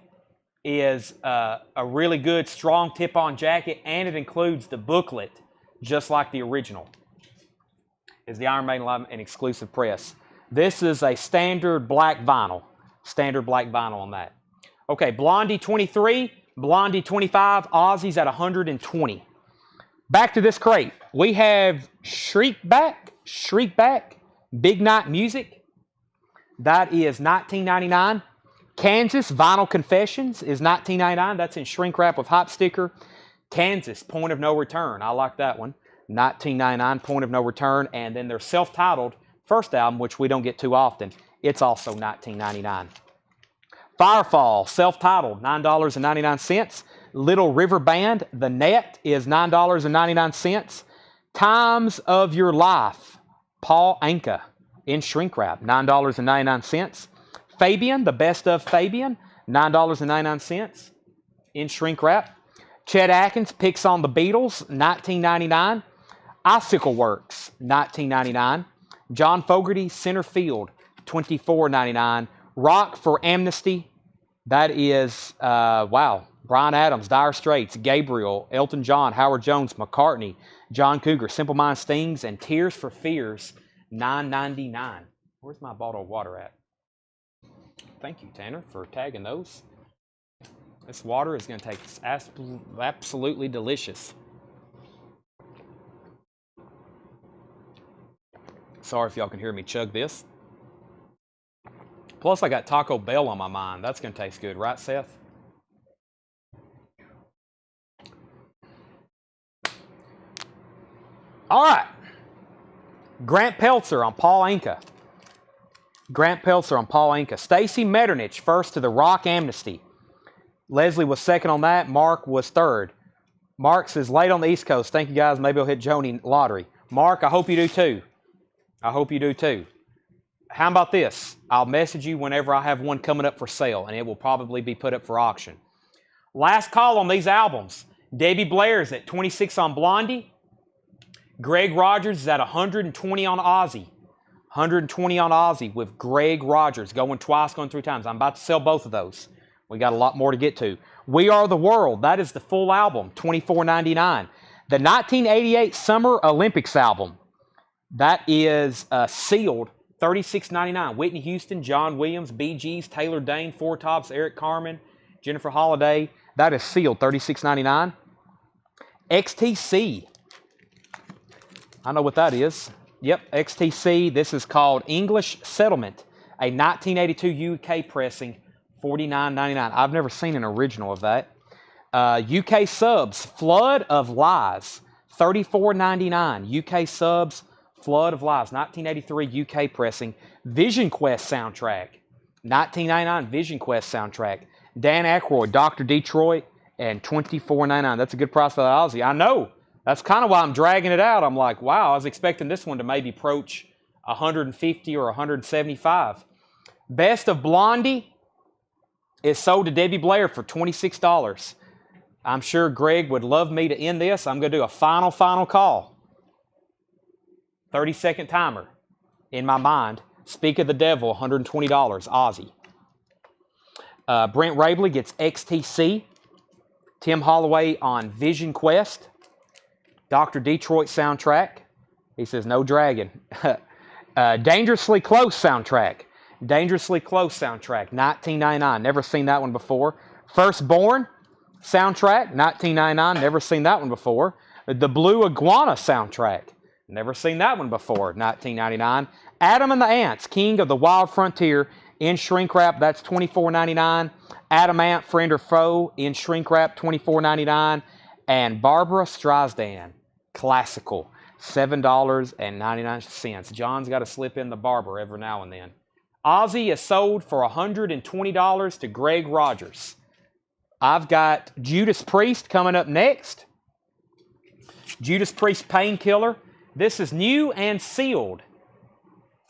is a really good, strong tip-on jacket, and it includes the booklet, just like the original. Is the Iron Maiden Live and exclusive press. This is a standard black vinyl. Standard black vinyl on that. Okay, Blondie 23, Blondie 25, Ozzy's at 120. Back to this crate. We have Shriek Back, Big Night Music. That is $19.99. Kansas Vinyl Confessions is $19.99. That's in shrink wrap with hop sticker. Kansas Point of No Return. I like that one. $19.99, Point of No Return. And then their self-titled first album, which we don't get too often. It's also $19.99. Firefall, self-titled, $9.99. Little River Band, The Net is $9.99. Times of Your Life, Paul Anka in shrink wrap, $9.99. Fabian, the best of Fabian, $9.99 in shrink wrap. Chet Atkins picks on the Beatles, $19.99. Icicle Works, $19.99. John Fogerty, Center Field, $24.99. Rock for Amnesty, that is, Bryan Adams, Dire Straits, Gabriel, Elton John, Howard Jones, McCartney, John Cougar, Simple Minds Stings, and Tears for Fears, $9.99. Where's my bottle of water at? Thank you, Tanner, for tagging those. This water is going to taste absolutely delicious. Sorry if y'all can hear me chug this. Plus, I got Taco Bell on my mind. That's going to taste good, right, Seth? All right. Grant Peltzer on Paul Anka. Stacy Metternich, first to the Rock Amnesty. Leslie was second on that. Mark was third. Mark says, late on the East Coast. Thank you, guys. Maybe I'll hit Joni lottery. Mark, I hope you do too. How about this? I'll message you whenever I have one coming up for sale, and it will probably be put up for auction. Last call on these albums. Debbie Blair's at 26 on Blondie. Greg Rogers is at 120 on Ozzy. 120 on Ozzy with Greg Rogers, going twice, going 3 times. I'm about to sell both of those. We got a lot more to get to. We Are the World, that is the full album, $24.99. The 1988 Summer Olympics album, that is sealed, $36.99. Whitney Houston, John Williams, Bee Gees, Taylor Dane, Four Tops, Eric Carmen, Jennifer Holliday. That is sealed, $36.99. XTC. I know what that is. Yep, XTC. This is called English Settlement, a 1982 UK pressing, $49.99. I've never seen an original of that. UK Subs, Flood of Lies, $34.99. UK Subs, Flood of Lies, 1983 UK pressing. Vision Quest soundtrack, $19.99 Vision Quest soundtrack. Dan Aykroyd, Dr. Detroit, and $24.99. That's a good price for that Ozzy. I know. That's kind of why I'm dragging it out. I'm like, wow, I was expecting this one to maybe approach 150 or 175. Best of Blondie is sold to Debbie Blair for $26. I'm sure Greg would love me to end this. I'm going to do a final call. 30-second timer in my mind. Speak of the Devil, $120, Ozzy. Brent Rabley gets XTC. Tim Holloway on Vision Quest. Dr. Detroit soundtrack. He says, no dragon. Dangerously Close soundtrack. Dangerously Close soundtrack, 1999. Never seen that one before. Firstborn soundtrack, 1999. Never seen that one before. The Blue Iguana soundtrack. Never seen that one before, 1999. Adam and the Ants, King of the Wild Frontier, in shrink wrap, that's $24.99. Adam Ant, Friend or Foe, in shrink wrap, $24.99. And Barbara Streisand, classical, $7.99. John's got to slip in the barber every now and then. Ozzy is sold for $120 to Greg Rogers. I've got Judas Priest coming up next. Judas Priest Painkiller. This is new and sealed.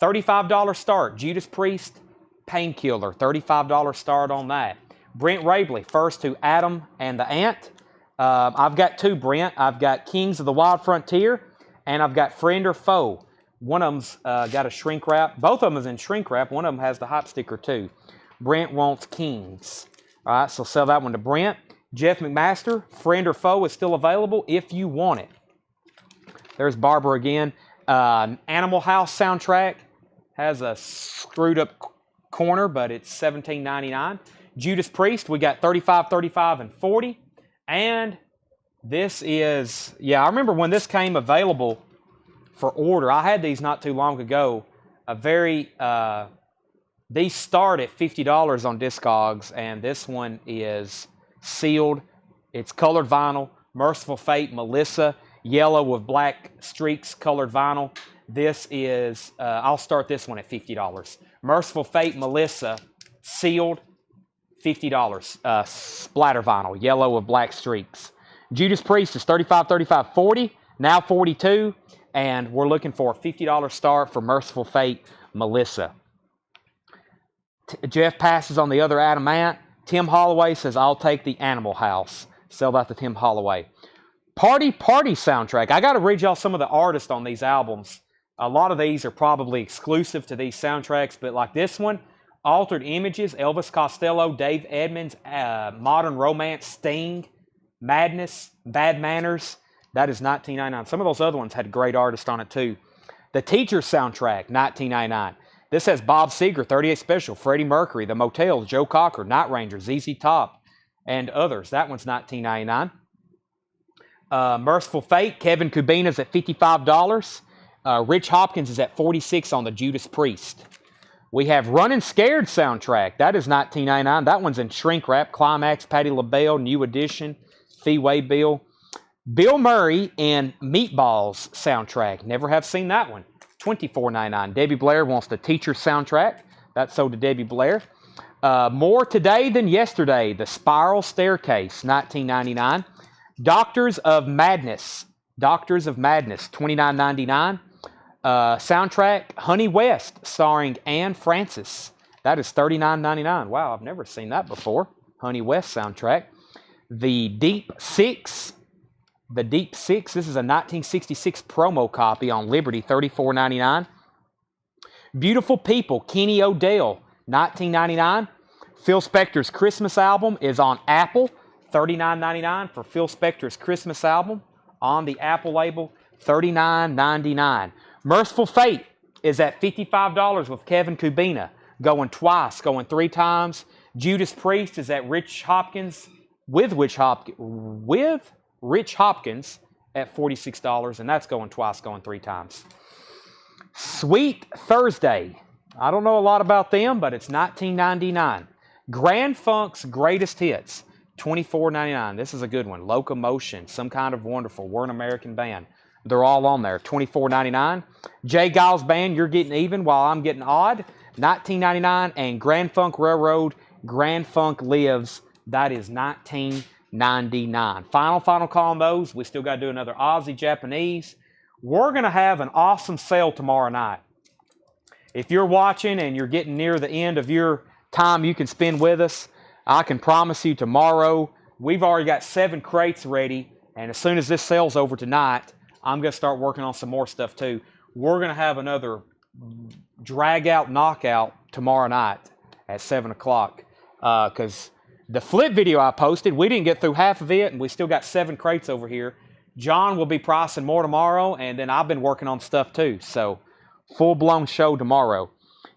$35 start. Judas Priest Painkiller. $35 start on that. Brent Rabley, First to Adam and the Ant. I've got two, Brent. I've got Kings of the Wild Frontier, and I've got Friend or Foe. One of them's got a shrink wrap. Both of them is in shrink wrap. One of them has the hop sticker too. Brent wants Kings. All right, so sell that one to Brent. Jeff McMaster, Friend or Foe is still available if you want it. There's Barbara again. Animal House soundtrack has a screwed up corner, but it's $17.99. Judas Priest, we got 35, 35, and 40. And this is, yeah, I remember when this came available for order. I had these not too long ago. These start at $50 on Discogs, and this one is sealed. It's colored vinyl. Merciful Fate, Melissa, yellow with black streaks, colored vinyl. This is, I'll start this one at $50. Merciful Fate, Melissa, sealed, $50. Splatter vinyl, yellow with black streaks. Judas Priest is 35, 35, 40, now 42, and we're looking for a $50 start for Merciful Fate, Melissa. Jeff passes on the other Adam Ant. Tim Holloway says, I'll take the Animal House. Sell that to Tim Holloway. Party soundtrack. I got to read y'all some of the artists on these albums. A lot of these are probably exclusive to these soundtracks, but like this one, Altered Images, Elvis Costello, Dave Edmunds, Modern Romance, Sting, Madness, Bad Manners. That is $19.99. Some of those other ones had great artists on it too. The Teacher soundtrack, $19.99. This has Bob Seger, 38 Special, Freddie Mercury, The Motels, Joe Cocker, Night Ranger, ZZ Top, and others. That one's $19.99. Merciful Fate, Kevin Kubina's at $55. Rich Hopkins is at $46 on the Judas Priest. We have Runnin' Scared soundtrack. That is $19.99. That one's in shrink wrap. Climax, Patti LaBelle, New Edition, Fee Waybill. Bill Murray and Meatballs soundtrack. Never have seen that one. $24.99. Debbie Blair wants the Teacher soundtrack. That's sold to Debbie Blair. More Today Than Yesterday. The Spiral Staircase, $19.99. Doctors of Madness, $29.99. Soundtrack, Honey West, starring Anne Francis. That is $39.99. Wow, I've never seen that before. Honey West soundtrack. The Deep Six. This is a 1966 promo copy on Liberty, $34.99. Beautiful People, Kenny O'Dell, $19.99. Phil Spector's Christmas album is on Apple, $39.99 for Phil Spector's Christmas album on the Apple label, $39.99. Merciful Fate is at $55 with Kevin Kubina, going twice, going 3 times. Judas Priest is at Rich Hopkins at $46, and that's going twice, going 3 times. Sweet Thursday. I don't know a lot about them, but it's $19.99. Grand Funk's Greatest Hits, $24.99. This is a good one. Locomotion, Some Kind of Wonderful, We're an American Band. They're all on there, $24.99. Jay Giles Band, You're Getting Even While I'm Getting Odd, $19.99. And Grand Funk Railroad, Grand Funk Lives, that is $19.99. Final call on those. We still got to do another Aussie Japanese. We're going to have an awesome sale tomorrow night. If you're watching and you're getting near the end of your time you can spend with us, I can promise you tomorrow, we've already got 7 crates ready, and as soon as this sale's over tonight, I'm going to start working on some more stuff too. We're going to have another drag-out knockout tomorrow night at 7 o'clock because the flip video I posted, we didn't get through half of it, and we still got 7 crates over here. John will be pricing more tomorrow, and then I've been working on stuff too. So, full-blown show tomorrow.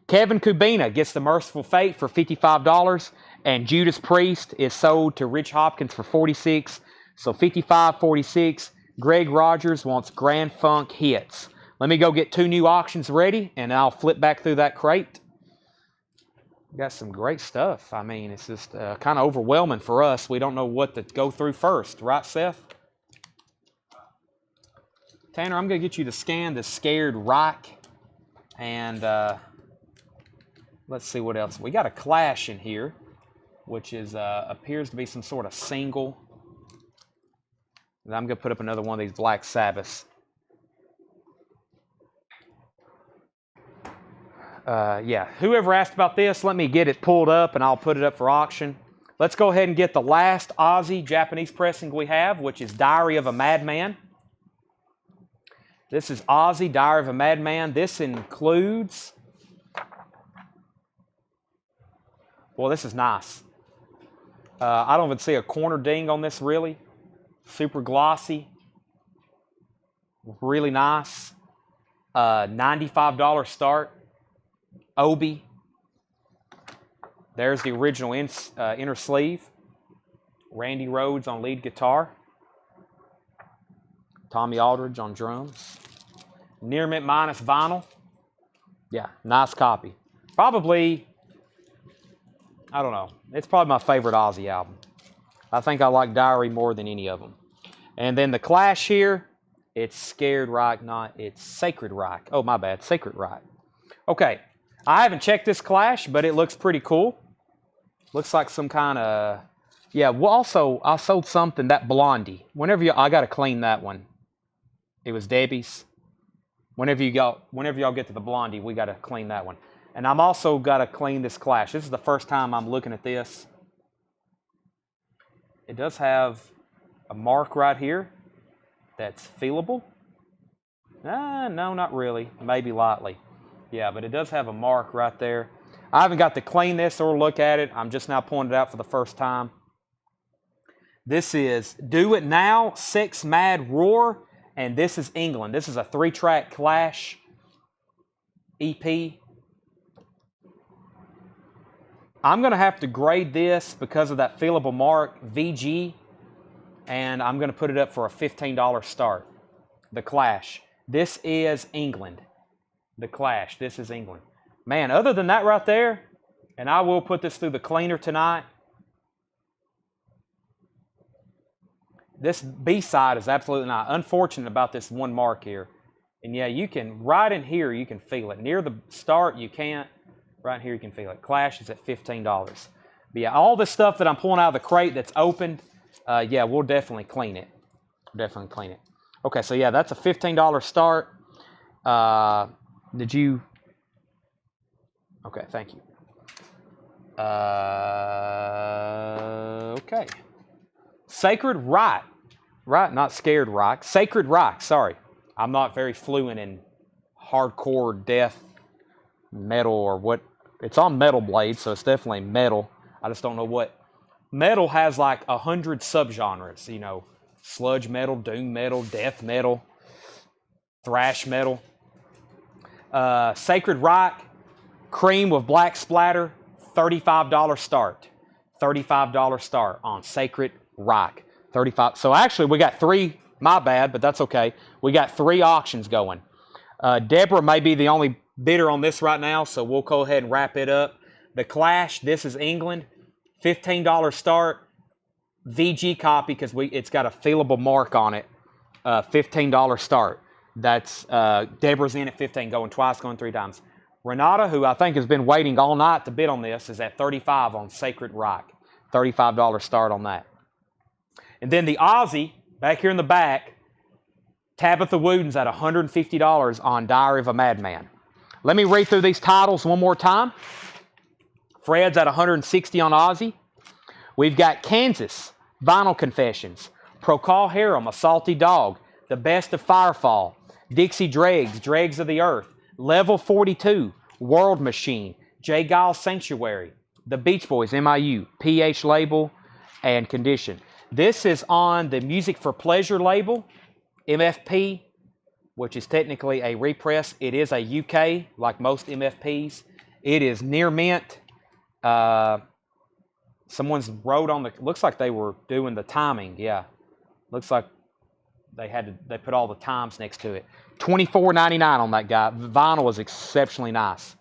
Kevin Kubina gets the Merciful Fate for $55, and Judas Priest is sold to Rich Hopkins for $46. So $55, $46. Greg Rogers wants Grand Funk Hits. Let me go get 2 new auctions ready, and I'll flip back through that crate. Got some great stuff. I mean, it's just kind of overwhelming for us. We don't know what to go through first. Right, Seth? Tanner, I'm going to get you to scan the Scared Reich. And let's see what else. We got a Clash in here, which is appears to be some sort of single. And I'm going to put up another one of these Black Sabbaths. Yeah, whoever asked about this, let me get it pulled up and I'll put it up for auction. Let's go ahead and get the last Aussie Japanese pressing we have, which is Diary of a Madman. This is Aussie Diary of a Madman. This includes... Well, this is nice. I don't even see a corner ding on this, really. Super glossy. Really nice. $95 start. Obi. There's the original inner sleeve. Randy Rhoads on lead guitar. Tommy Aldridge on drums. Near Mint Minus vinyl. Yeah, nice copy. Probably, I don't know. It's probably my favorite Ozzy album. I think I like Diary more than any of them. And then the Clash here, it's Scared Reich, it's Sacred Reich. Oh, my bad, Sacred Reich. Okay, I haven't checked this Clash, but it looks pretty cool. Looks like some kind of, yeah, well, also, I sold something, that Blondie. I got to clean that one. It was Debbie's. Whenever y'all get to the Blondie, we got to clean that one. And I'm also got to clean this Clash. This is the first time I'm looking at this. It does have a mark right here that's feelable. No, not really. Maybe lightly. Yeah, but it does have a mark right there. I haven't got to clean this or look at it. I'm just now pointing it out for the first time. This is Do It Now, Sex Mad Roar, and this is England. This is a 3-track Clash EP. I'm going to have to grade this because of that feelable mark, VG, and I'm going to put it up for a $15 start. The Clash. This is England. The Clash. This is England. Man, other than that right there, and I will put this through the cleaner tonight, this B-side is absolutely not. Unfortunate about this one mark here. And yeah, you can, right in here, you can feel it. Near the start, you can't. Right here, you can feel it. Clash is at $15. But yeah, all this stuff that I'm pulling out of the crate that's opened, yeah, we'll definitely clean it. Definitely clean it. Okay, so yeah, that's a $15 start. Did you... Okay, thank you. Okay. Sacred Reich. Right, not Scared Reich. Sacred Reich, sorry. I'm not very fluent in hardcore death metal or what. It's on Metal Blade, so it's definitely metal. I just don't know what. Metal has like 100 subgenres, you know. Sludge metal, doom metal, death metal, thrash metal. Sacred Reich, cream with black splatter, $35 start. $35 start on Sacred Reich. 35. So actually, we got 3. My bad, but that's okay. We got 3 auctions going. Deborah may be the only bidder on this right now, so we'll go ahead and wrap it up. The Clash, this is England. $15 start. VG copy, because it's got a feelable mark on it. $15 start. That's Deborah's in at 15, going twice, going 3 times. Renata, who I think has been waiting all night to bid on this, is at 35 on Sacred Reich. $35 start on that. And then the Aussie, back here in the back, Tabitha Wooden's at $150 on Diary of a Madman. Let me read through these titles one more time. Fred's at $160 on Aussie. We've got Kansas, Vinyl Confessions, Procol Harum, A Salty Dog, The Best of Firefall, Dixie Dregs, Dregs of the Earth, Level 42, World Machine, J. Giles Sanctuary, The Beach Boys, MIU, PH label, and Condition. This is on the Music for Pleasure label. MFP, which is technically a repress. It is a UK, like most MFPs. It is near mint. Someone's wrote on the, looks like they were doing the timing. Yeah, looks like they put all the times next to it. $24.99 on that guy. Vinyl is exceptionally nice.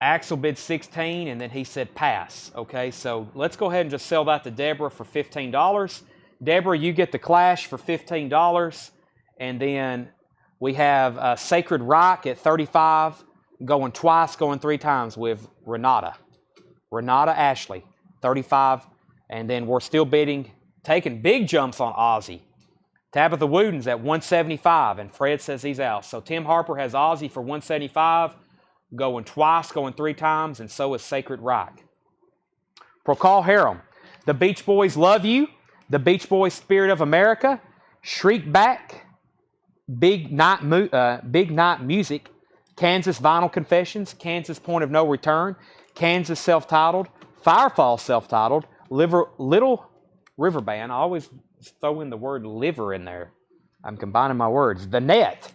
Axel bid 16, and then he said pass. Okay, so let's go ahead and just sell that to Deborah for $15. Deborah, you get the Clash for $15, and then we have Sacred Rock at 35, going twice, going 3 times with Renata. Renata Ashley, 35, and then we're still bidding, taking big jumps on Ozzy. Tabitha Wooden's at 175, and Fred says he's out. So Tim Harper has Ozzy for 175, going twice, going 3 times, and so is Sacred Rock. Procol Harum, the Beach Boys Love You, the Beach Boys Spirit of America, Shriek Back, Big Night Music, Kansas Vinyl Confessions, Kansas Point of No Return, Kansas Self-Titled, Firefall Self-Titled, Little River Band. I always throw in the word liver in there. I'm combining my words. The Net,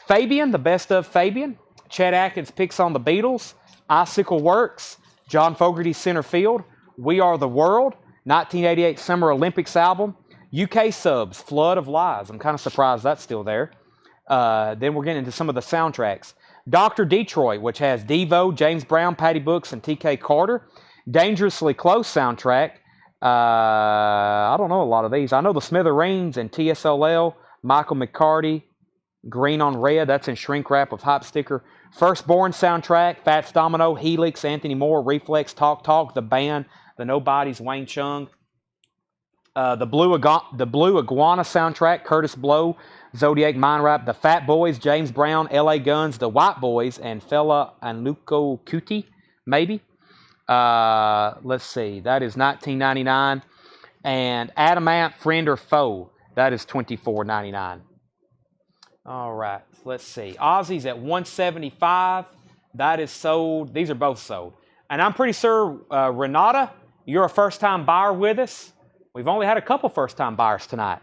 Fabian, the Best of Fabian, Chet Atkins Picks on the Beatles, Icicle Works, John Fogerty's Center Field, We Are the World, 1988 Summer Olympics album, UK Subs, Flood of Lies. I'm kind of surprised that's still there. Then we're getting into some of the soundtracks. Dr. Detroit, which has Devo, James Brown, Patty Brooks, and T.K. Carter. Dangerously Close soundtrack. I don't know a lot of these. I know the Smithereens and TSLL, Michael McCarty, Green on Red. That's in shrink wrap of Hop Sticker. Firstborn soundtrack, Fats Domino, Helix, Anthony Moore, Reflex, Talk Talk, The Band, The Nobodies, Wayne Chung. The Blue Iguana soundtrack, Curtis Blow, Zodiac Mind Rap, The Fat Boys, James Brown, LA Guns, The White Boys, and Fela Anuko Kuti, maybe. Let's see, that is $19.99. And Adamant, Friend or Foe, that is $24.99. All right, let's see. Ozzy's at $175. That is sold. These are both sold. And I'm pretty sure, Renata, you're a first-time buyer with us. We've only had a couple first-time buyers tonight.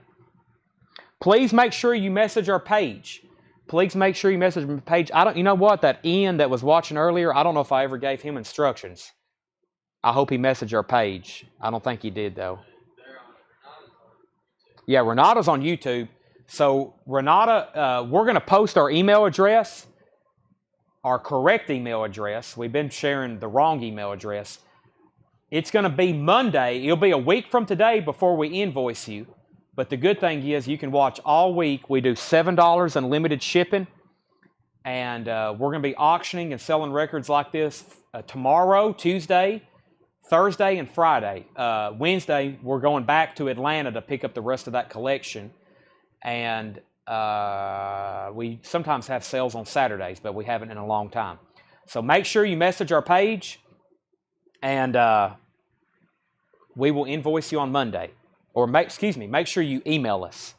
Please make sure you message our page. Please make sure you message my page. You know what? That Ian that was watching earlier, I don't know if I ever gave him instructions. I hope he messaged our page. I don't think he did, though. Yeah, Renata's on YouTube. So, Renata, we're going to post our email address, our correct email address. We've been sharing the wrong email address. It's going to be Monday. It'll be a week from today before we invoice you. But the good thing is you can watch all week. We do $7 unlimited shipping. And we're going to be auctioning and selling records like this tomorrow, Tuesday, Thursday, and Friday. Wednesday, we're going back to Atlanta to pick up the rest of that collection. And we sometimes have sales on Saturdays, but we haven't in a long time. So make sure you message our page, and we will invoice you on Monday. Or make sure you email us.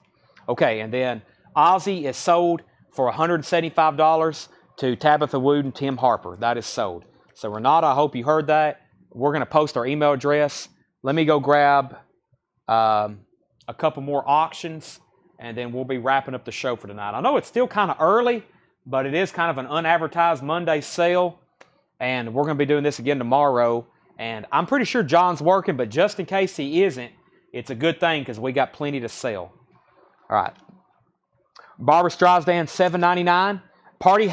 Okay, and then Ozzy is sold for $175 to Tabitha Wood and Tim Harper. That is sold. So Renata, I hope you heard that. We're going to post our email address. Let me go grab a couple more auctions, and then we'll be wrapping up the show for tonight. I know it's still kind of early, but it is kind of an unadvertised Monday sale, and we're going to be doing this again tomorrow. And I'm pretty sure John's working, but just in case he isn't, it's a good thing because we got plenty to sell. All right. Barbra Streisand, $7.99. Party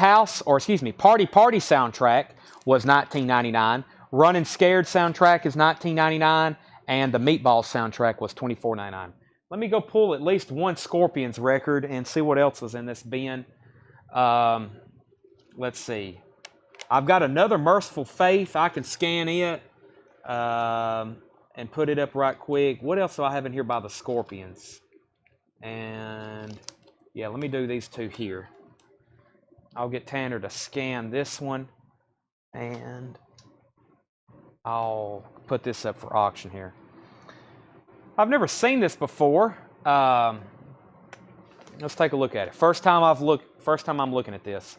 Party soundtrack was $19.99. Running Scared soundtrack is $19.99. And the Meatball soundtrack was $24.99. Let me go pull at least one Scorpions record and see what else was in this bin. Let's see. I've got another Merciful Faith. I can scan it and put it up right quick. What else do I have in here by the Scorpions? And yeah, let me do these two here. I'll get Tanner to scan this one, and I'll put this up for auction here. I've never seen this before. Let's take a look at it. First time I'm looking at this.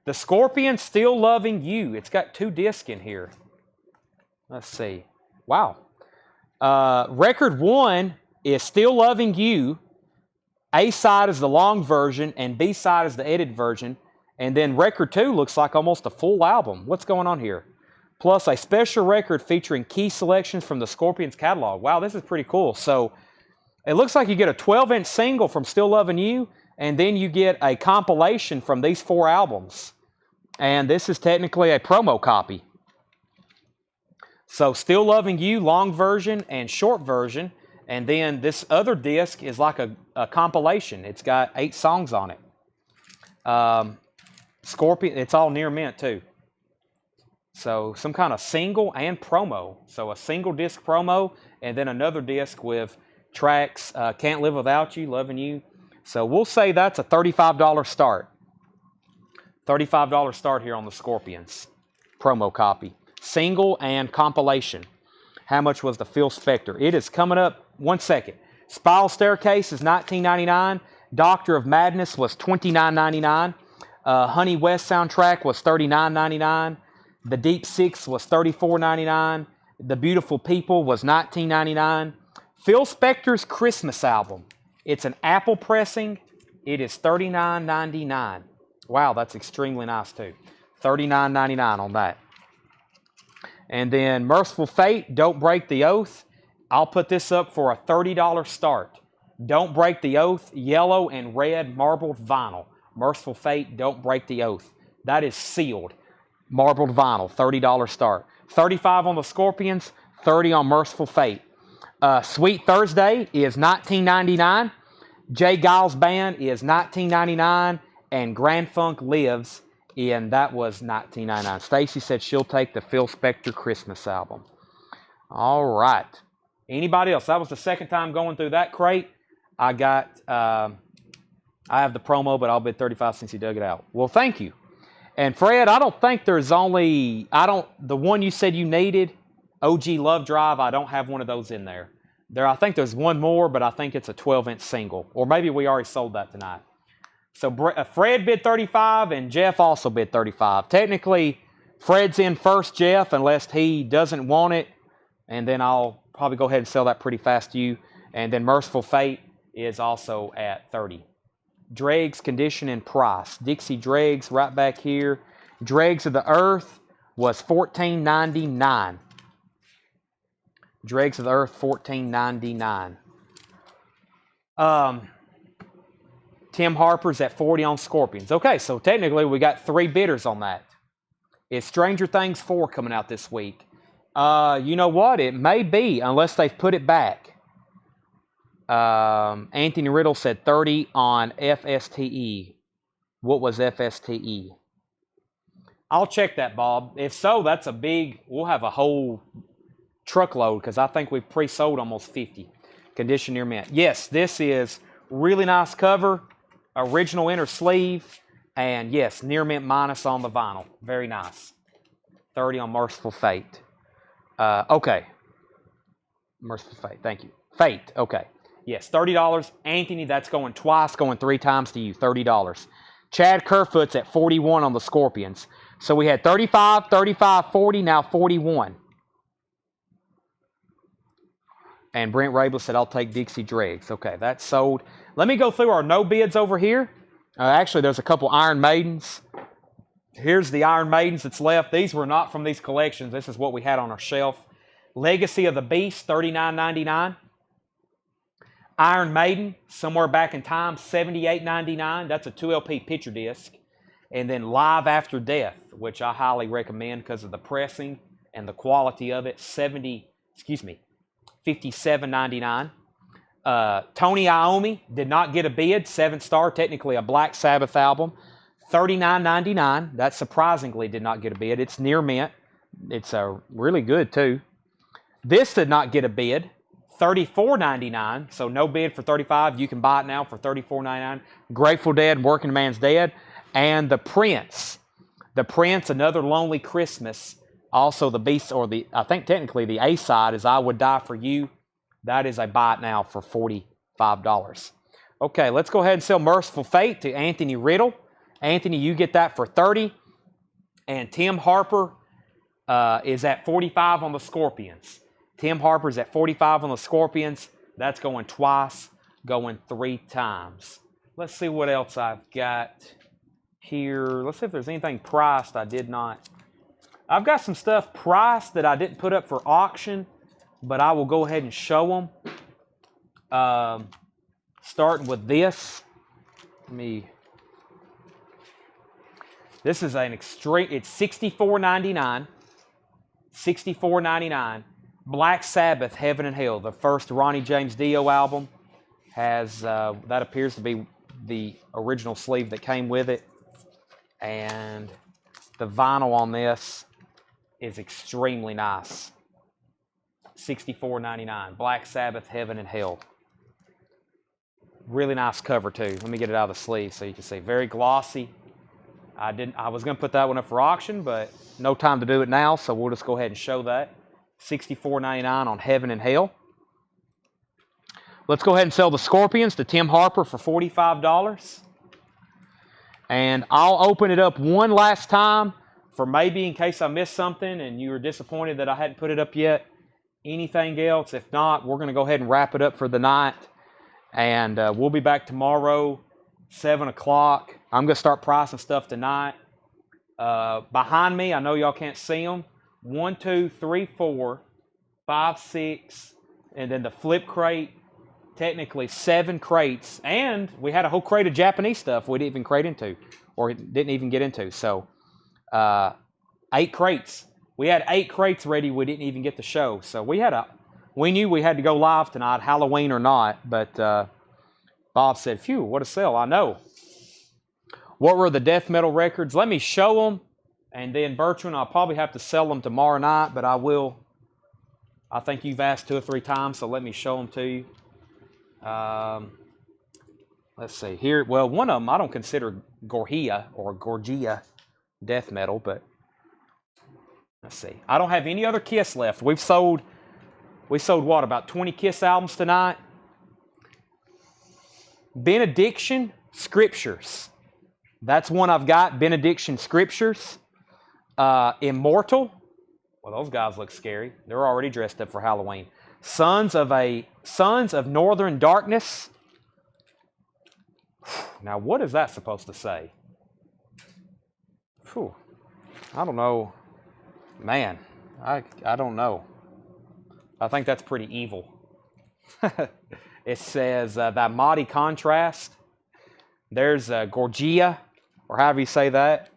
The Scorpions, Still Loving You. It's got 2 discs in here. Let's see. Wow. Record 1 is Still Loving You. A side is the long version, and B side is the edited version. And then record 2 looks like almost a full album. What's going on here? Plus a special record featuring key selections from the Scorpions catalog. Wow, this is pretty cool. So it looks like you get a 12-inch single from Still Loving You, and then you get a compilation from these 4 albums. And this is technically a promo copy. So Still Loving You, long version and short version. And then this other disc is like a compilation. It's got 8 songs on it. Scorpion, it's all near mint too. So some kind of single and promo. So a single disc promo and then another disc with tracks, Can't Live Without You, Loving You. So we'll say that's a $35 start. $35 start here on the Scorpions. Promo copy. Single and compilation. How much was the Phil Spector? It is coming up. 1 second. Spiral Staircase is $19.99. Doctor of Madness was $29.99. Honey West soundtrack was $39.99. The Deep Six was $34.99. The Beautiful People was $19.99. Phil Spector's Christmas album. It's an Apple pressing. It is $39.99. Wow, that's extremely nice too. $39.99 on that. And then Merciful Fate, Don't Break the Oath. I'll put this up for a $30 start. Don't Break the Oath, yellow and red marbled vinyl. Merciful Fate, Don't Break the Oath. That is sealed. Marbled vinyl, $30 start. $35 on the Scorpions, $30 on Merciful Fate. Sweet Thursday is $19.99. Jay Giles Band is $19.99. And Grand Funk Lives, and that was $19.99. Stacy said she'll take the Phil Spector Christmas album. All right. Anybody else? That was the second time going through that crate. I have the promo, but I'll bid $35 since he dug it out. Well, thank you. And Fred, I don't think there's only, the one you said you needed, OG Love Drive, I don't have one of those in there. I think there's one more, but I think it's a 12-inch single. Or maybe we already sold that tonight. So Fred bid $35 and Jeff also bid $35. Technically, Fred's in first, Jeff, unless he doesn't want it. And then I'll probably go ahead and sell that pretty fast to you. And then Merciful Fate is also at $30. Dregs, Condition, and Price. Dixie Dregs right back here. Dregs of the Earth was $14.99. Dregs of the Earth, $14.99. Tim Harper's at $40 on Scorpions. Okay, so technically we got 3 bidders on that. Is Stranger Things 4 coming out this week? You know what? It may be, unless they've put it back. Anthony Riddle said 30 on FSTE. What was FSTE? I'll check that, Bob. If so, that's a big, we'll have a whole truckload because I think we've pre-sold almost 50. Condition near mint. Yes, this is really nice cover. Original inner sleeve. And yes, near mint minus on the vinyl. Very nice. 30 on Merciful Fate. Okay. Merciful Fate. Thank you. Fate. Okay. Yes, $30. Anthony, that's going twice, going 3 times to you. $30. Chad Kerfoot's at 41 on the Scorpions. So we had 35, 35, 40, now 41. And Brent Rabel said, I'll take Dixie Dregs. Okay, that's sold. Let me go through our no bids over here. Actually, there's a couple Iron Maidens. Here's the Iron Maidens that's left. These were not from these collections. This is what we had on our shelf. Legacy of the Beast, $39.99. Iron Maiden, Somewhere Back in Time, $78.99. That's a 2LP picture disc. And then Live After Death, which I highly recommend because of the pressing and the quality of it, $57.99. Tony Iommi did not get a bid, 7-star, technically a Black Sabbath album, $39.99. That surprisingly did not get a bid. It's near mint. It's really good too. This did not get a bid, $34.99. So no bid for $35. You can buy it now for $34.99. Grateful Dead, Working Man's Dead, and The Prince. The Prince, Another Lonely Christmas. Also the B, or the, I think technically the A side is I Would Die for You. That is a buy it now for $45. Okay, let's go ahead and sell Merciful Fate to Anthony Riddle. Anthony, you get that for $30. And Tim Harper is at $45 on the Scorpions. Tim Harper's at $45 on the Scorpions. That's going twice, going 3 times. Let's see what else I've got here. Let's see if there's anything priced I did not. I've got some stuff priced that I didn't put up for auction, but I will go ahead and show them. Starting with this. This is an extreme, it's $64.99. $64.99. Black Sabbath, Heaven and Hell, the first Ronnie James Dio album, has, that appears to be the original sleeve that came with it. And the vinyl on this is extremely nice. $64.99. Black Sabbath, Heaven and Hell. Really nice cover too. Let me get it out of the sleeve so you can see. Very glossy. I was going to put that one up for auction, but no time to do it now, so we'll just go ahead and show that. $64.99 on Heaven and Hell. Let's go ahead and sell the Scorpions to Tim Harper for $45. And I'll open it up one last time for maybe in case I missed something and you were disappointed that I hadn't put it up yet. Anything else? If not, we're going to go ahead and wrap it up for the night. And we'll be back tomorrow, 7 o'clock. I'm going to start pricing stuff tonight. Behind me, I know y'all can't see them. 1, 2, 3, 4, 5, 6, and then the flip crate. Technically 7 crates, and we had a whole crate of Japanese stuff we didn't even crate into, or didn't even get into. So 8 crates. We had 8 crates ready. We didn't even get to show. So we knew we had to go live tonight, Halloween or not. But Bob said, "Phew, what a sale!" I know. What were the death metal records? Let me show them, and then Bertrand, I'll probably have to sell them tomorrow night, but I will. I think you've asked 2 or 3 times, so let me show them to you. Let's see here. Well, one of them I don't consider Gorgia death metal, but let's see. I don't have any other Kiss left. We sold what, about 20 Kiss albums tonight? Benediction Scriptures. That's one I've got. Benediction Scriptures. Immortal. Well, those guys look scary. They're already dressed up for Halloween. Sons of Northern Darkness. Now, what is that supposed to say? Whew. I don't know. Man, I don't know. I think that's pretty evil. It says that mighty contrast. There's Gorgia, or however you say that.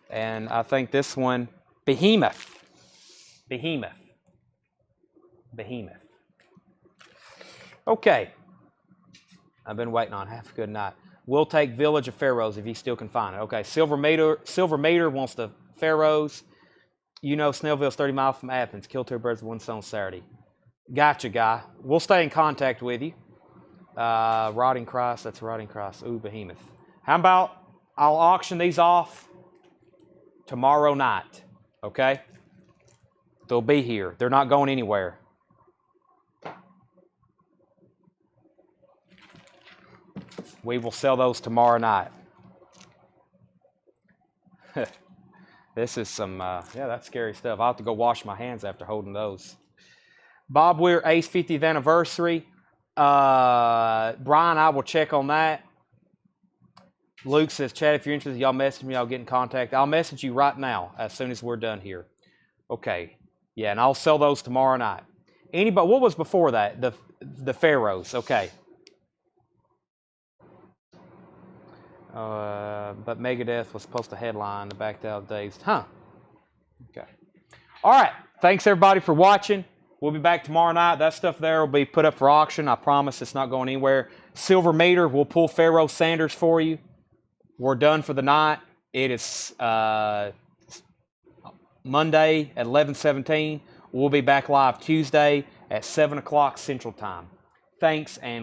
And I think this one, Behemoth. Behemoth. Okay. I've been waiting on. Have a good night. We'll take Village of Pharaohs if you still can find it. Okay. Silver Meter wants the Pharaohs. You know Snellville's 30 miles from Athens. Kill 2 birds with 1 stone Saturday. Gotcha, guy. We'll stay in contact with you. Rotting Christ. That's Rotting Christ. Ooh, Behemoth. How about I'll auction these off tomorrow night. Okay? They'll be here. They're not going anywhere. We will sell those tomorrow night. This is some, yeah, that's scary stuff. I'll have to go wash my hands after holding those. Bob Weir, Ace 50th anniversary. Brian, I will check on that. Luke says, Chad, if you're interested, y'all message me. I'll get in contact. I'll message you right now as soon as we're done here. Okay. Yeah, and I'll sell those tomorrow night. Anybody? What was before that? The Pharaohs. Okay. But Megadeth was supposed to headline the Backed Out Days. Huh. Okay. All right. Thanks, everybody, for watching. We'll be back tomorrow night. That stuff there will be put up for auction. I promise it's not going anywhere. Silver Meter, we'll pull Pharaoh Sanders for you. We're done for the night. It is Monday at 11:17. We'll be back live Tuesday at 7 o'clock Central Time. Thanks, and